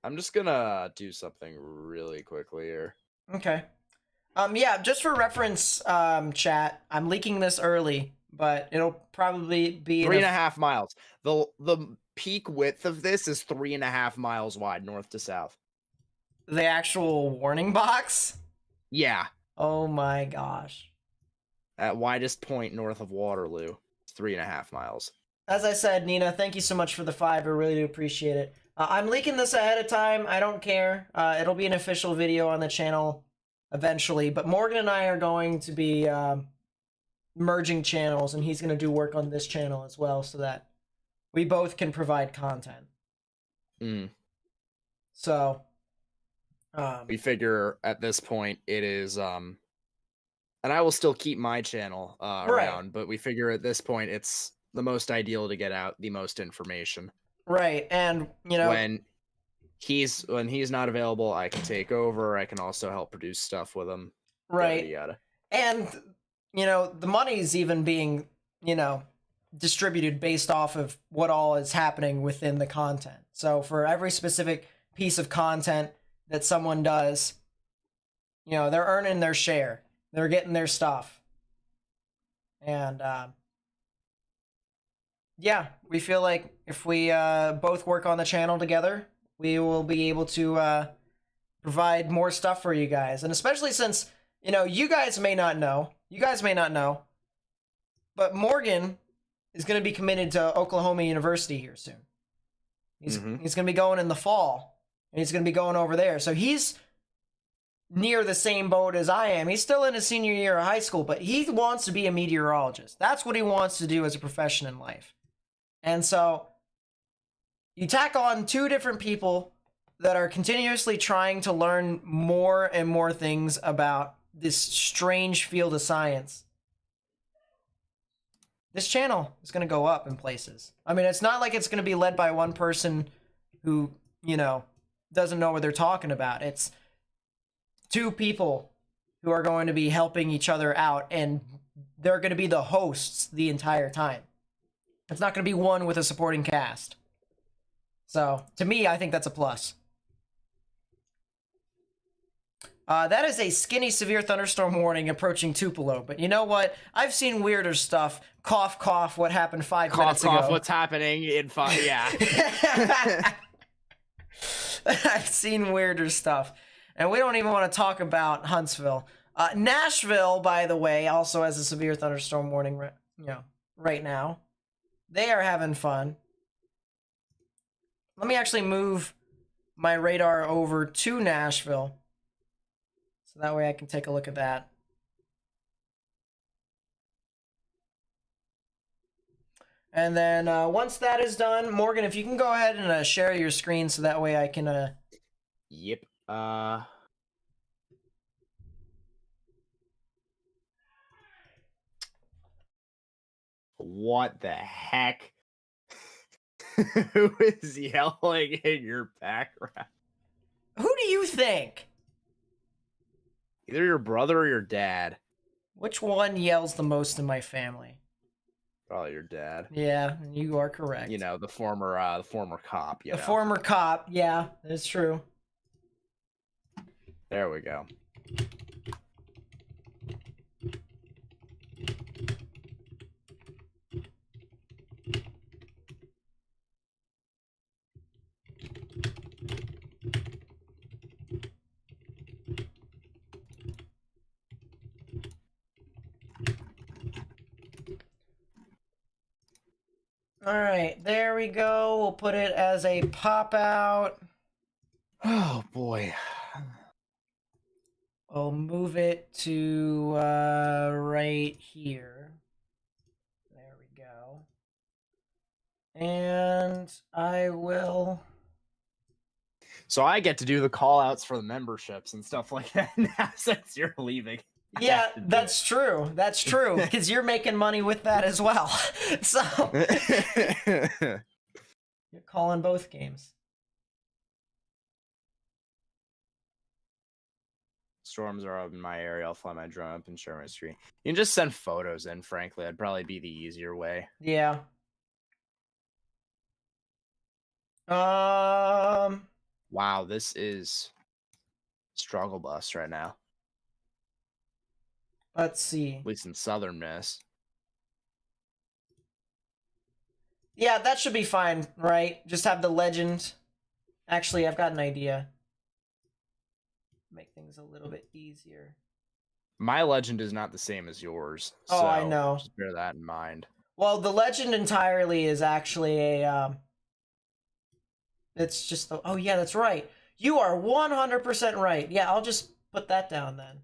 [SPEAKER 2] I'm just gonna do something really quickly here.
[SPEAKER 1] Okay. Yeah, just for reference, chat, I'm leaking this early, but it'll probably be
[SPEAKER 2] 3.5 miles. The peak width of this is 3.5 miles wide, north to south.
[SPEAKER 1] The actual warning box?
[SPEAKER 2] Yeah.
[SPEAKER 1] Oh my gosh.
[SPEAKER 2] At widest point north of Waterloo, it's 3.5 miles.
[SPEAKER 1] As I said, Nina, thank you so much for the 5. I really do appreciate it. I'm leaking this ahead of time. I don't care. It'll be an official video on the channel eventually, but Morgan and I are going to be merging channels, and he's going to do work on this channel as well so that we both can provide content. So
[SPEAKER 2] we figure at this point it is and I will still keep my channel around, but we figure at this point it's the most ideal to get out the most information.
[SPEAKER 1] Right. And you know,
[SPEAKER 2] when he's not available, I can take over. I can also help produce stuff with him.
[SPEAKER 1] Right.
[SPEAKER 2] Yada, yada.
[SPEAKER 1] And you know, the money's even being, you know, distributed based off of what all is happening within the content. So for every specific piece of content that someone does, you know, they're earning their share. They're getting their stuff. And yeah, we feel like if we both work on the channel together, we will be able to provide more stuff for you guys. And especially since, you know, you guys may not know, but Morgan is going to be committed to Oklahoma University here soon. He's going to be going in the fall, and he's going to be going over there. So he's near the same boat as I am. He's still in his senior year of high school, but he wants to be a meteorologist. That's what he wants to do as a profession in life. And so you tack on 2 different people that are continuously trying to learn more and more things about this strange field of science. This channel is going to go up in places. I mean, it's not like it's going to be led by one person who, you know, doesn't know what they're talking about. It's 2 people who are going to be helping each other out, and they're going to be the hosts the entire time. It's not going to be one with a supporting cast. So, to me, I think that's a plus. That is a skinny severe thunderstorm warning approaching Tupelo. But you know what? I've seen weirder stuff. Cough, cough, what happened 5 minutes ago.
[SPEAKER 2] Cough, what's happening in 5, yeah.
[SPEAKER 1] I've seen weirder stuff. And we don't even want to talk about Huntsville. Nashville, by the way, also has a severe thunderstorm warning right now. They are having fun. Let me actually move my radar over to Nashville, so that way I can take a look at that. And then once that is done, Morgan, if you can go ahead and share your screen so that way I can...
[SPEAKER 2] Yep. What the heck? Who is yelling in your background?
[SPEAKER 1] Who do you think?
[SPEAKER 2] Either your brother or your dad.
[SPEAKER 1] Which one yells the most in my family?
[SPEAKER 2] Probably your dad.
[SPEAKER 1] Yeah, you are correct.
[SPEAKER 2] You know, the former cop.
[SPEAKER 1] The former cop, yeah, that's true.
[SPEAKER 2] There we go.
[SPEAKER 1] All right, there we go. We'll put it as a pop out.
[SPEAKER 2] Oh boy.
[SPEAKER 1] We'll move it to right here. There we go. And I will.
[SPEAKER 2] So I get to do the call outs for the memberships and stuff like that now since you're leaving.
[SPEAKER 1] Yeah, that's true. That's true. Because you're making money with that as well. So you're calling both games.
[SPEAKER 2] Storms are up in my area. I'll fly my drone up and share my screen. You can just send photos in, frankly. That'd probably be the easier way.
[SPEAKER 1] Yeah.
[SPEAKER 2] Wow, this is struggle bus right now.
[SPEAKER 1] Let's see.
[SPEAKER 2] At least in Southern Miss.
[SPEAKER 1] Yeah, that should be fine, right? Just have the legend. Actually, I've got an idea. Make things a little bit easier.
[SPEAKER 2] My legend is not the same as yours.
[SPEAKER 1] Oh,
[SPEAKER 2] so
[SPEAKER 1] I know.
[SPEAKER 2] Just bear that in mind.
[SPEAKER 1] Well, the legend entirely is actually a it's just the, oh yeah, that's right. You are 100% right. Yeah, I'll just put that down then.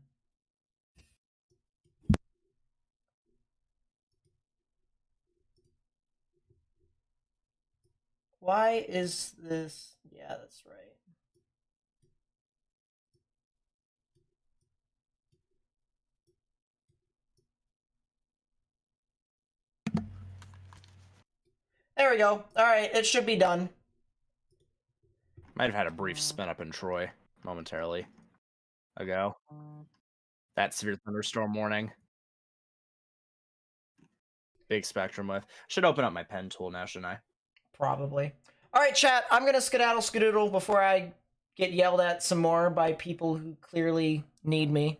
[SPEAKER 1] Why is this? Yeah, that's right. There we go. All right, it should be done.
[SPEAKER 2] Might have had a brief spin up in Troy momentarily ago. That severe thunderstorm warning. Big spectrum with. Should open up my pen tool now, shouldn't I?
[SPEAKER 1] Probably. All right, chat. I'm gonna skedaddle skedoodle before I get yelled at some more by people who clearly need me.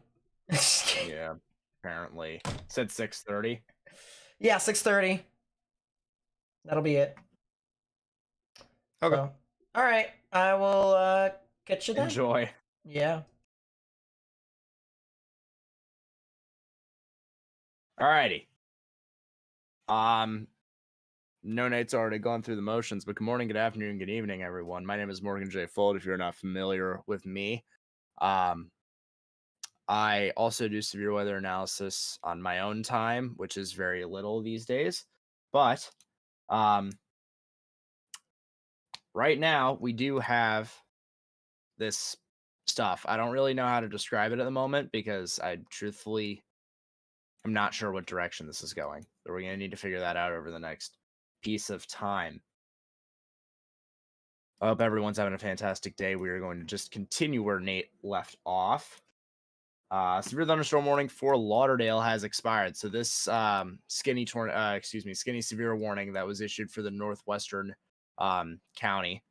[SPEAKER 2] Yeah, apparently. Said 6:30.
[SPEAKER 1] Yeah, 6:30. That'll be it.
[SPEAKER 2] Okay.
[SPEAKER 1] So, all right. I will catch you then.
[SPEAKER 2] Enjoy.
[SPEAKER 1] Yeah.
[SPEAKER 2] Alrighty. No Nate's already gone through the motions, but good morning, good afternoon, good evening, everyone. My name is Morgan J. Fold, if you're not familiar with me. I also do severe weather analysis on my own time, which is very little these days. But right now, we do have this stuff. I don't really know how to describe it at the moment because I truthfully am not sure what direction this is going. So we're going to need to figure that out over the next piece of time. I hope everyone's having a fantastic day. We are going to just continue where Nate left off. Severe thunderstorm warning for Lauderdale has expired. So this skinny severe warning that was issued for the northwestern county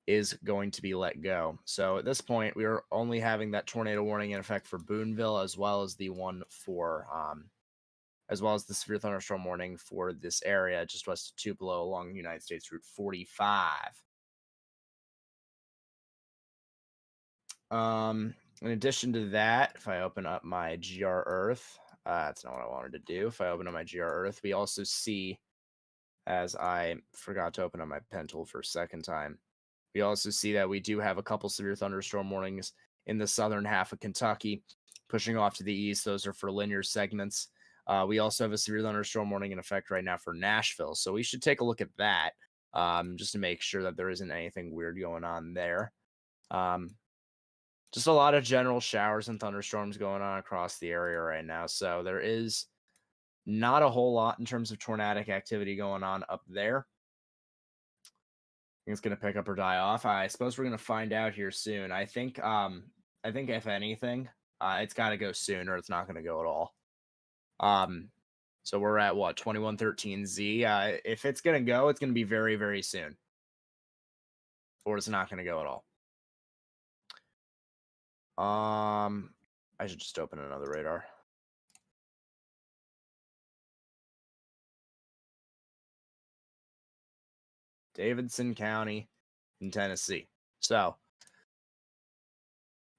[SPEAKER 2] is going to be let go. So at this point, we are only having that tornado warning in effect for Boonville, as well as the one for as well as the severe thunderstorm warning for this area just west of Tupelo along United States Route 45. In addition to that, if I open up my GR Earth, that's not what I wanted to do. If I open up my GR Earth, we also see, as I forgot to open up my pen tool for a second time, we also see that we do have a couple severe thunderstorm warnings in the southern half of Kentucky, pushing off to the east. Those are for linear segments. We also have a severe thunderstorm warning in effect right now for Nashville. So we should take a look at that just to make sure that there isn't anything weird going on there. Just a lot of general showers and thunderstorms going on across the area right now. So there is not a whole lot in terms of tornadic activity going on up there. I think it's going to pick up or die off. I suppose we're going to find out here soon. I think if anything, it's got to go soon or it's not going to go at all. So we're at what, 2113Z. If it's going to go, it's going to be very, very soon. Or it's not going to go at all. I should just open another radar. Davidson County in Tennessee. So,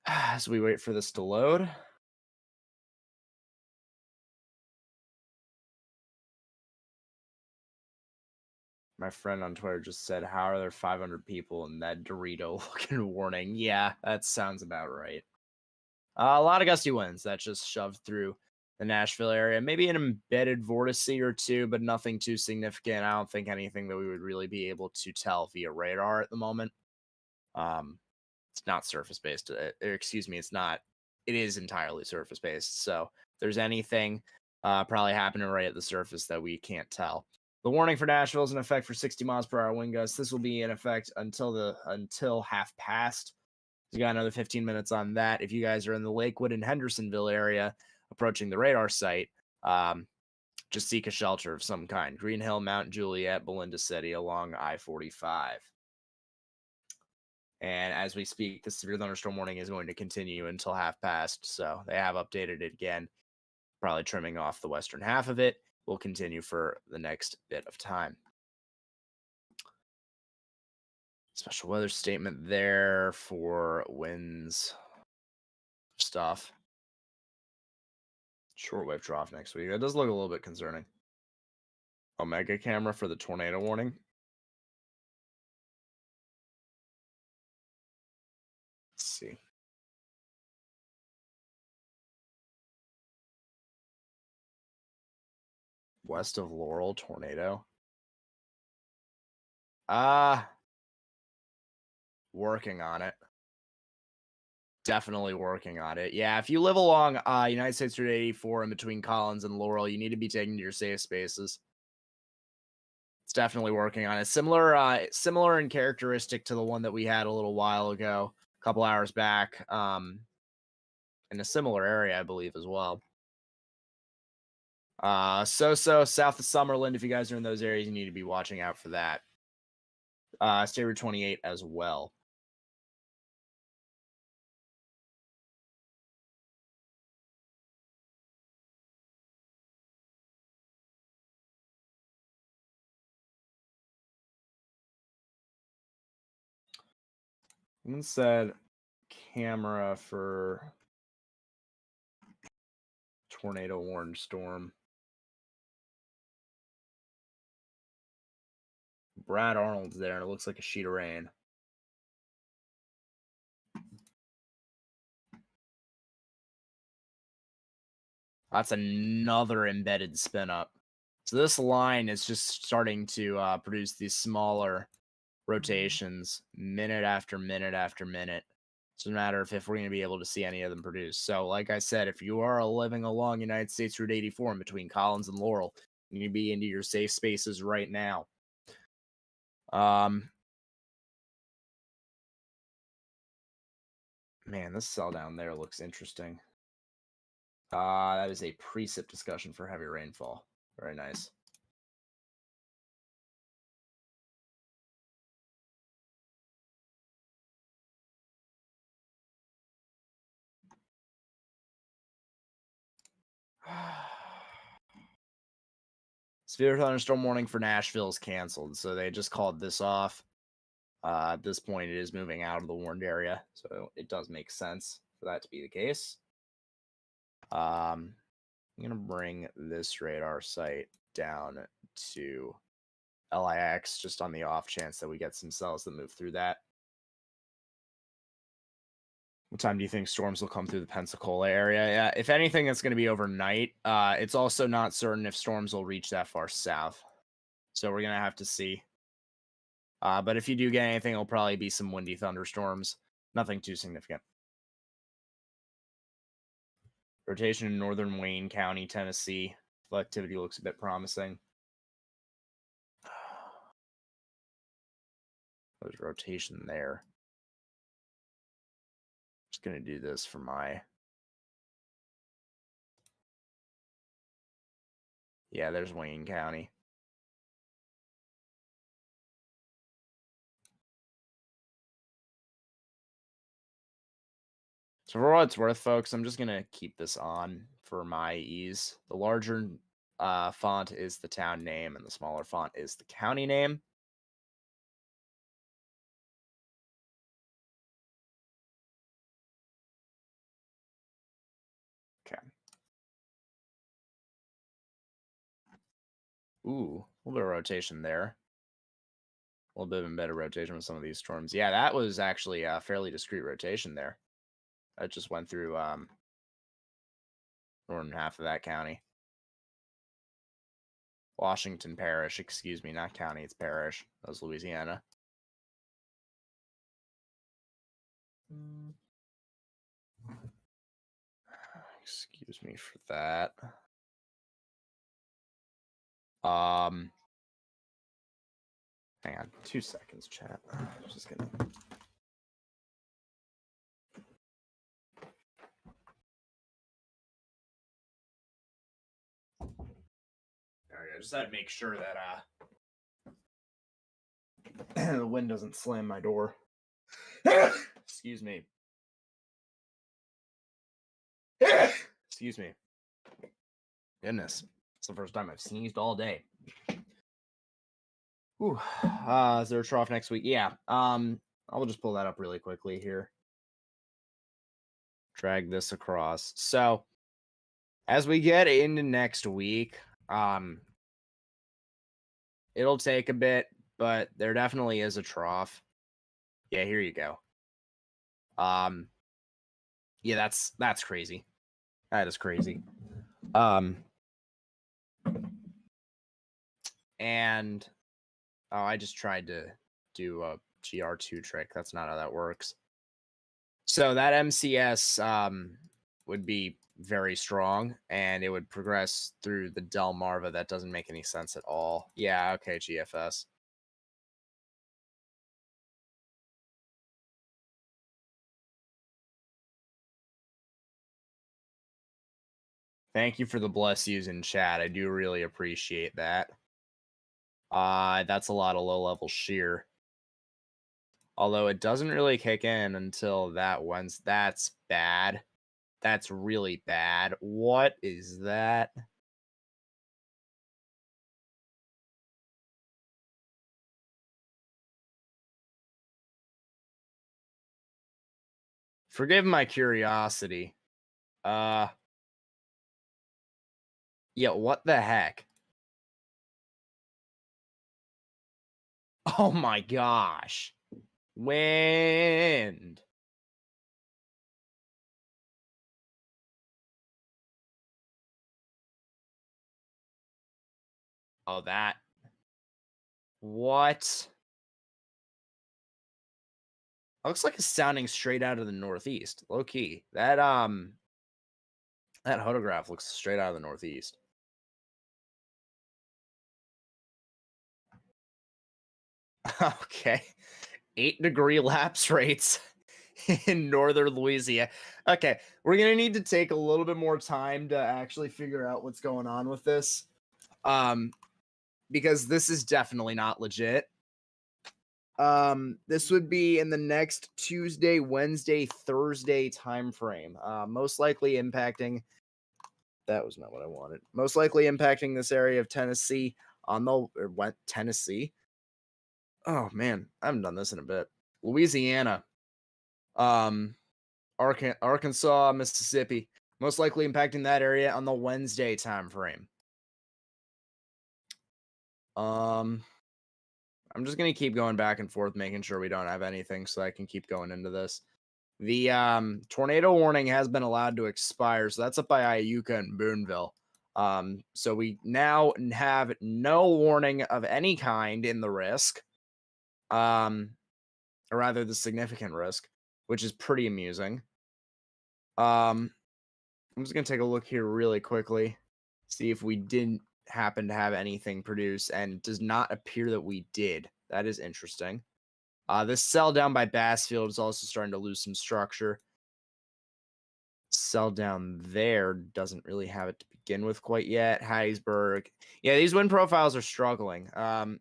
[SPEAKER 2] as we wait for this to load. My friend on Twitter just said, "How are there 500 people in that Dorito-looking warning?" Yeah, that sounds about right. A lot of gusty winds that just shoved through the Nashville area. Maybe an embedded vortice or two, but nothing too significant. I don't think anything that we would really be able to tell via radar at the moment. It's not surface based. Excuse me, it's not. It is entirely surface based. So if there's anything probably happening right at the surface that we can't tell. The warning for Nashville is in effect for 60 miles per hour wind gusts. This will be in effect until half past. You got another 15 minutes on that. If you guys are in the Lakewood and Hendersonville area approaching the radar site, just seek a shelter of some kind. Green Hill, Mount Juliet, Belinda City along I-45. And as we speak, the severe thunderstorm warning is going to continue until half past. So they have updated it again, probably trimming off the western half of it. Will continue for the next bit of time. Special weather statement there for winds stuff. Shortwave trough next week. That does look a little bit concerning. Omega camera for the tornado warning. Let's see. West of Laurel tornado. Working on it. Definitely working on it. Yeah, if you live along United States Route 84 in between Collins and Laurel, you need to be taken to your safe spaces. It's definitely working on it. Similar and characteristic to the one that we had a little while ago, a couple hours back, in a similar area, I believe, as well. South of Summerlin, if you guys are in those areas, you need to be watching out for that. State Route 28 as well. Someone said camera for tornado warned storm. Brad Arnold's there, and it looks like a sheet of rain. That's another embedded spin up. So this line is just starting to produce these smaller rotations minute after minute after minute. It's a matter of if we're going to be able to see any of them produce. So, like I said, if you are living along United States Route 84 in between Collins and Laurel, you need to be into your safe spaces right now. Man, this cell down there looks interesting. That is a precip discussion for heavy rainfall. Very nice. Severe thunderstorm warning for Nashville is canceled, so they just called this off. At this point, it is moving out of the warned area, so it does make sense for that to be the case. I'm going to bring this radar site down to LIX just on the off chance that we get some cells that move through that. What time do you think storms will come through the Pensacola area? Yeah, if anything, it's going to be overnight. It's also not certain if storms will reach that far south. So we're going to have to see. But if you do get anything, it'll probably be some windy thunderstorms. Nothing too significant. Rotation in northern Wayne County, Tennessee. The activity looks a bit promising. There's rotation there. Just going to do this for my... Yeah, there's Wayne County. So for what it's worth, folks, I'm just going to keep this on for my ease. The larger font is the town name, and the smaller font is the county name. Okay. Ooh, a little bit of rotation there. A little bit of embedded rotation with some of these storms. Yeah, that was actually a fairly discrete rotation there. That just went through northern half of that county. Washington Parish, excuse me, not county, it's parish. That was Louisiana. Excuse me for that. Hang on 2 seconds, chat. Just gonna. Alright, I just had to make sure that the wind doesn't slam my door. Excuse me. Excuse me. Goodness. It's the first time I've sneezed all day. Ooh. Is there a trough next week? Yeah. I'll just pull that up really quickly here. Drag this across. So as we get into next week, it'll take a bit, but there definitely is a trough. Yeah, here you go. Yeah, that's crazy. That is crazy. And I just tried to do a GR2 trick. That's not how that works. So that MCS would be very strong, and it would progress through the Delmarva. That doesn't make any sense at all. Yeah, okay, GFS. Thank you for the bless yous in chat. I do really appreciate that. That's a lot of low-level shear. Although it doesn't really kick in until that one's... That's bad. That's really bad. What is that? Forgive my curiosity. Yeah, what the heck? Oh my gosh. Wind. Oh, that. What? Looks like it's sounding straight out of the northeast. Low key. That photograph looks straight out of the northeast. Okay. 8-degree lapse rates in northern Louisiana. Okay, we're gonna need to take a little bit more time to actually figure out what's going on with this. Because this is definitely not legit. This would be in the next Tuesday, Wednesday, Thursday time frame. Most likely impacting. That was not what I wanted. Most likely impacting this area of Tennessee Tennessee. Oh man, I haven't done this in a bit. Louisiana, Arkansas, Mississippi. Most likely impacting that area on the Wednesday time frame. I'm just gonna keep going back and forth, making sure we don't have anything, so I can keep going into this. The tornado warning has been allowed to expire, so that's up by Iuka and Boonville. So we now have no warning of any kind in the risk, or rather the significant risk, which is pretty amusing. I'm just gonna take a look here really quickly, see if we didn't happen to have anything produce, and it does not appear that we did. That is interesting. This cell down by Bassfield is also starting to lose some structure. Cell down there doesn't really have it to begin with quite yet. Hattiesburg. Yeah, these wind profiles are struggling.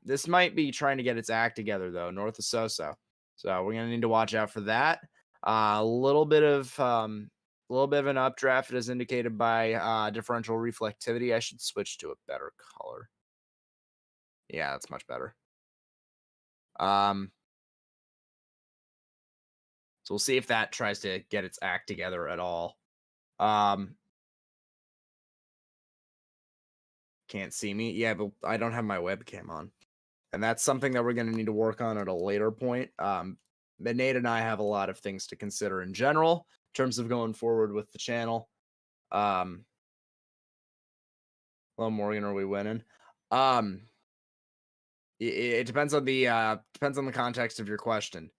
[SPEAKER 2] This might be trying to get its act together, though, north of Soso. So we're going to need to watch out for that. A little bit of an updraft as indicated by differential reflectivity. I should switch to a better color. Yeah, that's much better. So we'll see if that tries to get its act together at all. Can't see me? Yeah, but I don't have my webcam on. And that's something that we're going to need to work on at a later point. But Nate and I have a lot of things to consider in general in terms of going forward with the channel. Well, Morgan, are we winning? It depends on the context of your question.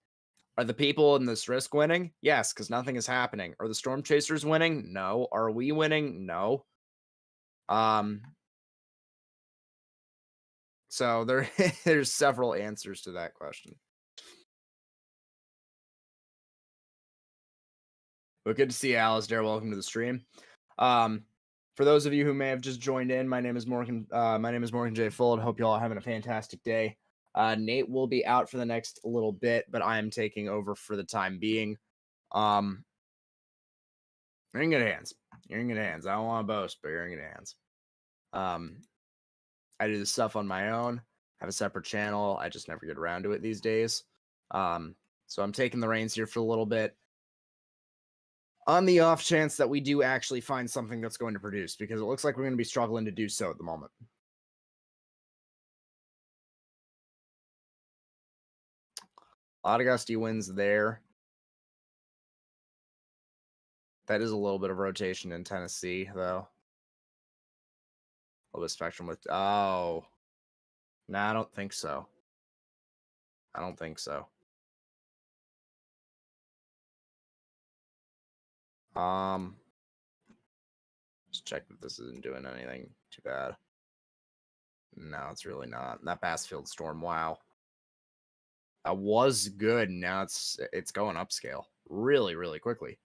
[SPEAKER 2] Are the people in this risk winning? Yes, because nothing is happening. Are the storm chasers winning? No. Are we winning? No. So there's several answers to that question. But good to see you, Alistair. Welcome to the stream. For those of you who may have just joined in, my name is Morgan. My name is Morgan J. Full. Hope you all are having a fantastic day. Nate will be out for the next little bit, but I am taking over for the time being. You're in good hands. You're in good hands. I don't want to boast, but you're in good hands. I do this stuff on my own. Have a separate channel. I just never get around to it these days. So I'm taking the reins here for a little bit. On the off chance that we do actually find something that's going to produce, because it looks like we're going to be struggling to do so at the moment. A lot of gusty winds there. That is a little bit of rotation in Tennessee, though. A little bit of spectrum with... Oh. No, I don't think so. I don't think so. Just check that this isn't doing anything too bad. No, it's really not. That Bassfield storm, wow. That was good. Now it's going upscale really, really quickly.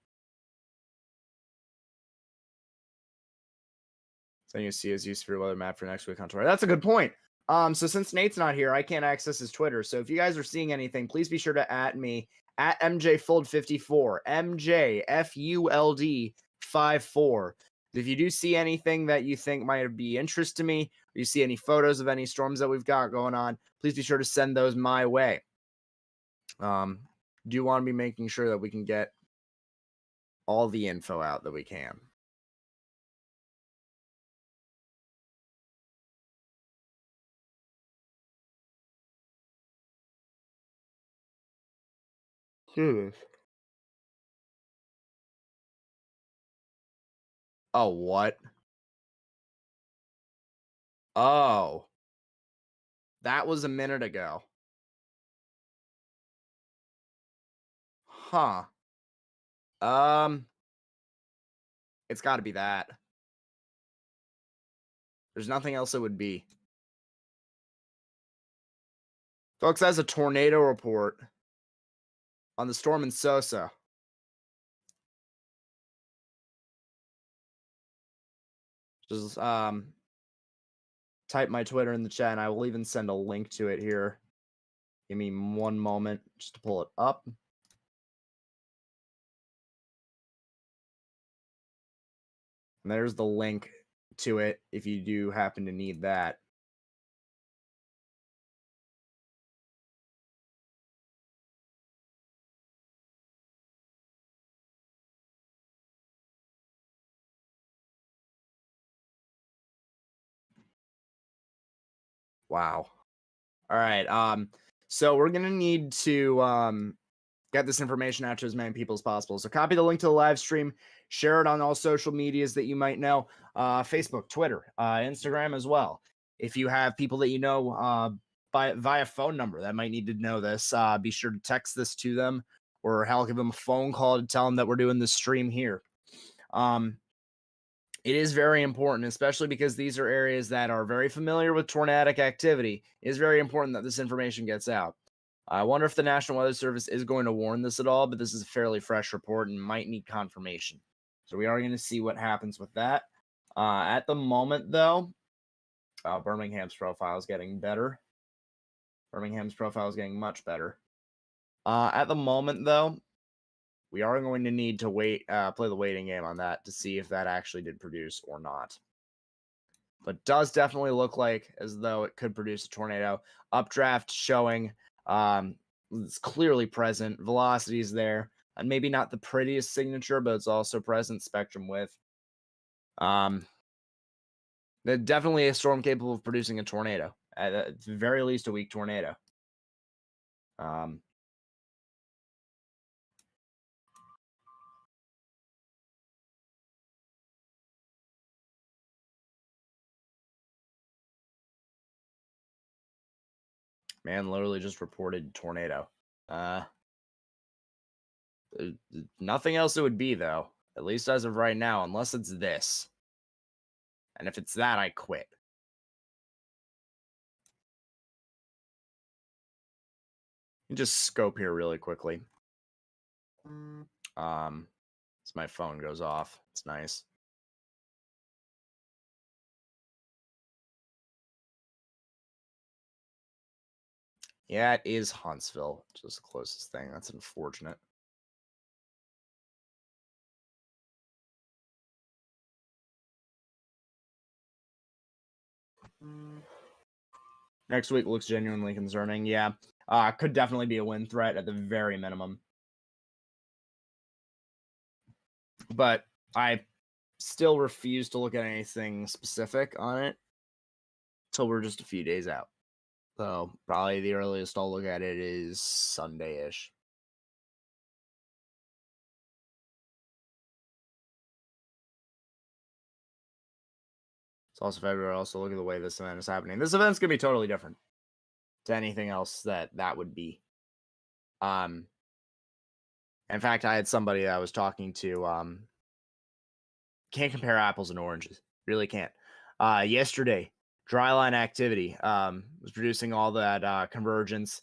[SPEAKER 2] So you see his use for weather map for next week on tour. That's a good point. So since Nate's not here, I can't access his Twitter. So if you guys are seeing anything, please be sure to at me at MJFold54, MJFULD54. If you do see anything that you think might be interest to me, or you see any photos of any storms that we've got going on, please be sure to send those my way. Do want to be making sure that we can get all the info out that we can. Oh, what? Oh. That was a minute ago. Huh. It's got to be that. There's nothing else it would be. Folks, that's a tornado report on the storm in Sosa. Just type my Twitter in the chat, and I will even send a link to it here. Give me one moment just to pull it up. And there's the link to it if you do happen to need that. Wow. All right. So we're gonna need to get this information out to as many people as possible. So copy the link to the live stream, share it on all social medias that you might know, Facebook, Twitter, Instagram as well. If you have people that you know via phone number that might need to know this, be sure to text this to them, or hell, give them a phone call to tell them that we're doing this stream here. It is very important, especially because these are areas that are very familiar with tornadic activity. It is very important that this information gets out. I wonder if the National Weather Service is going to warn this at all, but this is a fairly fresh report and might need confirmation. So we are going to see what happens with that. At the moment, though, Birmingham's profile is getting better. Birmingham's profile is getting much better. At the moment, though, we are going to need to wait, play the waiting game on that to see if that actually did produce or not. But does definitely look like as though it could produce a tornado. Updraft showing it's clearly present. Velocity is there. And maybe not the prettiest signature, but it's also present. Spectrum width. They're definitely a storm capable of producing a tornado. at the very least a weak tornado. Man, literally just reported tornado. Nothing else it would be, though. At least as of right now, unless it's this. And if it's that, I quit. Just scope here really quickly. As my phone goes off. It's nice. Yeah, it is Huntsville, which is the closest thing. That's unfortunate. Next week looks genuinely concerning. Yeah, could definitely be a wind threat at the very minimum. But I still refuse to look at anything specific on it until we're just a few days out. So probably the earliest I'll look at it is Sunday-ish. It's also February. Also look at the way this event is happening. This event's gonna be totally different to anything else that would be. In fact, I had somebody that I was talking to. Can't compare apples and oranges. Really can't. Yesterday, dryline activity was producing all that convergence.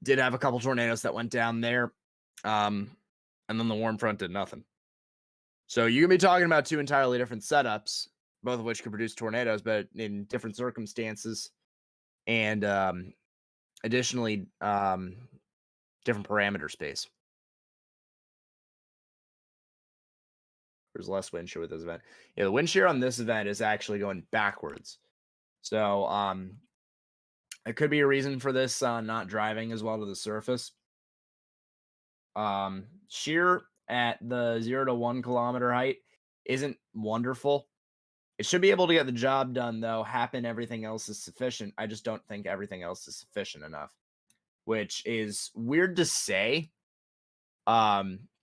[SPEAKER 2] Did have a couple tornadoes that went down there. And then the warm front did nothing. So you can be talking about two entirely different setups, both of which could produce tornadoes, but in different circumstances. And additionally, different parameter space. There's less wind shear with this event. Yeah, the wind shear on this event is actually going backwards. So it could be a reason for this not driving as well to the surface. Shear at the 0 to 1 kilometer height isn't wonderful. It should be able to get the job done, though. Happen, everything else is sufficient. I just don't think everything else is sufficient enough, which is weird to say.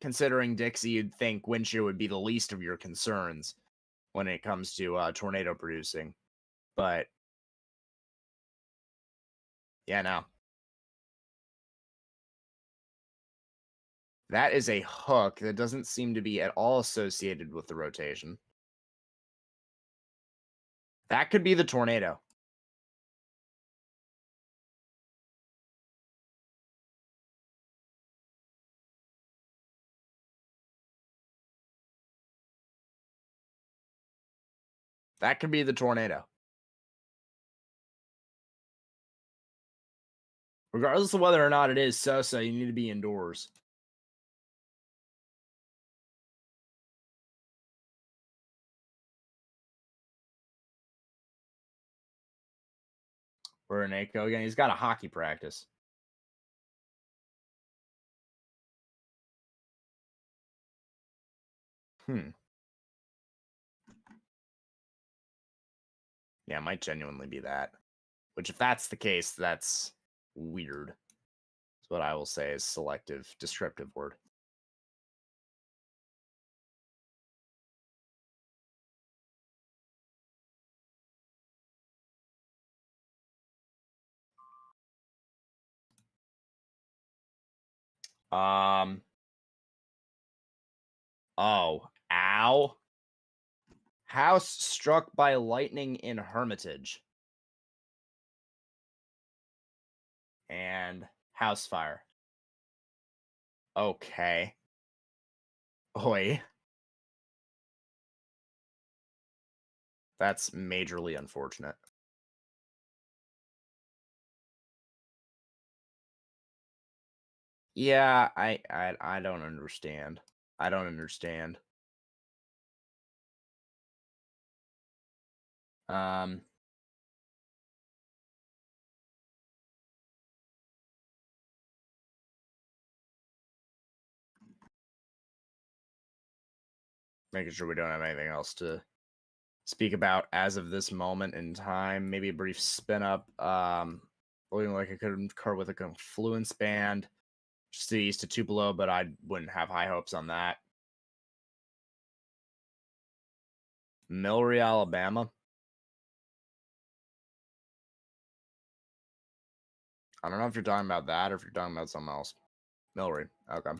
[SPEAKER 2] Considering Dixie, you'd think wind shear would be the least of your concerns when it comes to tornado producing. But yeah, no. That is a hook that doesn't seem to be at all associated with the rotation. That could be the tornado. That could be the tornado. Regardless of whether or not it is so-so, you need to be indoors. We're in Aiko again. He's got a hockey practice. Yeah, it might genuinely be that. Which, if that's the case, that's weird. That's what I will say is selective descriptive word. Oh, ow. House struck by lightning in Hermitage. And house fire. Okay. Oi. That's majorly unfortunate. Yeah, I don't understand. I don't understand. Making sure we don't have anything else to speak about as of this moment in time. Maybe a brief spin up. Looking like it could occur with a Confluence band just to the east of Tupelo, but I wouldn't have high hopes on that. Milry, Alabama. I don't know if you're talking about that or if you're talking about something else. Milry. Okay.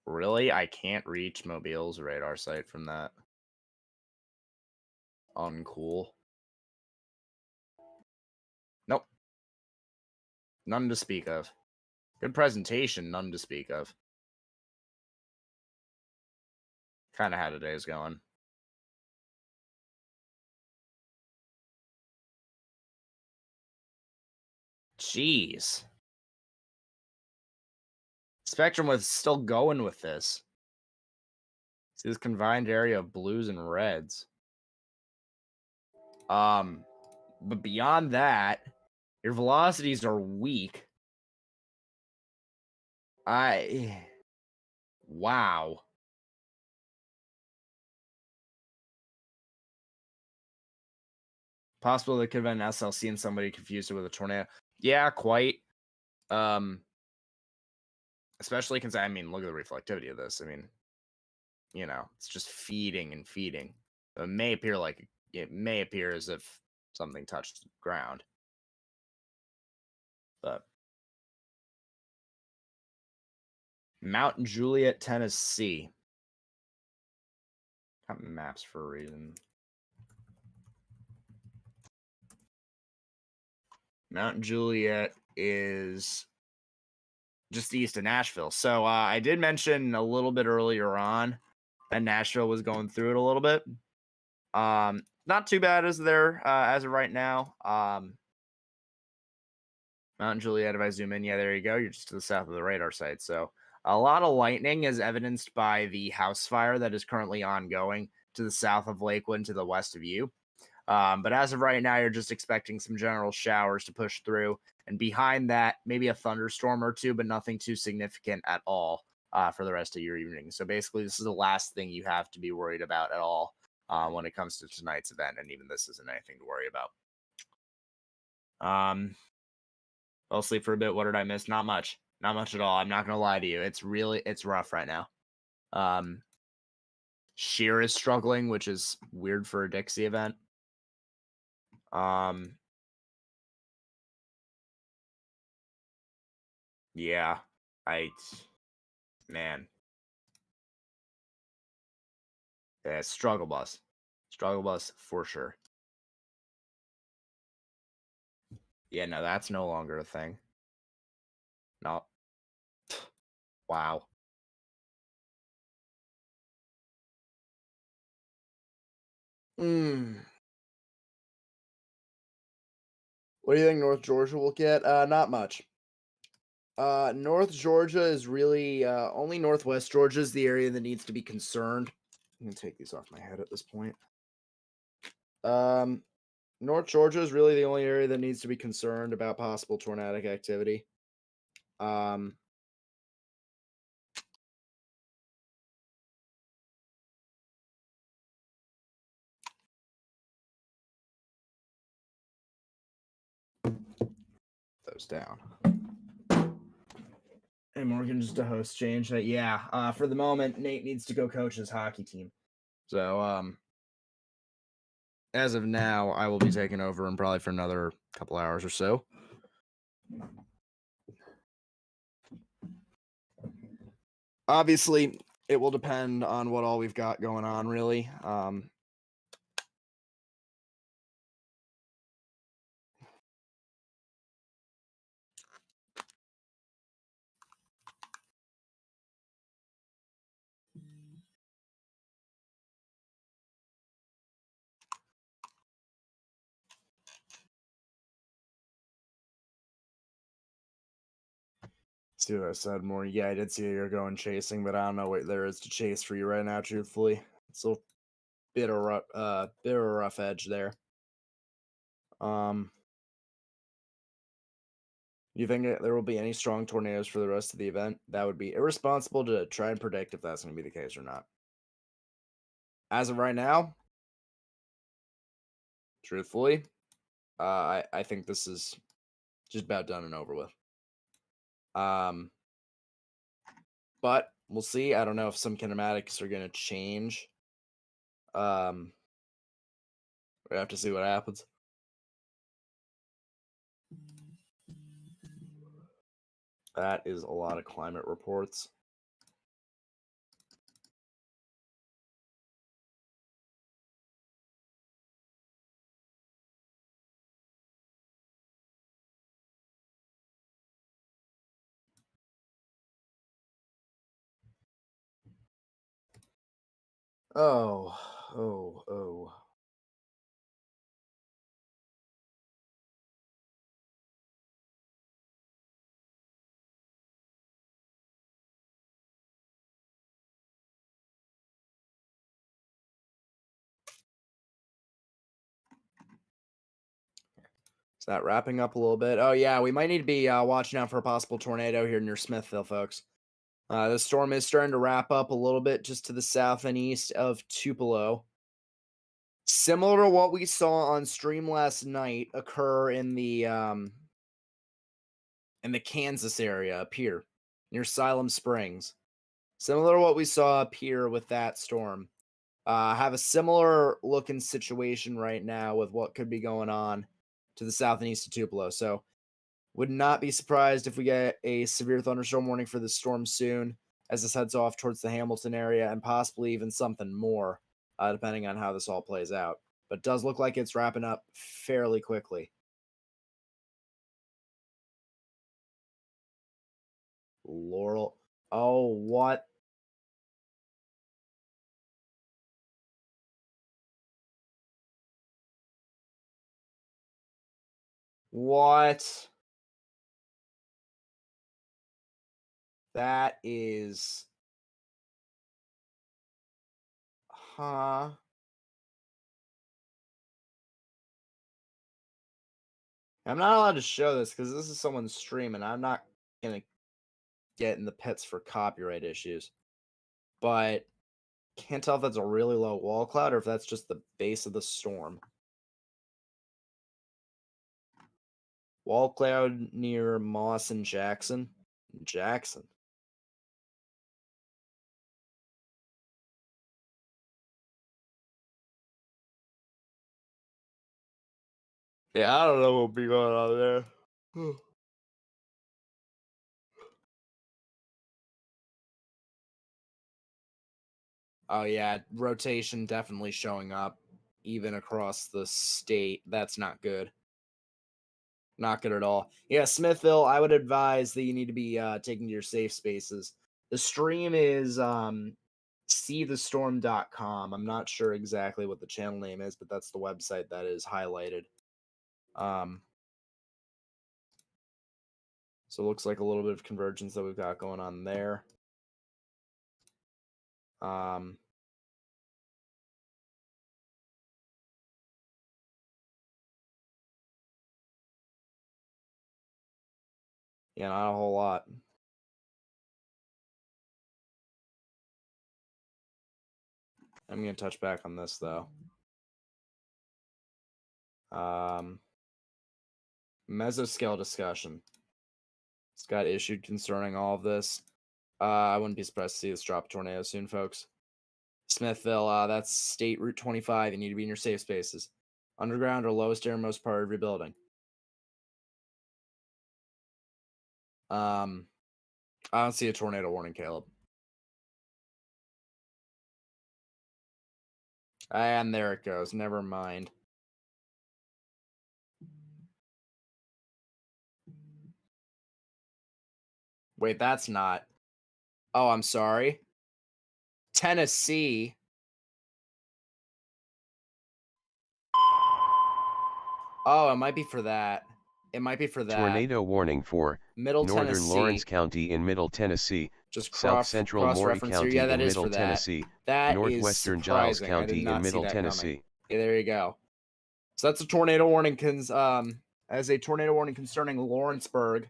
[SPEAKER 2] Really? I can't reach Mobile's radar site from that. Uncool. Nope. None to speak of. Good presentation, none to speak of. Kind of how today's going. Jeez. Spectrum was still going with this. See this combined area of blues and reds. But beyond that, your velocities are weak. Wow. Possible there could have been an SLC and somebody confused it with a tornado. Yeah, quite. Especially because, I mean, look at the reflectivity of this. I mean, you know, it's just feeding and feeding. It may appear as if something touched the ground. But Mount Juliet, Tennessee. Got maps for a reason. Mount Juliet is just east of Nashville. So I did mention a little bit earlier on that Nashville was going through it a little bit. Not too bad as there as of right now. Mount Juliet, if I zoom in, yeah, there you go. You're just to the south of the radar site. So a lot of lightning is evidenced by the house fire that is currently ongoing to the south of Lakewood, to the west of you. But as of right now, you're just expecting some general showers to push through. And behind that, maybe a thunderstorm or two, but nothing too significant at all for the rest of your evening. So basically, this is the last thing you have to be worried about at all when it comes to tonight's event. And even this isn't anything to worry about. I'll sleep for a bit. What did I miss? Not much. Not much at all. I'm not going to lie to you. It's rough right now. Sheer is struggling, which is weird for a Dixie event. Yeah, man. Yeah, struggle bus for sure. Yeah, no, that's no longer a thing. No. Wow. What do you think North Georgia will get? Not much. North Georgia is really only Northwest Georgia is the area that needs to be concerned. I'm gonna take these off my head at this point. North Georgia is really the only area that needs to be concerned about possible tornadic activity. Those down. And Morgan just a host change. Yeah, for the moment, Nate needs to go coach his hockey team. So, as of now, I will be taking over and probably for another couple hours or so. Obviously, it will depend on what all we've got going on, really. See what I said more. Yeah, I did see you're going chasing, but I don't know what there is to chase for you right now, truthfully. It's a bit of rough edge there. You think there will be any strong tornadoes for the rest of the event? That would be irresponsible to try and predict if that's going to be the case or not. As of right now, truthfully, I think this is just about done and over with. But we'll see. I don't know if some kinematics are going to change. We have to see what happens. That is a lot of climate reports. Oh. Is that wrapping up a little bit? Oh, yeah, we might need to be watching out for a possible tornado here near Smithville, folks. The storm is starting to wrap up a little bit just to the south and east of Tupelo. Similar to what we saw on stream last night occur in the Kansas area up here near Siloam Springs. Similar to what we saw up here with that storm. Have a similar looking situation right now with what could be going on to the south and east of Tupelo. So would not be surprised if we get a severe thunderstorm warning for this storm soon as this heads off towards the Hamilton area and possibly even something more, depending on how this all plays out. But it does look like it's wrapping up fairly quickly. Laurel. Oh, what? What? That is... Huh? I'm not allowed to show this because this is someone's stream and I'm not going to get in the pits for copyright issues. But can't tell if that's a really low wall cloud or if that's just the base of the storm. Wall cloud near Moss and Jackson. Jackson. Yeah, I don't know what'll be going on there. Oh yeah, rotation definitely showing up even across the state. That's not good. Not good at all. Yeah, Smithville, I would advise that you need to be taking to your safe spaces. The stream is seethestorm.com. I'm not sure exactly what the channel name is, but that's the website that is highlighted. So it looks like a little bit of convergence that we've got going on there. Yeah, not a whole lot. I'm going to touch back on this, though. Mesoscale discussion. It's got issued concerning all of this. I wouldn't be surprised to see this drop a tornado soon, folks. Smithville, that's State Route 25. You need to be in your safe spaces. Underground or lowest airmost part of your building. I don't see a tornado warning, Caleb. And there it goes. Never mind. Wait, that's not. Oh, I'm sorry. Tennessee. Oh, it might be for that. It might be for that.
[SPEAKER 3] Tornado warning for
[SPEAKER 2] Middle
[SPEAKER 3] Northern
[SPEAKER 2] Tennessee.
[SPEAKER 3] Lawrence County in Middle Tennessee,
[SPEAKER 2] Just
[SPEAKER 3] South Central Maury County
[SPEAKER 2] yeah,
[SPEAKER 3] in
[SPEAKER 2] that is
[SPEAKER 3] Middle
[SPEAKER 2] for that.
[SPEAKER 3] Tennessee,
[SPEAKER 2] That
[SPEAKER 3] Northwestern
[SPEAKER 2] is
[SPEAKER 3] Giles
[SPEAKER 2] surprising. I did
[SPEAKER 3] County
[SPEAKER 2] not
[SPEAKER 3] in
[SPEAKER 2] see
[SPEAKER 3] Middle
[SPEAKER 2] that
[SPEAKER 3] Tennessee.
[SPEAKER 2] coming. Yeah, there you go. So that's a tornado warning. As a tornado warning concerning Lawrenceburg,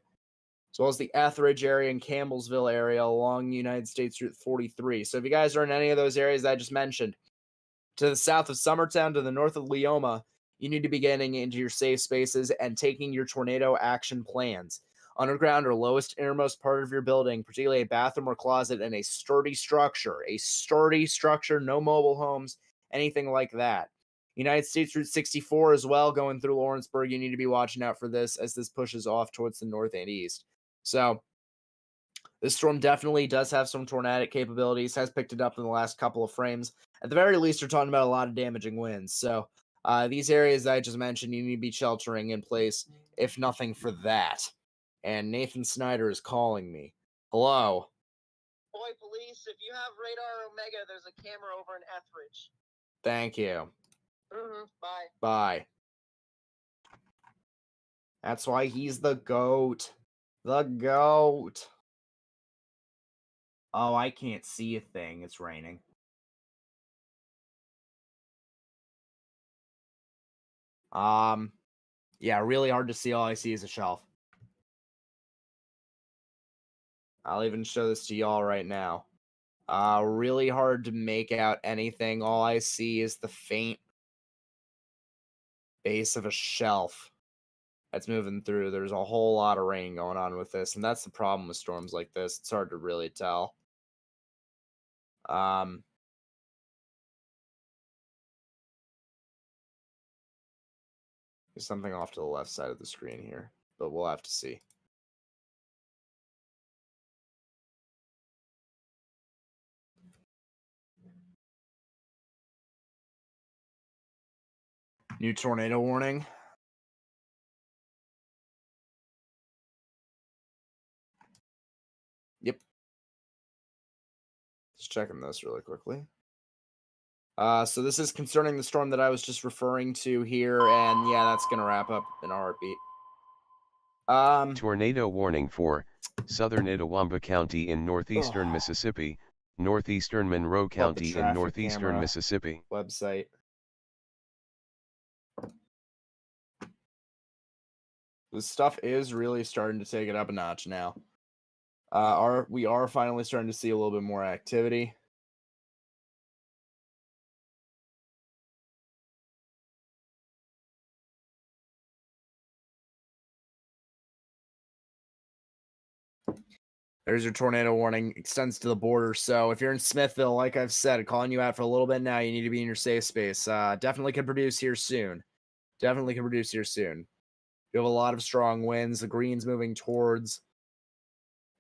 [SPEAKER 2] as well as the Etheridge area and Campbellsville area along United States Route 43. So if you guys are in any of those areas that I just mentioned, to the south of Summertown, to the north of Leoma, you need to be getting into your safe spaces and taking your tornado action plans. Underground or lowest innermost part of your building, particularly a bathroom or closet, and a sturdy structure, no mobile homes, anything like that. United States Route 64 as well, going through Lawrenceburg. You need to be watching out for this as this pushes off towards the north and east. So this storm definitely does have some tornadic capabilities, has picked it up in the last couple of frames. At the very least, we're talking about a lot of damaging winds. So these areas that I just mentioned, you need to be sheltering in place, if nothing for that. And Nathan Snyder is calling me. Hello.
[SPEAKER 1] Boy, police, if you have radar Omega, there's a camera over in Etheridge.
[SPEAKER 2] Thank you.
[SPEAKER 1] Bye.
[SPEAKER 2] Bye. That's why he's the GOAT. The GOAT. Oh, I can't see a thing. It's raining. Yeah, really hard to see. All I see is a shelf. I'll even show this to y'all right now. Really hard to make out anything. All I see is the faint base of a shelf that's moving through. There's a whole lot of rain going on with this, and that's the problem with storms like this. It's hard to really tell. There's something off to the left side of the screen here, but we'll have to see. New tornado warning. Yep. Just checking this really quickly. So this is concerning the storm that I was just referring to here, and yeah, that's gonna wrap up in a heartbeat.
[SPEAKER 3] Tornado warning for southern Itawamba County in northeastern Mississippi, northeastern Monroe County in northeastern Mississippi.
[SPEAKER 2] Website. This stuff is really starting to take it up a notch now. We are finally starting to see a little bit more activity. There's your tornado warning, extends to the border. So if you're in Smithville, like I've said, calling you out for a little bit now, you need to be in your safe space. Definitely can produce here soon. You have a lot of strong winds. The green's moving towards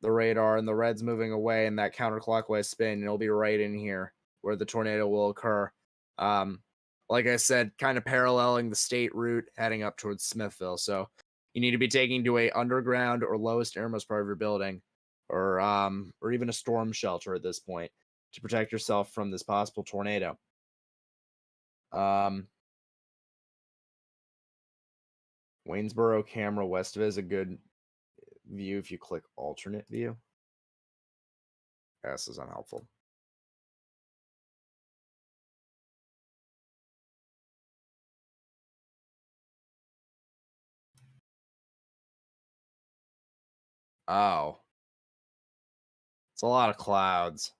[SPEAKER 2] the radar, and the red's moving away in that counterclockwise spin. And it'll be right in here where the tornado will occur. Like I said, kind of paralleling the state route heading up towards Smithville. So you need to be taking to a underground or lowest innermost part of your building, or even a storm shelter at this point to protect yourself from this possible tornado. Waynesboro camera west of it is a good view if you click alternate view. This is unhelpful. Oh. It's a lot of clouds.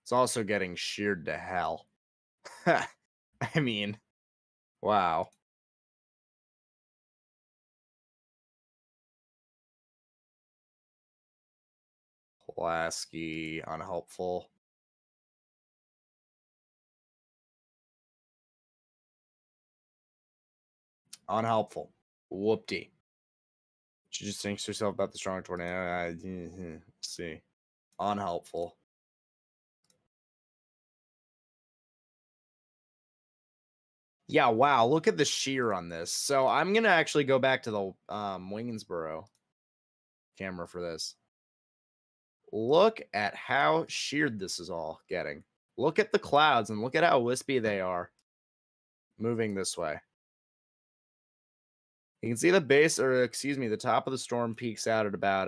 [SPEAKER 2] It's also getting sheared to hell. I mean, wow. Pulaski, unhelpful. Unhelpful. Whoop-dee. She just thinks to herself about the strong tornado. Let's see. Unhelpful. Yeah, wow. Look at the shear on this. So I'm going to actually go back to the Waynesboro camera for this. Look at how sheared this is all getting. Look at the clouds and look at how wispy they are moving this way. You can see the base, or excuse me, the top of the storm peaks out at about,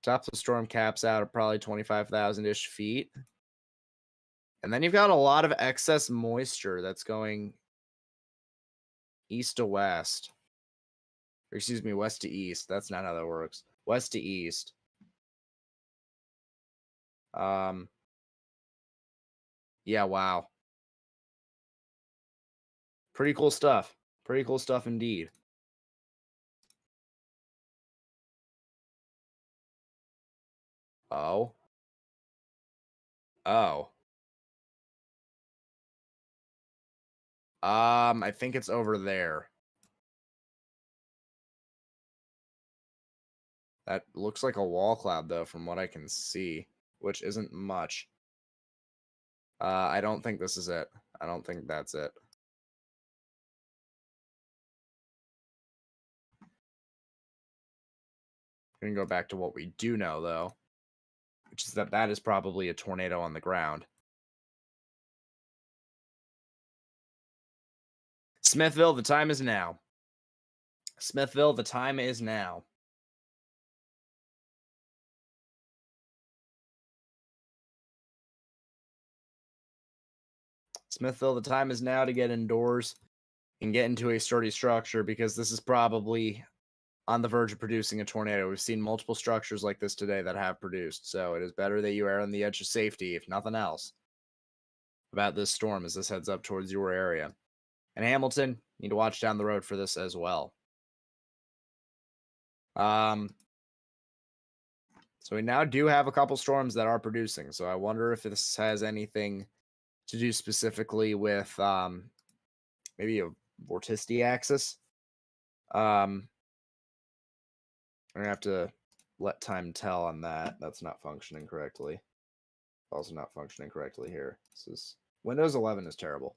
[SPEAKER 2] top of the storm caps out at probably 25,000-ish feet. And then you've got a lot of excess moisture that's going east to west. Or excuse me, west to east. That's not how that works. West to east. Yeah, wow. Pretty cool stuff. Pretty cool stuff indeed. Oh. Oh. I think it's over there. That looks like a wall cloud, though, from what I can see, which isn't much. I don't think this is it. I don't think that's it. I'm going to go back to what we do know, though, which is that is probably a tornado on the ground. Smithville, the time is now. Smithville, the time is now. Smithville, the time is now to get indoors and get into a sturdy structure, because this is probably on the verge of producing a tornado. We've seen multiple structures like this today that have produced, so it is better that you err on the edge of safety, if nothing else, about this storm as this heads up towards your area. And Hamilton, you need to watch down the road for this as well. So we now do have a couple storms that are producing, so I wonder if this has anything to do specifically with maybe a vorticity axis. I'm gonna have to let time tell on that. That's not functioning correctly. Also not functioning correctly here. This is Windows 11 is terrible.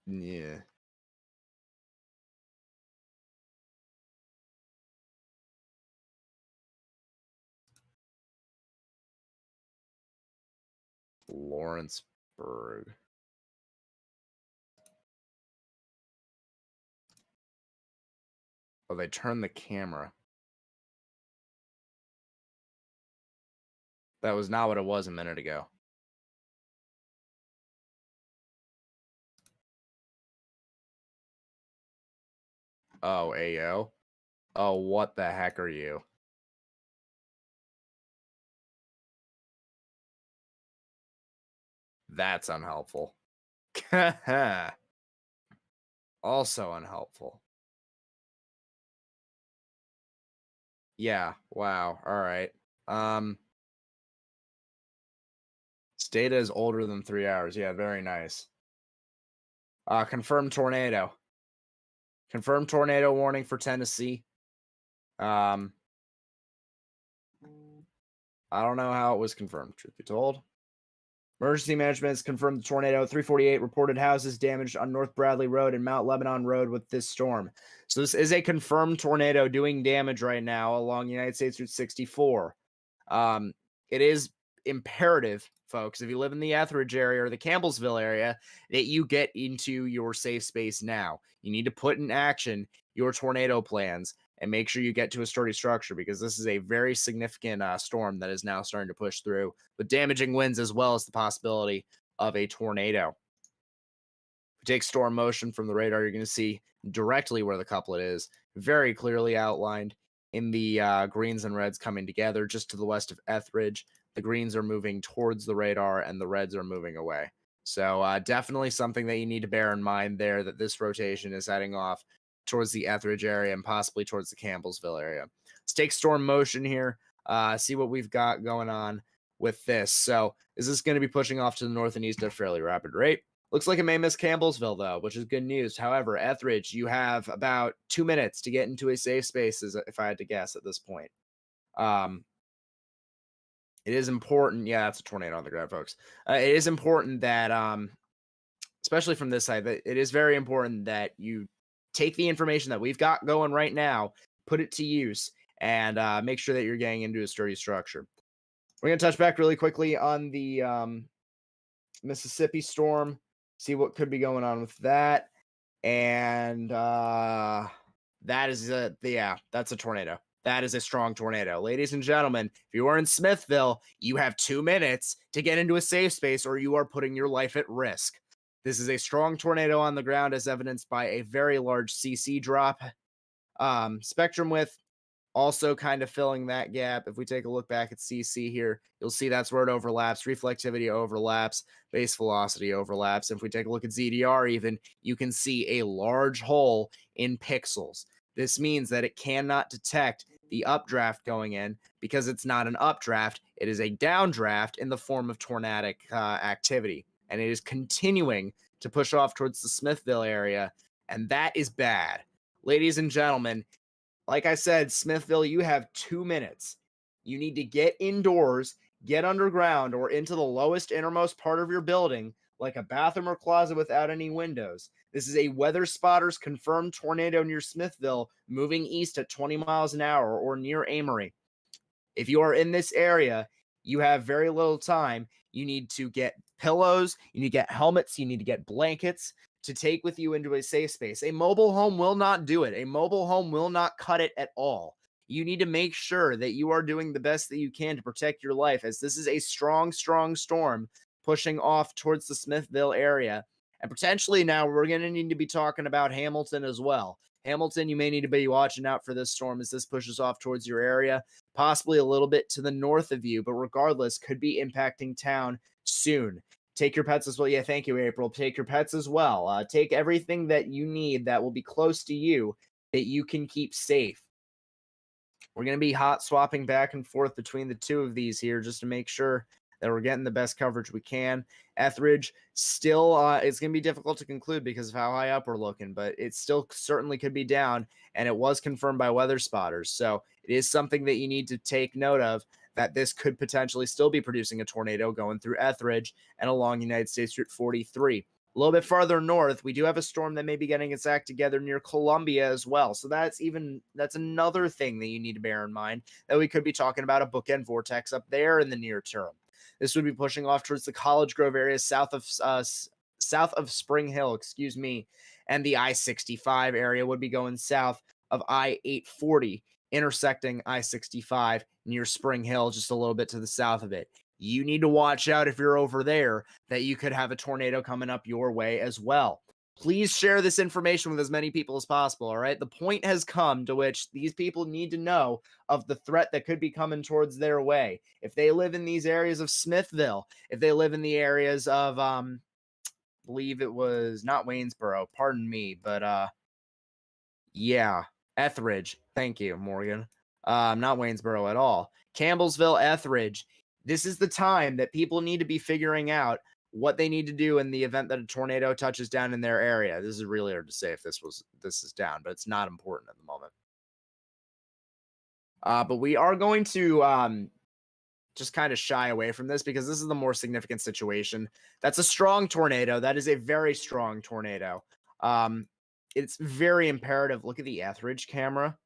[SPEAKER 2] Yeah. Lawrenceburg. Oh, they turned the camera. That was not what it was a minute ago. Oh, AO. Oh, what the heck are you? That's unhelpful. Also unhelpful. Yeah, wow. All right. This data is older than 3 hours. Yeah, very nice. Confirmed tornado. Confirmed tornado warning for Tennessee. I don't know how it was confirmed, truth be told. Emergency management has confirmed the tornado. 348 reported houses damaged on North Bradley Road and Mount Lebanon Road with this storm. So this is a confirmed tornado doing damage right now along United States Route 64. It is imperative, folks, if you live in the Etheridge area or the Campbellsville area, that you get into your safe space now. You need to put in action your tornado plans and make sure you get to a sturdy structure, because this is a very significant storm that is now starting to push through with damaging winds as well as the possibility of a tornado. If you take storm motion from the radar, you're going to see directly where the couplet is, very clearly outlined in the greens and reds coming together just to the west of Etheridge. The greens are moving towards the radar and the reds are moving away. So definitely something that you need to bear in mind there, that this rotation is heading off towards the Etheridge area and possibly towards the Campbellsville area. Let's take storm motion here, see what we've got going on with this. So is this going to be pushing off to the north and east at a fairly rapid rate? Looks like it may miss Campbellsville, though, which is good news. However, Etheridge, you have about 2 minutes to get into a safe space, if I had to guess at this point. It is important. Yeah, that's a tornado on the ground, folks. It is important that, especially from this side, that it is very important that you take the information that we've got going right now, put it to use, and make sure that you're getting into a sturdy structure. We're going to touch back really quickly on the Mississippi storm, see what could be going on with that. And that is, yeah, that's a tornado. that is a strong tornado. Ladies and gentlemen, if you are in Smithville, you have 2 minutes to get into a safe space or you are putting your life at risk. This is a strong tornado on the ground as evidenced by a very large CC drop. Spectrum width also kind of filling that gap. If we take a look back at CC here, you'll see that's where it overlaps. Reflectivity overlaps. Base velocity overlaps. If we take a look at ZDR even, you can see a large hole in pixels. This means that it cannot detect the updraft going in because it's not an updraft. It is a downdraft in the form of tornadic activity. And it is continuing to push off towards the Smithville area. And that is bad. Ladies and gentlemen, like I said, Smithville, you have 2 minutes. You need to get indoors, get underground, or into the lowest innermost part of your building, like a bathroom or closet without any windows. This is a weather spotter's confirmed tornado near Smithville, moving east at 20 miles an hour or near Amory. If you are in this area, you have very little time. You need to get pillows, you need to get helmets, you need to get blankets to take with you into a safe space. A mobile home will not do it. A mobile home will not cut it at all. You need to make sure that you are doing the best that you can to protect your life, as this is a strong, strong storm pushing off towards the Smithville area. And potentially now we're going to need to be talking about Hamilton as well. Hamilton, you may need to be watching out for this storm as this pushes off towards your area, possibly a little bit to the north of you, but regardless, could be impacting town soon. Take your pets as well. Yeah, thank you, April. Take your pets as well. Take everything that you need that will be close to you that you can keep safe. We're going to be hot swapping back and forth between the two of these here just to make sure that we're getting the best coverage we can. Etheridge still, it's going to be difficult to conclude because of how high up we're looking, but it still certainly could be down, and it was confirmed by weather spotters. So it is something that you need to take note of, that this could potentially still be producing a tornado going through Etheridge and along United States Route 43. A little bit farther north, we do have a storm that may be getting its act together near Columbia as well. So that's another thing that you need to bear in mind, that we could be talking about a bookend vortex up there in the near term. This would be pushing off towards the College Grove area south of Spring Hill, and the I-65 area would be going south of I-840, intersecting I-65 near Spring Hill, just a little bit to the south of it. You need to watch out if you're over there that you could have a tornado coming up your way as well. Please share this information with as many people as possible, all right? The point has come to which these people need to know of the threat that could be coming towards their way. If they live in these areas of Smithville, if they live in the areas of, believe it was not Waynesboro, pardon me, but yeah, Etheridge. Thank you, Morgan. Not Waynesboro at all. Campbellsville, Etheridge. This is the time that people need to be figuring out what they need to do in the event that a tornado touches down in their area. This is really hard to say if this is down, but it's not important at the moment. But we are going to just kind of shy away from this because this is the more significant situation. That's a strong tornado. That is a very strong tornado. It's very imperative. Look at the Etheridge camera.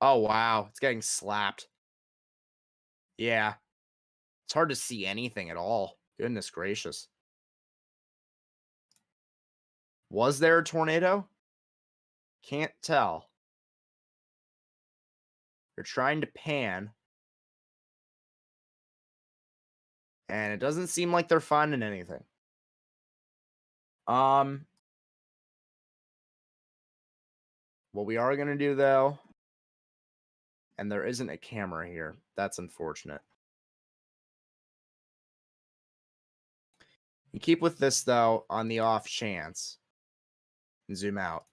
[SPEAKER 2] Oh, wow. It's getting slapped. Yeah. It's hard to see anything at all. Goodness gracious. Was there a tornado? Can't tell. They're trying to pan. And it doesn't seem like they're finding anything. What we are going to do, though, and there isn't a camera here. That's unfortunate. You keep with this, though, on the off chance. And zoom out.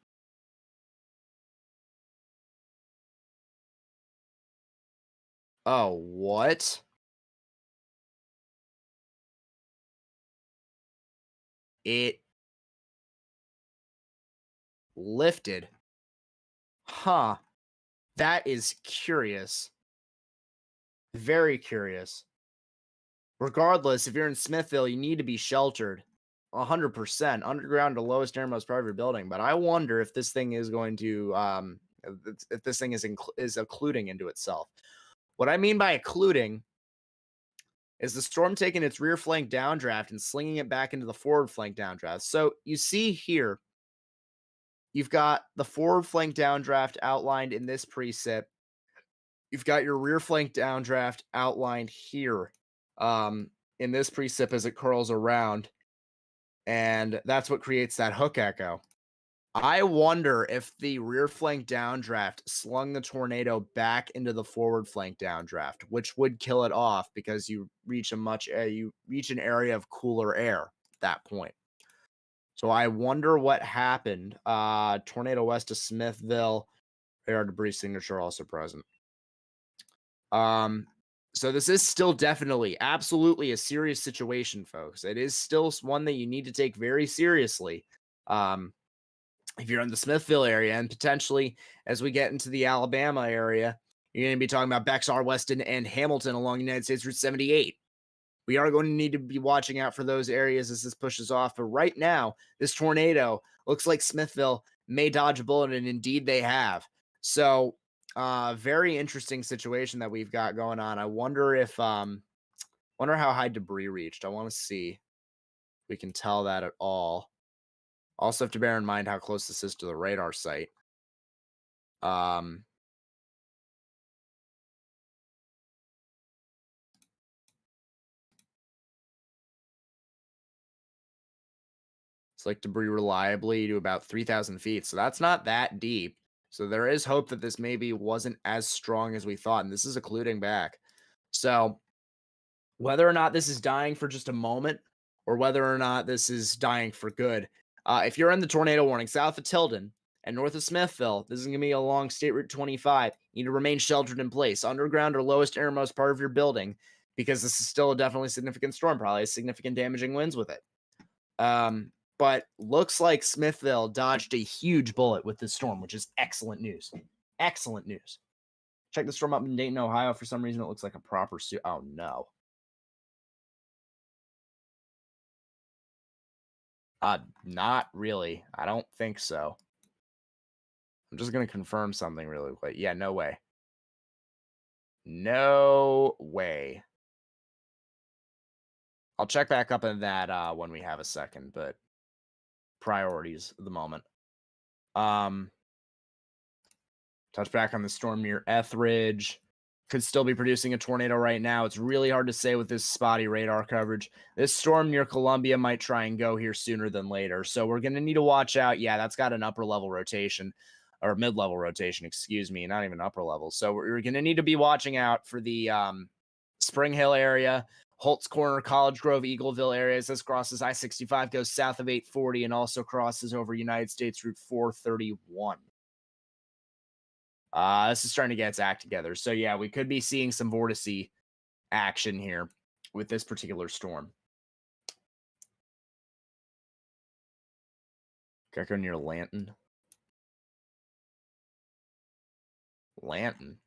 [SPEAKER 2] Oh, what? It lifted. Huh. That is curious. Very curious. Regardless, if you're in Smithville, you need to be sheltered. 100%. Underground to lowest innermost part of your building. But I wonder if this thing is going to, if this thing is occluding into itself. What I mean by occluding is the storm taking its rear flank downdraft and slinging it back into the forward flank downdraft. So you see here, you've got the forward flank downdraft outlined in this precip. You've got your rear flank downdraft outlined here in this precip as it curls around. And that's what creates that hook echo. I wonder if the rear flank downdraft slung the tornado back into the forward flank downdraft, which would kill it off because you reach an area of cooler air at that point. So I wonder what happened. Tornado west of Smithville, radar debris signature also present. So this is still definitely, absolutely a serious situation, folks. It is still one that you need to take very seriously. If you're in the Smithville area, and potentially as we get into the Alabama area, you're going to be talking about Bexar, Weston, and Hamilton along United States Route 78. We are going to need to be watching out for those areas as this pushes off. But right now, this tornado looks like Smithville may dodge a bullet, and indeed they have. So, very interesting situation that we've got going on. I wonder if, wonder how high debris reached. I want to see if we can tell that at all. Also have to bear in mind how close this is to the radar site. It's like debris reliably to about 3,000 feet. So that's not that deep. So there is hope that this maybe wasn't as strong as we thought. And this is occluding back. So whether or not this is dying for just a moment or whether or not this is dying for good, if you're in the tornado warning south of Tilden and north of Smithville, this is going to be along State Route 25. You need to remain sheltered in place, underground or lowest airmost part of your building, because this is still a definitely significant storm, probably has significant damaging winds with it. But looks like Smithville dodged a huge bullet with this storm, which is excellent news. Excellent news. Check the storm up in Dayton, Ohio. For some reason, it looks like a proper suit. Oh, no. Not really. I don't think so. I'm just going to confirm something really quick. Yeah, no way. No way. I'll check back up on that when we have a second, but priorities at the moment. Touch back on the storm near Etheridge. Could still be producing a tornado right now. It's really hard to say with this spotty radar coverage. This storm near Columbia might try and go here sooner than later. So we're going to need to watch out. Yeah, that's got an upper level rotation or mid-level rotation, excuse me, not even upper level. So we're going to need to be watching out for the Spring Hill area, Holtz Corner, College Grove, Eagleville areas. This crosses I-65, goes south of 840, and also crosses over United States Route 431. This is starting to get its act together. So yeah, we could be seeing some vortice action here with this particular storm. Gecko near Lanton. Lanton.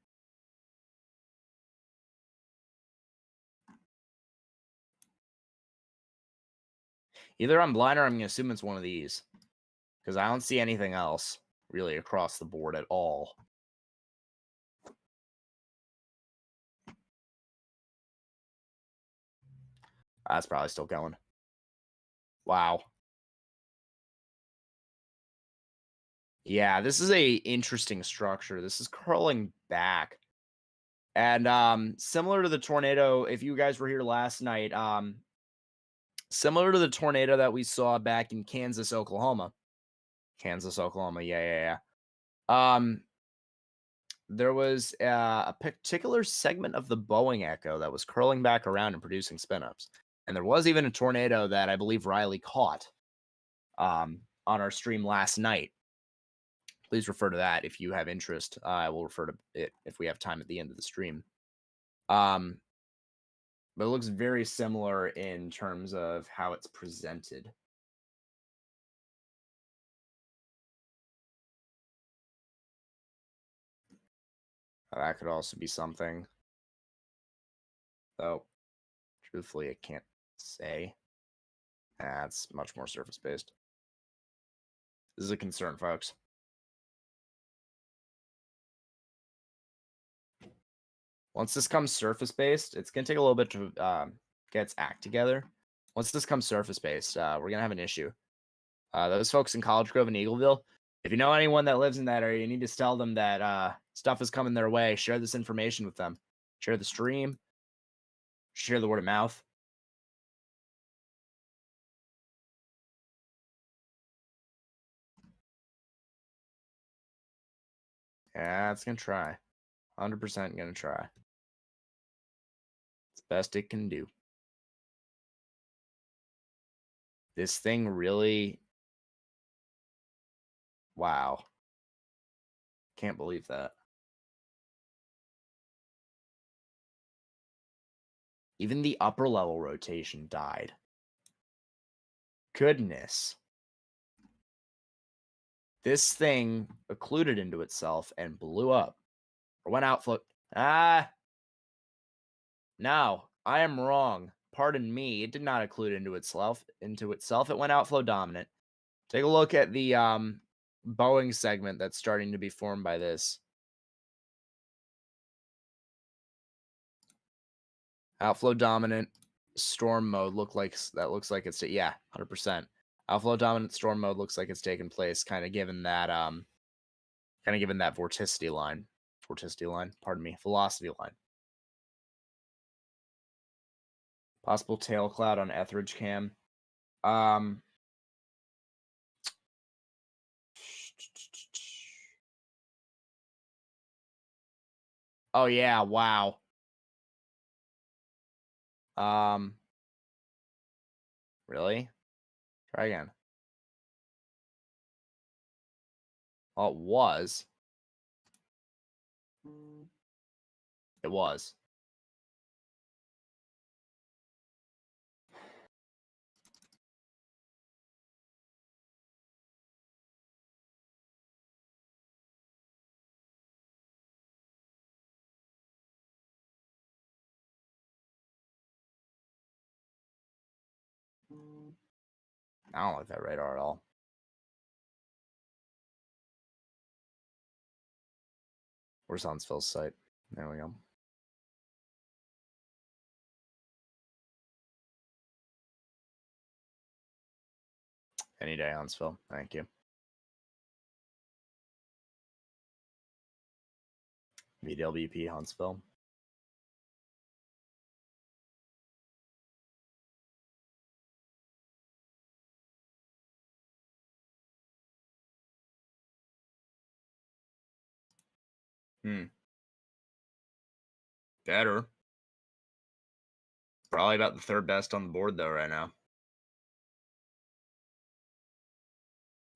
[SPEAKER 2] Either I'm blind or I'm going to assume it's one of these, because I don't see anything else really across the board at all. That's probably still going. Wow. Yeah, this is a interesting structure. This is curling back. And similar to the tornado, if you guys were here last night, similar to the tornado that we saw back in Kansas, Oklahoma. Kansas, Oklahoma, yeah. There was a particular segment of the Boeing echo that was curling back around and producing spin-ups. And there was even a tornado that I believe Riley caught on our stream last night. Please refer to that if you have interest. I will refer to it if we have time at the end of the stream. But it looks very similar in terms of how it's presented. That could also be something. Though, truthfully, I can't say. That's much more surface-based. This is a concern, folks. Once this comes surface-based, it's going to take a little bit to get its act together. Once this comes surface-based, we're going to have an issue. Those folks in College Grove and Eagleville, If you know anyone that lives in that area, you need to tell them that stuff is coming their way. Share this information with them. Share the stream. Share the word of mouth. Yeah, it's gonna try. 100% gonna try. It's best it can do. This thing really... Wow. Can't believe that. Even the upper level rotation died. Goodness. This thing occluded into itself and blew up. Or went out float. No, I am wrong. Pardon me. It did not occlude into itself. It went outflow dominant. Take a look at the Boeing segment that's starting to be formed by this. Outflow dominant storm mode looks like it's 100%. Outflow dominant storm mode looks like it's taken place, kind of given that velocity line. Possible tail cloud on Etheridge cam. Oh yeah, wow. Really? Try again. Oh, it was. It was. I don't like that radar at all. Where's Huntsville's site? There we go. Any day, Huntsville. Thank you. VWP Huntsville. Better. Probably about the third best on the board though right now.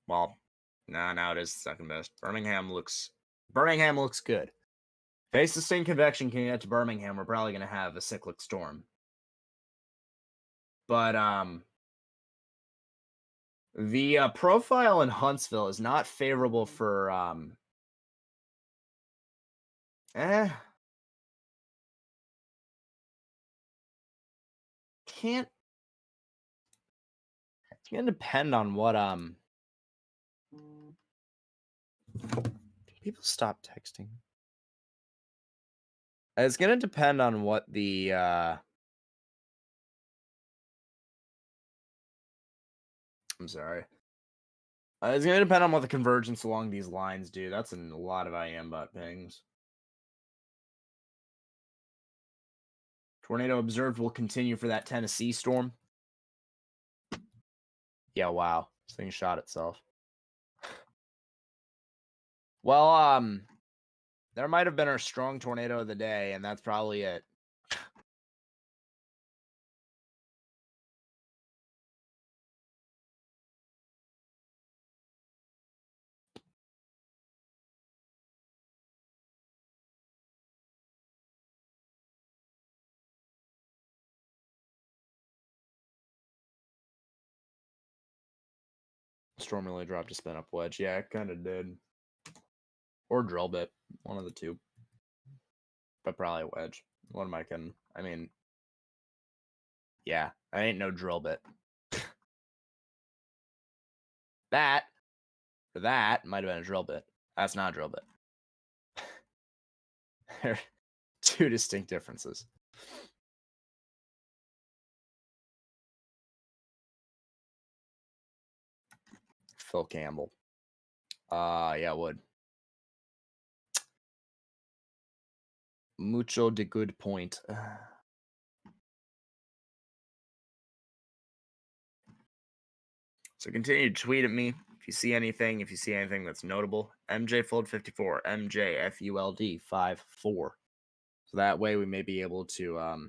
[SPEAKER 2] Well, now it is the second best. Birmingham looks good. Face sustained convection can get to Birmingham. We're probably gonna have a cyclic storm. But the profile in Huntsville is not favorable for can't. It's gonna depend on what people stop texting. It's gonna depend on what the I'm sorry. It's gonna depend on what the convergence along these lines do. That's a lot of IM bot pings. Tornado observed will continue for that Tennessee storm. Yeah, wow. This thing shot itself. Well, there might have been our strong tornado of the day, and that's probably it. Storm really dropped a spin up wedge. Yeah, it kind of did. Or drill bit. One of the two. But probably a wedge. What am I kidding? I mean, yeah, I ain't no drill bit. That might have been a drill bit. That's not a drill bit. They're two distinct differences. Phil Campbell. Yeah, it would. Mucho de good point. So continue to tweet at me if you see anything. If you see anything that's notable, MJFold54, MJFULD54. So that way we may be able to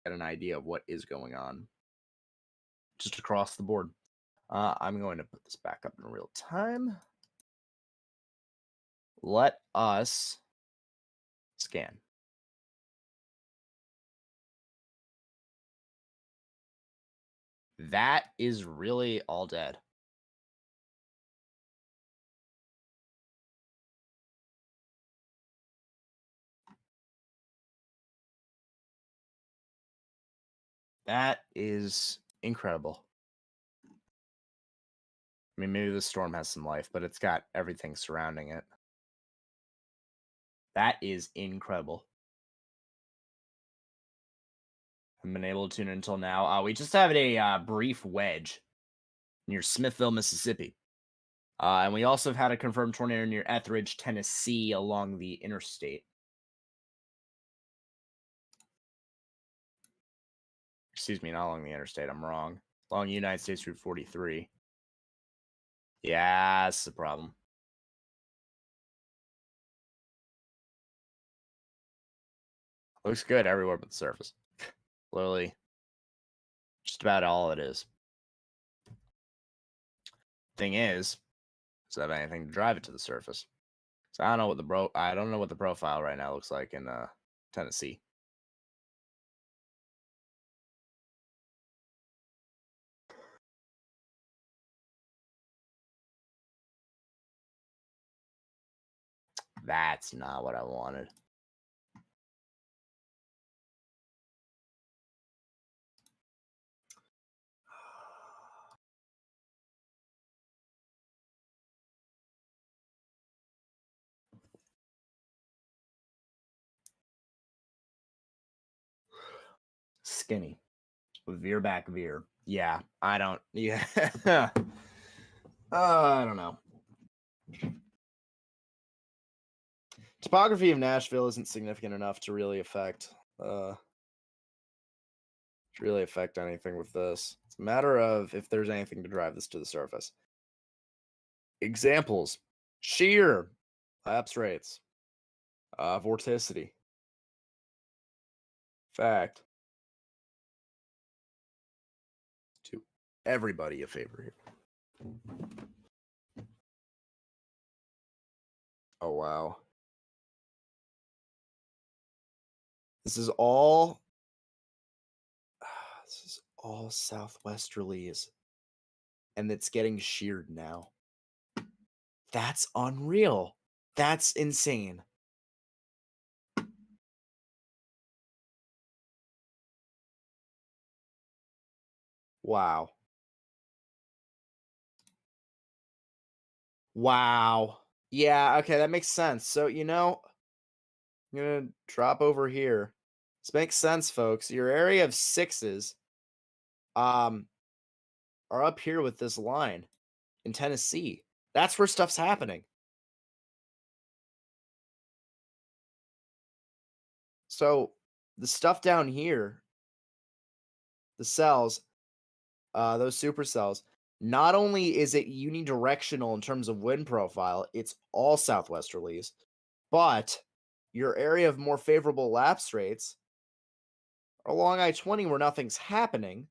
[SPEAKER 2] get an idea of what is going on just across the board. I'm going to put this back up in real time. Let us scan. That is really all dead. That is incredible. I mean, maybe the storm has some life, but it's got everything surrounding it. That is incredible. I've been able to tune in until now. We just have a brief wedge near Smithville, Mississippi. And we also have had a confirmed tornado near Etheridge, Tennessee along the interstate. Excuse me, not along the interstate. I'm wrong. Along United States Route 43. Yeah, that's the problem. Looks good everywhere but the surface. Literally, just about all it is. Thing is, does it have anything to drive it to the surface? So I don't know what the profile right now looks like in Tennessee. That's not what I wanted. Skinny. With veer back veer. Yeah, I don't. Yeah. I don't know. Topography of Nashville isn't significant enough to really affect anything with this. It's a matter of if there's anything to drive this to the surface. Examples: shear, lapse rates, vorticity. Fact. To everybody a favor here. Oh wow. This is all southwesterlies. And it's getting sheared now. That's unreal. That's insane. Wow. Wow. Yeah, okay, that makes sense. So, I'm going to drop over here. This makes sense, folks. Your area of sixes are up here with this line in Tennessee. That's where stuff's happening. So, the stuff down here, the cells, those supercells, not only is it unidirectional in terms of wind profile, it's all southwesterlies, but your area of more favorable lapse rates are along I-20 where nothing's happening,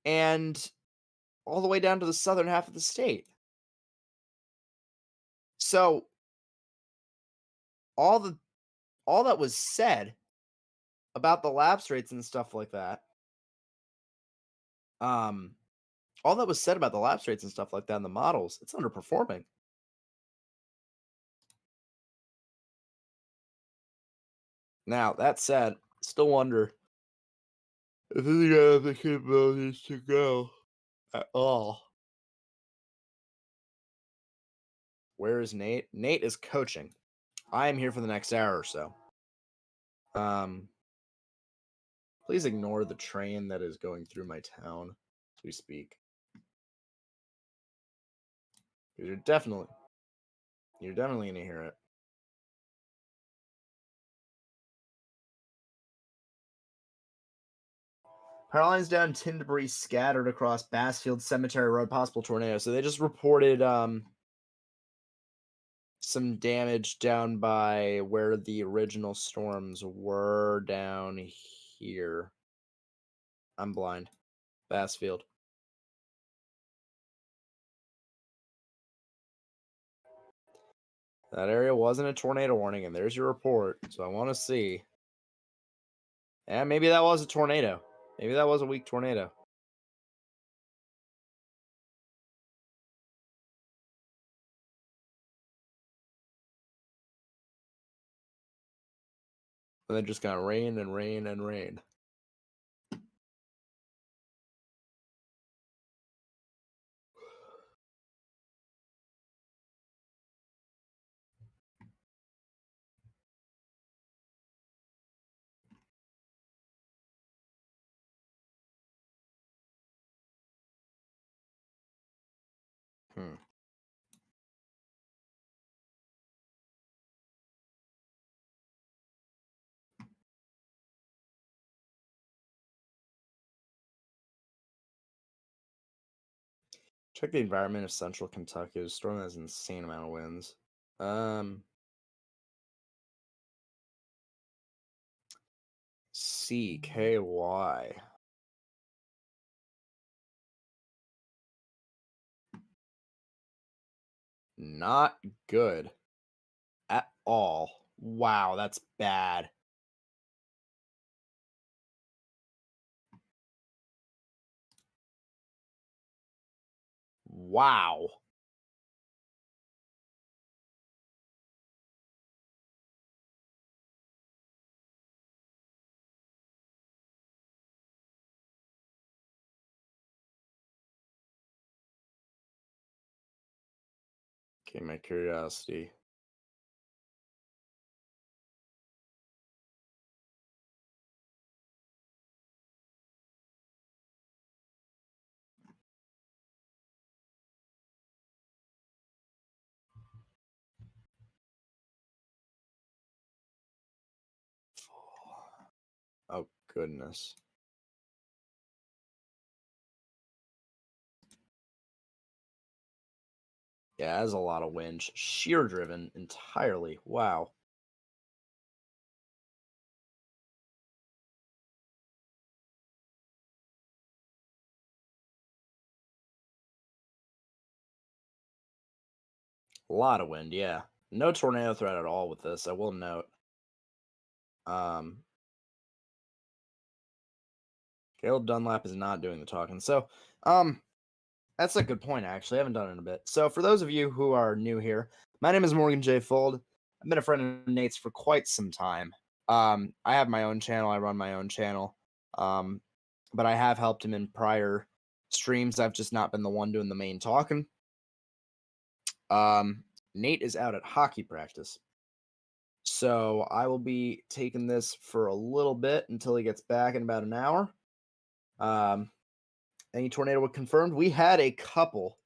[SPEAKER 2] and all the way down to the southern half of the state. So all that was said about the lapse rates and stuff like that, all that was said about the lapse rates and stuff like that in the models, it's underperforming. Now, that said, still wonder if this is gonna have the capabilities to go at all. Where is Nate? Nate is coaching. I am here for the next hour or so. Please ignore the train that is going through my town as we speak. You're definitely gonna hear it. Power lines down, tin debris scattered across Bassfield Cemetery Road. Possible tornado. So they just reported some damage down by where the original storms were down here. I'm blind. Bassfield. That area wasn't a tornado warning, and there's your report. So I want to see. Yeah, maybe that was a tornado. Maybe that was a weak tornado. And then just gonna rain and rain and rain. Check the environment of central Kentucky. The storm has an insane amount of winds. CKY. Not good at all. Wow, that's bad. Wow. Okay, my curiosity. Oh, goodness. Yeah, that's a lot of wind. Shear driven entirely. Wow. A lot of wind, yeah. No tornado threat at all with this, I will note. Caleb Dunlap is not doing the talking. So, that's a good point, actually. I haven't done it in a bit. So, for those of you who are new here, my name is Morgan J. Fold. I've been a friend of Nate's for quite some time. I have my own channel. I run my own channel. But I have helped him in prior streams. I've just not been the one doing the main talking. Nate is out at hockey practice. So I will be taking this for a little bit until he gets back in about an hour. Any tornado confirmed? We had a couple.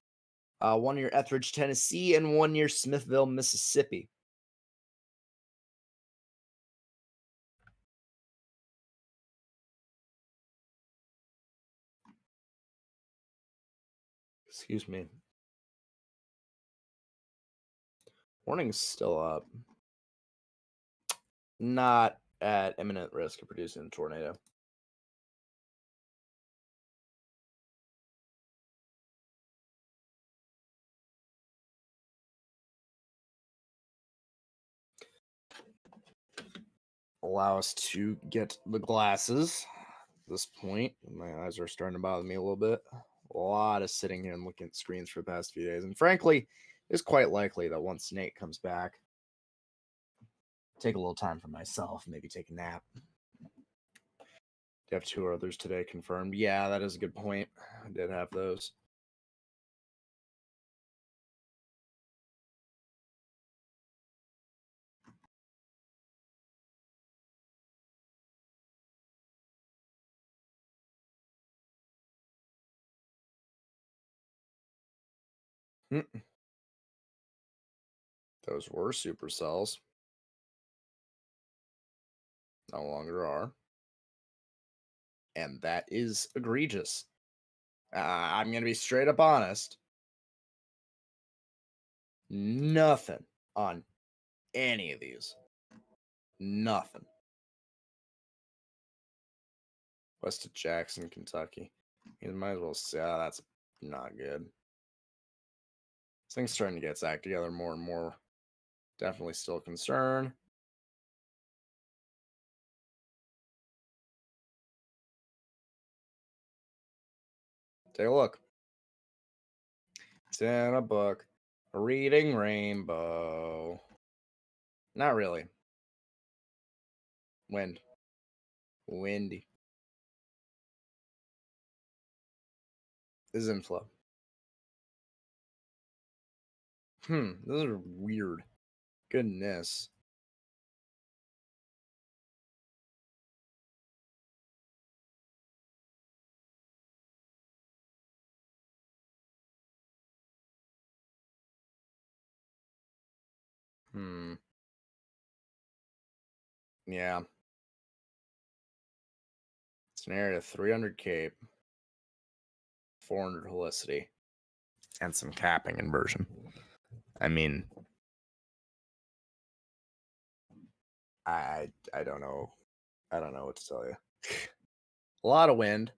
[SPEAKER 2] One near Etheridge, Tennessee, and one near Smithville, Mississippi. Excuse me. Warning's still up. Not at imminent risk of producing a tornado. Allow us to get the glasses. At this point, my eyes are starting to bother me a little bit. A lot of sitting here and looking at screens for the past few days. And frankly, it's quite likely that once Nate comes back, take a little time for myself, maybe take a nap. Do you have 2 others today confirmed? Yeah, that is a good point. I did have those. Those were supercells. No longer are. And that is egregious. I'm going to be straight up honest. Nothing on any of these. Nothing. West of Jackson, Kentucky. You might as well say, that's not good. This thing's starting to get its act together more and more. Definitely still a concern. Take a look. It's in a book. Reading Rainbow. Not really. Wind. Windy. This is inflow. Those are weird. Goodness. Yeah. It's an area of 300 cape, 400 helicity, and some capping inversion. I mean, I don't know. I don't know what to tell you. A lot of wind.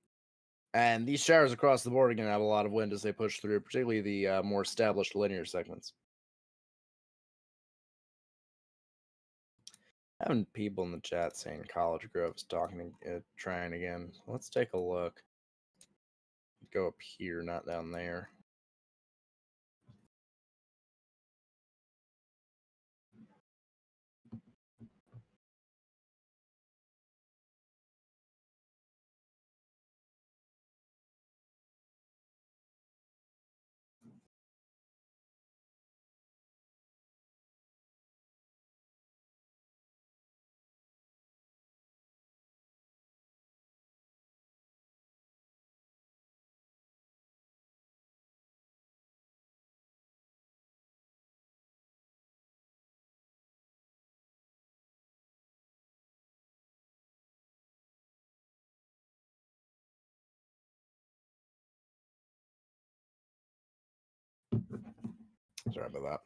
[SPEAKER 2] And these showers across the board are going to have a lot of wind as they push through, particularly the more established linear segments. Having people in the chat saying College Grove is trying again. Let's take a look. Go up here, not down there. Sorry about that.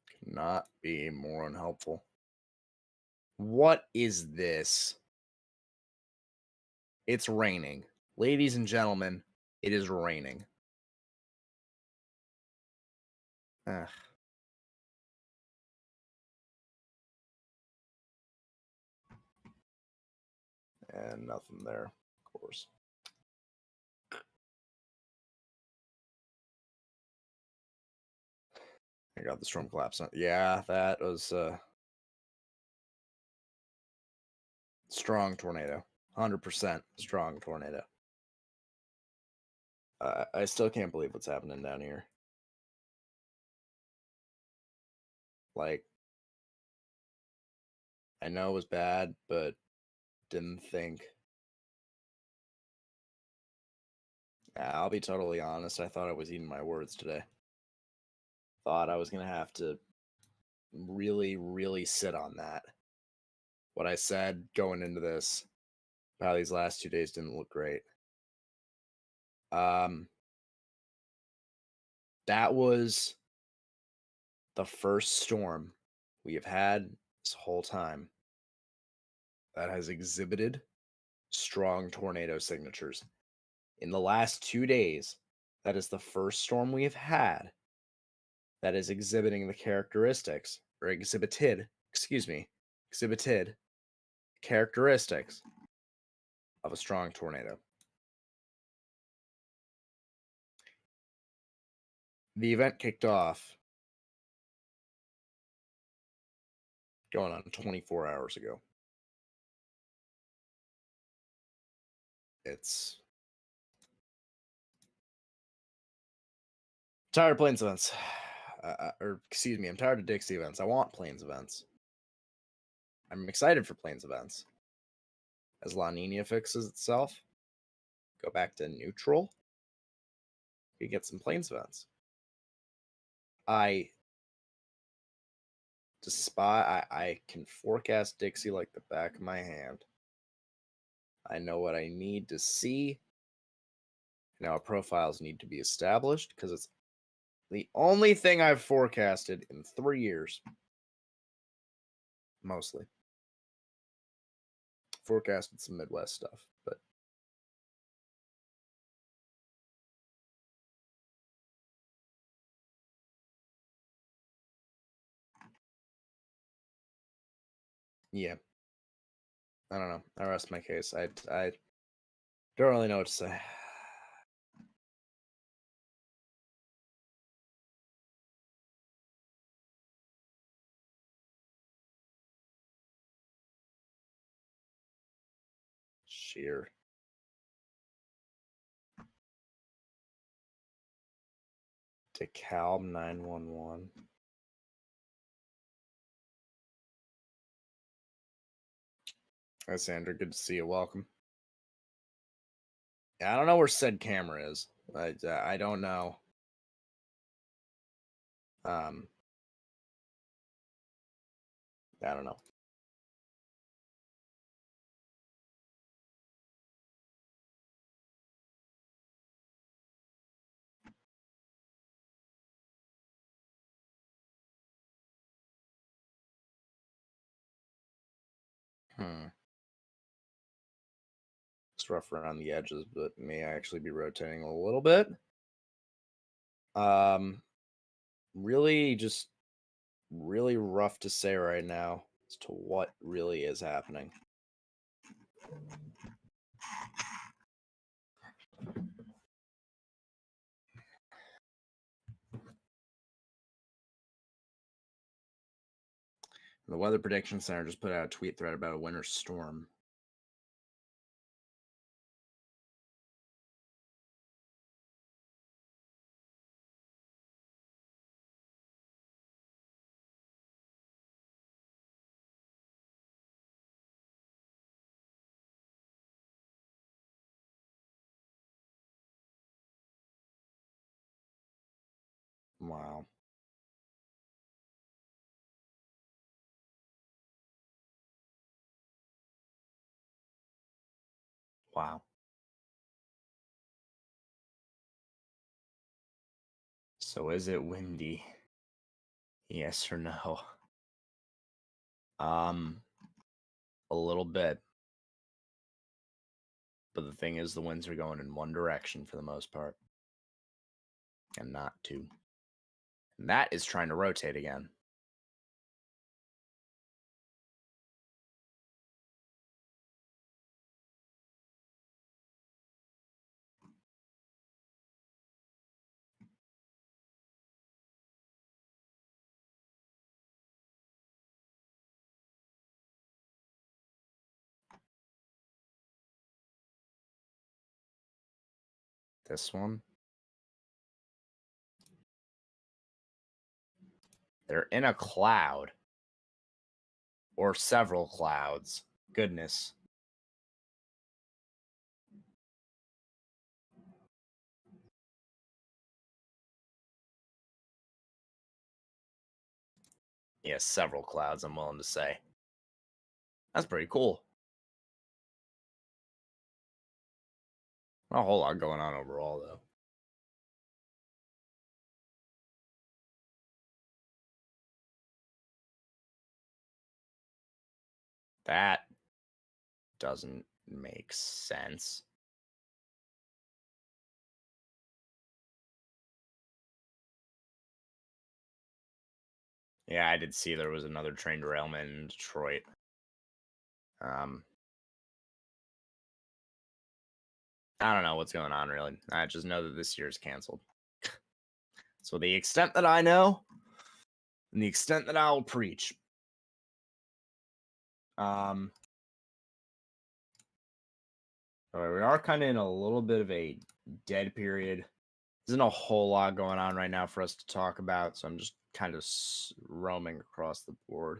[SPEAKER 2] Could not be more unhelpful. What is this? It's raining. Ladies and gentlemen, it is raining. Ugh. And nothing there, of course. I got the storm collapse. Yeah, that was strong tornado. 100% strong tornado. I still can't believe what's happening down here. Like, I know it was bad, but didn't think. I'll be totally honest. I thought I was eating my words today. Thought I was going to have to really, really sit on that. What I said going into this, how these last 2 days didn't look great. That was the first storm we have had this whole time that has exhibited strong tornado signatures. In the last 2 days, that is the first storm we have had that is exhibiting the characteristics, or exhibited characteristics of a strong tornado. The event kicked off going on 24 hours ago. it's tired of Plains events. Or excuse me, I'm tired of Dixie events. I want Plains events. I'm excited for Plains events. As La Nina fixes itself, go back to neutral, you get some Plains events. I can forecast Dixie like the back of my hand. I know what I need to see. Now profiles need to be established because it's the only thing I've forecasted in 3 years. Mostly. Forecasted some Midwest stuff, but yeah. I don't know. I rest my case. I don't really know what to say. Sheer. DeKalb 911. Hi, Sandra. Good to see you. Welcome. Yeah, I don't know where said camera is. I don't know. I don't know. It's rough around the edges, but may actually be rotating a little bit. Really just really rough to say right now as to what really is happening. The Weather Prediction Center just put out a tweet thread about a winter storm. Wow. Wow. So is it windy? Yes or no? A little bit. But the thing is, the winds are going in one direction for the most part. And not two. And that is trying to rotate again. This one. They're in a cloud. Or several clouds. Goodness. Yes, several clouds, I'm willing to say. That's pretty cool. Not a whole lot going on overall, though. That doesn't make sense. Yeah, I did see there was another train derailment in Detroit. I don't know what's going on, really. I just know that this year's canceled. So the extent that I know, and the extent that I'll preach. All right, we are kind of in a little bit of a dead period. There's not a whole lot going on right now for us to talk about, so I'm just kind of roaming across the board.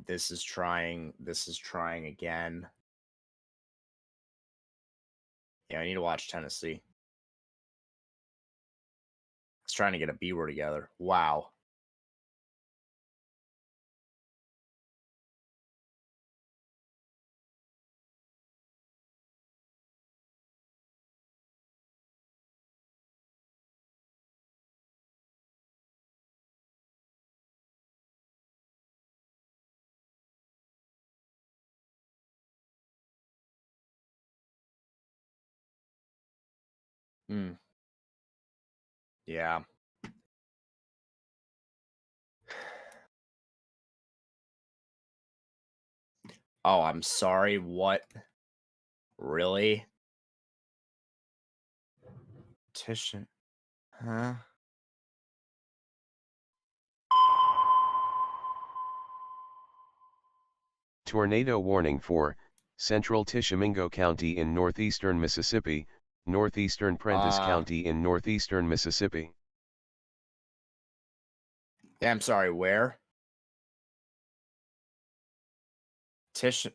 [SPEAKER 2] This is trying again. Yeah, I need to watch Tennessee. It's trying to get a B word together. Wow. Yeah. Oh, I'm sorry. What? Really? Titian? Huh?
[SPEAKER 3] Tornado warning for Central Tishomingo County in northeastern Mississippi, northeastern Prentiss County in northeastern Mississippi.
[SPEAKER 2] Yeah, I'm sorry. Where? Titian?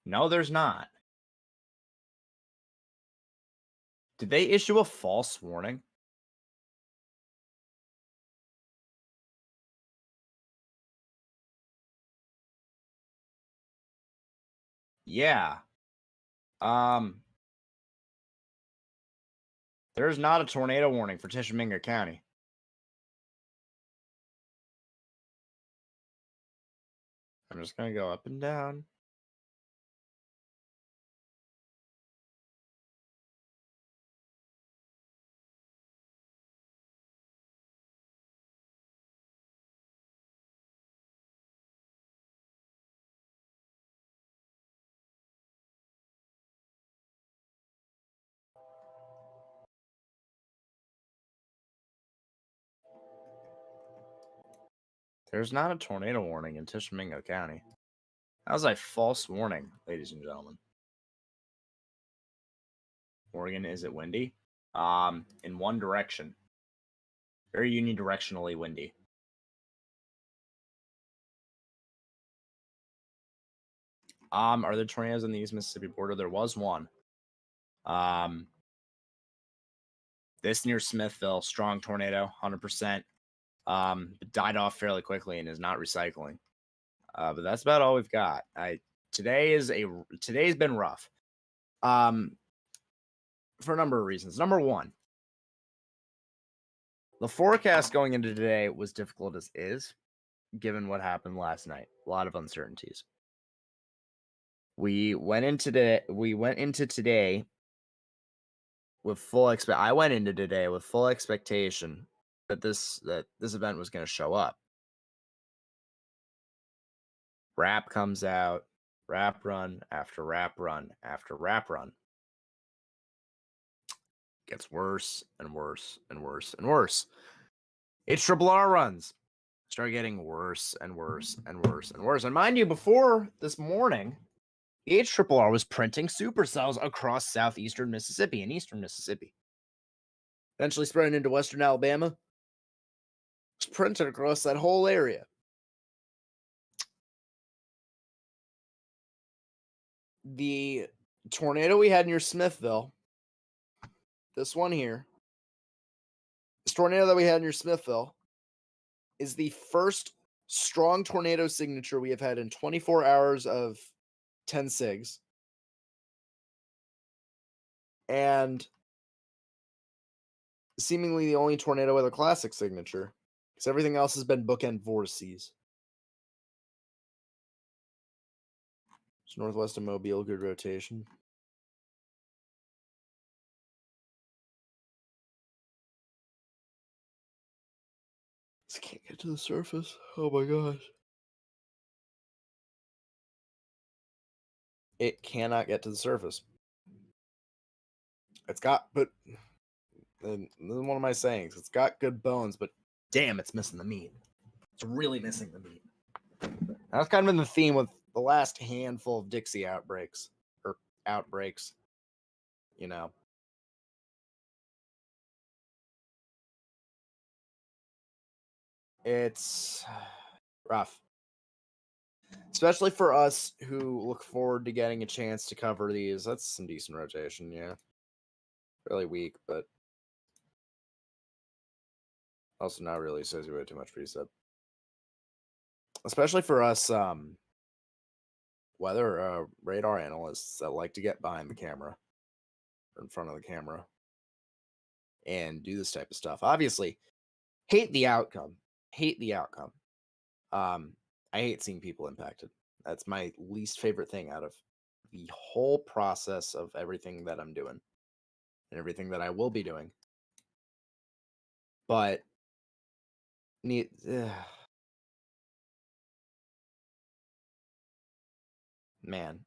[SPEAKER 2] No, there's not. Did they issue a false warning? Yeah. There's not a tornado warning for Tishomingo County. I'm just gonna go up and down. There's not a tornado warning in Tishomingo County. That was a false warning, ladies and gentlemen. Oregon, is it windy? In one direction. Very unidirectionally windy. Are there tornadoes on the East Mississippi border? There was one. This near Smithville, strong tornado, 100%. But died off fairly quickly and is not recycling. But that's about all we've got. Today's been rough. For a number of reasons. Number one, the forecast going into today was difficult as is, given what happened last night. A lot of uncertainties. We went into today with full I went into today with full expectation that this event was going to show up. Wrap comes out, wrap run after wrap run after wrap run. Gets worse and worse and worse and worse. HRRR runs start getting worse and worse and worse and worse. And mind you, before this morning, the HRRR was printing supercells across southeastern Mississippi and eastern Mississippi. Eventually spreading into western Alabama. It's printed across that whole area. The tornado we had near Smithville, this one here, this tornado that we had near Smithville is the first strong tornado signature we have had in 24 hours of 10 SIGs. And seemingly the only tornado with a classic signature, because everything else has been bookend vortices. It's northwest of Mobile, good rotation. This can't get to the surface. Oh my gosh. It cannot get to the surface. It's got, but, and this is one of my sayings, it's got good bones, but damn, it's missing the meat. It's really missing the meat. That's kind of been the theme with the last handful of Dixie outbreaks. Or outbreaks. You know. It's rough. Especially for us who look forward to getting a chance to cover these. That's some decent rotation, yeah. Really weak, but also not really associated with too much preset. Especially for us weather radar analysts that like to get behind the camera or in front of the camera and do this type of stuff. Obviously, hate the outcome. Hate the outcome. I hate seeing people impacted. That's my least favorite thing out of the whole process of everything that I'm doing and everything that I will be doing. But man,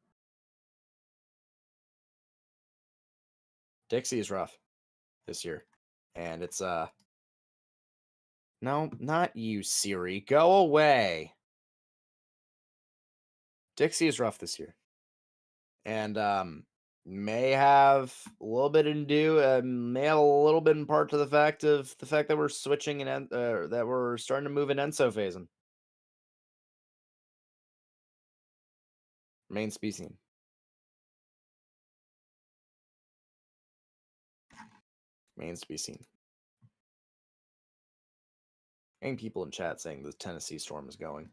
[SPEAKER 2] Dixie is rough this year, and it's no, not you, Siri, go away. Dixie is rough this year, and may have a little bit to do, may have a little bit in part to the fact that we're switching and that we're starting to move in Enso phasing. Remains to be seen. Remains to be seen. And people in chat saying the Tennessee storm is going.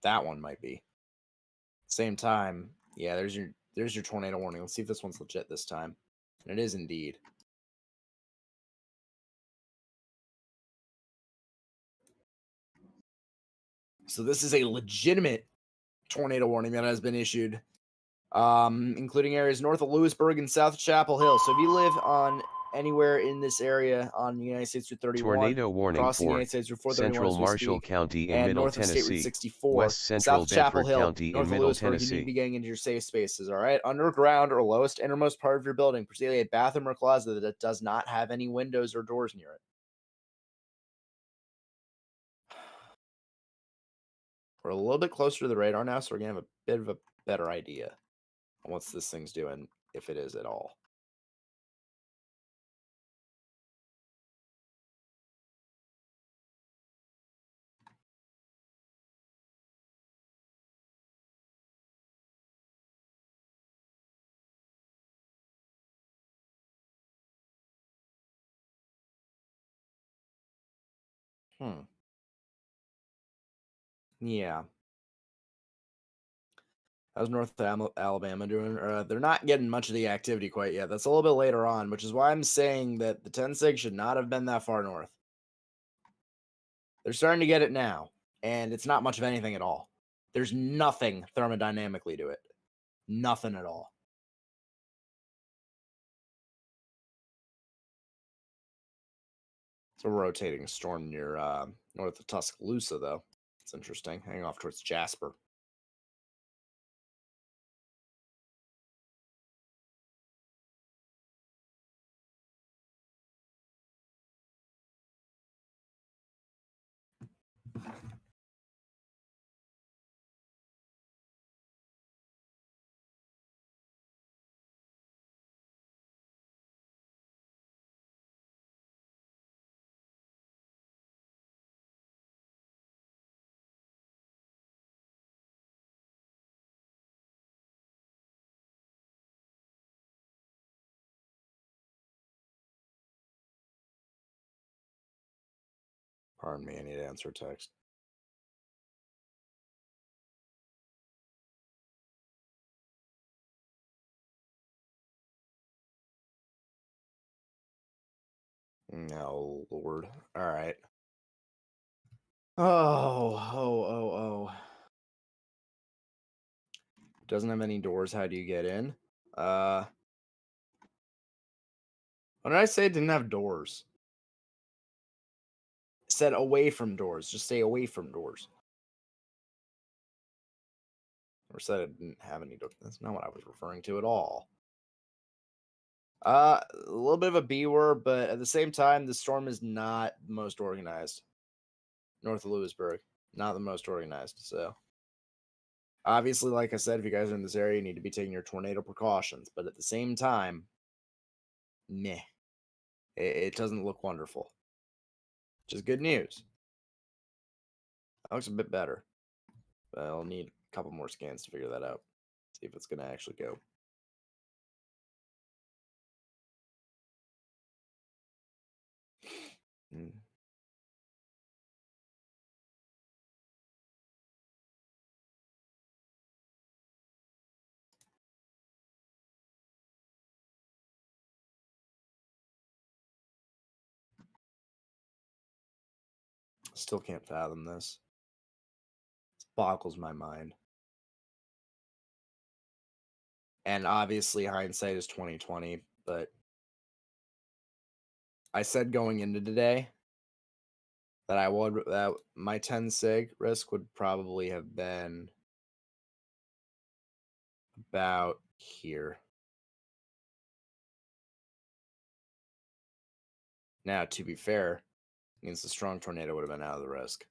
[SPEAKER 2] That one might be. Same time, yeah, there's your tornado warning. Let's see if this one's legit this time. And it is indeed. So this is a legitimate tornado warning that has been issued, including areas north of Lewisburg and south of Chapel Hill. So if you live on anywhere in this area on United States Route 31,
[SPEAKER 3] Tornado warning
[SPEAKER 2] crossing
[SPEAKER 3] for
[SPEAKER 2] United States Route 431
[SPEAKER 3] Central Marshall County in
[SPEAKER 2] and
[SPEAKER 3] Middle
[SPEAKER 2] north of State Route
[SPEAKER 3] Tennessee,
[SPEAKER 2] 64,
[SPEAKER 3] West Central
[SPEAKER 2] south of Chapel
[SPEAKER 3] Bedford
[SPEAKER 2] Hill,
[SPEAKER 3] County
[SPEAKER 2] north
[SPEAKER 3] in
[SPEAKER 2] of
[SPEAKER 3] Middle
[SPEAKER 2] Lewisburg, you need to
[SPEAKER 3] Tennessee.
[SPEAKER 2] be getting into your safe spaces, all right? Underground or lowest innermost part of your building, particularly a bathroom or closet that does not have any windows or doors near it. We're a little bit closer to the radar now, so we're going to have a bit of a better idea on what this thing's doing, if it is at all. Yeah. How's North Alabama doing? They're not getting much of the activity quite yet. That's a little bit later on, which is why I'm saying that the 10-sig should not have been that far north. They're starting to get it now, and it's not much of anything at all. There's nothing thermodynamically to it. Nothing at all. It's a rotating storm near north of Tuscaloosa, though. It's interesting. Hanging off towards Jasper. Pardon me, I need to answer a text. No, Lord. All right. Oh. Doesn't have any doors. How do you get in? What did I say? It didn't have doors. It said away from doors. Just stay away from doors. Or said it didn't have any doors. That's not what I was referring to at all. A little bit of a B word, but at the same time, the storm is not the most organized. North of Lewisburg, not the most organized. So, obviously, like I said, if you guys are in this area, you need to be taking your tornado precautions. But at the same time, meh, it doesn't look wonderful. Which is good news. That looks a bit better. But I'll need a couple more scans to figure that out. See if it's going to actually go. Still can't fathom this. It boggles my mind. And obviously hindsight is 2020, but I said going into today that my 10 sig risk would probably have been about here. Now, to be fair, means the strong tornado would have been out of the risk.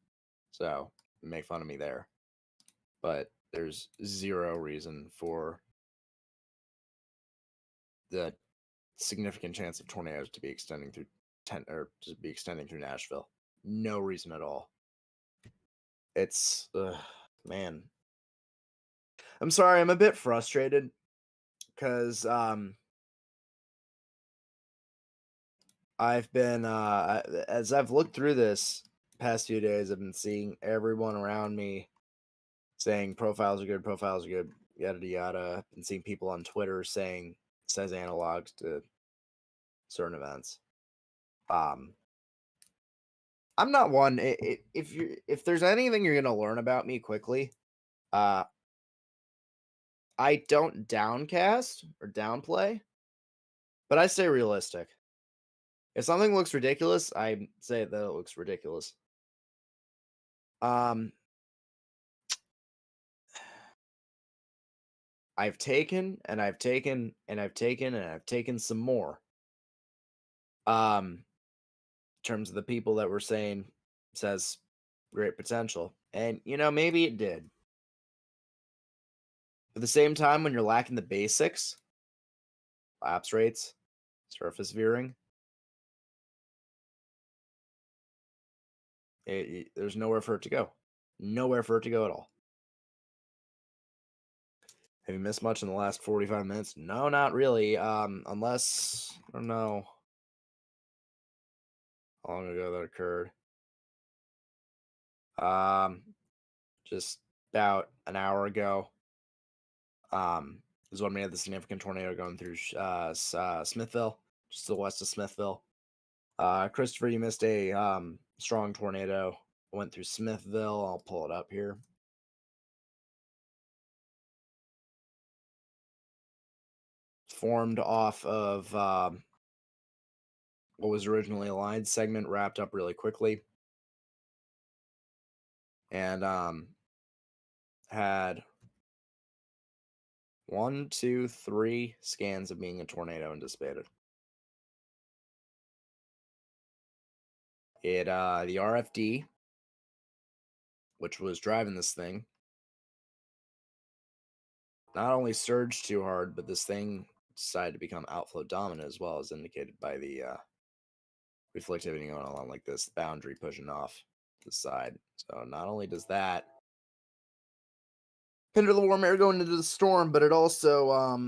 [SPEAKER 2] So, make fun of me there. But there's zero reason for the significant chance of tornadoes to be extending through Nashville. No reason at all. It's man. I'm sorry, I'm a bit frustrated because I've been as I've looked through this past few days, I've been seeing everyone around me saying profiles are good, yada yada. Been seeing people on Twitter saying says analogs to certain events. I'm not one. If there's anything you're gonna learn about me quickly, I don't downcast or downplay, but I stay realistic. If something looks ridiculous, I say that it looks ridiculous. I've taken and I've taken and I've taken and I've taken some more. In terms of the people that were saying says great potential. And maybe it did. At the same time, when you're lacking the basics, lapse rates, surface veering, there's nowhere for it to go. Nowhere for it to go at all. Have you missed much in the last 45 minutes? No, not really. Unless, I don't know how long ago that occurred. Just about an hour ago. Is when we had the significant tornado going through Smithville, just to the west of Smithville. Christopher, you missed a strong tornado. Went through Smithville. I'll pull it up here. Formed off of what was originally a line segment, wrapped up really quickly, and had 1, 2, 3 scans of being a tornado and dissipated. It the RFD, which was driving this thing, not only surged too hard, but this thing decided to become outflow dominant as well, as indicated by the reflectivity going along like this, boundary pushing off the side. So not only does that hinder the warm air going into the storm, but it also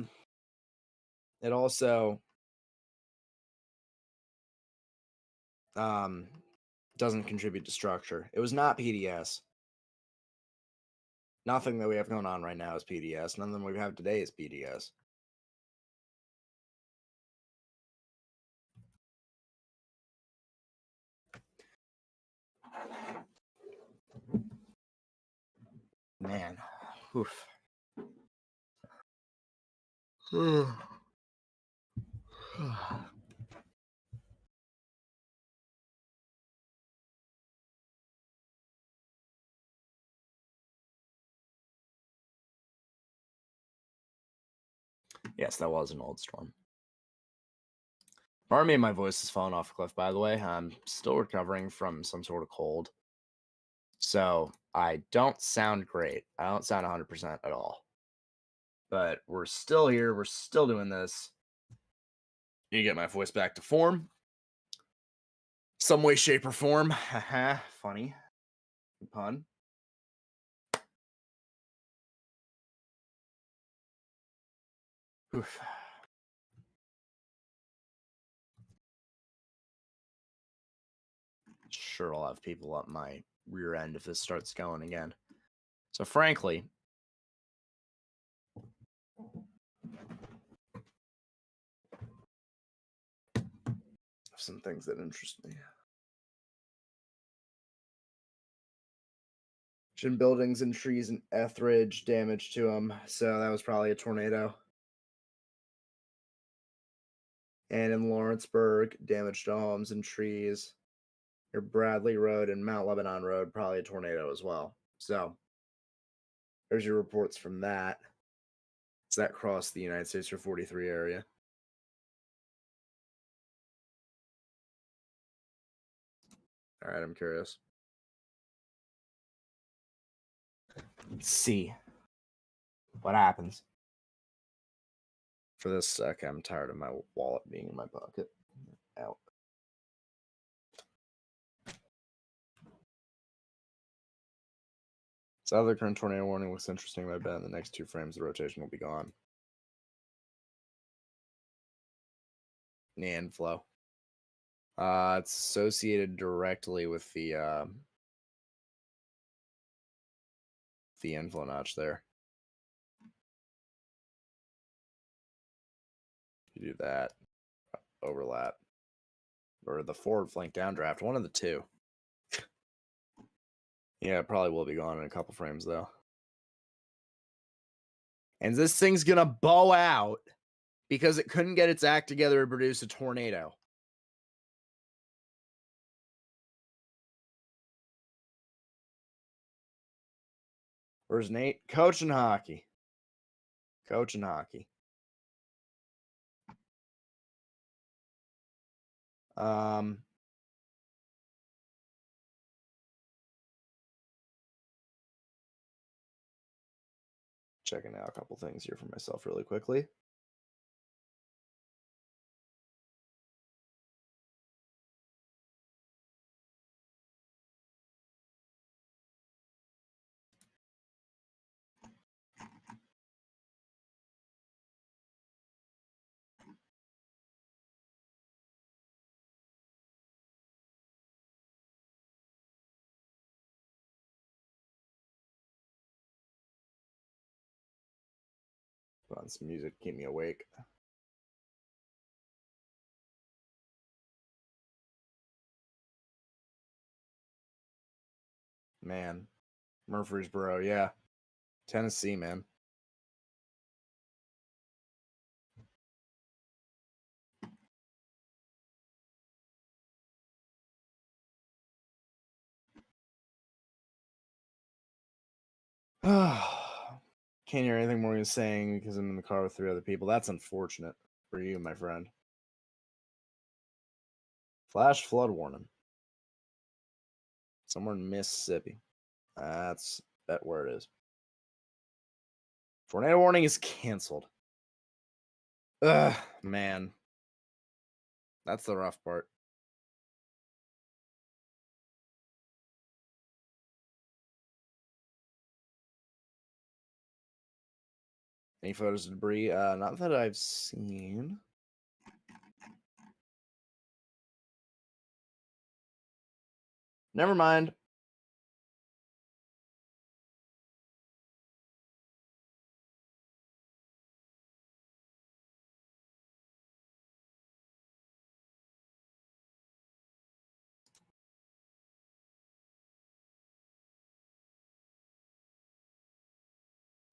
[SPEAKER 2] doesn't contribute to structure. It was not PDS. Nothing that we have going on right now is PDS. None of them we have today is PDS. Man. Oof. Yes, that was an old storm. Pardon me, my voice has fallen off a cliff, by the way. I'm still recovering from some sort of cold. So I don't sound great. I don't sound 100% at all. But we're still here. We're still doing this. You get my voice back to form. Some way, shape, or form. Haha, funny. Good pun. Oof. Sure, I'll have people up my rear end if this starts going again. So frankly, some things that interest me. Buildings and trees in Etheridge, damage to them. So that was probably a tornado. And in Lawrenceburg, damage to homes and trees. Your Bradley Road and Mount Lebanon Road, probably a tornado as well. So there's your reports from that. So that crossed the United States for 43 area. All right, I'm curious. Let's see what happens. For this sec, I'm tired of my wallet being in my pocket. Out. So the current tornado warning looks interesting. I bet in the next 2 frames the rotation will be gone. And flow. It's associated directly with the inflow notch there. You do that, overlap, or the forward flank downdraft, one of the two. Yeah, it probably will be gone in a couple frames though. And this thing's gonna bow out because it couldn't get its act together to produce a tornado. Where's Nate? Coaching hockey. Coaching hockey. Checking out a couple things here for myself really quickly. Put on some music to keep me awake. Man, Murfreesboro, yeah. Tennessee, man. Can't hear anything more you're saying because I'm in the car with 3 other people. That's unfortunate for you, my friend. Flash flood warning. Somewhere in Mississippi. That's where it is. Tornado warning is canceled. Ugh, man. That's the rough part. Any photos of debris? Not that I've seen. Never mind.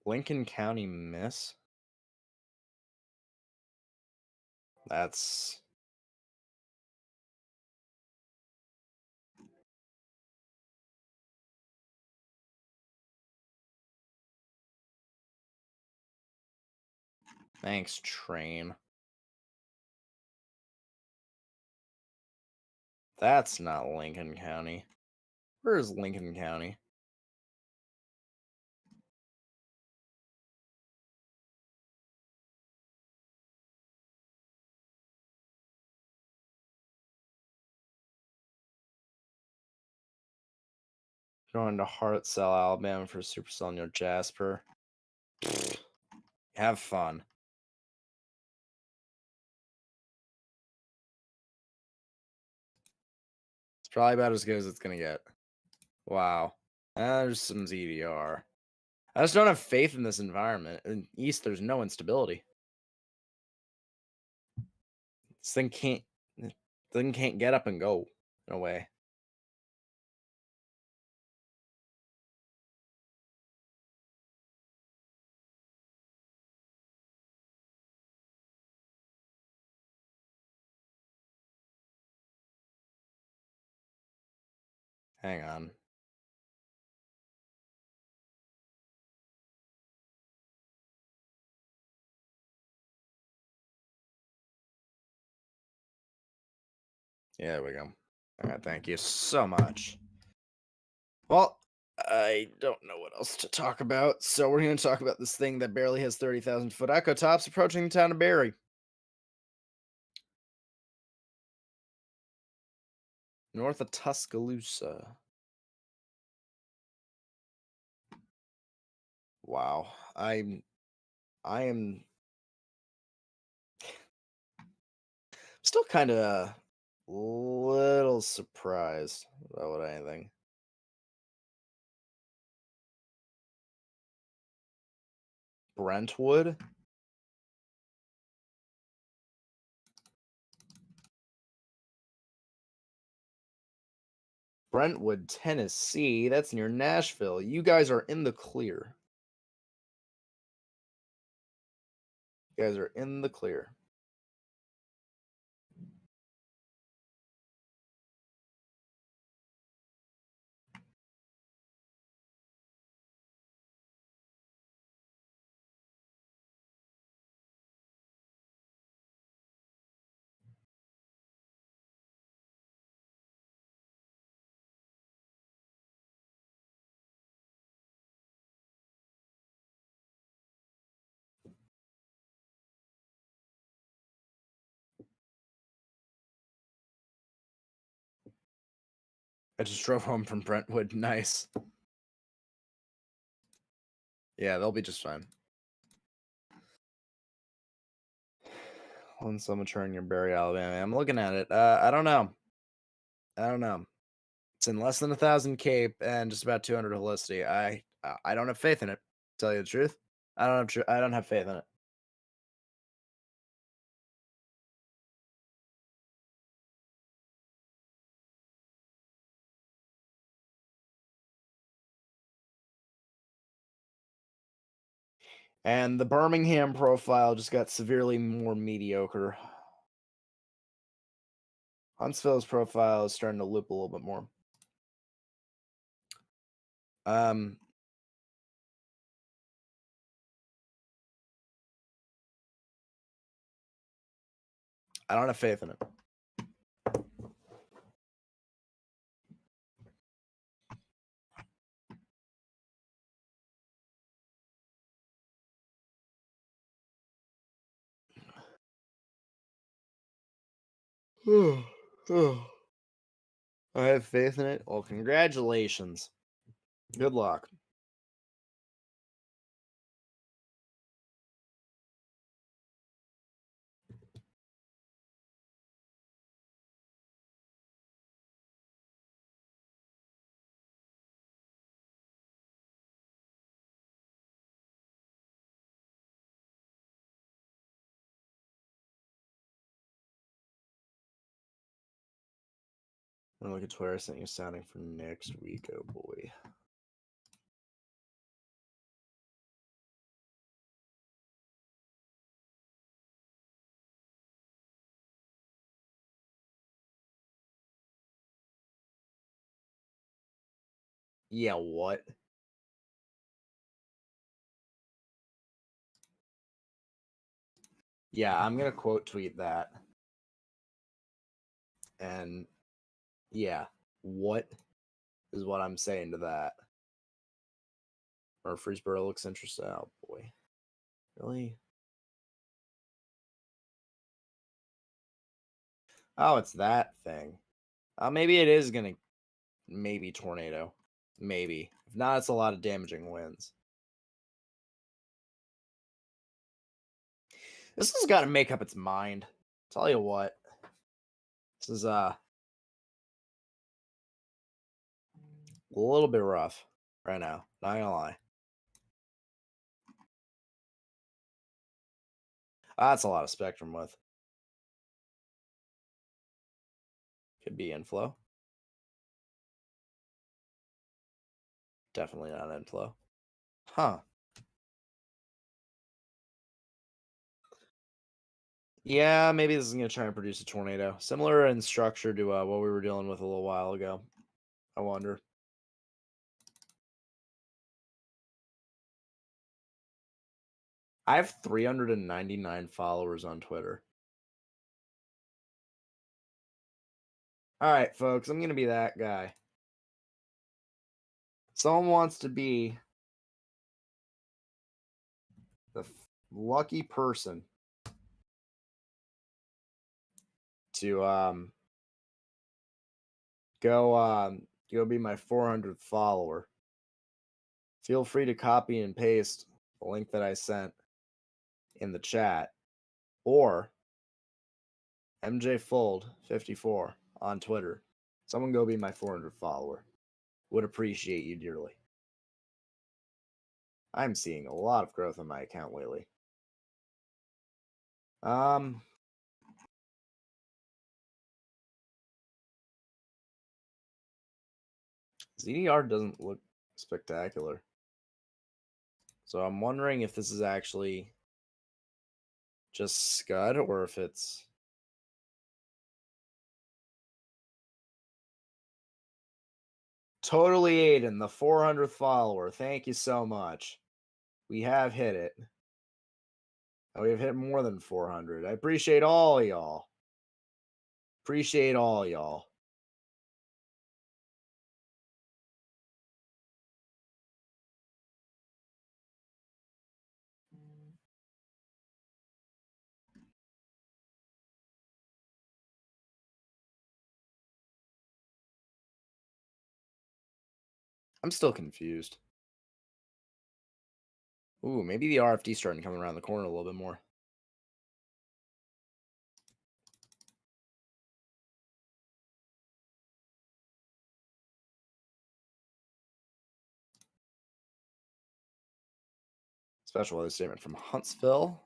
[SPEAKER 2] Lincoln County miss? That's... Thanks, train. That's not Lincoln County. Where is Lincoln County? Going to Hartselle, Alabama for Supercell near Jasper. Have fun. It's probably about as good as it's gonna get. Wow. There's some ZDR. I just don't have faith in this environment. In East, there's no instability. This thing can't get up and go. No way. Hang on. Yeah, there we go. All right, thank you so much. Well, I don't know what else to talk about, so we're going to talk about this thing that barely has 30,000-foot echo tops approaching the town of Barry. North of Tuscaloosa. Wow. I am still kind of a little surprised about what anything. Brentwood? Brentwood, Tennessee. That's near Nashville. You guys are in the clear. You guys are in the clear. I just drove home from Brentwood. Nice. Yeah, they'll be just fine. One summer turn near Barry, Alabama. I'm looking at it. I don't know. It's in less than 1,000 cape and just about 200 helicity. I don't have faith in it. To tell you the truth, I don't have faith in it. And the Birmingham profile just got severely more mediocre. Huntsville's profile is starting to loop a little bit more. I don't have faith in it. I have faith in it. Well, congratulations. Good luck. I'm gonna look at Twitter. I sent you sounding for next week. Oh boy. Yeah, what? Yeah, I'm gonna quote tweet that. And Yeah. What is what I'm saying to that? Murfreesboro looks interesting. Oh boy. Really? Oh, it's that thing. Maybe it is gonna maybe tornado. Maybe. If not, it's a lot of damaging winds. This has got to make up its mind. Tell you what. This is a little bit rough right now. Not gonna lie. That's a lot of spectrum width. Could be inflow. Definitely not inflow. Huh. Yeah, maybe this is going to try and produce a tornado. Similar in structure to what we were dealing with a little while ago. I wonder. I have 399 followers on Twitter. All right, folks, I'm going to be that guy. Someone wants to be the lucky person to go be my 400th follower. Feel free to copy and paste the link that I sent in the chat, or MJFold54 on Twitter. Someone go be my 400th follower. Would appreciate you dearly. I'm seeing a lot of growth on my account lately. ZDR doesn't look spectacular. So I'm wondering if this is actually just Scud or if it's Totally Aiden, the 400th follower. Thank you so much. We have hit it. We have hit more than 400. I appreciate all y'all. Appreciate all y'all. I'm still confused. Ooh, maybe the RFD's starting to come around the corner a little bit more. Special weather statement from Huntsville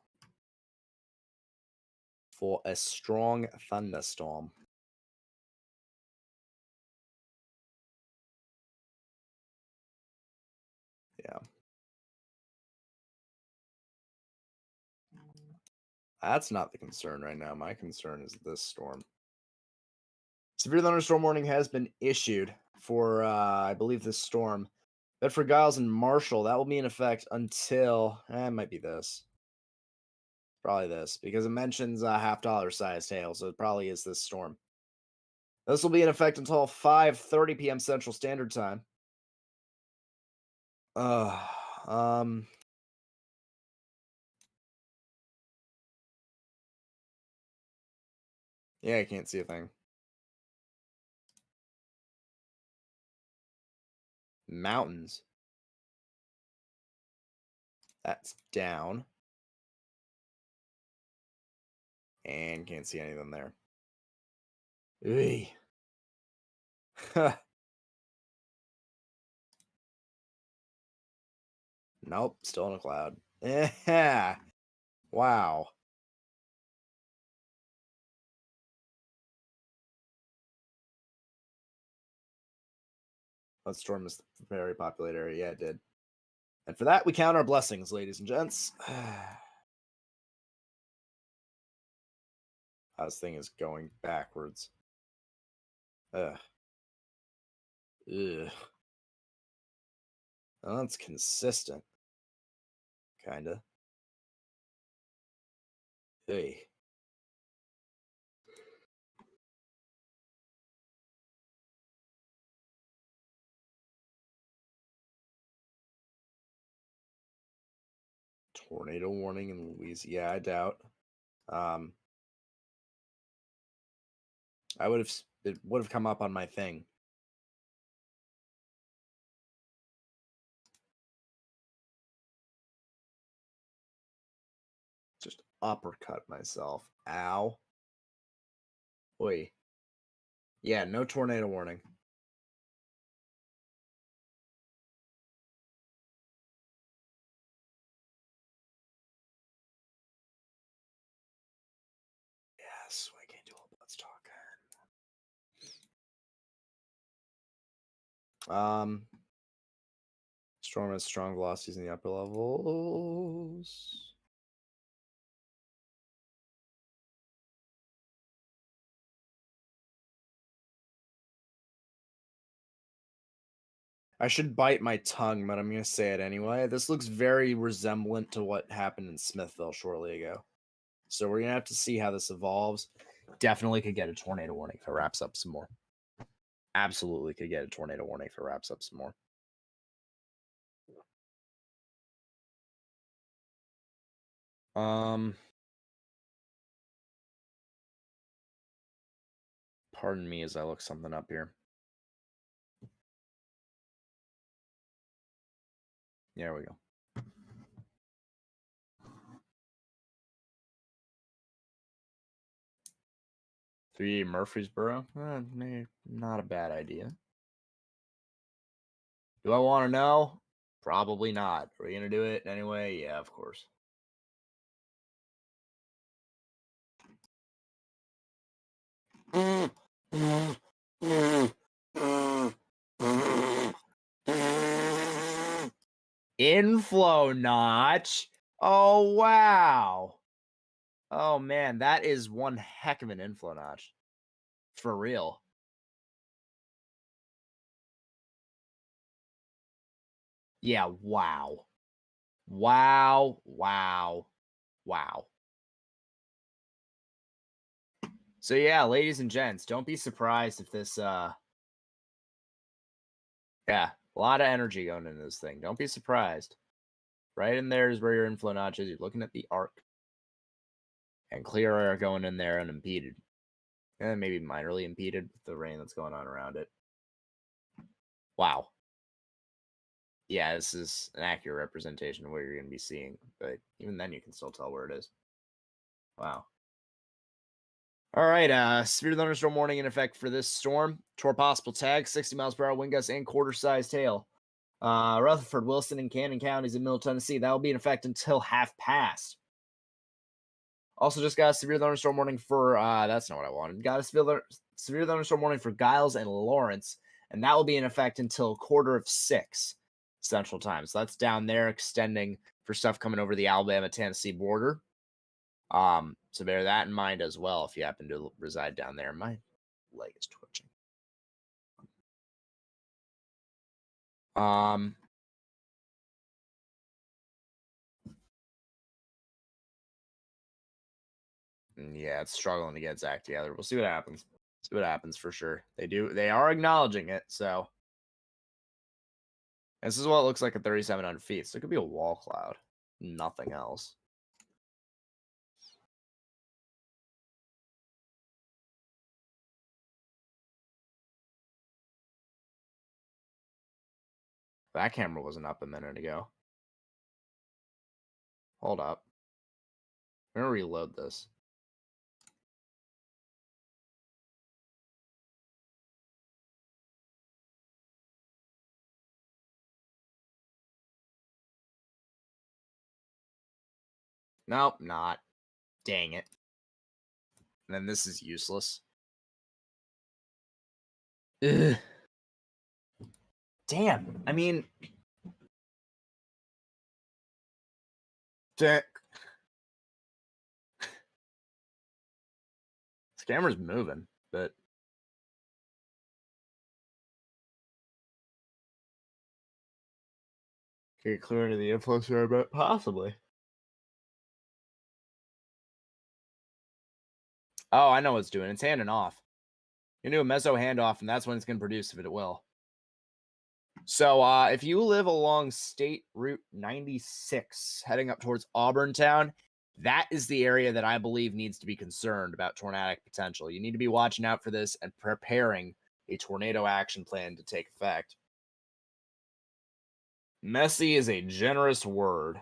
[SPEAKER 2] for a strong thunderstorm. Yeah. That's not the concern right now. My concern is this storm. Severe thunderstorm warning has been issued for, I believe, this storm. Bedford, Giles, and Marshall. That will be in effect until, it might be this. Probably this, because it mentions a $half sized hail, so it probably is this storm. This will be in effect until 5:30 p.m. Central Standard Time. Yeah, I can't see a thing. Mountains. That's down. And can't see anything there. Nope, still in a cloud. Yeah. Wow. That storm is a very populated area. Yeah, it did. And for that, we count our blessings, ladies and gents. This thing is going backwards. Ugh. Ugh. Well, that's consistent. Kinda. Hey. Tornado warning in Louisiana. Yeah, I doubt. It would have come up on my thing. Just uppercut myself. Ow. Oi. Yeah, no tornado warning. Yes, I can't do all. Let's talk. Storm has strong velocities in the upper levels. I should bite my tongue, but I'm going to say it anyway. This looks very resemblant to what happened in Smithville shortly ago. So we're going to have to see how this evolves. Definitely could get a tornado warning if it wraps up some more. Absolutely could get a tornado warning if it wraps up some more. Pardon me as I look something up here. There we go. 3 Murfreesboro? Not a bad idea. Do I want to know? Probably not. Are we going to do it anyway? Yeah, of course. Inflow notch. Oh, wow. Oh, man, that is one heck of an inflow notch. For real. Yeah, wow. Wow, wow, wow. So yeah, ladies and gents, don't be surprised if this yeah, a lot of energy going into this thing. Don't be surprised. Right in there is where your inflow notch is. You're looking at the arc. And clear air going in there unimpeded. And maybe minorly impeded with the rain that's going on around it. Wow. Yeah, this is an accurate representation of what you're going to be seeing. But even then, you can still tell where it is. Wow. All right, severe thunderstorm warning in effect for this storm. Tor possible tag, 60 miles per hour wind gusts and quarter-sized hail. Rutherford, Wilson, and Cannon counties in Middle Tennessee. That will be in effect until half past. Also, just got a severe thunderstorm warning for, that's not what I wanted. Got a severe thunderstorm warning for Giles and Lawrence, and that will be in effect until 5:45 Central Time. So that's down there extending for stuff coming over the Alabama-Tennessee border. So bear that in mind as well if you happen to reside down there. My leg is twitching. Yeah, it's struggling to get its act together. We'll see what happens. See what happens for sure. They are acknowledging it, so this is what it looks like at 3,700 feet. So it could be a wall cloud. Nothing else. That camera wasn't up a minute ago. Hold up. I'm gonna reload this. Nope, not. Dang it. And then this is useless. Ugh. Damn. I mean, this camera's moving, but get clear into the influence area, but possibly. Oh, I know what it's doing. It's handing off. You can do a meso handoff, and that's when it's going to produce if it will. So if you live along State Route 96, heading up towards Auburntown, that is the area that I believe needs to be concerned about tornadic potential. You need to be watching out for this and preparing a tornado action plan to take effect. Messy is a generous word.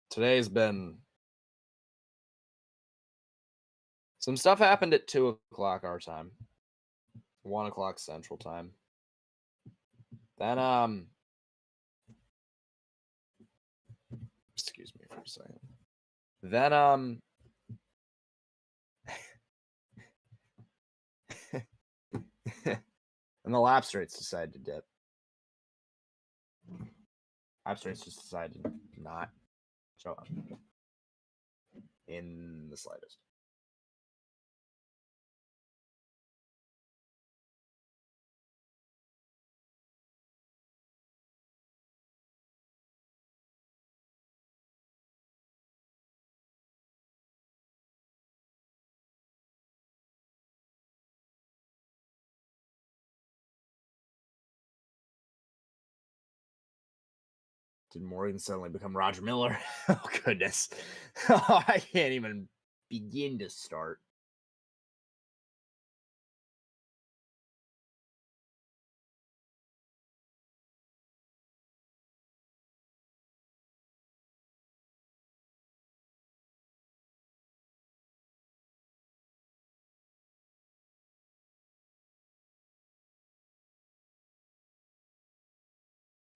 [SPEAKER 2] Today's been... Some stuff happened at 2 o'clock our time. 1 o'clock Central Time. Then, excuse me for a second. Then, and the lapse rates decided to dip. Lapse rates just decided to not show up in the slightest. Did Morgan suddenly become Roger Miller? Oh, goodness. Oh, I can't even begin to start.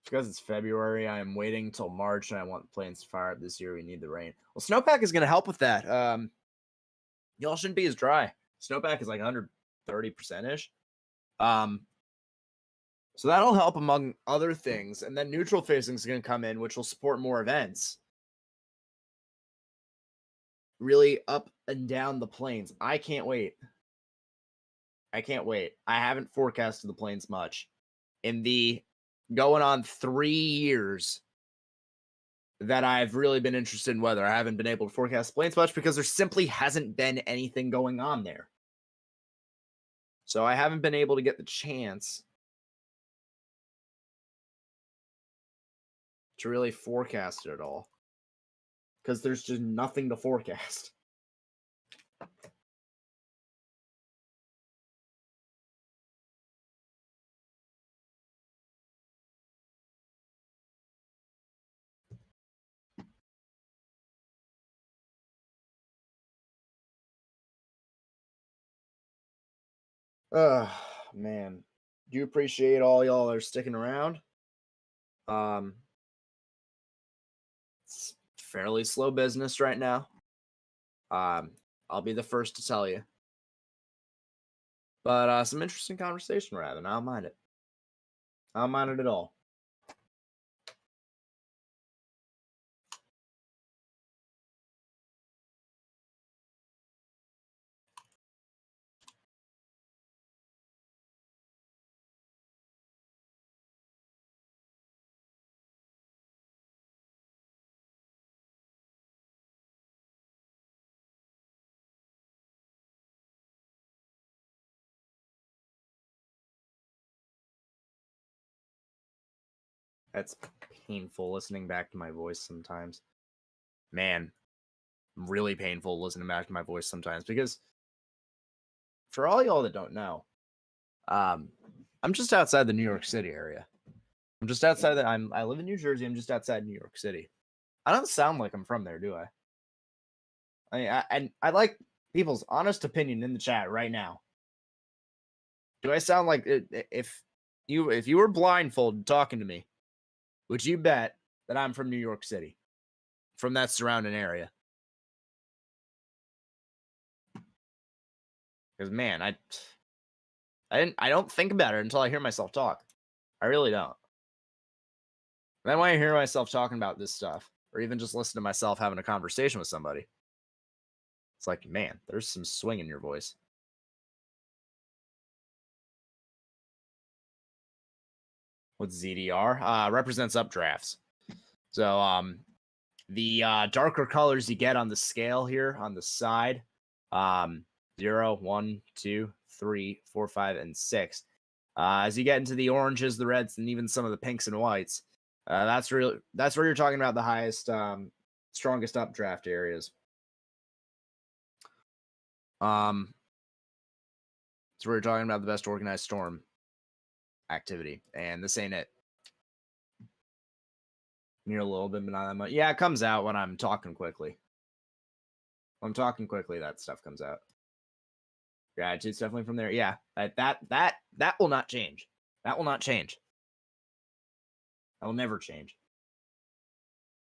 [SPEAKER 2] Because it's February, I am waiting till March, and I want the planes to fire up this year. We need the rain. Well, snowpack is going to help with that. Y'all shouldn't be as dry. Snowpack is like 130%-ish. So that'll help among other things. And then neutral facing is going to come in, which will support more events. Really up and down the plains. I can't wait. I can't wait. I haven't forecasted the plains much. In the going on 3 years that I've really been interested in weather, I haven't been able to forecast plains much because there simply hasn't been anything going on there. So I haven't been able to get the chance to really forecast it at all because there's just nothing to forecast. Man, do appreciate all y'all that are sticking around. It's fairly slow business right now. I'll be the first to tell you. But some interesting conversation we're having. I don't mind it. I don't mind it at all. That's painful listening back to my voice sometimes. Man, really painful listening back to my voice sometimes because for all y'all that don't know, I'm just outside the New York City area. I'm just outside that. I live in New Jersey. I'm just outside New York City. I don't sound like I'm from there, do I? I like people's honest opinion in the chat right now. Do I sound like if you were blindfolded talking to me, would you bet that I'm from New York City, from that surrounding area? Because man, I don't think about it until I hear myself talk. I really don't. And then when I hear myself talking about this stuff, or even just listen to myself having a conversation with somebody, it's like, man, there's some swing in your voice. What's ZDR? Represents updrafts. So the darker colors you get on the scale here on the side, 0, 1, 2, 3, 4, 5, and 6. As you get into the oranges, the reds, and even some of the pinks and whites, that's where you're talking about the highest, strongest updraft areas. That's where we're talking about the best organized storm activity, and this ain't it. You're a little bit, but not that much. Yeah, it comes out when I'm talking quickly. When I'm talking quickly, that stuff comes out. Gratitude's definitely from there. Yeah, that will not change. That will not change. That will never change.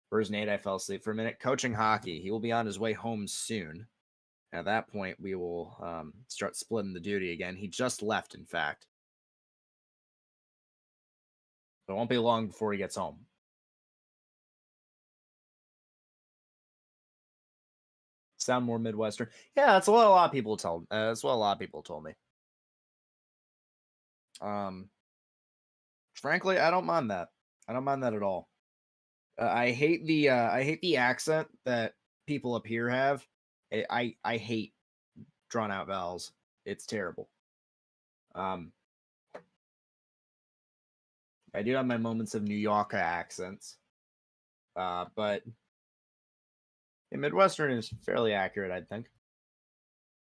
[SPEAKER 2] Where's Nate? I fell asleep for a minute. Coaching hockey. He will be on his way home soon. At that point, we will start splitting the duty again. He just left, in fact. So it won't be long before he gets home. Sound more Midwestern. Yeah, that's what a lot of people told. That's what a lot of people told me. Frankly, I don't mind that. I don't mind that at all. I hate the accent that people up here have. I hate drawn out vowels. It's terrible. I do have my moments of New York accents, but Midwestern is fairly accurate, I think.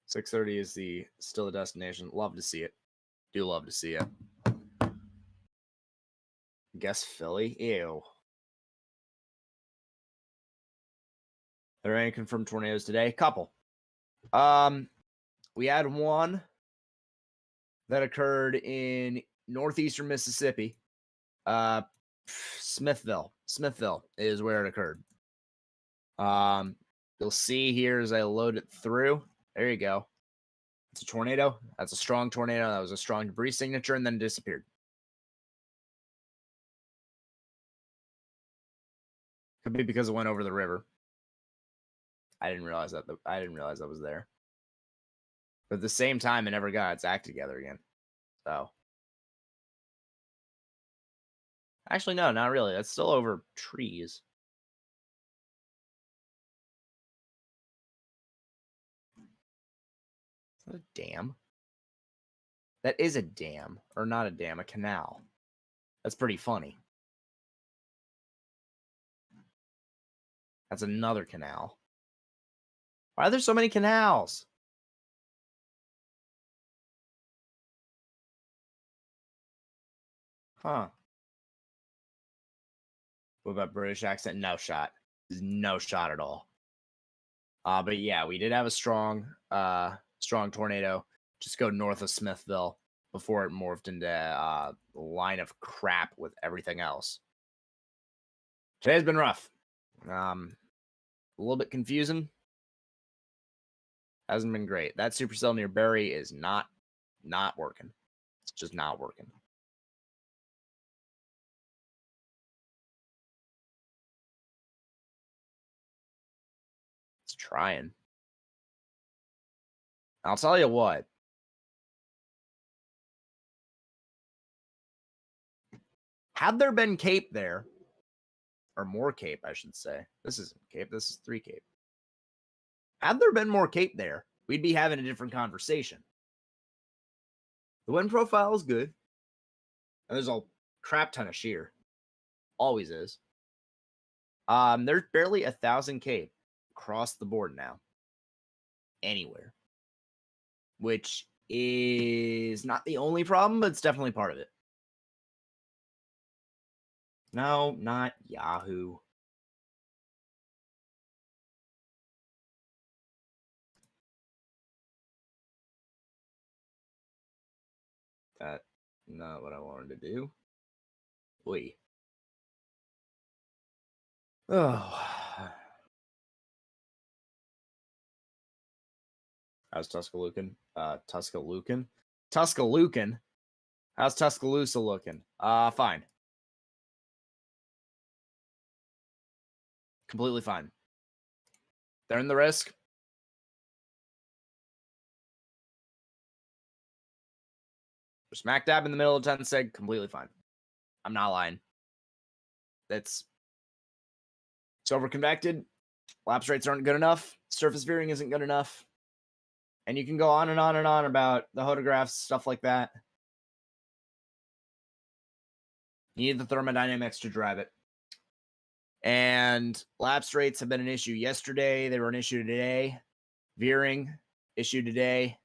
[SPEAKER 2] 6:30 is still the destination. Love to see it. Do love to see it. Guess Philly? Ew. Are there any confirmed tornadoes today? Couple. We had one that occurred in northeastern Mississippi. Smithville is where it occurred. You'll see here as I load it through. There you go. It's a tornado. That's a strong tornado. That was a strong debris signature, and then it disappeared. Could be because it went over the river. I didn't realize that. I didn't realize that was there. But at the same time, it never got its act together again. So, actually, no, not really. That's still over trees. Is that a dam? That is a dam, or not a dam, a canal. That's pretty funny. That's another canal. Why are there so many canals? Huh. What about British accent? No shot. No shot at all. But yeah, we did have a strong tornado just go north of Smithville before it morphed into a line of crap with everything else. Today's been rough. A little bit confusing. Hasn't been great. That supercell near Barry is not working. It's just not working. It's trying. I'll tell you what. Had there been Cape there, or more Cape, I should say. This isn't Cape. This is 3 Cape. Had there been more Cape there, we'd be having a different conversation. The wind profile is good. And there's a crap ton of shear. Always is. There's barely 1,000 Cape across the board now. Anywhere. Which is not the only problem, but it's definitely part of it. No, not Yahoo. That's not what I wanted to do. Wait. Oh. How's Tuscaloosa? Tuscaloosa? How's Tuscaloosa looking? Fine. Completely fine. They're in the risk. We're smack dab in the middle of 10 seg. Completely fine. I'm not lying. It's over convected. Lapse rates aren't good enough. Surface veering isn't good enough. And you can go on and on and on about the photographs, stuff like that. You need the thermodynamics to drive it. And lapse rates have been an issue yesterday. They were an issue today. Veering, issue today.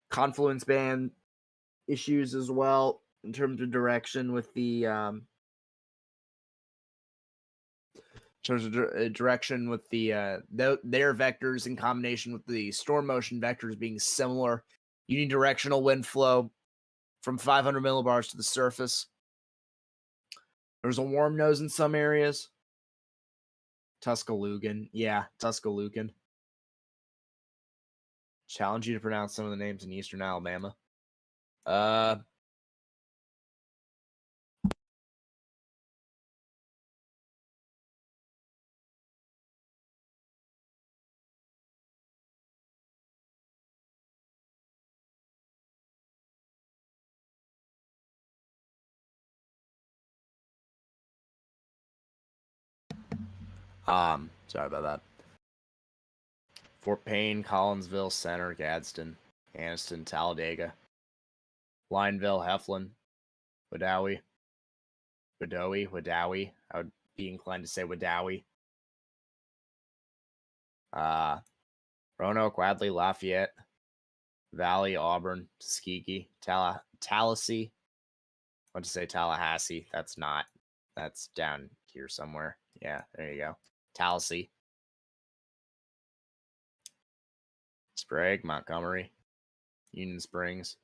[SPEAKER 2] Confluence band issues as well in terms of direction with the direction with the their vectors in combination with the storm motion vectors being similar. You need directional wind flow from 500 millibars to the surface. There's a warm nose in some areas. Tuscaloosa. Yeah, Tuscaloosa. Challenge you to pronounce some of the names in eastern Alabama. Sorry about that. Fort Payne, Collinsville, Center, Gadsden, Anniston, Talladega, Lineville, Heflin, Wadawi. I would be inclined to say Wadawi. Roanoke, Wadley, Lafayette, Valley, Auburn, Tuskegee, Tallahassee. I want to say Tallahassee. That's not. That's down here somewhere. Yeah, there you go. Tallahassee. Sprague, Montgomery, Union Springs,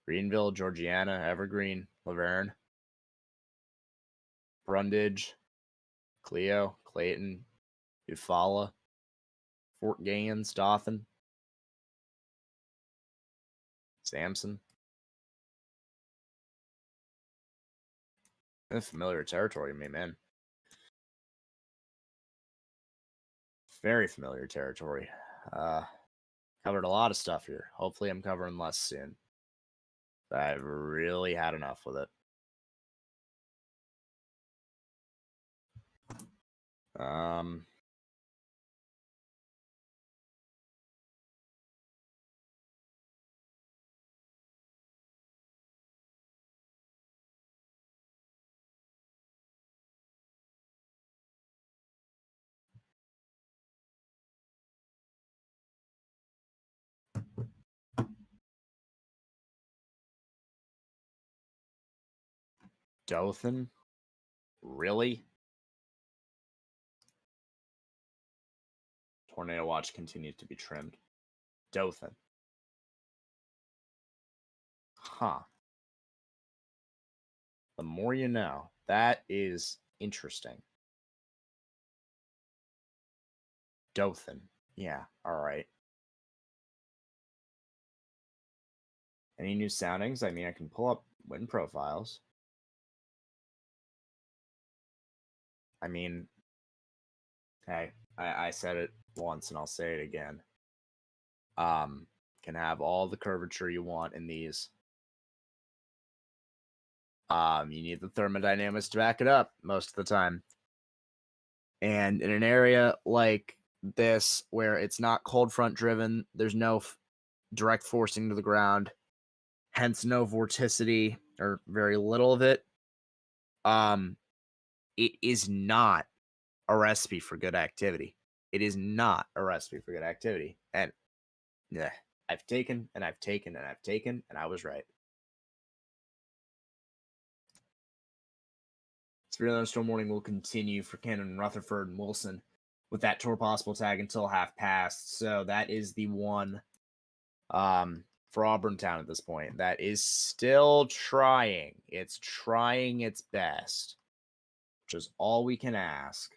[SPEAKER 2] Greenville, Georgiana, Evergreen, Laverne, Brundage, Clio, Clayton, Eufaula, Fort Gaines, Dothan, Sampson. Familiar territory to me, man. Very familiar territory. Covered a lot of stuff here. Hopefully I'm covering less soon. But I've really had enough with it. Dothan? Really? Tornado watch continues to be trimmed. Dothan. Huh. The more you know. That is interesting. Dothan. Yeah, alright. Any new soundings? I mean, I can pull up wind profiles. I mean, hey, I said it once and I'll say it again. Can have all the curvature you want in these. You need the thermodynamics to back it up most of the time. And in an area like this, where it's not cold front driven, there's no direct forcing to the ground, hence no vorticity or very little of it. It is not a recipe for good activity. It is not a recipe for good activity. And yeah, I've taken and I've taken and I've taken, and I was right. Severe thunderstorm warning will continue for Cannon, Rutherford, and Wilson with that tour possible tag until half past. So that is the one for Auburn Town at this point. That is still trying. It's trying its best, which is all we can ask.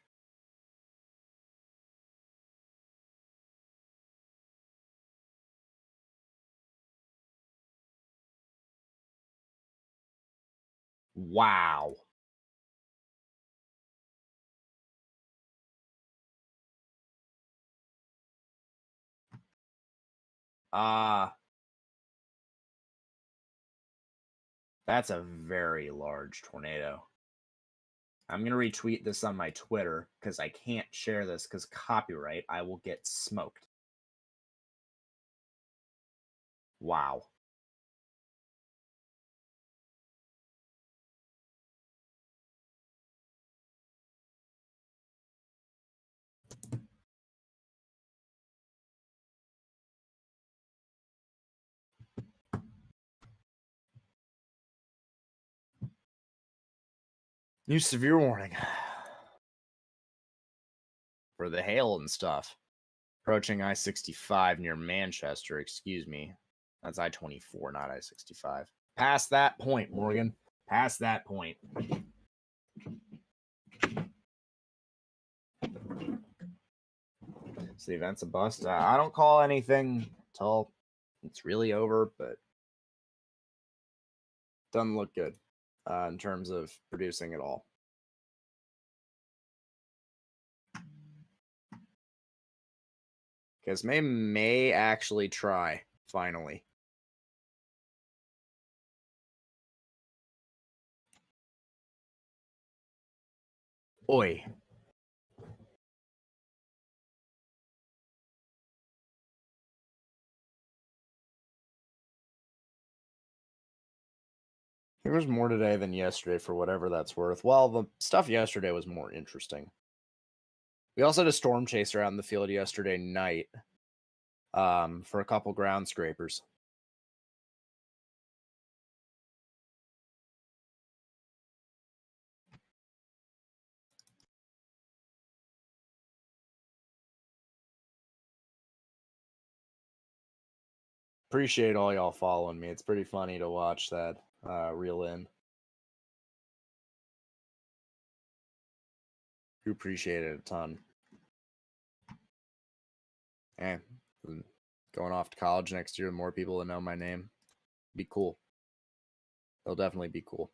[SPEAKER 2] Wow. That's a very large tornado. I'm going to retweet this on my Twitter because I can't share this because copyright. I will get smoked. Wow. New severe warning for the hail and stuff. Approaching I-65 near Manchester. Excuse me. That's I-24, not I-65. Past that point, Morgan. Past that point. So the event's a bust. I don't call anything till it's really over, but doesn't look good in terms of producing it all. Because may actually try, finally. Oi. There was more today than yesterday for whatever that's worth. Well, the stuff yesterday was more interesting. We also had a storm chaser out in the field yesterday night for a couple ground scrapers. Appreciate all y'all following me. It's pretty funny to watch that reel in. You appreciate it a ton. Eh, going off to college next year with more people that know my name. Be cool. It'll definitely be cool.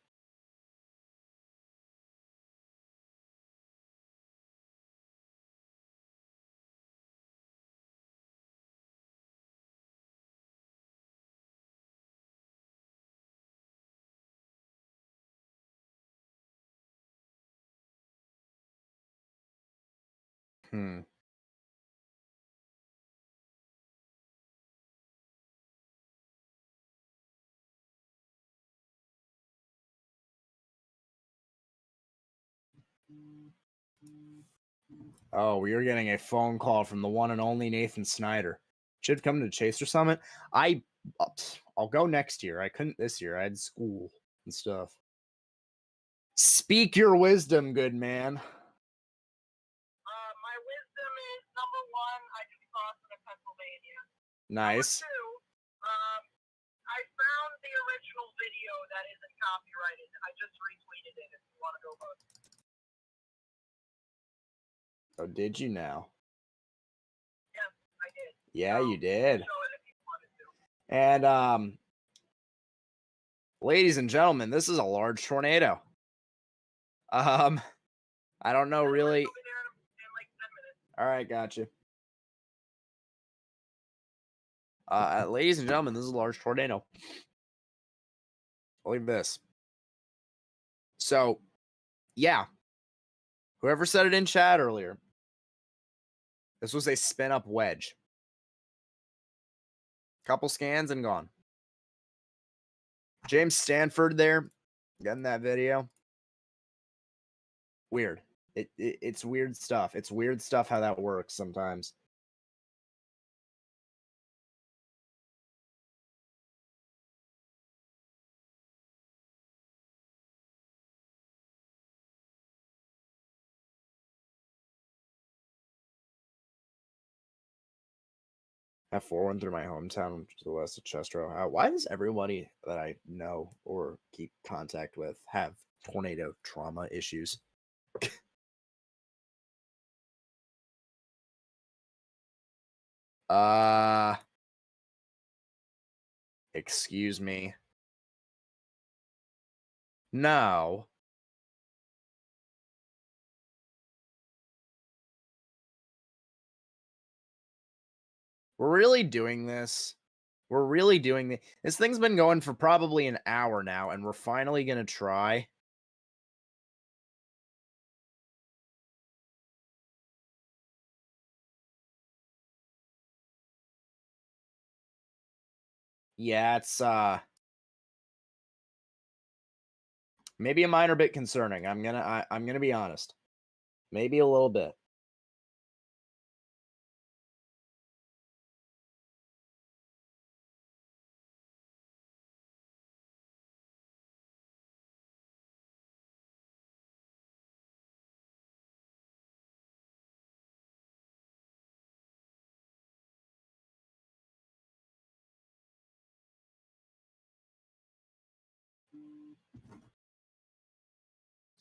[SPEAKER 2] Oh, we are getting a phone call from the one and only Nathan Snyder. Should come to Chaser Summit. I'll go next year. I couldn't this year. I had school and stuff. Speak your wisdom, good man.
[SPEAKER 4] My wisdom is number one, I can cross in Pennsylvania.
[SPEAKER 2] Nice.
[SPEAKER 4] Number two, I found the original video that isn't copyrighted. I just retweeted it if you want to go vote.
[SPEAKER 2] Oh, did you now?
[SPEAKER 4] Yes, I did.
[SPEAKER 2] Yeah,
[SPEAKER 4] So,
[SPEAKER 2] you did.
[SPEAKER 4] show it if you wanted to.
[SPEAKER 2] And ladies and gentlemen, this is a large tornado. I don't know really.
[SPEAKER 4] I'll be there in like 10 minutes.
[SPEAKER 2] All right, gotcha. Ladies and gentlemen, this is a large tornado. Look at this. So, yeah. Whoever said it in chat earlier, this was a spin-up wedge. Couple scans and gone. James Stanford there, getting that video. Weird. It's weird stuff. It's weird stuff how that works sometimes. F4 went through my hometown to the west of Chester. Why does everybody that I know or keep contact with have tornado trauma issues? Excuse me. No. We're really doing this. We're really doing this. This thing's been going for probably an hour now, and we're finally going to try. Yeah, it's maybe a minor bit concerning. I'm gonna be honest. Maybe a little bit.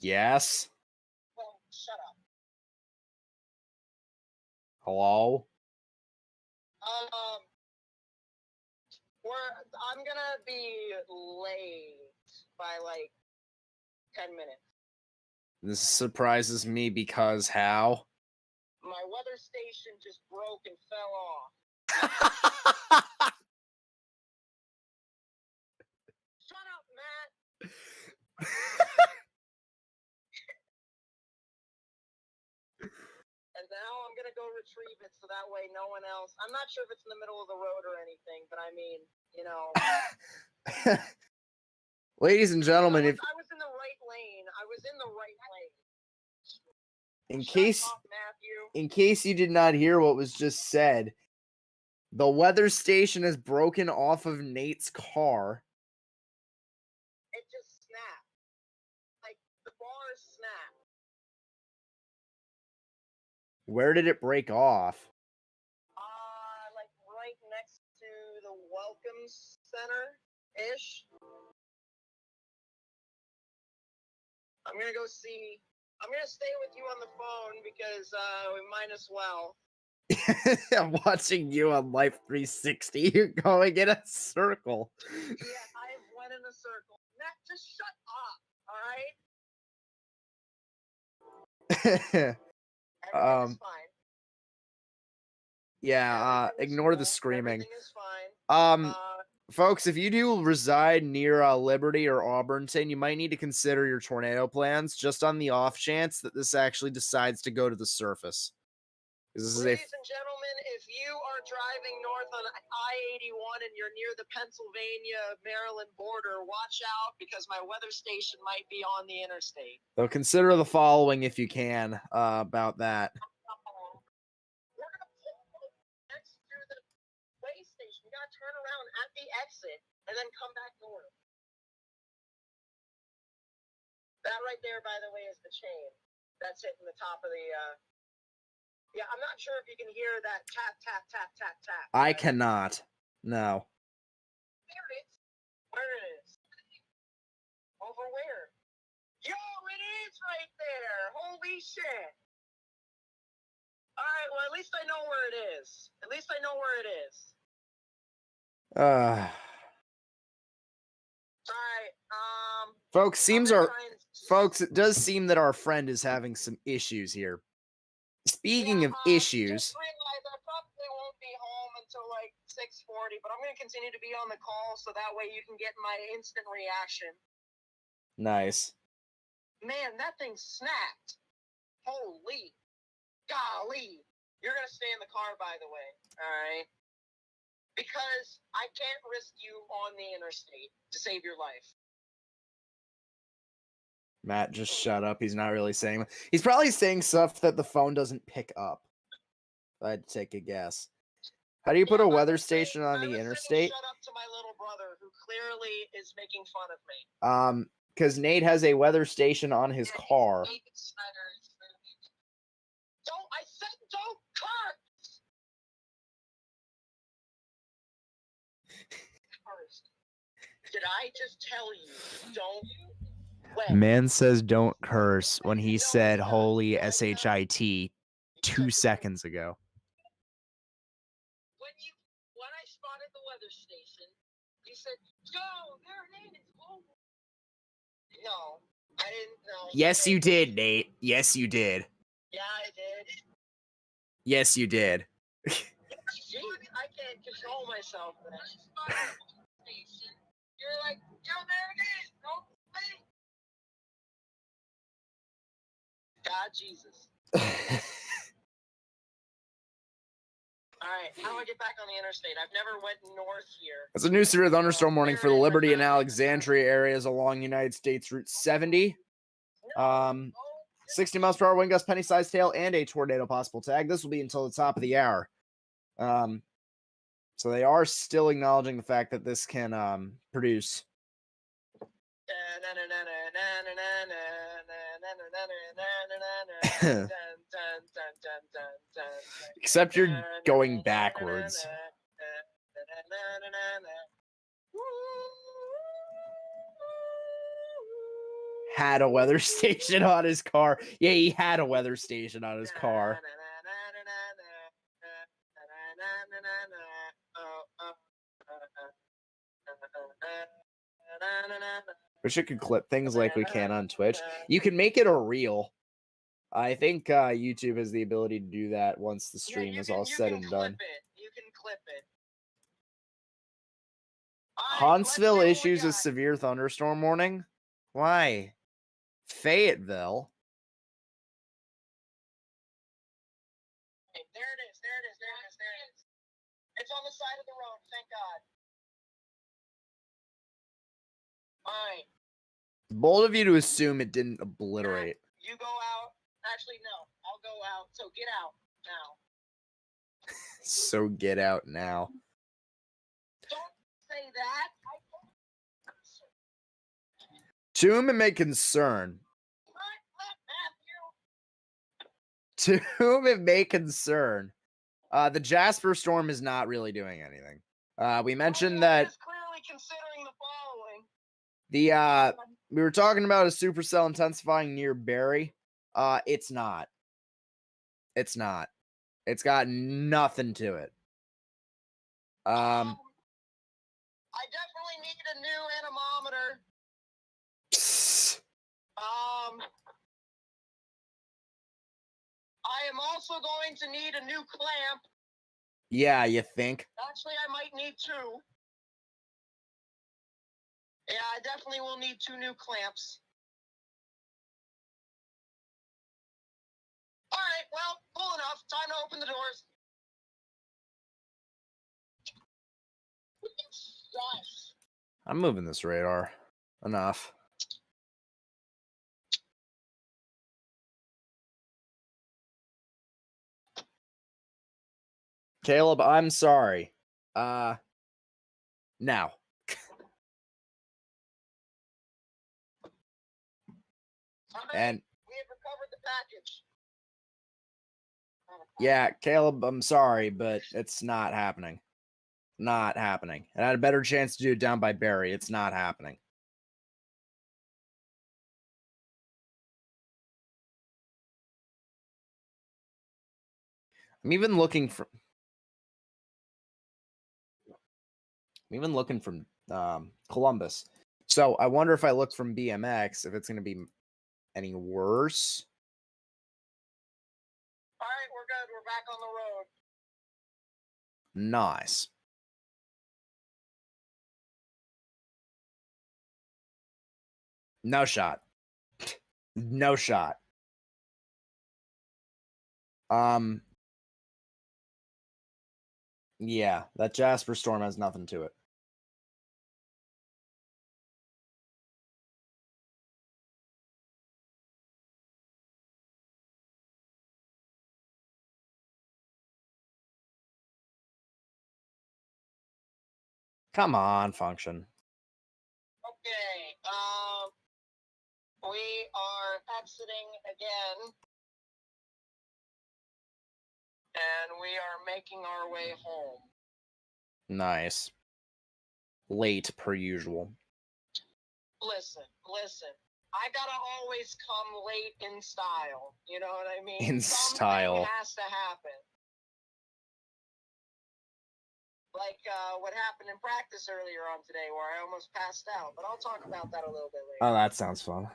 [SPEAKER 2] Yes.
[SPEAKER 4] Well, shut up.
[SPEAKER 2] Hello.
[SPEAKER 4] I'm gonna be late by like 10 minutes.
[SPEAKER 2] This surprises me because how?
[SPEAKER 4] My weather station just broke and fell off. Shut up, Matt. And now I'm gonna go retrieve it so that way no one else. I'm not sure if it's in the middle of the road or anything, but I mean, you know.
[SPEAKER 2] Ladies and gentlemen,
[SPEAKER 4] I was in the right lane. I was in the right lane.
[SPEAKER 2] in
[SPEAKER 4] Shut
[SPEAKER 2] case
[SPEAKER 4] up, Matthew.
[SPEAKER 2] in case you did not hear what was just said, the weather station is broken off of Nate's car.
[SPEAKER 4] It just snapped. Like the bars snapped.
[SPEAKER 2] Where did it break off?
[SPEAKER 4] Like right next to the welcome center-ish. I'm gonna go see. I'm gonna stay with you on the phone because we might as well.
[SPEAKER 2] I'm watching you on Life 360. You're going in a circle.
[SPEAKER 4] Yeah, I went in a circle. Matt, just shut up, all right? Everything is fine.
[SPEAKER 2] Yeah,
[SPEAKER 4] Everything is
[SPEAKER 2] ignore the
[SPEAKER 4] cool.
[SPEAKER 2] screaming.
[SPEAKER 4] Everything is fine.
[SPEAKER 2] Folks, if you do reside near Liberty or Auburnton, you might need to consider your tornado plans just on the off chance that this actually decides to go to the surface. This is
[SPEAKER 4] Ladies and gentlemen, if you are driving north on I-81 and you're near the Pennsylvania-Maryland border, watch out because my weather station might be on the interstate.
[SPEAKER 2] So consider the following if you can about that.
[SPEAKER 4] We're going to pull next to the way station. We got to turn around at the exit and then come back north. That right there, by the way, is the chain. That's hitting the top of the... Yeah, I'm not sure if you can hear that tap, tap, tap, tap, tap.
[SPEAKER 2] I cannot. No.
[SPEAKER 4] There it is. Where it is? Over where? Yo, it is right there. Holy shit. All right, well, at least I know where it is. At least I know where it is. All right,
[SPEAKER 2] Folks, it does seem that our friend is having some issues here. Speaking of issues,
[SPEAKER 4] just realized I probably won't be home until like 6:40, but I'm going to continue to be on the call so that way you can get my instant reaction.
[SPEAKER 2] nice.
[SPEAKER 4] Man, that thing snapped. Holy golly. You're going to stay in the car, by the way, all right? Because I can't risk you on the interstate to save your life.
[SPEAKER 2] Matt, just shut up. He's not really saying. He's probably saying stuff that the phone doesn't pick up. I'd take a guess. How do you put a weather station on the interstate?
[SPEAKER 4] Shut up to my little brother, who clearly is making fun of me.
[SPEAKER 2] Because Nate has a weather station on his car.
[SPEAKER 4] I said don't curse! Did I just tell you don't?
[SPEAKER 2] Man says don't curse when he said holy shit 2 seconds ago.
[SPEAKER 4] When I spotted the weather station, you said, yo, there it is. Oh. No, I didn't know.
[SPEAKER 2] Yes, you did, Nate. Yes, you did.
[SPEAKER 4] Yeah, I did.
[SPEAKER 2] Yes, you did.
[SPEAKER 4] Jeez, I can't control myself. When I spotted the weather station, you're like, yo, there it is. Don't wait. God, Jesus. All Alright, how do I get back on the interstate? I've never went north here.
[SPEAKER 2] It's a new severe thunderstorm warning
[SPEAKER 4] There
[SPEAKER 2] for the
[SPEAKER 4] it is, I
[SPEAKER 2] Liberty and
[SPEAKER 4] found it, I found it.
[SPEAKER 2] Alexandria areas along United States Route 70.
[SPEAKER 4] No.
[SPEAKER 2] 60 miles per hour wind gust, penny-sized hail, and a tornado possible tag. This will be until the top of the hour. So they are still acknowledging the fact that this can produce. Except you're going backwards. Had a weather station on his car. Yeah, he had a weather station on his car. Wish it could clip things like we can on Twitch. You can make it a reel. I think YouTube has the ability to do that once the stream is all said and done.
[SPEAKER 4] You can clip it.
[SPEAKER 2] Huntsville issues a severe thunderstorm warning. Why? Fayetteville.
[SPEAKER 4] There it is. There it is. There it is. There it is. It's on the side of the road. Thank God. All right.
[SPEAKER 2] Bold of you to assume it didn't obliterate.
[SPEAKER 4] You go out. Actually, no. I'll go out. So get out now.
[SPEAKER 2] So get out now.
[SPEAKER 4] Don't say that.
[SPEAKER 2] To whom it may concern. To whom it may concern. The Jasper storm is not really doing anything. We mentioned that
[SPEAKER 4] It's clearly considering the following.
[SPEAKER 2] We were talking about a supercell intensifying near Barry. It's not. It's not. It's got nothing to it.
[SPEAKER 4] I definitely need a new anemometer. I am also going to need a new clamp.
[SPEAKER 2] Yeah, you think?
[SPEAKER 4] Actually, I might need two. Yeah, I definitely will need two new clamps. All right, well, cool enough. Time to open the doors. Gosh.
[SPEAKER 2] I'm moving this radar. Enough. Caleb, I'm sorry. Now. And
[SPEAKER 4] we have recovered the package.
[SPEAKER 2] yeah, Caleb, I'm sorry, but it's not happening. Not happening. And I had a better chance to do it down by Barry. It's not happening. I'm even looking from Columbus. So I wonder if I look from BMX, if it's going to be any worse.
[SPEAKER 4] All right, we're good. We're back on the road.
[SPEAKER 2] Nice. No shot. No shot. Yeah, that Jasper storm has nothing to it. Come on, function.
[SPEAKER 4] Okay, we are exiting again. And we are making our way home.
[SPEAKER 2] Nice. Late per usual.
[SPEAKER 4] Listen. I gotta always come late in style. You know what I mean?
[SPEAKER 2] In
[SPEAKER 4] Something
[SPEAKER 2] style.
[SPEAKER 4] has to happen. Like what happened in practice earlier on today where I almost passed out. But I'll talk about that a little bit later.
[SPEAKER 2] Oh, that sounds fun.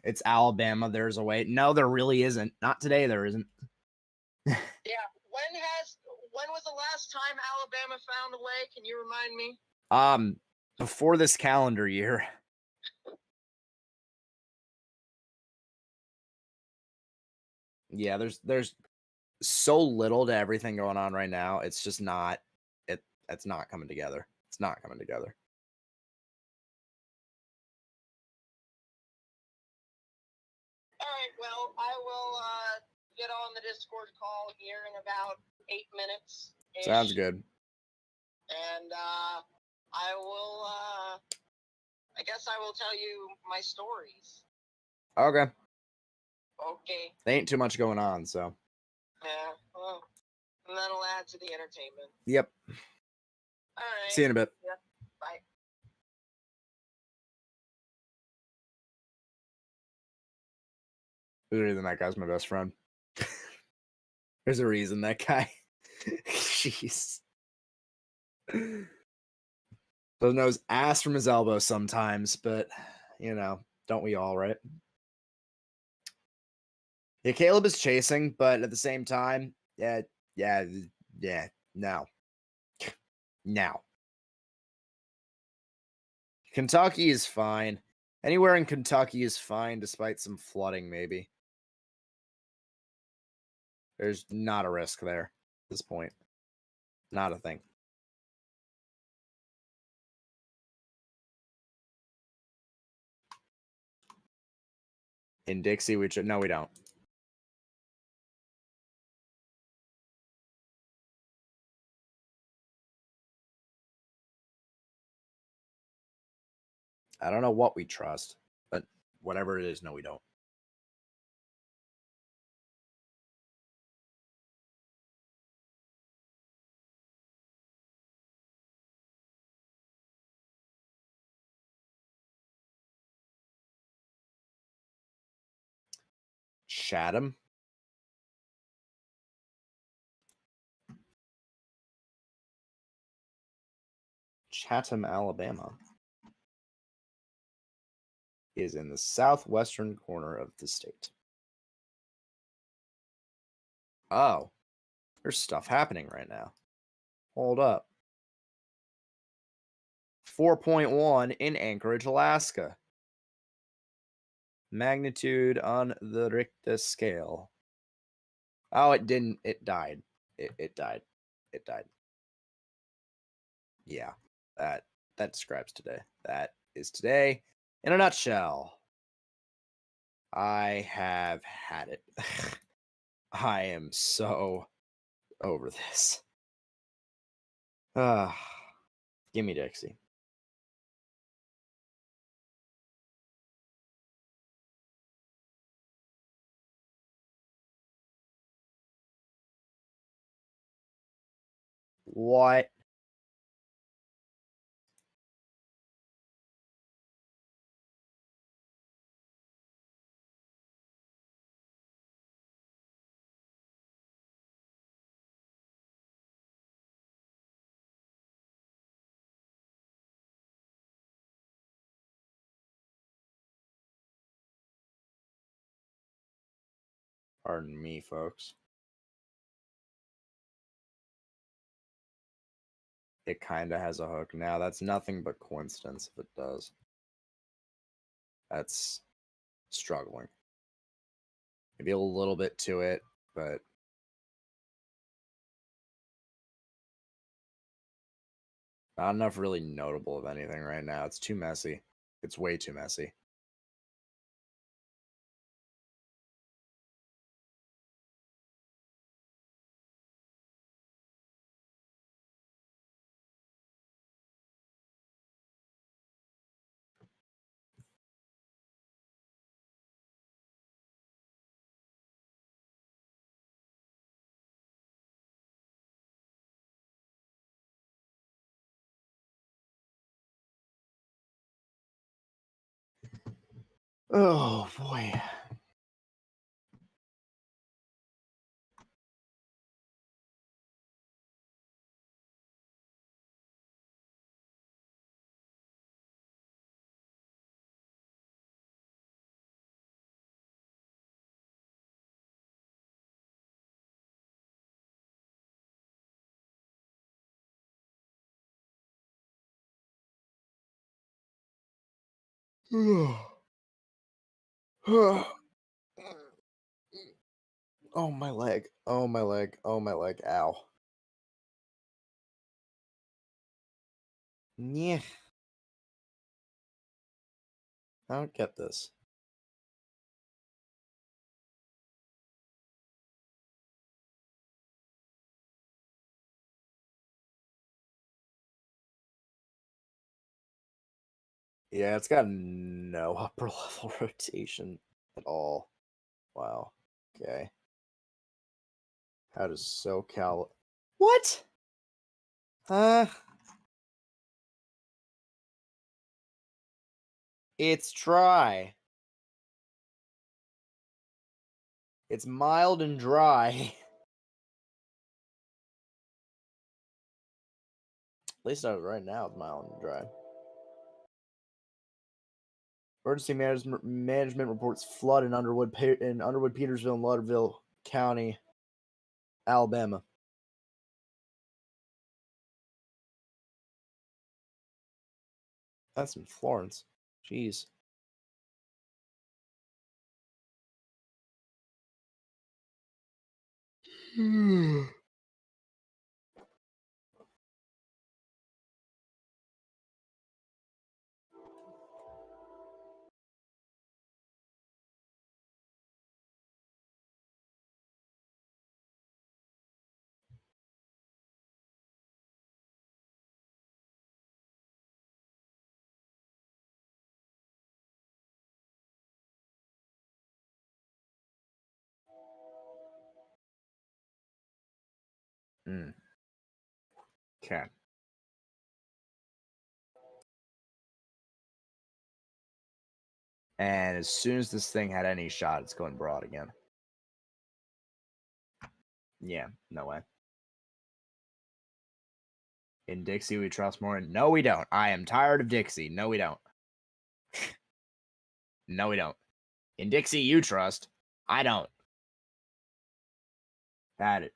[SPEAKER 2] It's Alabama. There's a way. No, there really isn't. Not today. There isn't.
[SPEAKER 4] Yeah. When was the last time Alabama found a way? Can you remind me?
[SPEAKER 2] Before this calendar year. Yeah, there's so little to everything going on right now. It's just not. It's not coming together. It's not coming together.
[SPEAKER 4] All right, well, I will get on the Discord call here in about 8 minutes.
[SPEAKER 2] Sounds good.
[SPEAKER 4] And I will, I guess I will tell you my stories.
[SPEAKER 2] Okay.
[SPEAKER 4] Okay.
[SPEAKER 2] There ain't too much going on, so.
[SPEAKER 4] Yeah, well, and that'll add to the entertainment.
[SPEAKER 2] Yep.
[SPEAKER 4] All right.
[SPEAKER 2] See you in a bit.
[SPEAKER 4] Yeah, bye.
[SPEAKER 2] There's a reason that guy's my best friend. There's a reason that guy. Jeez. Doesn't know his ass from his elbow sometimes, but, you know, don't we all, right? Yeah, Caleb is chasing, but at the same time, no. No. Kentucky is fine. Anywhere in Kentucky is fine, despite some flooding, maybe. There's not a risk there at this point. Not a thing. In Dixie, no, we don't. I don't know what we trust, but whatever it is, no, we don't. Chatham? Chatham, Alabama is in the southwestern corner of the state. Oh, there's stuff happening right now. Hold up. 4.1 in Anchorage, Alaska. Magnitude on the Richter scale. Oh, it didn't. It died. It died. It died. Yeah, that describes today. That is today in a nutshell. I have had it. I am so over this. Give me Dixie. What? Pardon me, folks. It kind of has a hook. Now, that's nothing but coincidence if it does. That's struggling. Maybe a little bit to it, but not enough really notable of anything right now. It's too messy. It's way too messy. Oh, boy. Oh, my leg. Oh, my leg. Oh, my leg. Ow. Yeah. I don't get this. Yeah, it's got no upper level rotation at all. Wow. Okay. How does SoCal... What? It's dry. It's mild and dry. At least right now it's mild and dry. Emergency management reports flood in Underwood, Petersville, and Lauderdale County, Alabama. That's in Florence. Jeez. Okay. And as soon as this thing had any shot, it's going broad again. Yeah, no way. In Dixie, we trust more. No, we don't. I am tired of Dixie. No, we don't. No, we don't. In Dixie, you trust. I don't. Had it.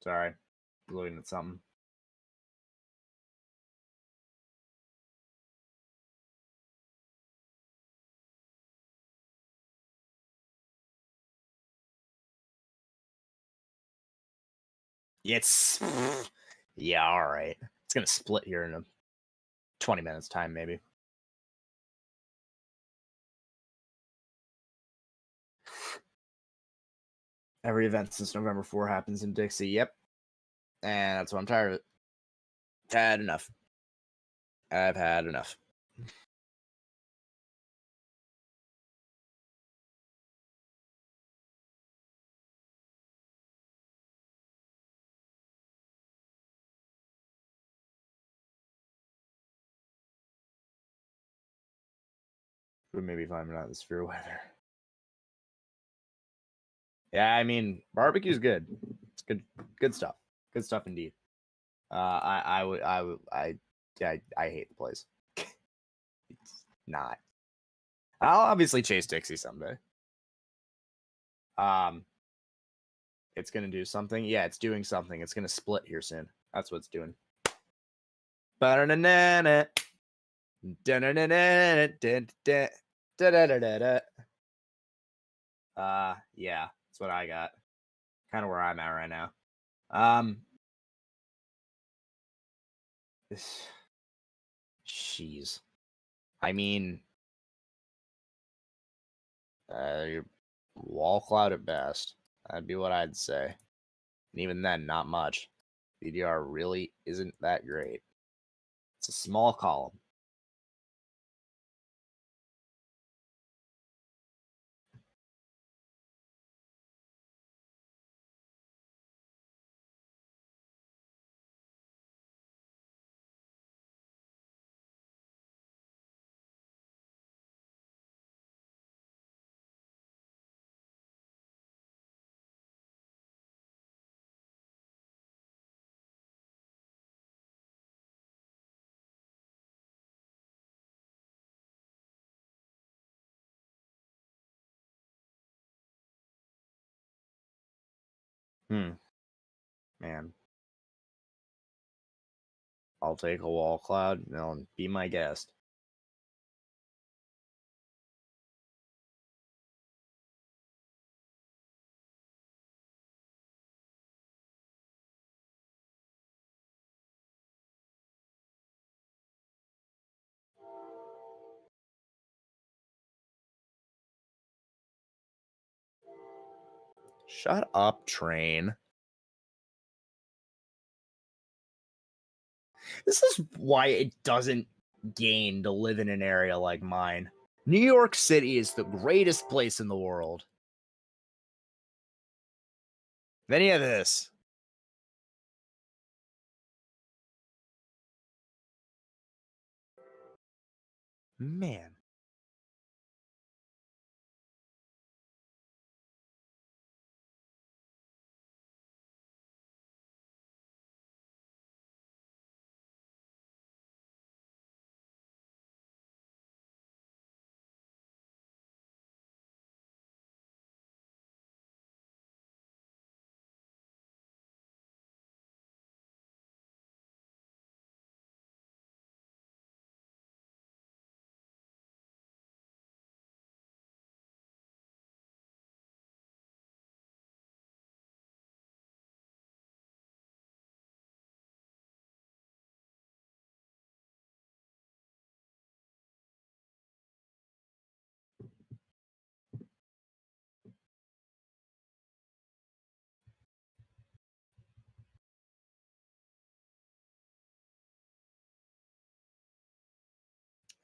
[SPEAKER 2] Sorry. Looking at something. It's... Yeah, all right. It's going to split here in 20 minutes time, maybe. Every event since November 4 happens in Dixie. Yep. And that's what I'm tired of it. Had enough. I've had enough. But maybe fine, but not the severe weather. Yeah, I mean, barbecue's good. It's good stuff. Good stuff indeed. I hate the place. It's not. I'll obviously chase Dixie someday. It's gonna do something. Yeah, it's doing something. It's gonna split here soon. That's what it's doing. Yeah, that's what I got. Kind of where I'm at right now. Jeez. I mean, you're wall cloud at best. That'd be what I'd say. And even then, not much. BDR really isn't that great. It's a small column. Man. I'll take a wall cloud. No, be my guest. Shut up, train. This is why it doesn't gain to live in an area like mine. New York City is the greatest place in the world. Any of this. Man.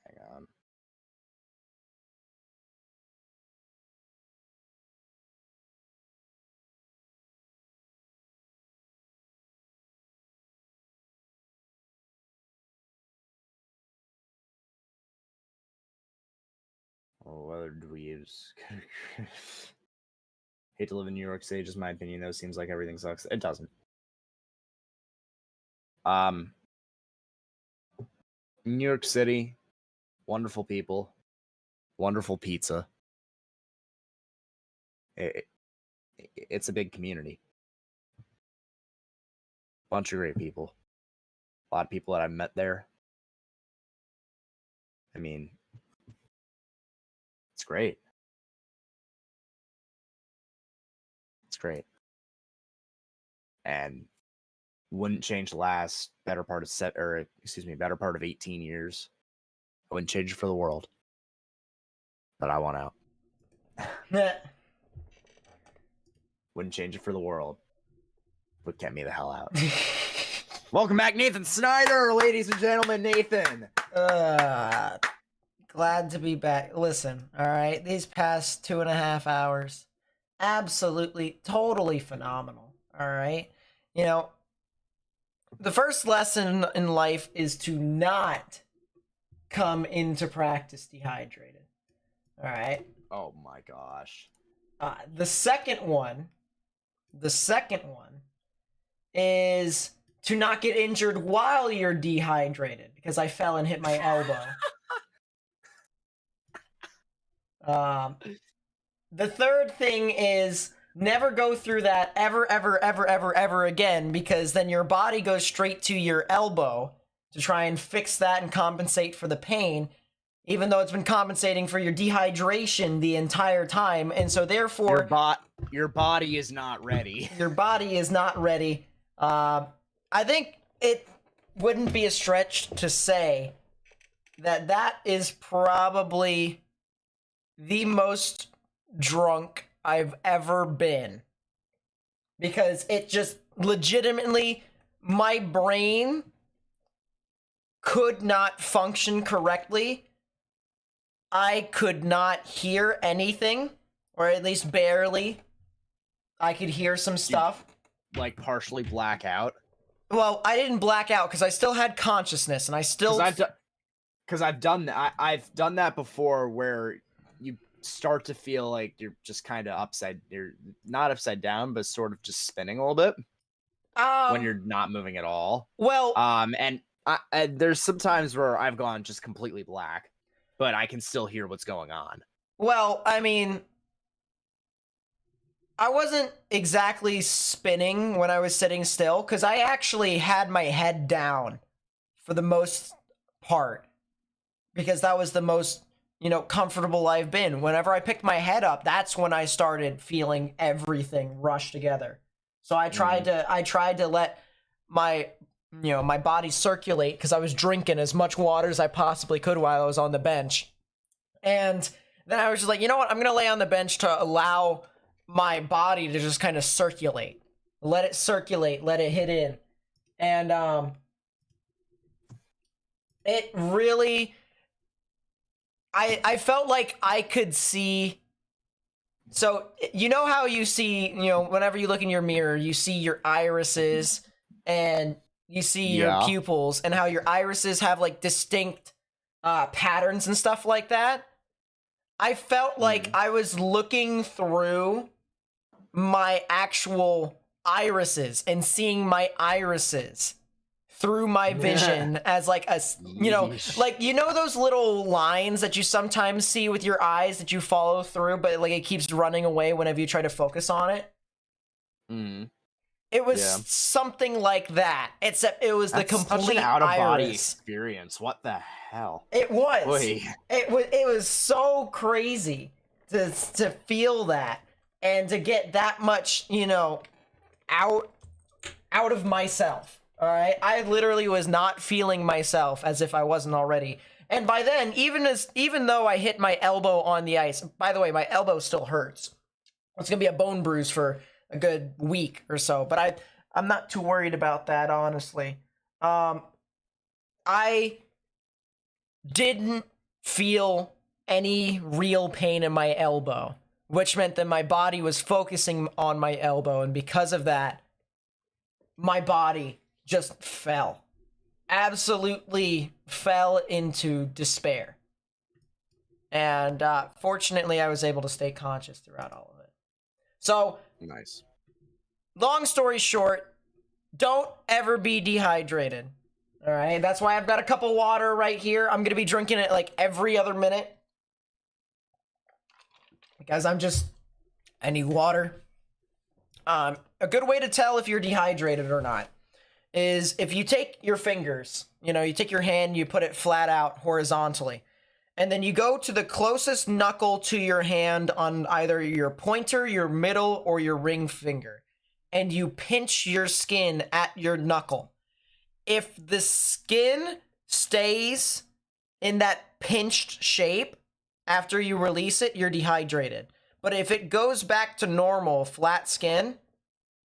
[SPEAKER 2] Hang on. Oh, whether dweebs. Hate to live in New York City, just my opinion, though. Seems like everything sucks. It doesn't. New York City, wonderful people, wonderful pizza. It's a big community. Bunch of great people. A lot of people that I've met there. I mean, it's great. It's great. And wouldn't change the last better part of 18 years. I wouldn't change it for the world. But I want out. Wouldn't change it for the world. Would get me the hell out. Welcome back, Nathan Snyder, ladies and gentlemen, Nathan.
[SPEAKER 1] Glad to be back. Listen, all right, these past 2.5 hours, absolutely, totally phenomenal. All right, you know, the first lesson in life is to not come into practice dehydrated. All right.
[SPEAKER 2] Oh my gosh.
[SPEAKER 1] The second one is to not get injured while you're dehydrated, because I fell and hit my elbow. The third thing is never go through that ever again, because then your body goes straight to your elbow to try and fix that and compensate for the pain, even though it's been compensating for your dehydration the entire time. And so therefore
[SPEAKER 2] your body is not ready.
[SPEAKER 1] Your body is not ready. I think it wouldn't be a stretch to say that is probably the most drunk I've ever been, because it just legitimately my brain could not function correctly. I could not hear anything, or at least barely. I could hear some stuff.
[SPEAKER 2] Like partially black out.
[SPEAKER 1] Well, I didn't black out because I still had consciousness, and I still.
[SPEAKER 2] Because I've done that. I've done that before, where you start to feel like you're just kind of you're not upside down, but sort of just spinning a little bit when you're not moving at all.
[SPEAKER 1] Well,
[SPEAKER 2] and there's some times where I've gone just completely black, but I can still hear what's going on.
[SPEAKER 1] Well, I mean, I wasn't exactly spinning when I was sitting still, because I actually had my head down for the most part, because that was the most, comfortable I've been. Whenever I picked my head up, that's when I started feeling everything rush together. So I tried to let my body circulate, because I was drinking as much water as I possibly could while I was on the bench. And then I was just like, you know what? I'm going to lay on the bench to allow my body to just kind of circulate. Let it circulate, let it hit in. And it really, I felt like I could see. So you know how you see, whenever you look in your mirror, you see your irises and you see your pupils, and how your irises have like distinct patterns and stuff like that. I felt like I was looking through my actual irises and seeing my irises through my vision as like a, those little lines that you sometimes see with your eyes that you follow through, but like it keeps running away whenever you try to focus on it. It was something like that, except it was the complete
[SPEAKER 2] such an out-of-body
[SPEAKER 1] iris
[SPEAKER 2] experience. What the hell?
[SPEAKER 1] It was.
[SPEAKER 2] Oy.
[SPEAKER 1] It was so crazy to feel that, and to get that much, out of myself. All right, I literally was not feeling myself as if I wasn't already. And by then, even though I hit my elbow on the ice, by the way, my elbow still hurts. It's gonna be a bone bruise for a good week or so, but I'm not too worried about that, honestly. I didn't feel any real pain in my elbow, which meant that my body was focusing on my elbow, and because of that, my body just fell. Absolutely fell into despair. And fortunately, I was able to stay conscious throughout all of it. So,
[SPEAKER 2] nice.
[SPEAKER 1] Long story short, don't ever be dehydrated. All right, that's why I've got a cup of water right here. I'm gonna be drinking it like every other minute, because I need water. A good way to tell if you're dehydrated or not is if you take your fingers, you take your hand, you put it flat out horizontally, and then you go to the closest knuckle to your hand on either your pointer, your middle, or your ring finger, and you pinch your skin at your knuckle. If the skin stays in that pinched shape after you release it, you're dehydrated. But if it goes back to normal, flat skin,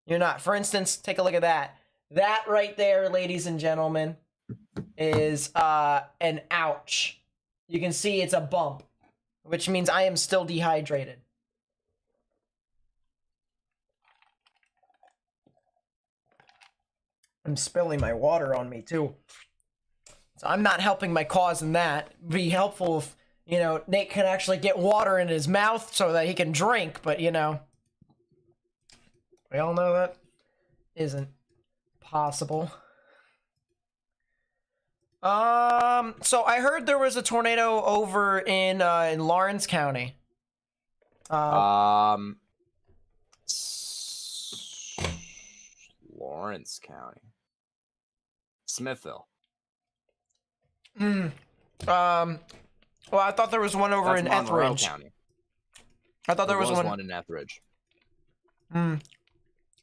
[SPEAKER 1] you're not. For instance, take a look at that. That right there, ladies and gentlemen, is an ouch. You can see it's a bump, which means I am still dehydrated. I'm spilling my water on me too. So I'm not helping my cause in that. It'd be helpful if, Nate can actually get water in his mouth so that he can drink, but we all know that isn't possible. So I heard there was a tornado over in Lawrence County.
[SPEAKER 2] Lawrence County. Smithville.
[SPEAKER 1] Well, I thought there was one over in
[SPEAKER 2] Monroe
[SPEAKER 1] Etheridge.
[SPEAKER 2] County.
[SPEAKER 1] I thought there was one
[SPEAKER 2] in Etheridge.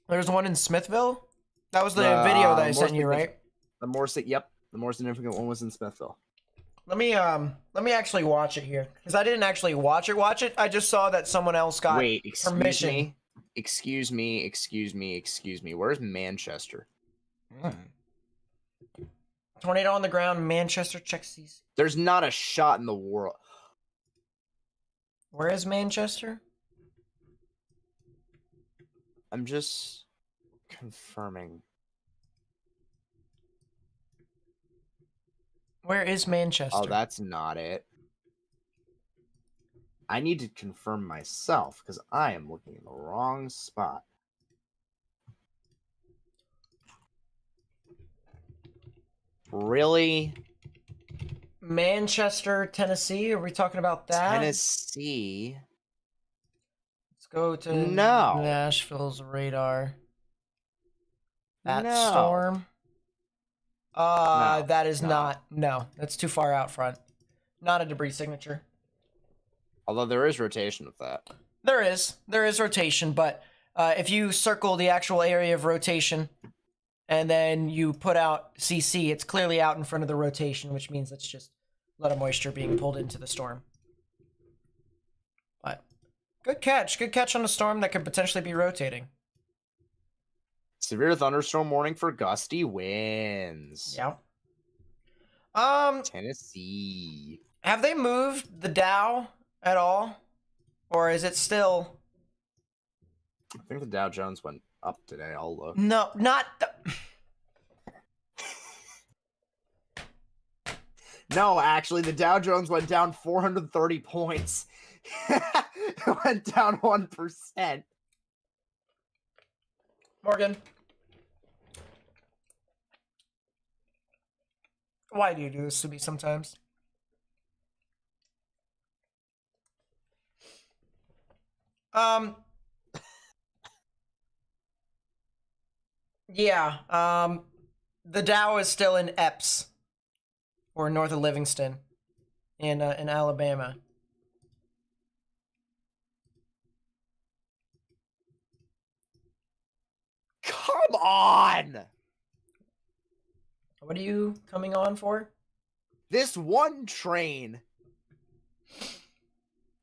[SPEAKER 1] There's one in Smithville? That was the video that I sent you, right?
[SPEAKER 2] The more significant one was in Smithville.
[SPEAKER 1] Let me actually watch it here, because I didn't actually watch it. I just saw that someone else got permission.
[SPEAKER 2] Excuse me. Where's Manchester?
[SPEAKER 1] Tornado on the ground, Manchester, check CC.
[SPEAKER 2] There's not a shot in the world.
[SPEAKER 1] Where is Manchester?
[SPEAKER 2] I'm just confirming.
[SPEAKER 1] Where is Manchester?
[SPEAKER 2] Oh, that's not it. I need to confirm myself because I am looking in the wrong spot. Really?
[SPEAKER 1] Manchester, Tennessee? Are we talking about that?
[SPEAKER 2] Tennessee?
[SPEAKER 1] Let's go to
[SPEAKER 2] No.
[SPEAKER 1] Nashville's radar. That
[SPEAKER 2] No.
[SPEAKER 1] storm?
[SPEAKER 2] No,
[SPEAKER 1] that is
[SPEAKER 2] no.
[SPEAKER 1] not. No, that's too far out front. Not a debris signature.
[SPEAKER 2] Although there is rotation with that.
[SPEAKER 1] There is rotation, but if you circle the actual area of rotation and then you put out CC, it's clearly out in front of the rotation, which means it's just a lot of moisture being pulled into the storm. But good catch on a storm that could potentially be rotating.
[SPEAKER 2] Severe thunderstorm warning for gusty winds.
[SPEAKER 1] Yeah.
[SPEAKER 2] Tennessee.
[SPEAKER 1] Have they moved the Dow at all? Or is it still...
[SPEAKER 2] I think the Dow Jones went up today. I'll look.
[SPEAKER 1] No, not...
[SPEAKER 2] No, actually, the Dow Jones went down 430 points. It went down 1%.
[SPEAKER 1] Morgan. Why do you do this to me sometimes? Yeah, the Dow is still in Epps, or north of Livingston, in Alabama.
[SPEAKER 2] Come on!
[SPEAKER 1] What are you coming on for?
[SPEAKER 2] This one train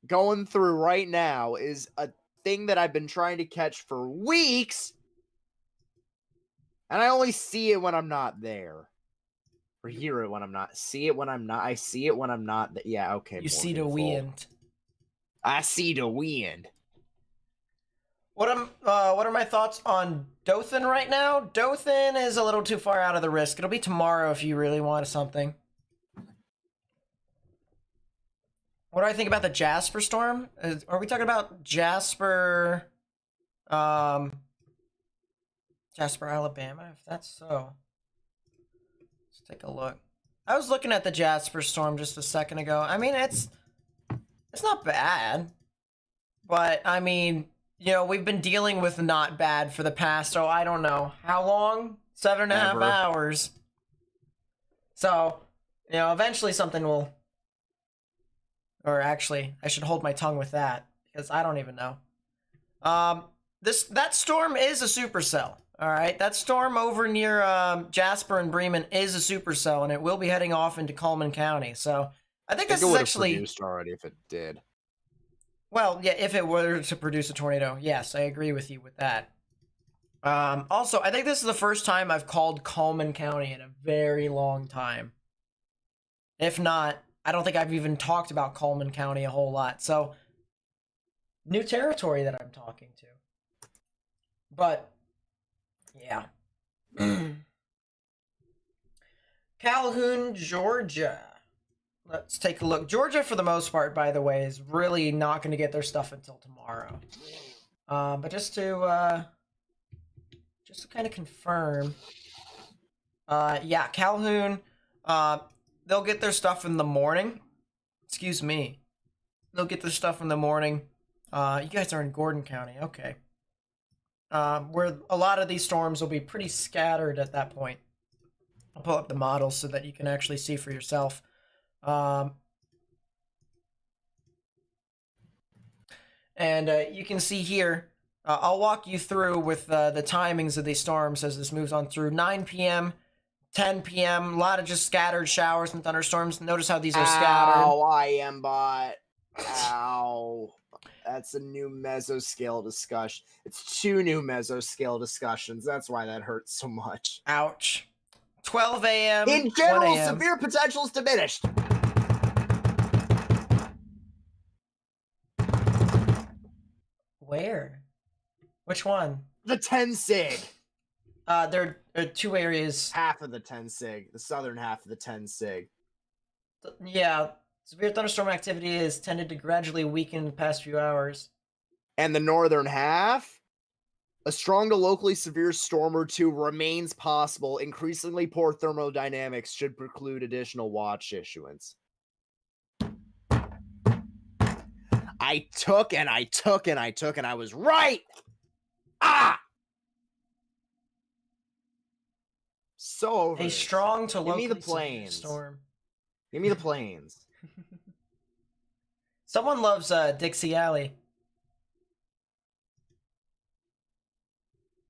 [SPEAKER 2] going through right now is a thing that I've been trying to catch for weeks. And I only see it when I'm not there. Or hear it when I'm not. See it when I'm not. I see it when I'm not. Yeah, okay.
[SPEAKER 1] You see the
[SPEAKER 2] Morgan,
[SPEAKER 1] wind.
[SPEAKER 2] I see the wind.
[SPEAKER 1] What are my thoughts on Dothan right now? Dothan is a little too far out of the risk. It'll be tomorrow if you really want something. What do I think about the Jasper storm? Are we talking about Jasper, Jasper, Alabama? If that's so. Let's take a look. I was looking at the Jasper storm just a second ago. I mean, it's not bad. But, I mean, you know, we've been dealing with not bad for the past, so I don't know. How long? 7.5 hours. So, you know, eventually something will... Or actually, I should hold my tongue with that, because I don't even know. That storm is a supercell. All right, that storm over near Jasper and Bremen is a supercell, and it will be heading off into Coleman County. So I think this is actually
[SPEAKER 2] produced already if it did.
[SPEAKER 1] Well, yeah, if it were to produce a tornado, yes, I agree with you with that. Also, I think this is the first time I've called Coleman County in a very long time. If not, I don't think I've even talked about Coleman County a whole lot. So, new territory that I'm talking to. But, yeah. Calhoun, Georgia. Let's take a look. Georgia, for the most part, by the way, is really not going to get their stuff until tomorrow. But just to kind of confirm, yeah, Calhoun, they'll get their stuff in the morning. Excuse me. They'll get their stuff in the morning. You guys are in Gordon County, okay. Where a lot of these storms will be pretty scattered at that point. I'll pull up the models so that you can actually see for yourself. And you can see here, I'll walk you through with the timings of these storms as this moves on through 9 p.m., 10 p.m., a lot of just scattered showers and thunderstorms. Notice how these are scattered.
[SPEAKER 2] Ow, I am bot. Ow. That's a new mesoscale discussion. It's 2 new mesoscale discussions. That's why that hurts so much.
[SPEAKER 1] Ouch. 12 a.m.
[SPEAKER 2] In general,
[SPEAKER 1] 1 a.m.
[SPEAKER 2] severe potential is diminished.
[SPEAKER 1] Where? Which one?
[SPEAKER 2] The 10 sig.
[SPEAKER 1] There are 2 areas.
[SPEAKER 2] Half of the 10 sig. The southern half of the 10 sig.
[SPEAKER 1] Yeah, severe thunderstorm activity has tended to gradually weaken in the past few hours.
[SPEAKER 2] And the northern half? A strong to locally severe storm or two remains possible. Increasingly poor thermodynamics should preclude additional watch issuance. I took and I took and I took and I was right! Ah! So over
[SPEAKER 1] A
[SPEAKER 2] this.
[SPEAKER 1] strong to
[SPEAKER 2] Give me
[SPEAKER 1] locally
[SPEAKER 2] the
[SPEAKER 1] severe
[SPEAKER 2] planes.
[SPEAKER 1] storm.
[SPEAKER 2] Give me the planes.
[SPEAKER 1] Someone loves Dixie Alley.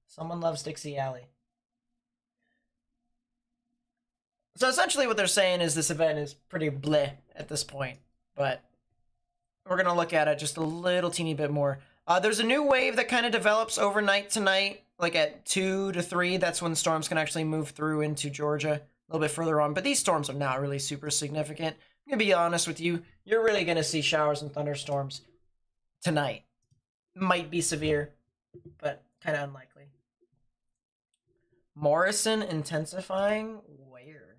[SPEAKER 1] Someone loves Dixie Alley. So essentially what they're saying is this event is pretty bleh at this point, but we're going to look at it just a little teeny bit more. There's a new wave that kind of develops overnight tonight, like at 2 to 3. That's when storms can actually move through into Georgia a little bit further on, but these storms are not really super significant. I'm going to be honest with you. You're really going to see showers and thunderstorms tonight. Might be severe, but kind of unlikely. Morrison intensifying? Where?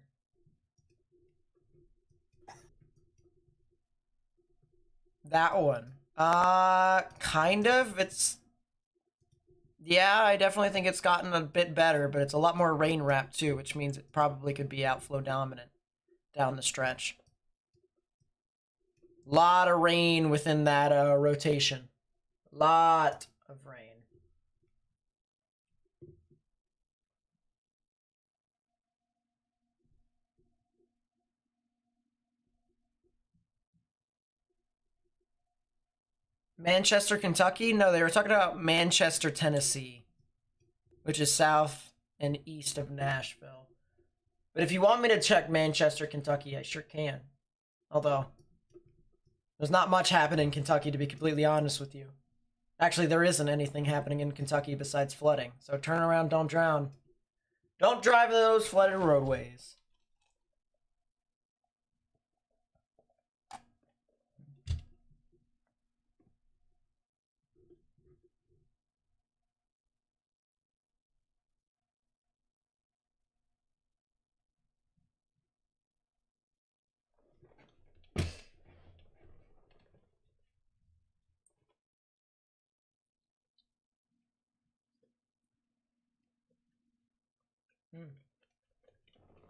[SPEAKER 1] That one. Kind of. Yeah, I definitely think it's gotten a bit better, but it's a lot more rain wrapped too, which means it probably could be outflow dominant down the stretch. Lot of rain within that rotation. Lot of rain. Manchester, Kentucky? No, they were talking about Manchester, Tennessee, which is south and east of Nashville. But if you want me to check Manchester, Kentucky, I sure can. Although, there's not much happening in Kentucky, to be completely honest with you. Actually, there isn't anything happening in Kentucky besides flooding. So turn around, don't drown. Don't drive those flooded roadways.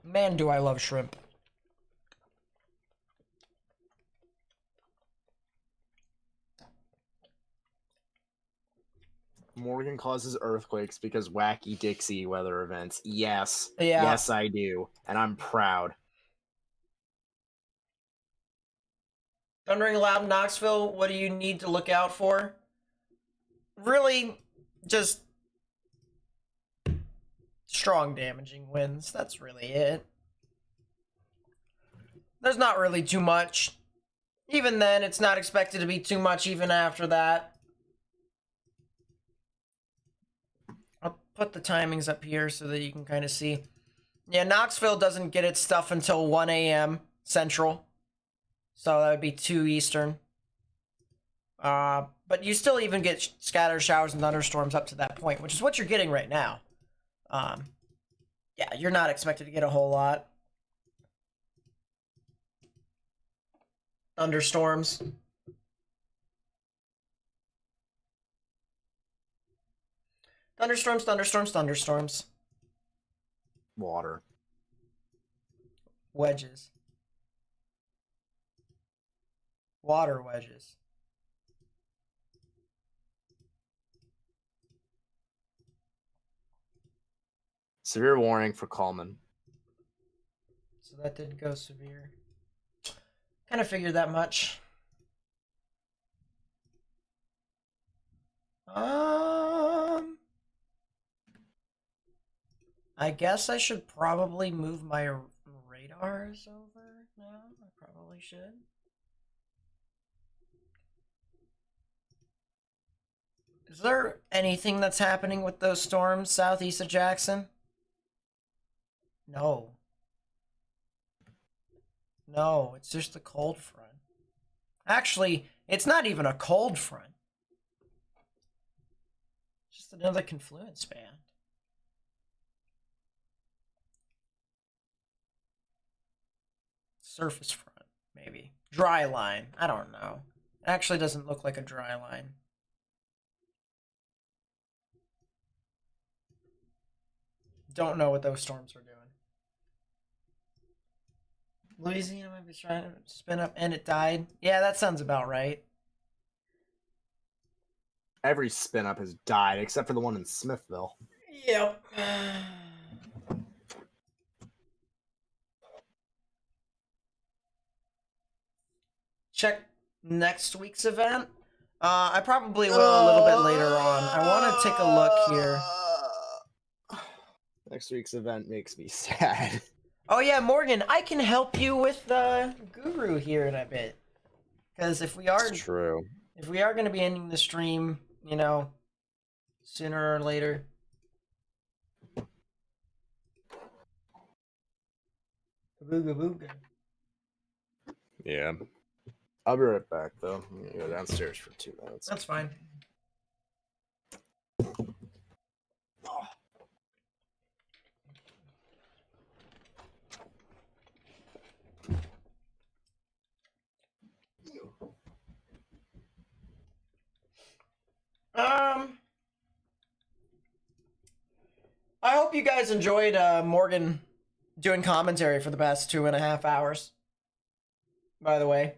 [SPEAKER 1] Man, do I love shrimp.
[SPEAKER 2] Morgan causes earthquakes because wacky Dixie weather events. Yes.
[SPEAKER 1] Yeah.
[SPEAKER 2] Yes, I do. And I'm proud.
[SPEAKER 1] Thundering loud in Knoxville, what do you need to look out for? Really, just strong damaging winds. That's really it. There's not really too much. Even then, it's not expected to be too much even after that. I'll put the timings up here so that you can kind of see. Yeah, Knoxville doesn't get its stuff until 1 a.m. Central. So that would be 2 Eastern. But you still even get scattered showers and thunderstorms up to that point, which is what you're getting right now. Yeah, you're not expected to get a whole lot. Thunderstorms. Thunderstorms, thunderstorms, thunderstorms.
[SPEAKER 2] Water.
[SPEAKER 1] Wedges. Water wedges.
[SPEAKER 2] Severe warning for Coleman.
[SPEAKER 1] So that did go severe. Kind of figured that much. I guess I should probably move my radars over now. I probably should. Is there anything that's happening with those storms southeast of Jackson? No. No, it's just a cold front. Actually, it's not even a cold front. Just another confluence band. Surface front, maybe. Dry line. I don't know. It actually doesn't look like a dry line. Don't know what those storms are doing. Louisiana might be trying to spin up and it died. Yeah, that sounds about right.
[SPEAKER 2] Every spin up has died except for the one in Smithville.
[SPEAKER 1] Yep. Check next week's event. I probably will a little bit later on. I want to take a look here.
[SPEAKER 2] Next week's event makes me sad.
[SPEAKER 1] Oh yeah, Morgan, I can help you with Guru here in a bit. Because if we are
[SPEAKER 2] True.
[SPEAKER 1] If we are going to be ending the stream, you know, sooner or later. Booga booga.
[SPEAKER 2] Yeah. I'll be right back, though. I'm going to go downstairs for 2 minutes.
[SPEAKER 1] That's fine. I hope you guys enjoyed Morgan doing commentary for the past 2.5 hours. By the way.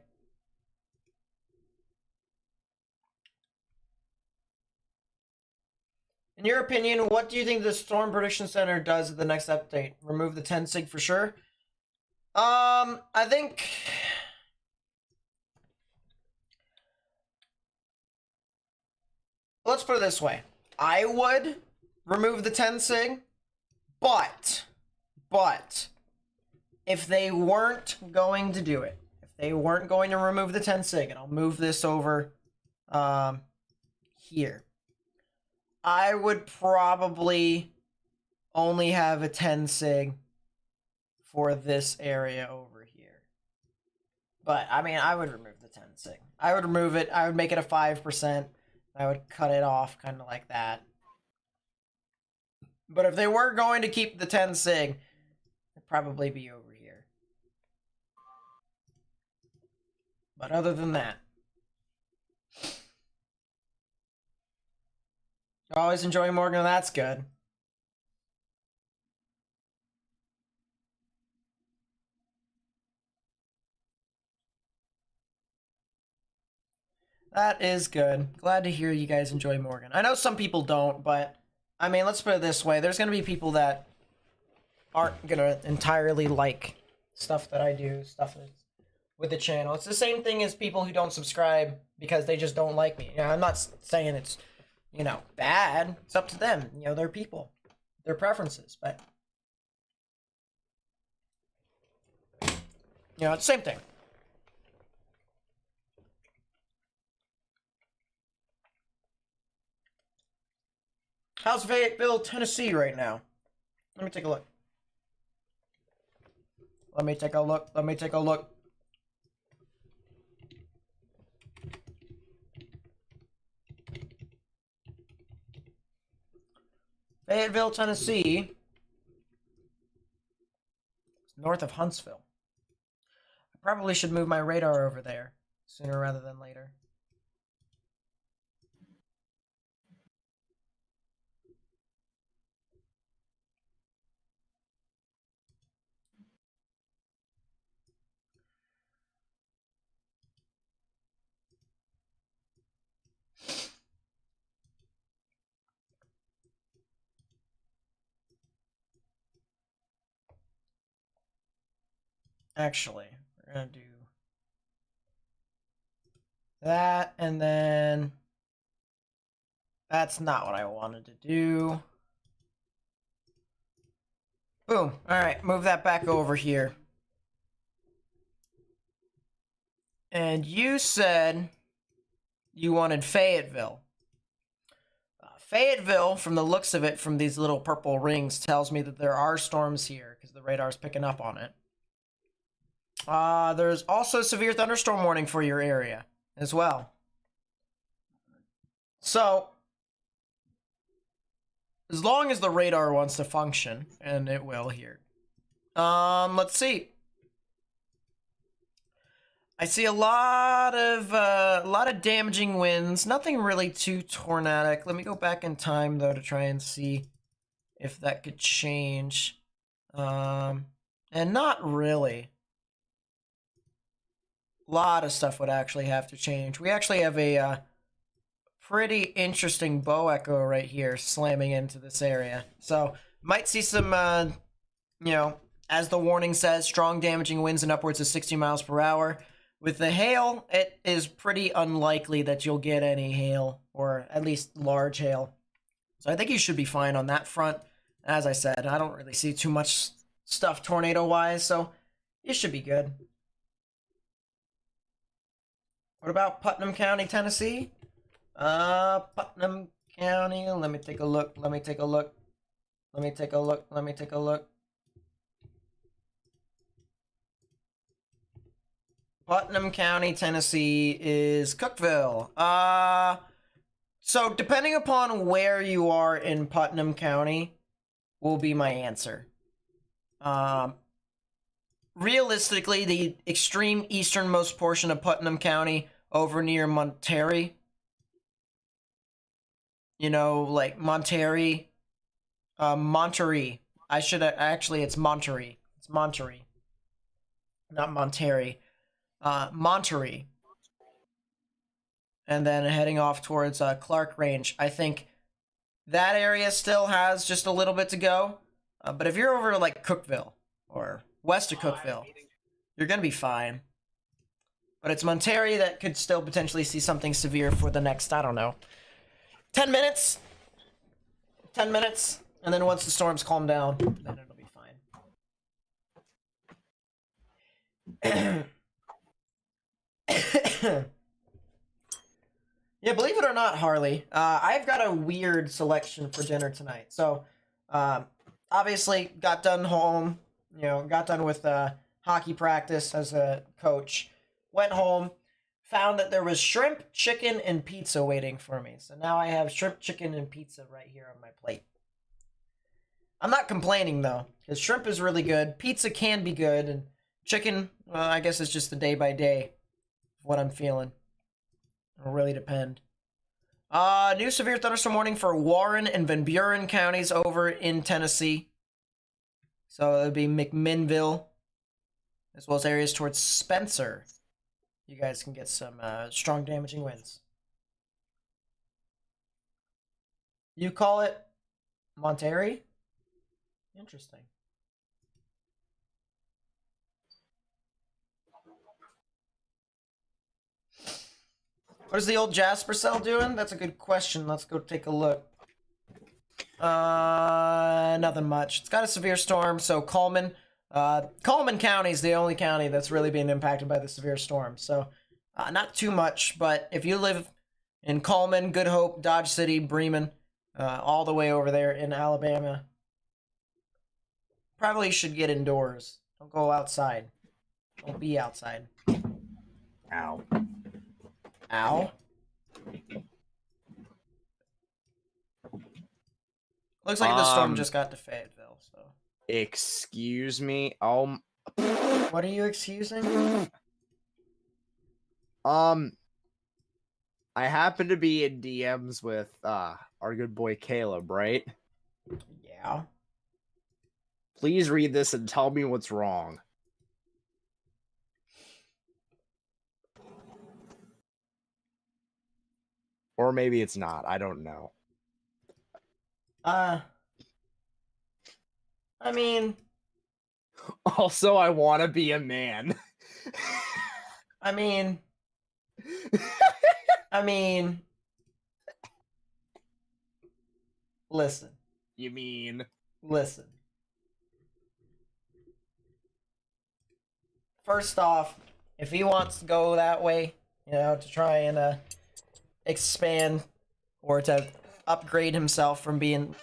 [SPEAKER 1] In your opinion, what do you think the Storm Prediction Center does at the next update? Remove the 10 sig for sure? I think... Let's put it this way. I would remove the 10 sig, but if they weren't going to do it, if they weren't going to remove the 10 sig, and I'll move this over here, I would probably only have a 10 sig for this area over here. But, I mean, I would remove the 10 sig. I would remove it. I would make it a 5%. I would cut it off kind of like that. But if they were going to keep the 10 sig, it'd probably be over here. But other than that, always enjoy Morgan. That's good. That is good. Glad to hear you guys enjoy Morgan. I know some people don't, but I mean, let's put it this way. There's going to be people that aren't going to entirely like stuff that I do, stuff that's with the channel. It's the same thing as people who don't subscribe because they just don't like me. You know, I'm not saying it's, you know, bad. It's up to them. You know, they're people. Their preferences, but you know, it's the same thing. How's Fayetteville, Tennessee right now? Let me take a look. Let me take a look. Let me take a look. Fayetteville, Tennessee. It's north of Huntsville. I probably should move my radar over there sooner rather than later. Actually, we're gonna do that, and then that's not what I wanted to do. Boom. All right, move that back over here. And you said you wanted Fayetteville. Fayetteville, from the looks of it, from these little purple rings, tells me that there are storms here because the radar's picking up on it. There's also severe thunderstorm warning for your area as well. So, as long as the radar wants to function, and it will here. Let's see. I see a lot of damaging winds. Nothing really too tornadic. Let me go back in time though to try and see if that could change. And not really. A lot of stuff would actually have to change. We actually have a pretty interesting bow echo right here slamming into this area. So might see some, you know, as the warning says, strong damaging winds and upwards of 60 miles per hour. With the hail, it is pretty unlikely that you'll get any hail, or at least large hail. So I think you should be fine on that front. As I said, I don't really see too much stuff tornado-wise, so you should be good. What about Putnam County, Tennessee? Putnam County, let me take a look, let me take a look. Putnam County, Tennessee is Cookeville. So depending upon where you are in Putnam County will be my answer. Realistically, the extreme easternmost portion of Putnam County over near Monterey, you know, like Monterey, Monterey. It's Monterey. It's Monterey, not Monterey. Monterey, and then heading off towards Clark Range. I think that area still has just a little bit to go, but if you're over like Cookeville or west of Cookeville, you're gonna be fine. But it's Monterey that could still potentially see something severe for the next, I don't know, 10 minutes? 10 minutes, and then once the storms calm down, then it'll be fine. Yeah, believe it or not, Harley, I've got a weird selection for dinner tonight. So, obviously, got done home, you know, got done with hockey practice as a coach, went home, found that there was shrimp, chicken, and pizza waiting for me. So now I have shrimp, chicken, and pizza right here on my plate. I'm not complaining, though, because shrimp is really good, pizza can be good, and chicken, well, I guess it's just the day by day. What I'm feeling. It'll really depend. New severe thunderstorm warning for Warren and Van Buren counties over in Tennessee. So it would be McMinnville, as well as areas towards Spencer. You guys can get some strong damaging winds. You call it Monterey? Interesting. What is the old Jasper cell doing? That's a good question. Let's go take a look. Nothing much. It's got a severe storm, so Coleman County is the only county that's really being impacted by the severe storm. So, not too much, but if you live in Coleman, Good Hope, Dodge City, Bremen, all the way over there in Alabama, probably should get indoors. Don't go outside. Don't be outside.
[SPEAKER 2] Ow.
[SPEAKER 1] Ow. Looks like the storm just got to Fayetteville, so.
[SPEAKER 2] Excuse me.
[SPEAKER 1] What are you excusing?
[SPEAKER 2] I happen to be in DMs with our good boy Caleb, right?
[SPEAKER 1] Yeah.
[SPEAKER 2] Please read this and tell me what's wrong. Or maybe it's not. I don't know.
[SPEAKER 1] I mean...
[SPEAKER 2] Also, I want to be a man.
[SPEAKER 1] I mean... Listen.
[SPEAKER 2] You mean?
[SPEAKER 1] Listen. First off, if he wants to go that way, you know, to try and expand or to upgrade himself from being,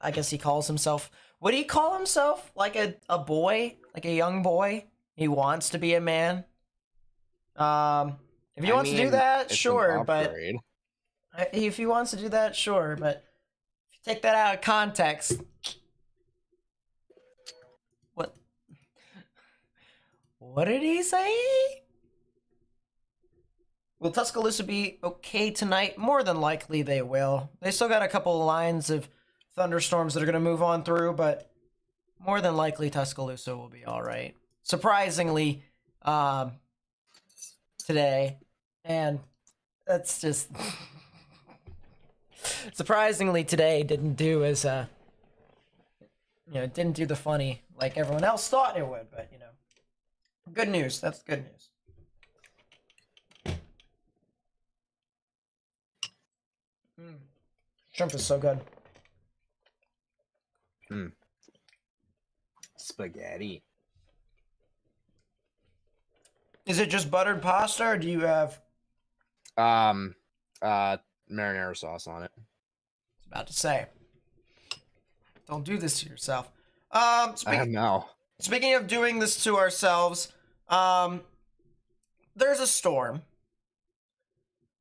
[SPEAKER 1] I guess he calls himself, would he call himself like a boy, like a young boy? He wants to be a man. If he wants to do that, sure, but if he wants to do that, sure, but if you take that out of context, what did he say? Will Tuscaloosa be okay tonight? More than likely they will. They still got a couple of lines of thunderstorms that are going to move on through, but more than likely Tuscaloosa will be all right. Surprisingly, today, and that's just surprisingly today didn't do as didn't do the funny like everyone else thought it would, but good news. That's good news. Shrimp is so good.
[SPEAKER 2] Spaghetti.
[SPEAKER 1] Is it just buttered pasta, or do you have
[SPEAKER 2] marinara sauce on it?
[SPEAKER 1] I was about to say, don't do this to yourself.
[SPEAKER 2] I know.
[SPEAKER 1] Speaking of doing this to ourselves, there's a storm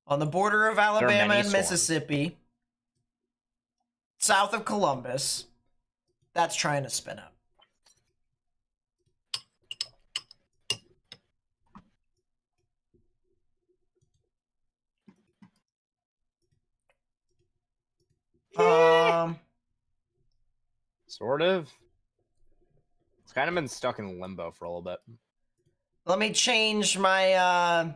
[SPEAKER 1] on the border of Alabama and Mississippi, south of Columbus, that's trying to spin up.
[SPEAKER 2] Sort of. It's kind of been stuck in limbo for a little bit.
[SPEAKER 1] Let me change my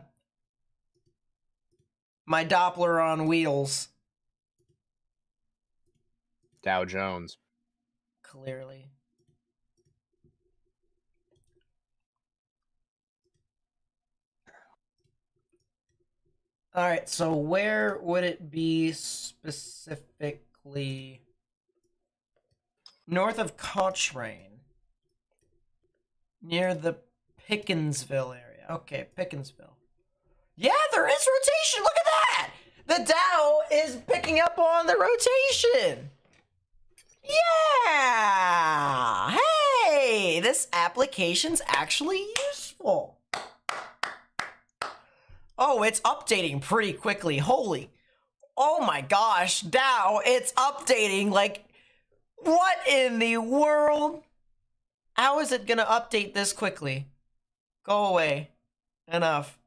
[SPEAKER 1] my Doppler on wheels.
[SPEAKER 2] Dow Jones.
[SPEAKER 1] Clearly. All right, so where would it be specifically? North of Cochrane. Near the Pickensville area. Okay, Pickensville. Yeah, there is rotation. Look at that. The Dow is picking up on the rotation. Yeah. Hey, this application's actually useful. Oh, it's updating pretty quickly. Holy. Oh my gosh, Dow, it's updating. Like, what in the world? How is it gonna update this quickly? Go away. Enough.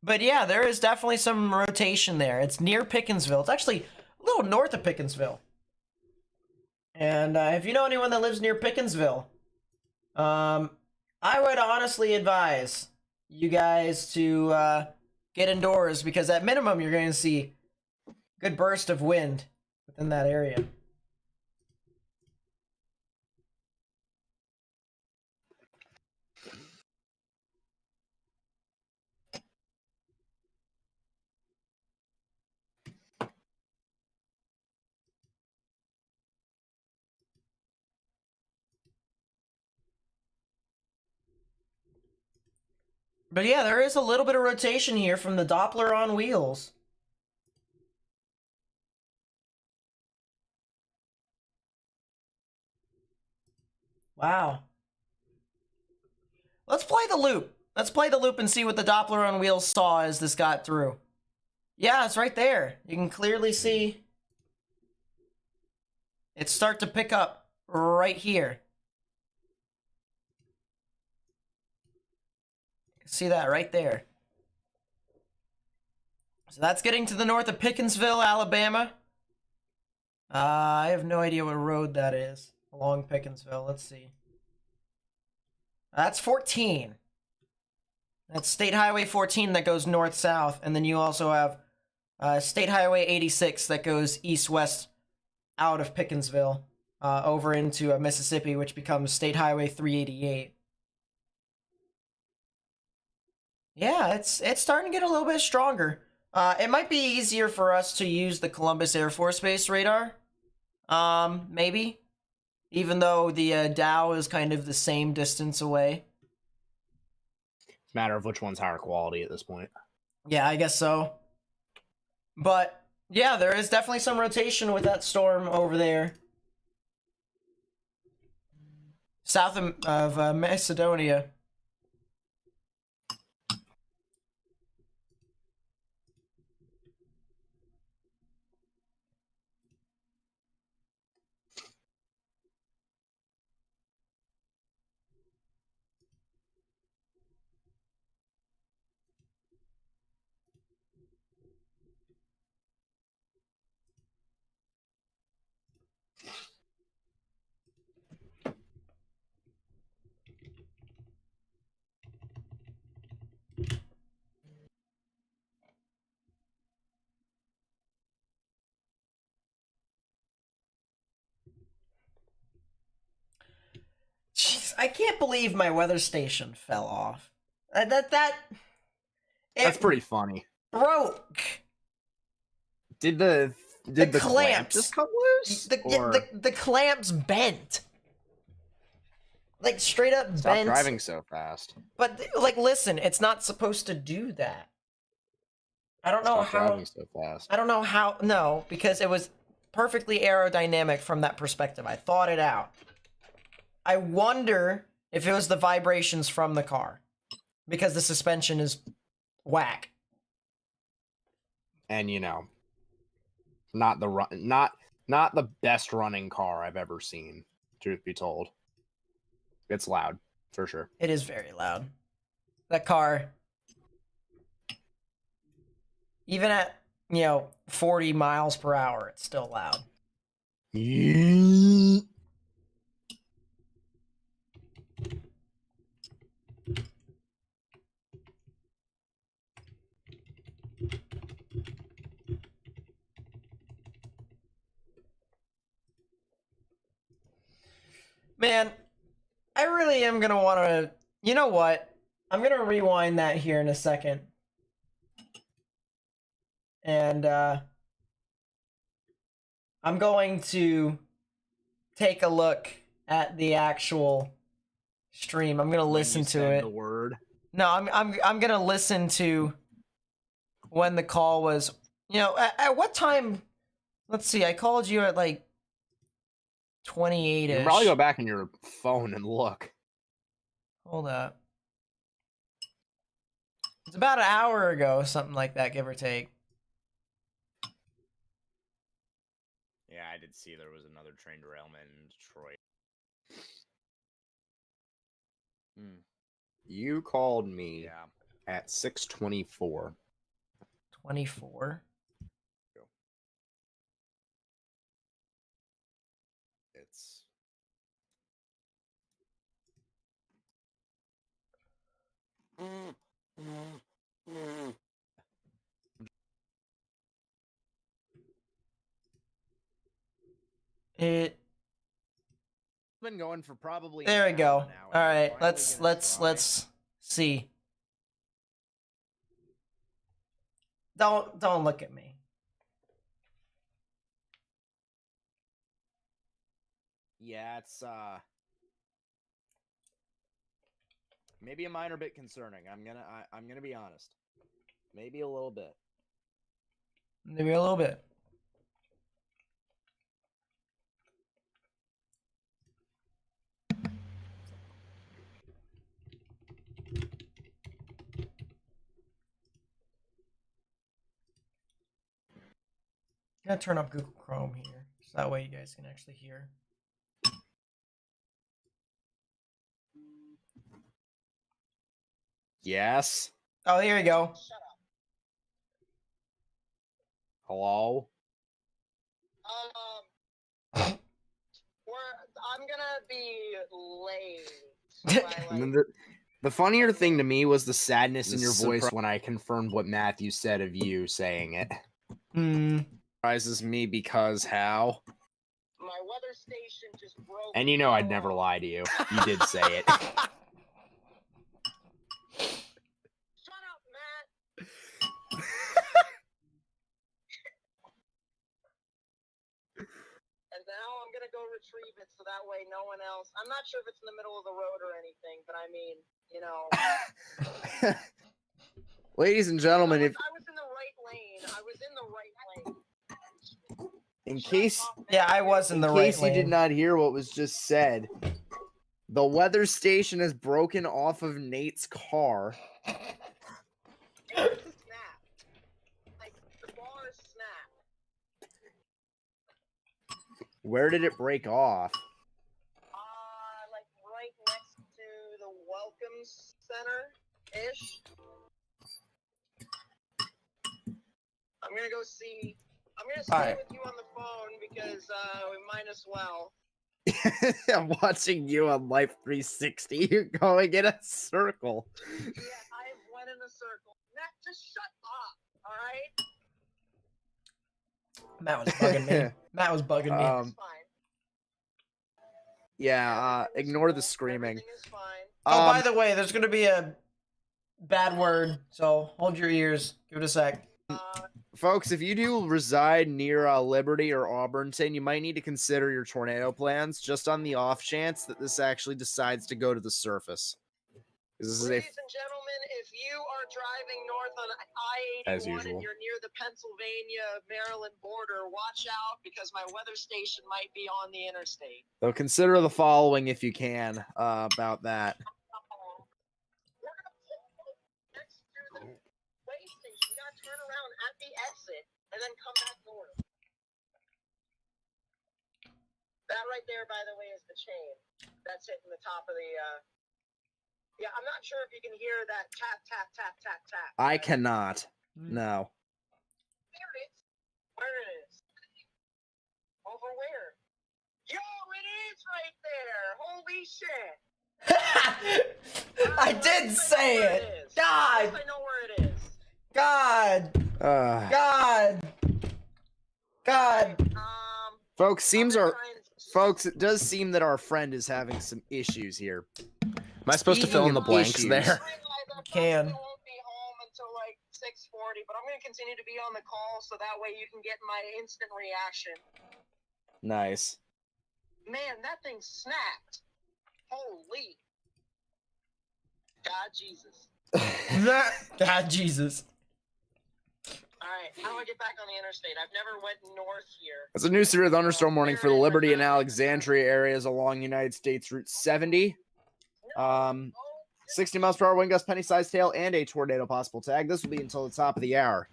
[SPEAKER 1] But yeah, there is definitely some rotation there. It's near Pickensville. It's actually a little north of Pickensville. And if you know anyone that lives near Pickensville, I would honestly advise you guys to get indoors, because at minimum you're going to see a good burst of wind within that area. But yeah, there is a little bit of rotation here from the Doppler on wheels. Wow. Let's play the loop. Let's play the loop and see what the Doppler on wheels saw as this got through. Yeah, it's right there. You can clearly see it start to pick up right here. See that right there. So that's getting to the north of Pickensville, Alabama. I have no idea what road that is along Pickensville. Let's see. That's 14. That's State Highway 14 that goes north-south. And then you also have State Highway 86 that goes east-west out of Pickensville over into Mississippi, which becomes State Highway 388. Yeah, it's starting to get a little bit stronger. It might be easier for us to use the Columbus Air Force Base radar. Maybe. even though the Dow is kind of the same distance away.
[SPEAKER 2] It's a matter of which one's higher quality at this point.
[SPEAKER 1] Yeah, I guess so. But yeah, there is definitely some rotation with that storm over there. South of Macedonia. Jeez, I can't believe my weather station fell off. That's
[SPEAKER 2] pretty funny.
[SPEAKER 1] Broke.
[SPEAKER 2] Did the clamp
[SPEAKER 1] clamps
[SPEAKER 2] just come loose?
[SPEAKER 1] The clamps bent. Like straight up
[SPEAKER 2] Stop
[SPEAKER 1] bent.
[SPEAKER 2] driving so fast.
[SPEAKER 1] But like, listen, it's not supposed to do that. I don't know
[SPEAKER 2] Stop
[SPEAKER 1] how.
[SPEAKER 2] driving so fast.
[SPEAKER 1] I don't know how. No, because it was perfectly aerodynamic from that perspective. I thought it out. I wonder if it was the vibrations from the car, because the suspension is whack.
[SPEAKER 2] And you know, not the best running car I've ever seen. Truth be told, it's loud for sure.
[SPEAKER 1] It is very loud. That car, even at 40 miles per hour, it's still loud. Man, I really am gonna want to. You know what? I'm gonna rewind that here in a second, and I'm going to take a look at the actual stream. I'm gonna listen to it.
[SPEAKER 2] The word.
[SPEAKER 1] No, I'm gonna listen to when the call was. At what time? Let's see. I called you at like 28ish.
[SPEAKER 2] You can probably go back in your phone and look.
[SPEAKER 1] Hold up. It's about an hour ago, something like that, give or take.
[SPEAKER 2] Yeah, I did see there was another train derailment in Detroit. You called me at 6:24.
[SPEAKER 1] 24?
[SPEAKER 2] It's...
[SPEAKER 1] It
[SPEAKER 2] been going for probably
[SPEAKER 1] There we go. All right, let's see. Don't look at me.
[SPEAKER 2] Yeah, it's maybe a minor bit concerning. I'm gonna be honest. Maybe a little bit.
[SPEAKER 1] Maybe a little bit. I'm gonna turn up Google Chrome here, so that way you guys can actually hear.
[SPEAKER 2] Yes.
[SPEAKER 1] Oh, here you go.
[SPEAKER 2] Hello.
[SPEAKER 4] I'm gonna be late.
[SPEAKER 2] And then the funnier thing to me was the sadness in your voice when I confirmed what Matthew said of you saying it. Surprises me because how?
[SPEAKER 4] My weather station just broke.
[SPEAKER 2] And you know I'd never lie to you. You did say it.
[SPEAKER 4] Shut up, Matt. And now I'm gonna go retrieve leave it so that way no one else. I'm not sure if it's in the middle of the road or anything, but I mean, you know.
[SPEAKER 2] Ladies and gentlemen, if
[SPEAKER 4] I was in the right lane. I was in the right lane.
[SPEAKER 2] in case
[SPEAKER 1] Yeah, I was in the right
[SPEAKER 2] you did
[SPEAKER 1] lane.
[SPEAKER 2] not hear what was just said, the weather station is broken off of Nate's car.
[SPEAKER 4] It snapped. Like the bar snapped.
[SPEAKER 2] Where did it break off?
[SPEAKER 4] Like right next to the welcome center ish. I'm gonna go see. I'm gonna stay
[SPEAKER 1] Alright.
[SPEAKER 4] with you on the phone because we might as well.
[SPEAKER 2] I'm watching you on Life 360. You're going in a circle.
[SPEAKER 4] Yeah, I went in a circle. Matt, just shut up. All right.
[SPEAKER 1] Matt was bugging me. Matt was bugging me.
[SPEAKER 4] It's fine.
[SPEAKER 2] Yeah,
[SPEAKER 4] Everything is
[SPEAKER 2] ignore the
[SPEAKER 4] cool.
[SPEAKER 2] screaming.
[SPEAKER 4] Everything is fine.
[SPEAKER 1] Oh, by the way, there's gonna be a bad word, so hold your ears. Give it a sec.
[SPEAKER 2] Folks, if you do reside near Liberty or Auburnton, you might need to consider your tornado plans, just on the off chance that this actually decides to go to the surface. This is
[SPEAKER 4] Ladies and gentlemen, if you are driving north on
[SPEAKER 2] As
[SPEAKER 4] I-81
[SPEAKER 2] usual.
[SPEAKER 4] and you're near the Pennsylvania-Maryland border, watch out because my weather station might be on the interstate.
[SPEAKER 2] So consider the following if you can about that.
[SPEAKER 4] We're going to pull next to the way station. You got to turn around at the exit and then come back north. That right there, by the way, is the chain. That's hitting the top of the... Yeah, I'm not sure if you can hear that tap, tap, tap, tap, tap.
[SPEAKER 2] I cannot. No.
[SPEAKER 4] There it is. Where it is? Over where? Yo, it is right there. Holy shit.
[SPEAKER 1] I did say it.
[SPEAKER 4] God.
[SPEAKER 1] God.
[SPEAKER 4] I know where it is.
[SPEAKER 1] God. God.
[SPEAKER 2] Folks,
[SPEAKER 4] I'm gonna try and-
[SPEAKER 2] folks, it does seem that our friend is having some issues here. Am I supposed to
[SPEAKER 1] Speaking
[SPEAKER 2] fill in the
[SPEAKER 1] of
[SPEAKER 2] blanks
[SPEAKER 1] issues.
[SPEAKER 2] there?
[SPEAKER 4] I realize I
[SPEAKER 1] Can.
[SPEAKER 4] probably won't be home until like 6:40, but I'm gonna continue to be on the call so that way you can get my instant reaction.
[SPEAKER 2] Nice.
[SPEAKER 4] Man, that thing snapped. Holy. God Jesus.
[SPEAKER 1] God, Jesus.
[SPEAKER 4] Alright, how do I get back on the interstate? I've never went north here.
[SPEAKER 2] It's a new severe thunderstorm warning for the Liberty and Alexandria areas along United States Route 70. 60 miles per hour wind gust, penny-sized hail, and a tornado possible tag. This will be until the top of the hour.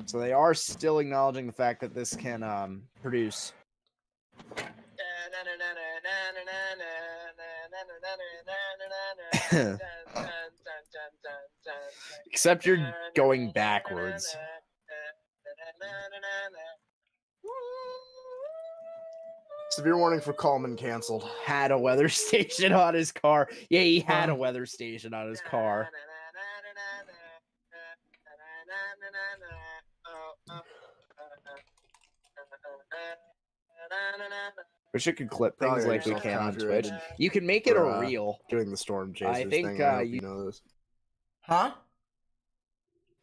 [SPEAKER 2] So they are still acknowledging the fact that this can produce. Except you're going backwards. Severe warning for Coleman canceled. Had a weather station on his car. Yeah, he had a weather station on his car. Wish it could clip things
[SPEAKER 5] Probably
[SPEAKER 2] like we can on Twitch.
[SPEAKER 5] copyrighted.
[SPEAKER 2] You can make it
[SPEAKER 5] For,
[SPEAKER 2] a reel.
[SPEAKER 5] Doing the storm chasers
[SPEAKER 2] I think,
[SPEAKER 5] thing. I hope
[SPEAKER 2] you-
[SPEAKER 5] you know this.
[SPEAKER 1] Huh?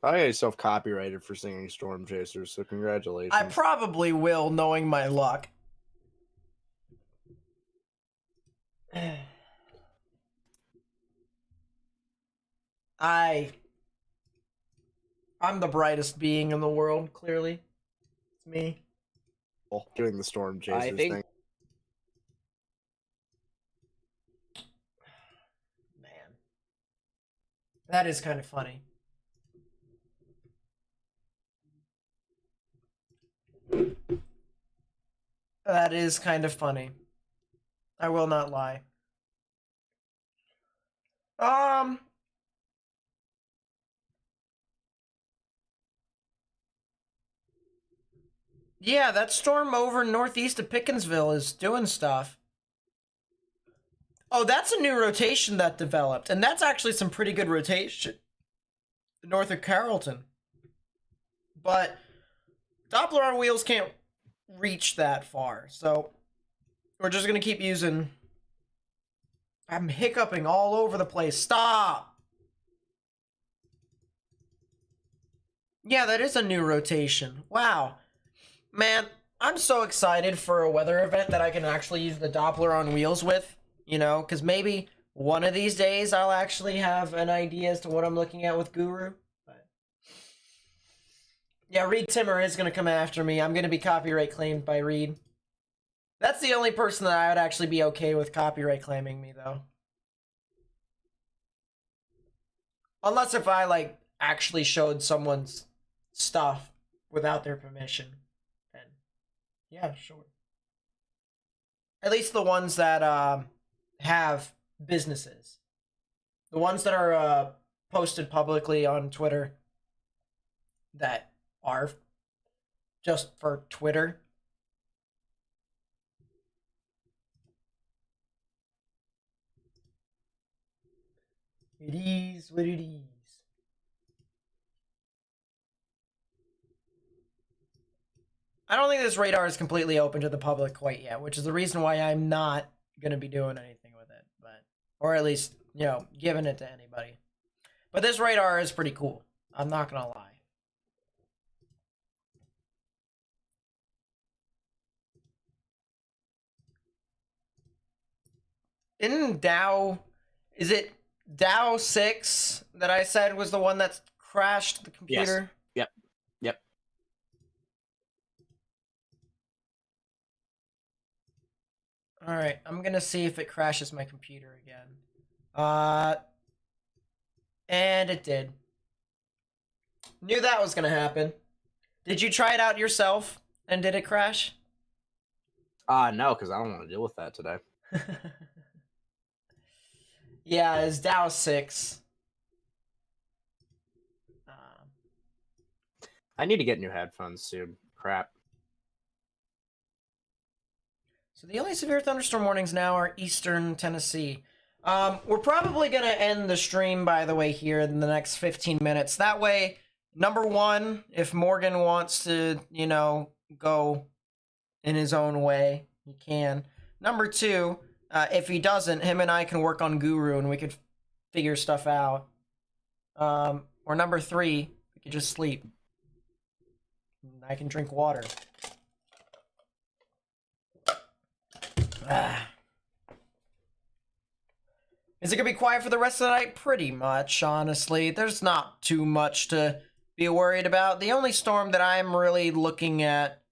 [SPEAKER 5] I got yourself copyrighted for singing storm chasers, so congratulations.
[SPEAKER 1] I probably will, knowing my luck. I'm the brightest being in the world, clearly. It's me.
[SPEAKER 5] Doing the storm chasers
[SPEAKER 2] think-
[SPEAKER 5] thing.
[SPEAKER 1] Man. That is kind of funny. That is kind of funny. I will not lie. Yeah, that storm over northeast of Pickensville is doing stuff. Oh, that's a new rotation that developed, and that's actually some pretty good rotation north of Carrollton. But Doppler on wheels can't reach that far, so we're just gonna keep using. I'm hiccuping all over the place. Stop! Yeah, that is a new rotation. Wow. Man, I'm so excited for a weather event that I can actually use the Doppler on wheels with, you know, because maybe one of these days I'll actually have an idea as to what I'm looking at with Guru. But yeah, Reed Timmer is going to come after me. I'm going to be copyright claimed by Reed. That's the only person that I would actually be okay with copyright claiming me, though. Unless if I, like, actually showed someone's stuff without their permission, then yeah, sure. At least the ones that have businesses. The ones that are posted publicly on Twitter that are just for Twitter. It is what it is. I don't think this radar is completely open to the public quite yet, which is the reason why I'm not going to be doing anything with it, but or at least, you know, giving it to anybody. But this radar is pretty cool. I'm not going to lie. In Dow, is it Dow 6 that I said was the one that crashed the computer?
[SPEAKER 2] Yes. Yep.
[SPEAKER 1] All right, I'm going to see if it crashes my computer again. And it did. Knew that was going to happen. Did you try it out yourself and did it crash?
[SPEAKER 2] No, because I don't want to deal with that today.
[SPEAKER 1] Yeah, it's Dow 6.
[SPEAKER 2] I need to get new headphones soon. Crap.
[SPEAKER 1] So the only severe thunderstorm warnings now are eastern Tennessee. We're probably going to end the stream, by the way, here in the next 15 minutes. That way, number one, if Morgan wants to, you know, go in his own way, he can. Number two, if he doesn't, him and I can work on Guru and we could figure stuff out. Or number three, we could just sleep. I can drink water. Is it going to be quiet for the rest of the night? Pretty much, honestly. There's not too much to be worried about. The only storm that I'm really looking at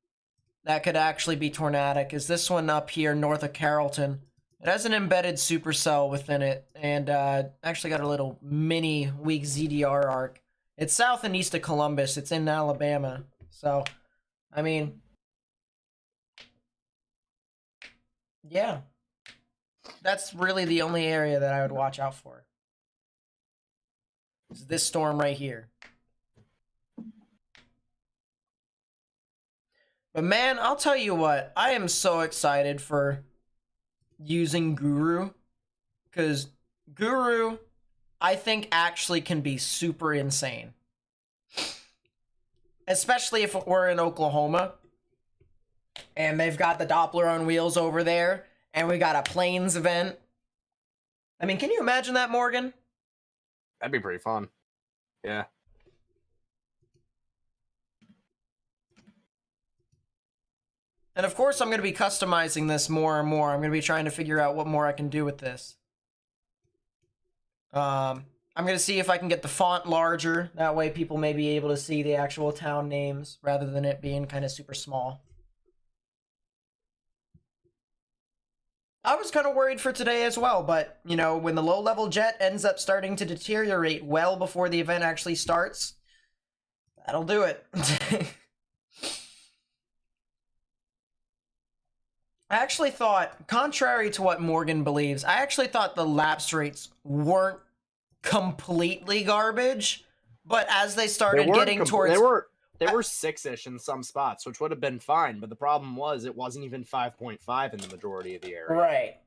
[SPEAKER 1] that could actually be tornadic is this one up here north of Carrollton. It has an embedded supercell within it, and actually got a little mini weak ZDR arc. It's south and east of Columbus. It's in Alabama. So, I mean, yeah. That's really the only area that I would watch out for. Is this storm right here. But man, I'll tell you what, I am so excited for using Guru. Because Guru, I think, actually can be super insane. Especially if we're in Oklahoma. And they've got the Doppler on wheels over there. And we got a planes event. I mean, can you imagine that, Morgan?
[SPEAKER 2] That'd be pretty fun. Yeah.
[SPEAKER 1] And of course, I'm going to be customizing this more and more. I'm going to be trying to figure out what more I can do with this. I'm going to see if I can get the font larger. That way people may be able to see the actual town names rather than it being kind of super small. I was kind of worried for today as well, but, you know, when the low-level jet ends up starting to deteriorate well before the event actually starts, that'll do it. I actually thought, contrary to what Morgan believes, I actually thought the lapse rates weren't completely garbage, but as they started getting towards...
[SPEAKER 2] They were 6-ish in some spots, which would have been fine, but the problem was it wasn't even 5.5 in the majority of the area.
[SPEAKER 1] Right.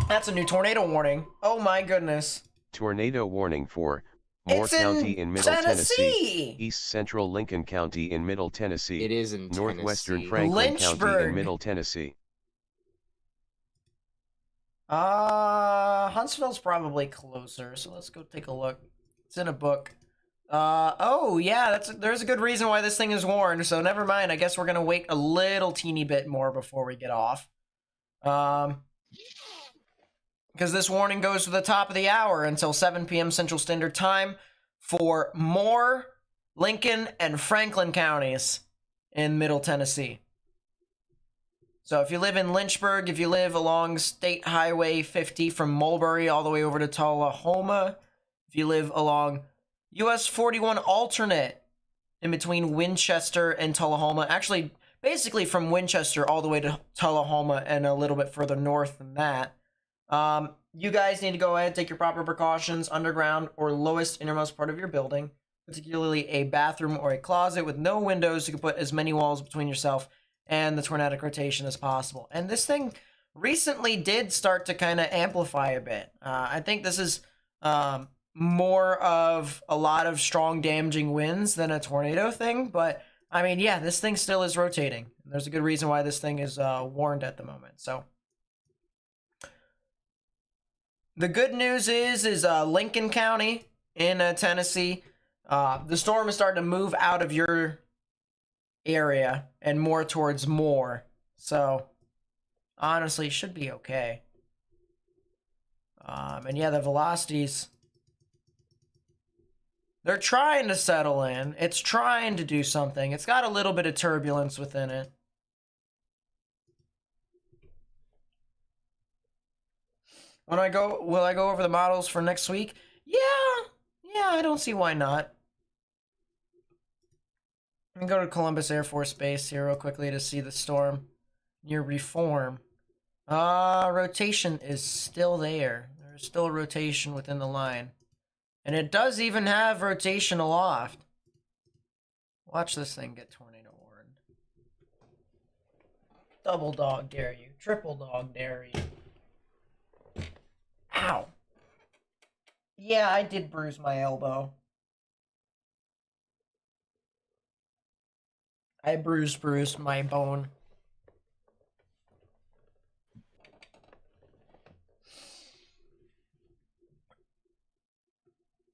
[SPEAKER 1] That's a new tornado warning. Oh my goodness.
[SPEAKER 3] Tornado warning for Moore County in Middle Tennessee, East Central Lincoln County in Middle Tennessee,
[SPEAKER 2] it is in
[SPEAKER 3] Northwestern
[SPEAKER 2] Tennessee.
[SPEAKER 3] Franklin County
[SPEAKER 1] Lynchburg.
[SPEAKER 3] in Middle Tennessee.
[SPEAKER 1] Huntsville's probably closer, so let's go take a look. It's in a book. Oh yeah, there's a good reason why this thing is warned, so never mind. I guess we're gonna wait a little teeny bit more before we get off. Because this warning goes to the top of the hour until 7 p.m. Central Standard Time for Moore, Lincoln, and Franklin counties in Middle Tennessee. So if you live in Lynchburg, if you live along State Highway 50 from Mulberry all the way over to Tullahoma, if you live along US 41 alternate in between Winchester and Tullahoma, actually basically from Winchester all the way to Tullahoma and a little bit further north than that, you guys need to go ahead and take your proper precautions underground or lowest innermost part of your building, particularly a bathroom or a closet with no windows. You can put as many walls between yourself and the tornadic rotation as possible. And this thing recently did start to kind of amplify a bit. I think this is more of a lot of strong damaging winds than a tornado thing, but I mean, yeah, this thing still is rotating. There's a good reason why this thing is warned at the moment. So the good news is Lincoln County in Tennessee, the storm is starting to move out of your area and more towards Moore. So honestly, it should be okay. And yeah, the velocities, they're trying to settle in. It's trying to do something. It's got a little bit of turbulence within it. Will I go over the models for next week? Yeah, I don't see why not. I'm gonna go to Columbus Air Force Base here real quickly to see the storm near Reform. Rotation is still there. There's still a rotation within the line. And it does even have rotation aloft. Watch this thing get tornado warned. Double dog dare you. Triple dog dare you. Ow. Yeah, I did bruise my elbow. I bruised my bone.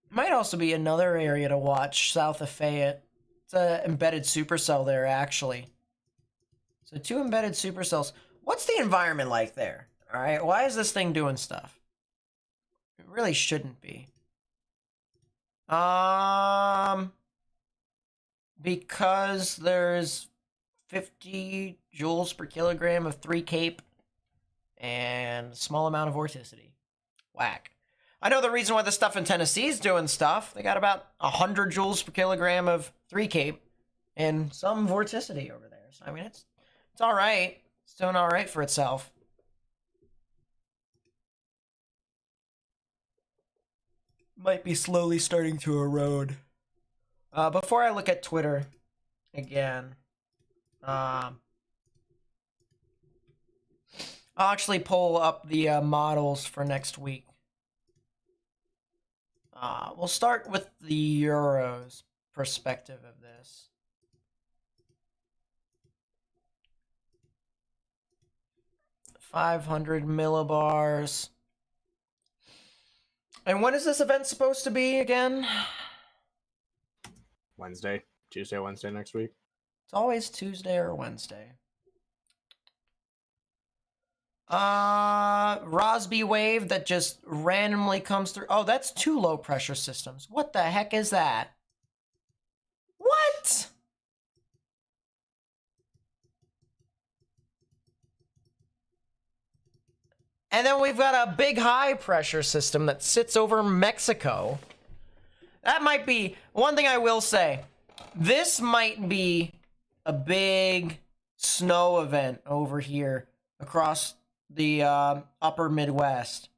[SPEAKER 1] Might also be another area to watch south of Fayette. It's an embedded supercell there, actually. So 2 embedded supercells. What's the environment like there? All right, why is this thing doing stuff? It really shouldn't be. Because there's 50 joules per kilogram of 3 cape and a small amount of vorticity. Whack. I know the reason why the stuff in Tennessee is doing stuff. They got about 100 joules per kilogram of 3 cape and some vorticity over there. So I mean, it's all right. It's doing all right for itself. Might be slowly starting to erode. Before I look at Twitter again, I'll actually pull up the models for next week. We'll start with the Euros perspective of this. $500 millibars. And when is this event supposed to be again?
[SPEAKER 5] Wednesday, Tuesday, Wednesday next week.
[SPEAKER 1] It's always Tuesday or Wednesday. Rosby wave that just randomly comes through. Oh, that's 2 low pressure systems. What the heck is that? What? And then we've got a big high pressure system that sits over Mexico. That might be one thing I will say. This might be a big snow event over here across the upper Midwest.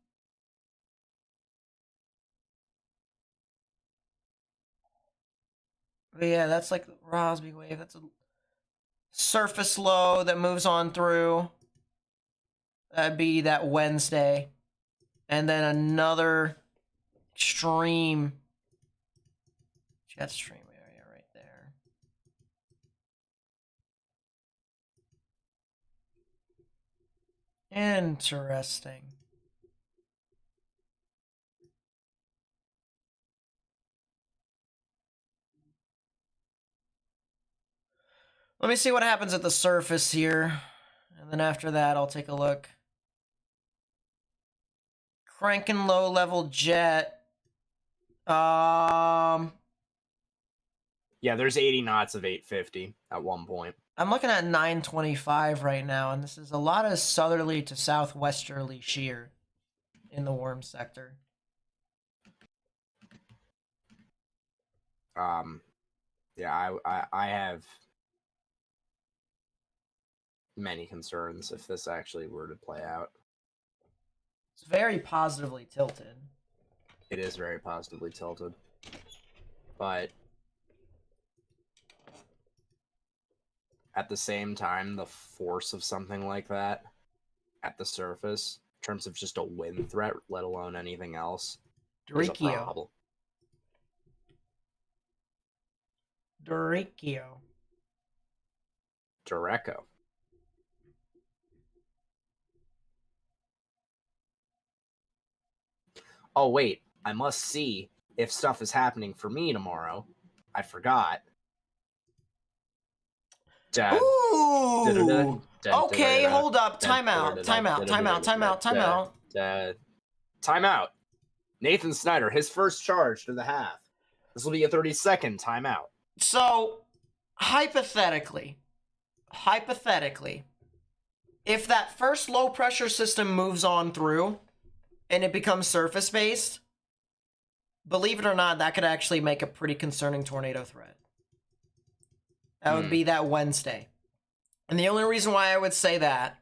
[SPEAKER 1] But yeah, that's like Rosby wave. That's a surface low that moves on through. That'd be that Wednesday. And then another extreme jet stream area right there. Interesting. Let me see what happens at the surface here. And then after that, I'll take a look. Cranking low-level jet.
[SPEAKER 2] Yeah, there's 80 knots of 850 at one point.
[SPEAKER 1] I'm looking at 925 right now, and this is a lot of southerly to southwesterly shear in the warm sector.
[SPEAKER 2] Yeah, I have many concerns if this actually were to play out.
[SPEAKER 1] It's very positively tilted.
[SPEAKER 2] It is very positively tilted. But at the same time, the force of something like that at the surface, in terms of just a wind threat, let alone anything else, is a problem. Dureco. Oh, wait. I must see if stuff is happening for me tomorrow. I forgot.
[SPEAKER 1] Ooh! Okay, hold up. Timeout.
[SPEAKER 2] Timeout. Nathan Snyder, his first charge to the half. This will be a 30-second timeout.
[SPEAKER 1] So, hypothetically, if that first low pressure system moves on through and it becomes surface based, believe it or not, that could actually make a pretty concerning tornado threat. That would be that Wednesday. And the only reason why I would say that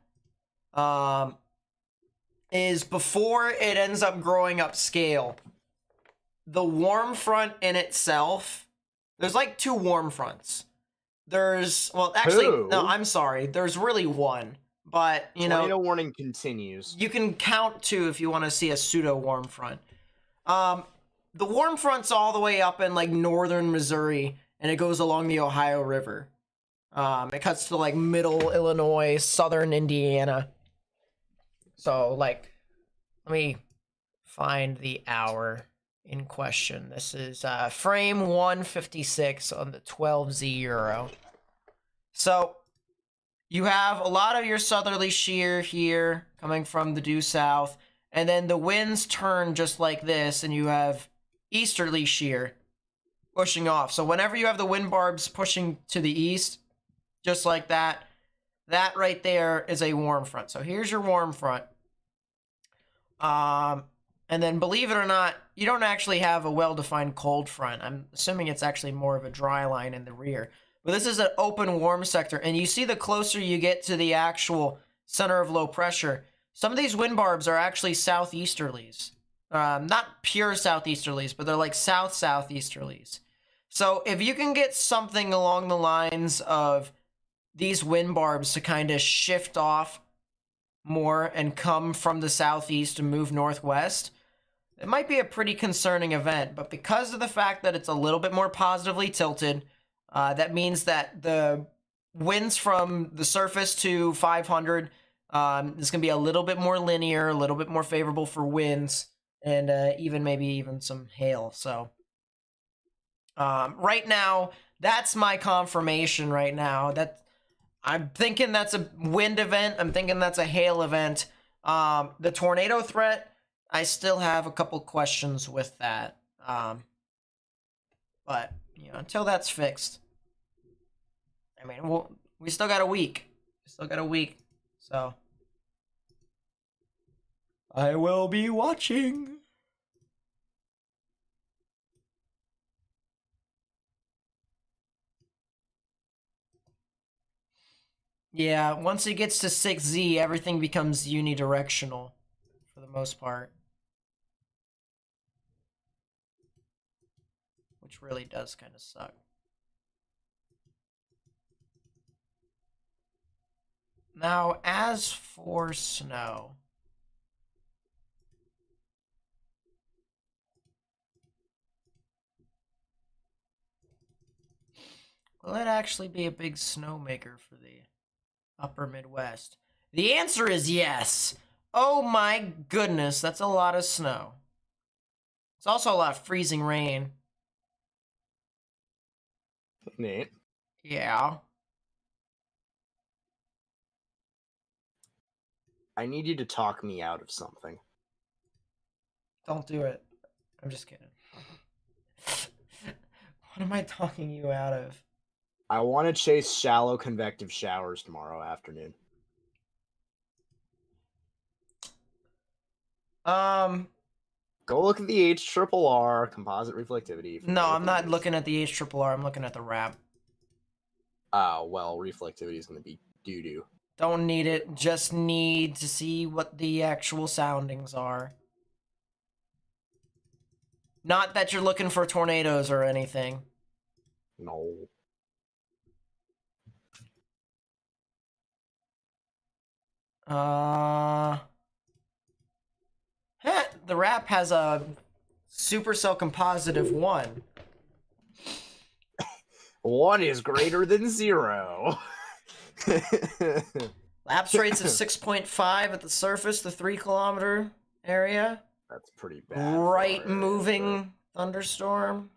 [SPEAKER 1] is before it ends up growing up scale, the warm front in itself, there's like two warm fronts. There's, well, actually, no, I'm sorry. There's really one. But, you know,
[SPEAKER 2] tornado warning continues.
[SPEAKER 1] You can count two if you want to see a pseudo warm front. The warm front's all the way up in like northern Missouri, and it goes along the Ohio River. It cuts to like middle Illinois, southern Indiana. So, like, let me find the hour in question. This is frame 156 on the 12Z Euro. So, you have a lot of your southerly shear here coming from the due south, and then the winds turn just like this, and you have easterly shear pushing off. So whenever you have the wind barbs pushing to the east, just like that, that right there is a warm front. So here's your warm front. And then believe it or not, you don't actually have a well-defined cold front. I'm assuming it's actually more of a dry line in the rear. But this is an open warm sector, and you see the closer you get to the actual center of low pressure, some of these wind barbs are actually southeasterlies. Not pure southeasterlies, but they're like southeasterlies. So if you can get something along the lines of these wind barbs to kind of shift off more and come from the southeast and move northwest, it might be a pretty concerning event. But because of the fact that it's a little bit more positively tilted, that means that the winds from the surface to 500 is going to be a little bit more linear, a little bit more favorable for winds, and maybe even some hail. So right now, that's my confirmation right now. That I'm thinking that's a wind event. I'm thinking that's a hail event. The tornado threat, I still have a couple questions with that. But, you know, until that's fixed, I mean, we still got a week. So I will be watching. Yeah, once it gets to 6Z, everything becomes unidirectional for the most part. Which really does kind of suck. Now, as for snow, will it actually be a big snow maker for the upper Midwest? The answer is yes. Oh my goodness, that's a lot of snow. It's also a lot of freezing rain.
[SPEAKER 2] Neat.
[SPEAKER 1] Yeah.
[SPEAKER 5] I need you to talk me out of something.
[SPEAKER 1] Don't do it. I'm just kidding. What am I talking you out of?
[SPEAKER 5] I want to chase shallow convective showers tomorrow afternoon. Go look at the HRRR composite reflectivity.
[SPEAKER 1] No, I'm not looking at the HRRR. I'm looking at the RAP.
[SPEAKER 5] Oh, well, reflectivity is going to be doo-doo.
[SPEAKER 1] Don't need it. Just need to see what the actual soundings are. Not that you're looking for tornadoes or anything.
[SPEAKER 5] No.
[SPEAKER 1] The RAP has a supercell composite of 1.
[SPEAKER 5] 1 is greater than 0.
[SPEAKER 1] Lapse rates of 6.5 at the surface, the 3-kilometer area.
[SPEAKER 5] That's pretty bad.
[SPEAKER 1] Right moving thunderstorm.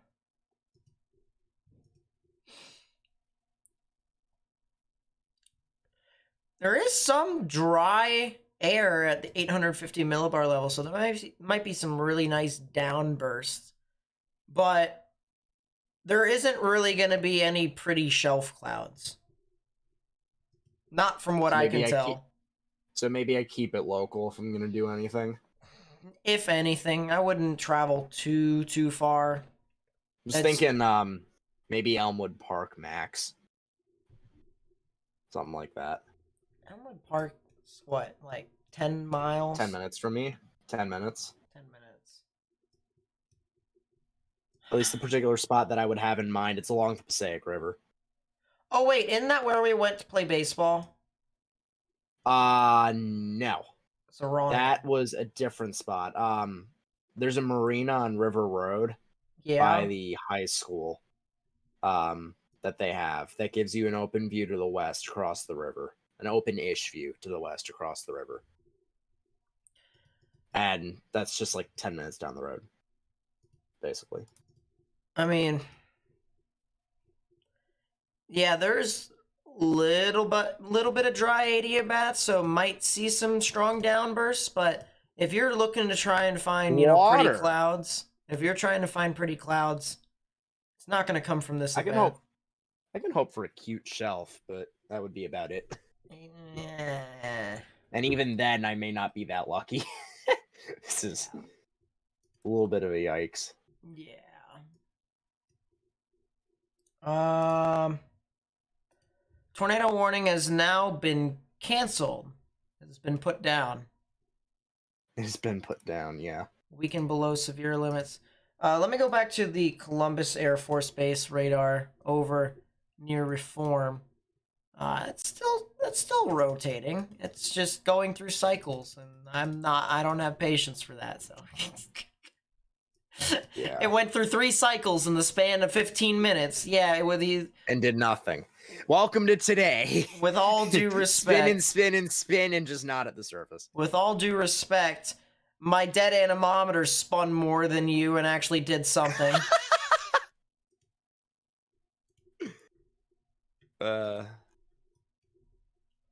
[SPEAKER 1] There is some dry air at the 850 millibar level, so there might be some really nice downbursts. But there isn't really going to be any pretty shelf clouds. Not from what I can tell.
[SPEAKER 5] So maybe I keep it local if I'm going to do anything.
[SPEAKER 1] If anything, I wouldn't travel too far.
[SPEAKER 5] Just thinking maybe Elmwood Park max. Something like that.
[SPEAKER 1] Elmwood Park's what, like 10 miles?
[SPEAKER 5] 10 minutes from me. 10 minutes.
[SPEAKER 1] 10 minutes.
[SPEAKER 5] At least the particular spot that I would have in mind. It's along the Passaic River.
[SPEAKER 1] Oh wait, isn't that where we went to play baseball?
[SPEAKER 5] No.
[SPEAKER 1] So wrong.
[SPEAKER 5] That was a different spot. There's a marina on River Road by the high school that they have that gives you an open view to the west across the river. An open-ish view to the west across the river. And that's just like 10 minutes down the road, basically.
[SPEAKER 1] I mean, yeah, there's little bit of dry 80 at bats, so might see some strong downbursts, but if you're looking to try and find, pretty clouds, it's not going to come from this event.
[SPEAKER 5] I can hope for a cute shelf, but that would be about it.
[SPEAKER 1] Yeah.
[SPEAKER 5] And even then, I may not be that lucky. This is a little bit of a yikes.
[SPEAKER 1] Yeah. Tornado warning has now been canceled. It's been put down.
[SPEAKER 5] It's been put down, yeah.
[SPEAKER 1] Weakened below severe limits. Let me go back to the Columbus Air Force Base radar over near Reform. It's still rotating. It's just going through cycles, and I don't have patience for that, so.
[SPEAKER 5] Yeah.
[SPEAKER 1] It went through 3 cycles in the span of 15 minutes. Yeah,
[SPEAKER 5] and did nothing. Welcome to today.
[SPEAKER 1] With all due respect.
[SPEAKER 5] spin, and just not at the surface.
[SPEAKER 1] With all due respect, my dead anemometer spun more than you and actually did something.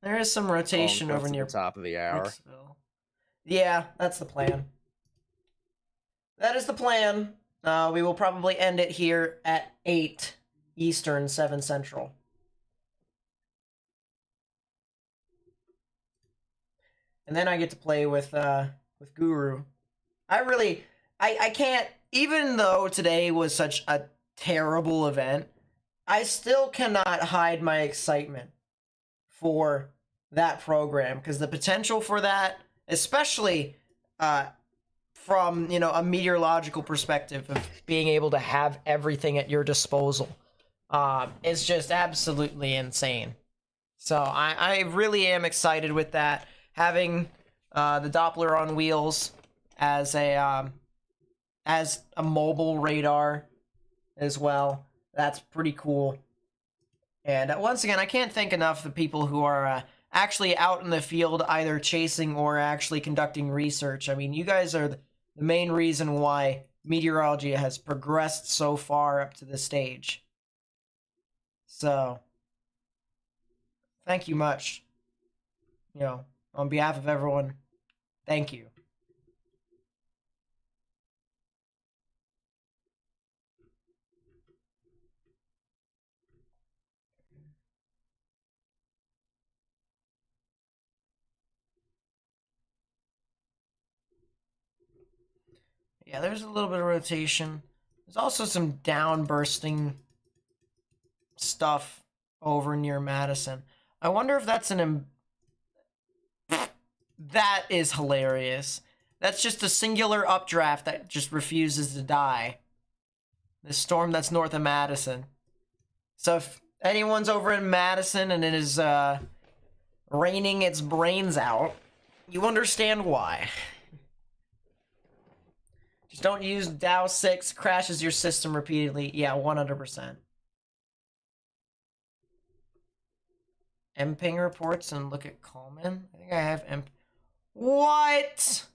[SPEAKER 1] There is some rotation over near
[SPEAKER 5] the top of the hour.
[SPEAKER 1] Brooksville. Yeah, that's the plan. That is the plan. We will probably end it here at 8 Eastern, 7 Central. And then I get to play with Guru. I can't, even though today was such a terrible event, I still cannot hide my excitement for that program, because the potential for that, especially from a meteorological perspective of being able to have everything at your disposal, is just absolutely insane. So I really am excited with that. Having the Doppler on wheels as a mobile radar as well, that's pretty cool. And once again, I can't thank enough the people who are actually out in the field, either chasing or actually conducting research. I mean, you guys are the main reason why meteorology has progressed so far up to this stage. So, thank you much. On behalf of everyone, thank you. Yeah, there's a little bit of rotation. There's also some downbursting stuff over near Madison. I wonder if that's that is hilarious. That's just a singular updraft that just refuses to die. The storm that's north of Madison. So if anyone's over in Madison and it is raining its brains out, you understand why. Just don't use Dow 6, crashes your system repeatedly. Yeah, 100%. MPing reports and look at Coleman. I think I have What?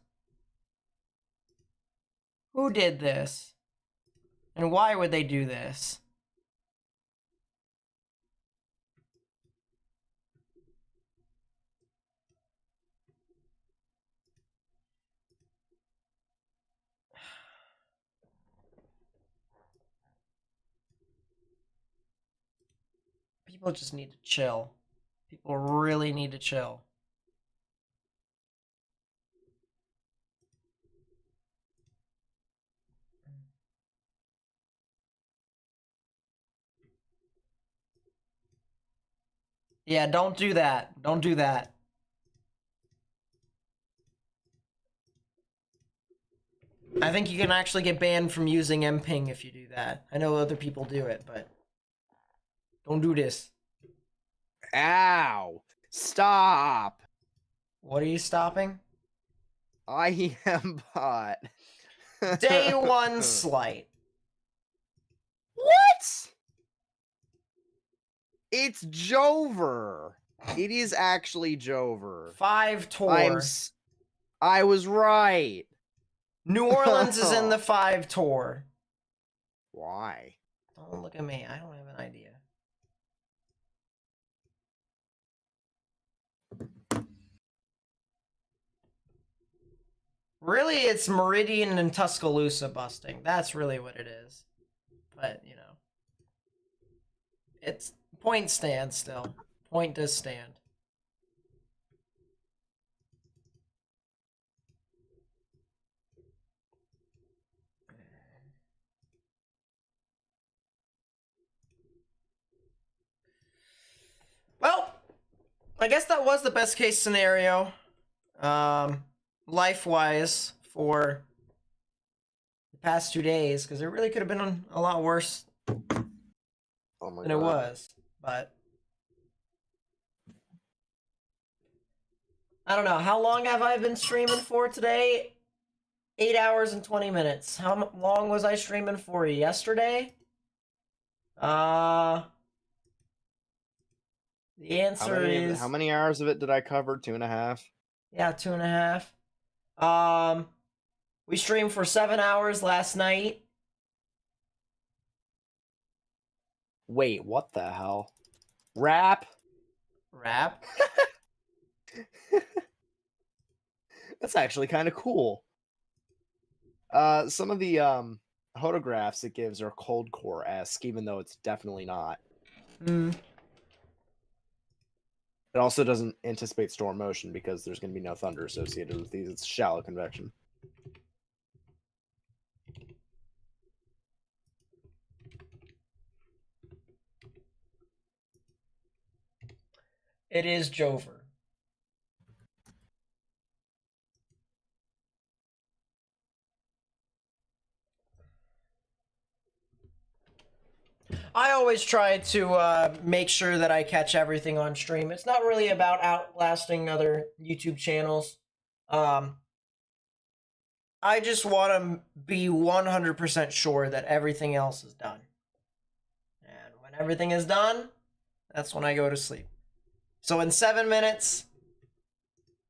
[SPEAKER 1] Who did this? And why would they do this? People just need to chill. People really need to chill. Yeah, don't do that. Don't do that. I think you can actually get banned from using MPing if you do that. I know other people do it, but don't do this.
[SPEAKER 2] Ow! Stop!
[SPEAKER 1] What are you stopping?
[SPEAKER 2] I am bot.
[SPEAKER 1] Day 1 slight.
[SPEAKER 2] What? It's Jover. It is actually Jover.
[SPEAKER 1] 5 tour.
[SPEAKER 2] I was right.
[SPEAKER 1] New Orleans is in the 5 tour.
[SPEAKER 2] Why?
[SPEAKER 1] Don't look at me. I don't have an idea. Really, it's Meridian and Tuscaloosa busting. That's really what it is. But, you know. It's point stands still. Point does stand. Well, I guess that was the best case scenario. Life-wise for the past 2 days, because it really could have been a lot worse than it was. But I don't know. How long have I been streaming for today? 8 hours and 20 minutes. How long was I streaming for yesterday? The answer is...
[SPEAKER 2] How many hours of it did I cover? 2.5?
[SPEAKER 1] Yeah, 2.5. We streamed for 7 hours last night.
[SPEAKER 2] Wait, what the hell? Rap? That's actually kind of cool. Some of the photographs it gives are cold core-esque, even though it's definitely not.
[SPEAKER 1] Mm.
[SPEAKER 2] It also doesn't anticipate storm motion because there's going to be no thunder associated with these. It's shallow convection.
[SPEAKER 1] It is Jover. I always try to make sure that I catch everything on stream. It's not really about outlasting other YouTube channels. I just want to be 100% sure that everything else is done. And when everything is done, that's when I go to sleep. So in 7 minutes,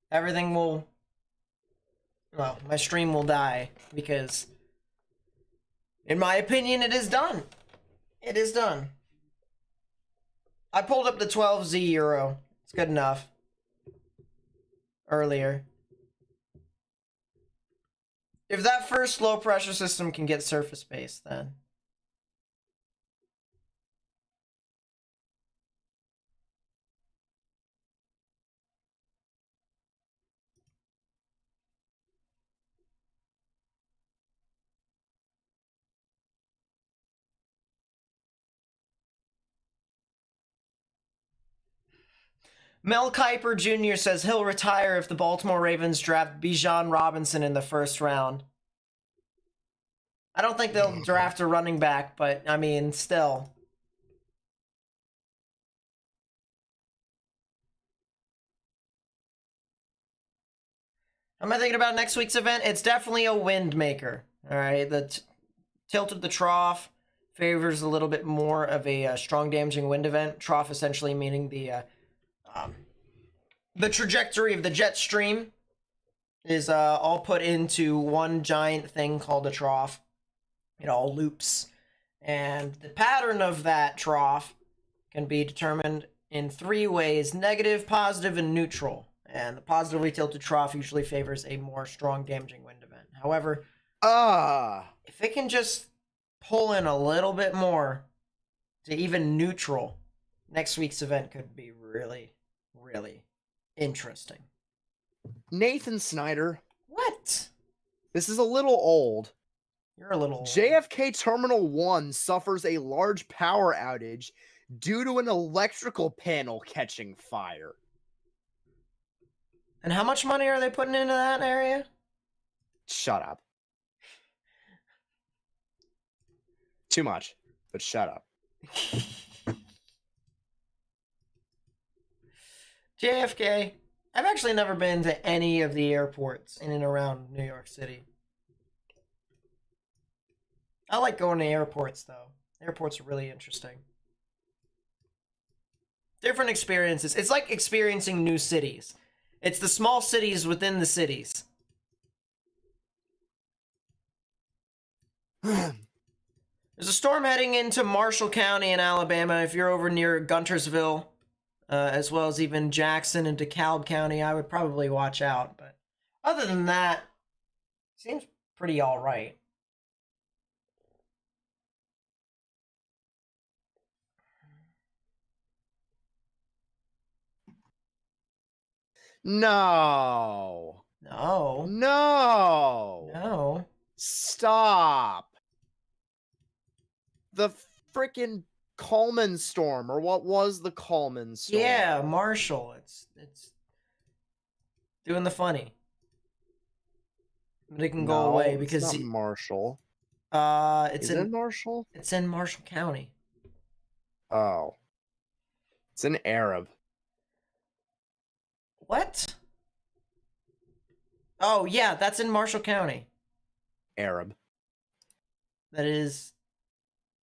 [SPEAKER 1] everything will... Well, my stream will die because, in my opinion, it is done. It is done. I pulled up the 12Z Euro. It's good enough. earlier. If that first low pressure system can get surface based, then. Mel Kiper Jr. says he'll retire if the Baltimore Ravens draft Bijan Robinson in the first round. I don't think they'll draft a running back, but, I mean, still. What am I thinking about next week's event? It's definitely a wind maker. All right, the tilt of the trough favors a little bit more of a strong damaging wind event. Trough essentially meaning the trajectory of the jet stream is all put into one giant thing called a trough. It all loops. And the pattern of that trough can be determined in 3 ways: negative, positive, and neutral. And the positively tilted trough usually favors a more strong damaging wind event. However, if it can just pull in a little bit more to even neutral, next week's event could be really, really interesting.
[SPEAKER 2] Nathan Snyder.
[SPEAKER 1] What?
[SPEAKER 2] This is a little old.
[SPEAKER 1] You're a little old.
[SPEAKER 2] JFK Terminal 1 suffers a large power outage due to an electrical panel catching fire.
[SPEAKER 1] And how much money are they putting into that area?
[SPEAKER 2] Shut up. Too much, but shut up.
[SPEAKER 1] JFK. I've actually never been to any of the airports in and around New York City. I like going to airports, though. Airports are really interesting. Different experiences. It's like experiencing new cities. It's the small cities within the cities. There's a storm heading into Marshall County in Alabama. If you're over near Guntersville, as well as even Jackson and DeKalb County, I would probably watch out. But other than that, seems pretty all right.
[SPEAKER 2] No.
[SPEAKER 1] No.
[SPEAKER 2] No.
[SPEAKER 1] No.
[SPEAKER 2] Stop. The freaking Coleman storm, or what was the Coleman storm?
[SPEAKER 1] Yeah, Marshall. It's doing the funny. But it can go away because
[SPEAKER 2] it's not Marshall.
[SPEAKER 1] It's
[SPEAKER 2] Is it Marshall?
[SPEAKER 1] It's in Marshall County.
[SPEAKER 2] Oh. It's in Arab.
[SPEAKER 1] What? Oh, yeah, that's in Marshall County.
[SPEAKER 2] Arab.
[SPEAKER 1] That is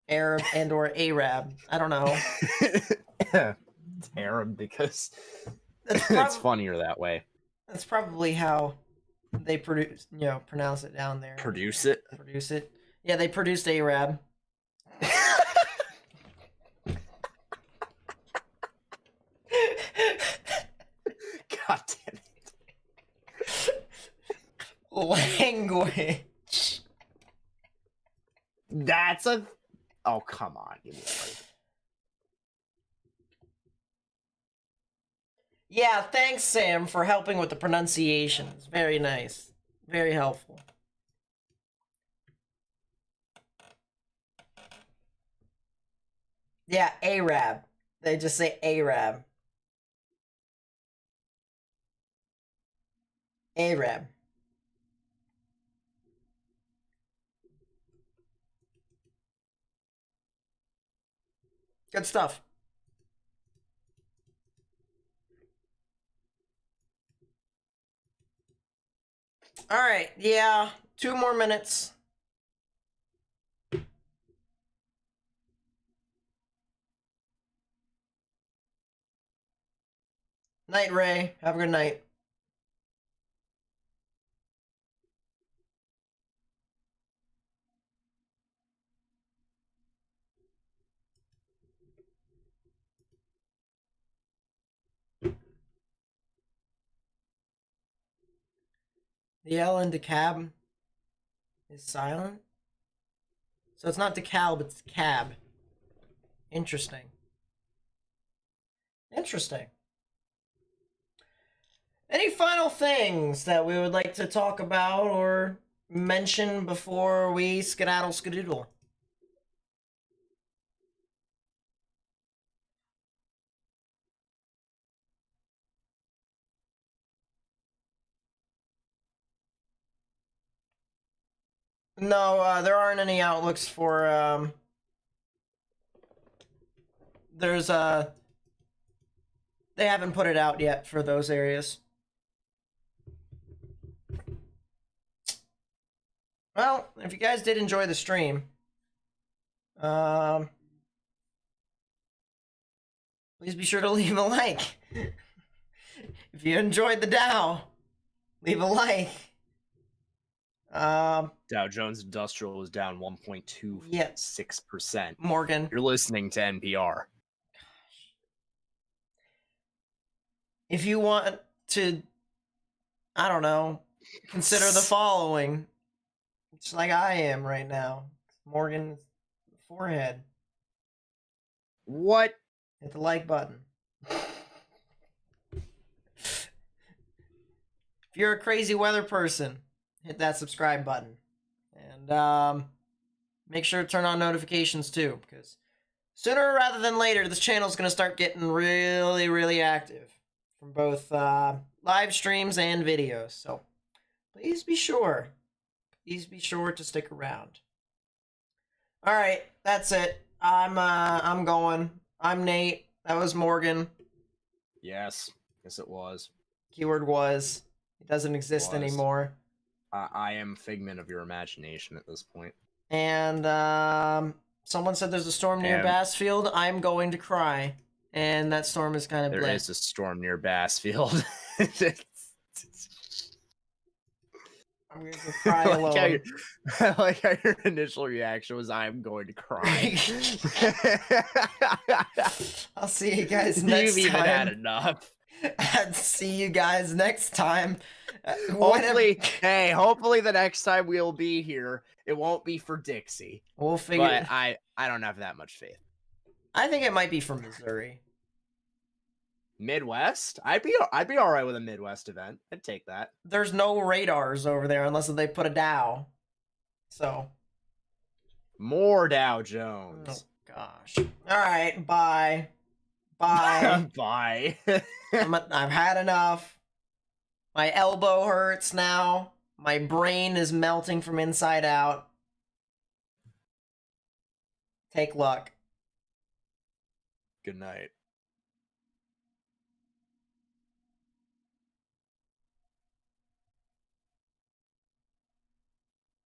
[SPEAKER 1] Arab and or Arab. I don't know.
[SPEAKER 2] It's Arab because it's funnier that way.
[SPEAKER 1] That's probably how they pronounce it down there.
[SPEAKER 2] Produce it?
[SPEAKER 1] Produce it. Yeah, they produced Arab.
[SPEAKER 2] God damn it.
[SPEAKER 1] Language.
[SPEAKER 2] That's a... Oh, come on. Give me a break.
[SPEAKER 1] Yeah, thanks, Sam, for helping with the pronunciations. Very nice. Very helpful. Yeah, Arab. They just say Arab. Arab. Good stuff. All right, yeah, 2 more minutes. Night, Ray. Have a good night. The L in DeKalb is silent. So it's not DeKalb, it's cab. Interesting. Interesting. Any final things that we would like to talk about or mention before we skedaddle skedoodle? No, there aren't any outlooks for, there's, they haven't put it out yet for those areas. Well, if you guys did enjoy the stream, please be sure to leave a like. If you enjoyed the Dow, leave a like.
[SPEAKER 5] Dow Jones Industrial was down 1.26%.
[SPEAKER 1] Morgan.
[SPEAKER 5] You're listening to NPR.
[SPEAKER 1] If you want to, I don't know, consider the following. Just like I am right now. Morgan's forehead.
[SPEAKER 5] What?
[SPEAKER 1] Hit the like button. If you're a crazy weather person, hit that subscribe button. And make sure to turn on notifications too, because sooner rather than later, this channel is going to start getting really, really active from both live streams and videos. So please be sure. Please be sure to stick around. All right, that's it. I'm going. I'm Nate. That was Morgan.
[SPEAKER 5] Yes it was.
[SPEAKER 1] Keyword was. It doesn't exist anymore.
[SPEAKER 5] I am figment of your imagination at this point.
[SPEAKER 1] And someone said there's a storm near Bassfield. I'm going to cry. And that storm is kind of
[SPEAKER 5] There is a storm near Bassfield.
[SPEAKER 1] I'm going to cry alone.
[SPEAKER 5] I like how your initial reaction was, I'm going to cry.
[SPEAKER 1] I'll see you guys next time.
[SPEAKER 5] You've even had enough.
[SPEAKER 1] I'll see you guys next time.
[SPEAKER 5] Hopefully, hopefully the next time we'll be here, it won't be for Dixie.
[SPEAKER 1] We'll figure.
[SPEAKER 5] But I don't have that much faith.
[SPEAKER 1] I think it might be for Missouri.
[SPEAKER 5] Midwest? I'd be all right with a Midwest event. I'd take that.
[SPEAKER 1] There's no radars over there unless they put a Dow. So
[SPEAKER 5] more Dow Jones.
[SPEAKER 1] Oh gosh. All right. Bye. Bye.
[SPEAKER 5] Bye.
[SPEAKER 1] I've had enough. My elbow hurts now. My brain is melting from inside out. Take luck.
[SPEAKER 5] Good night.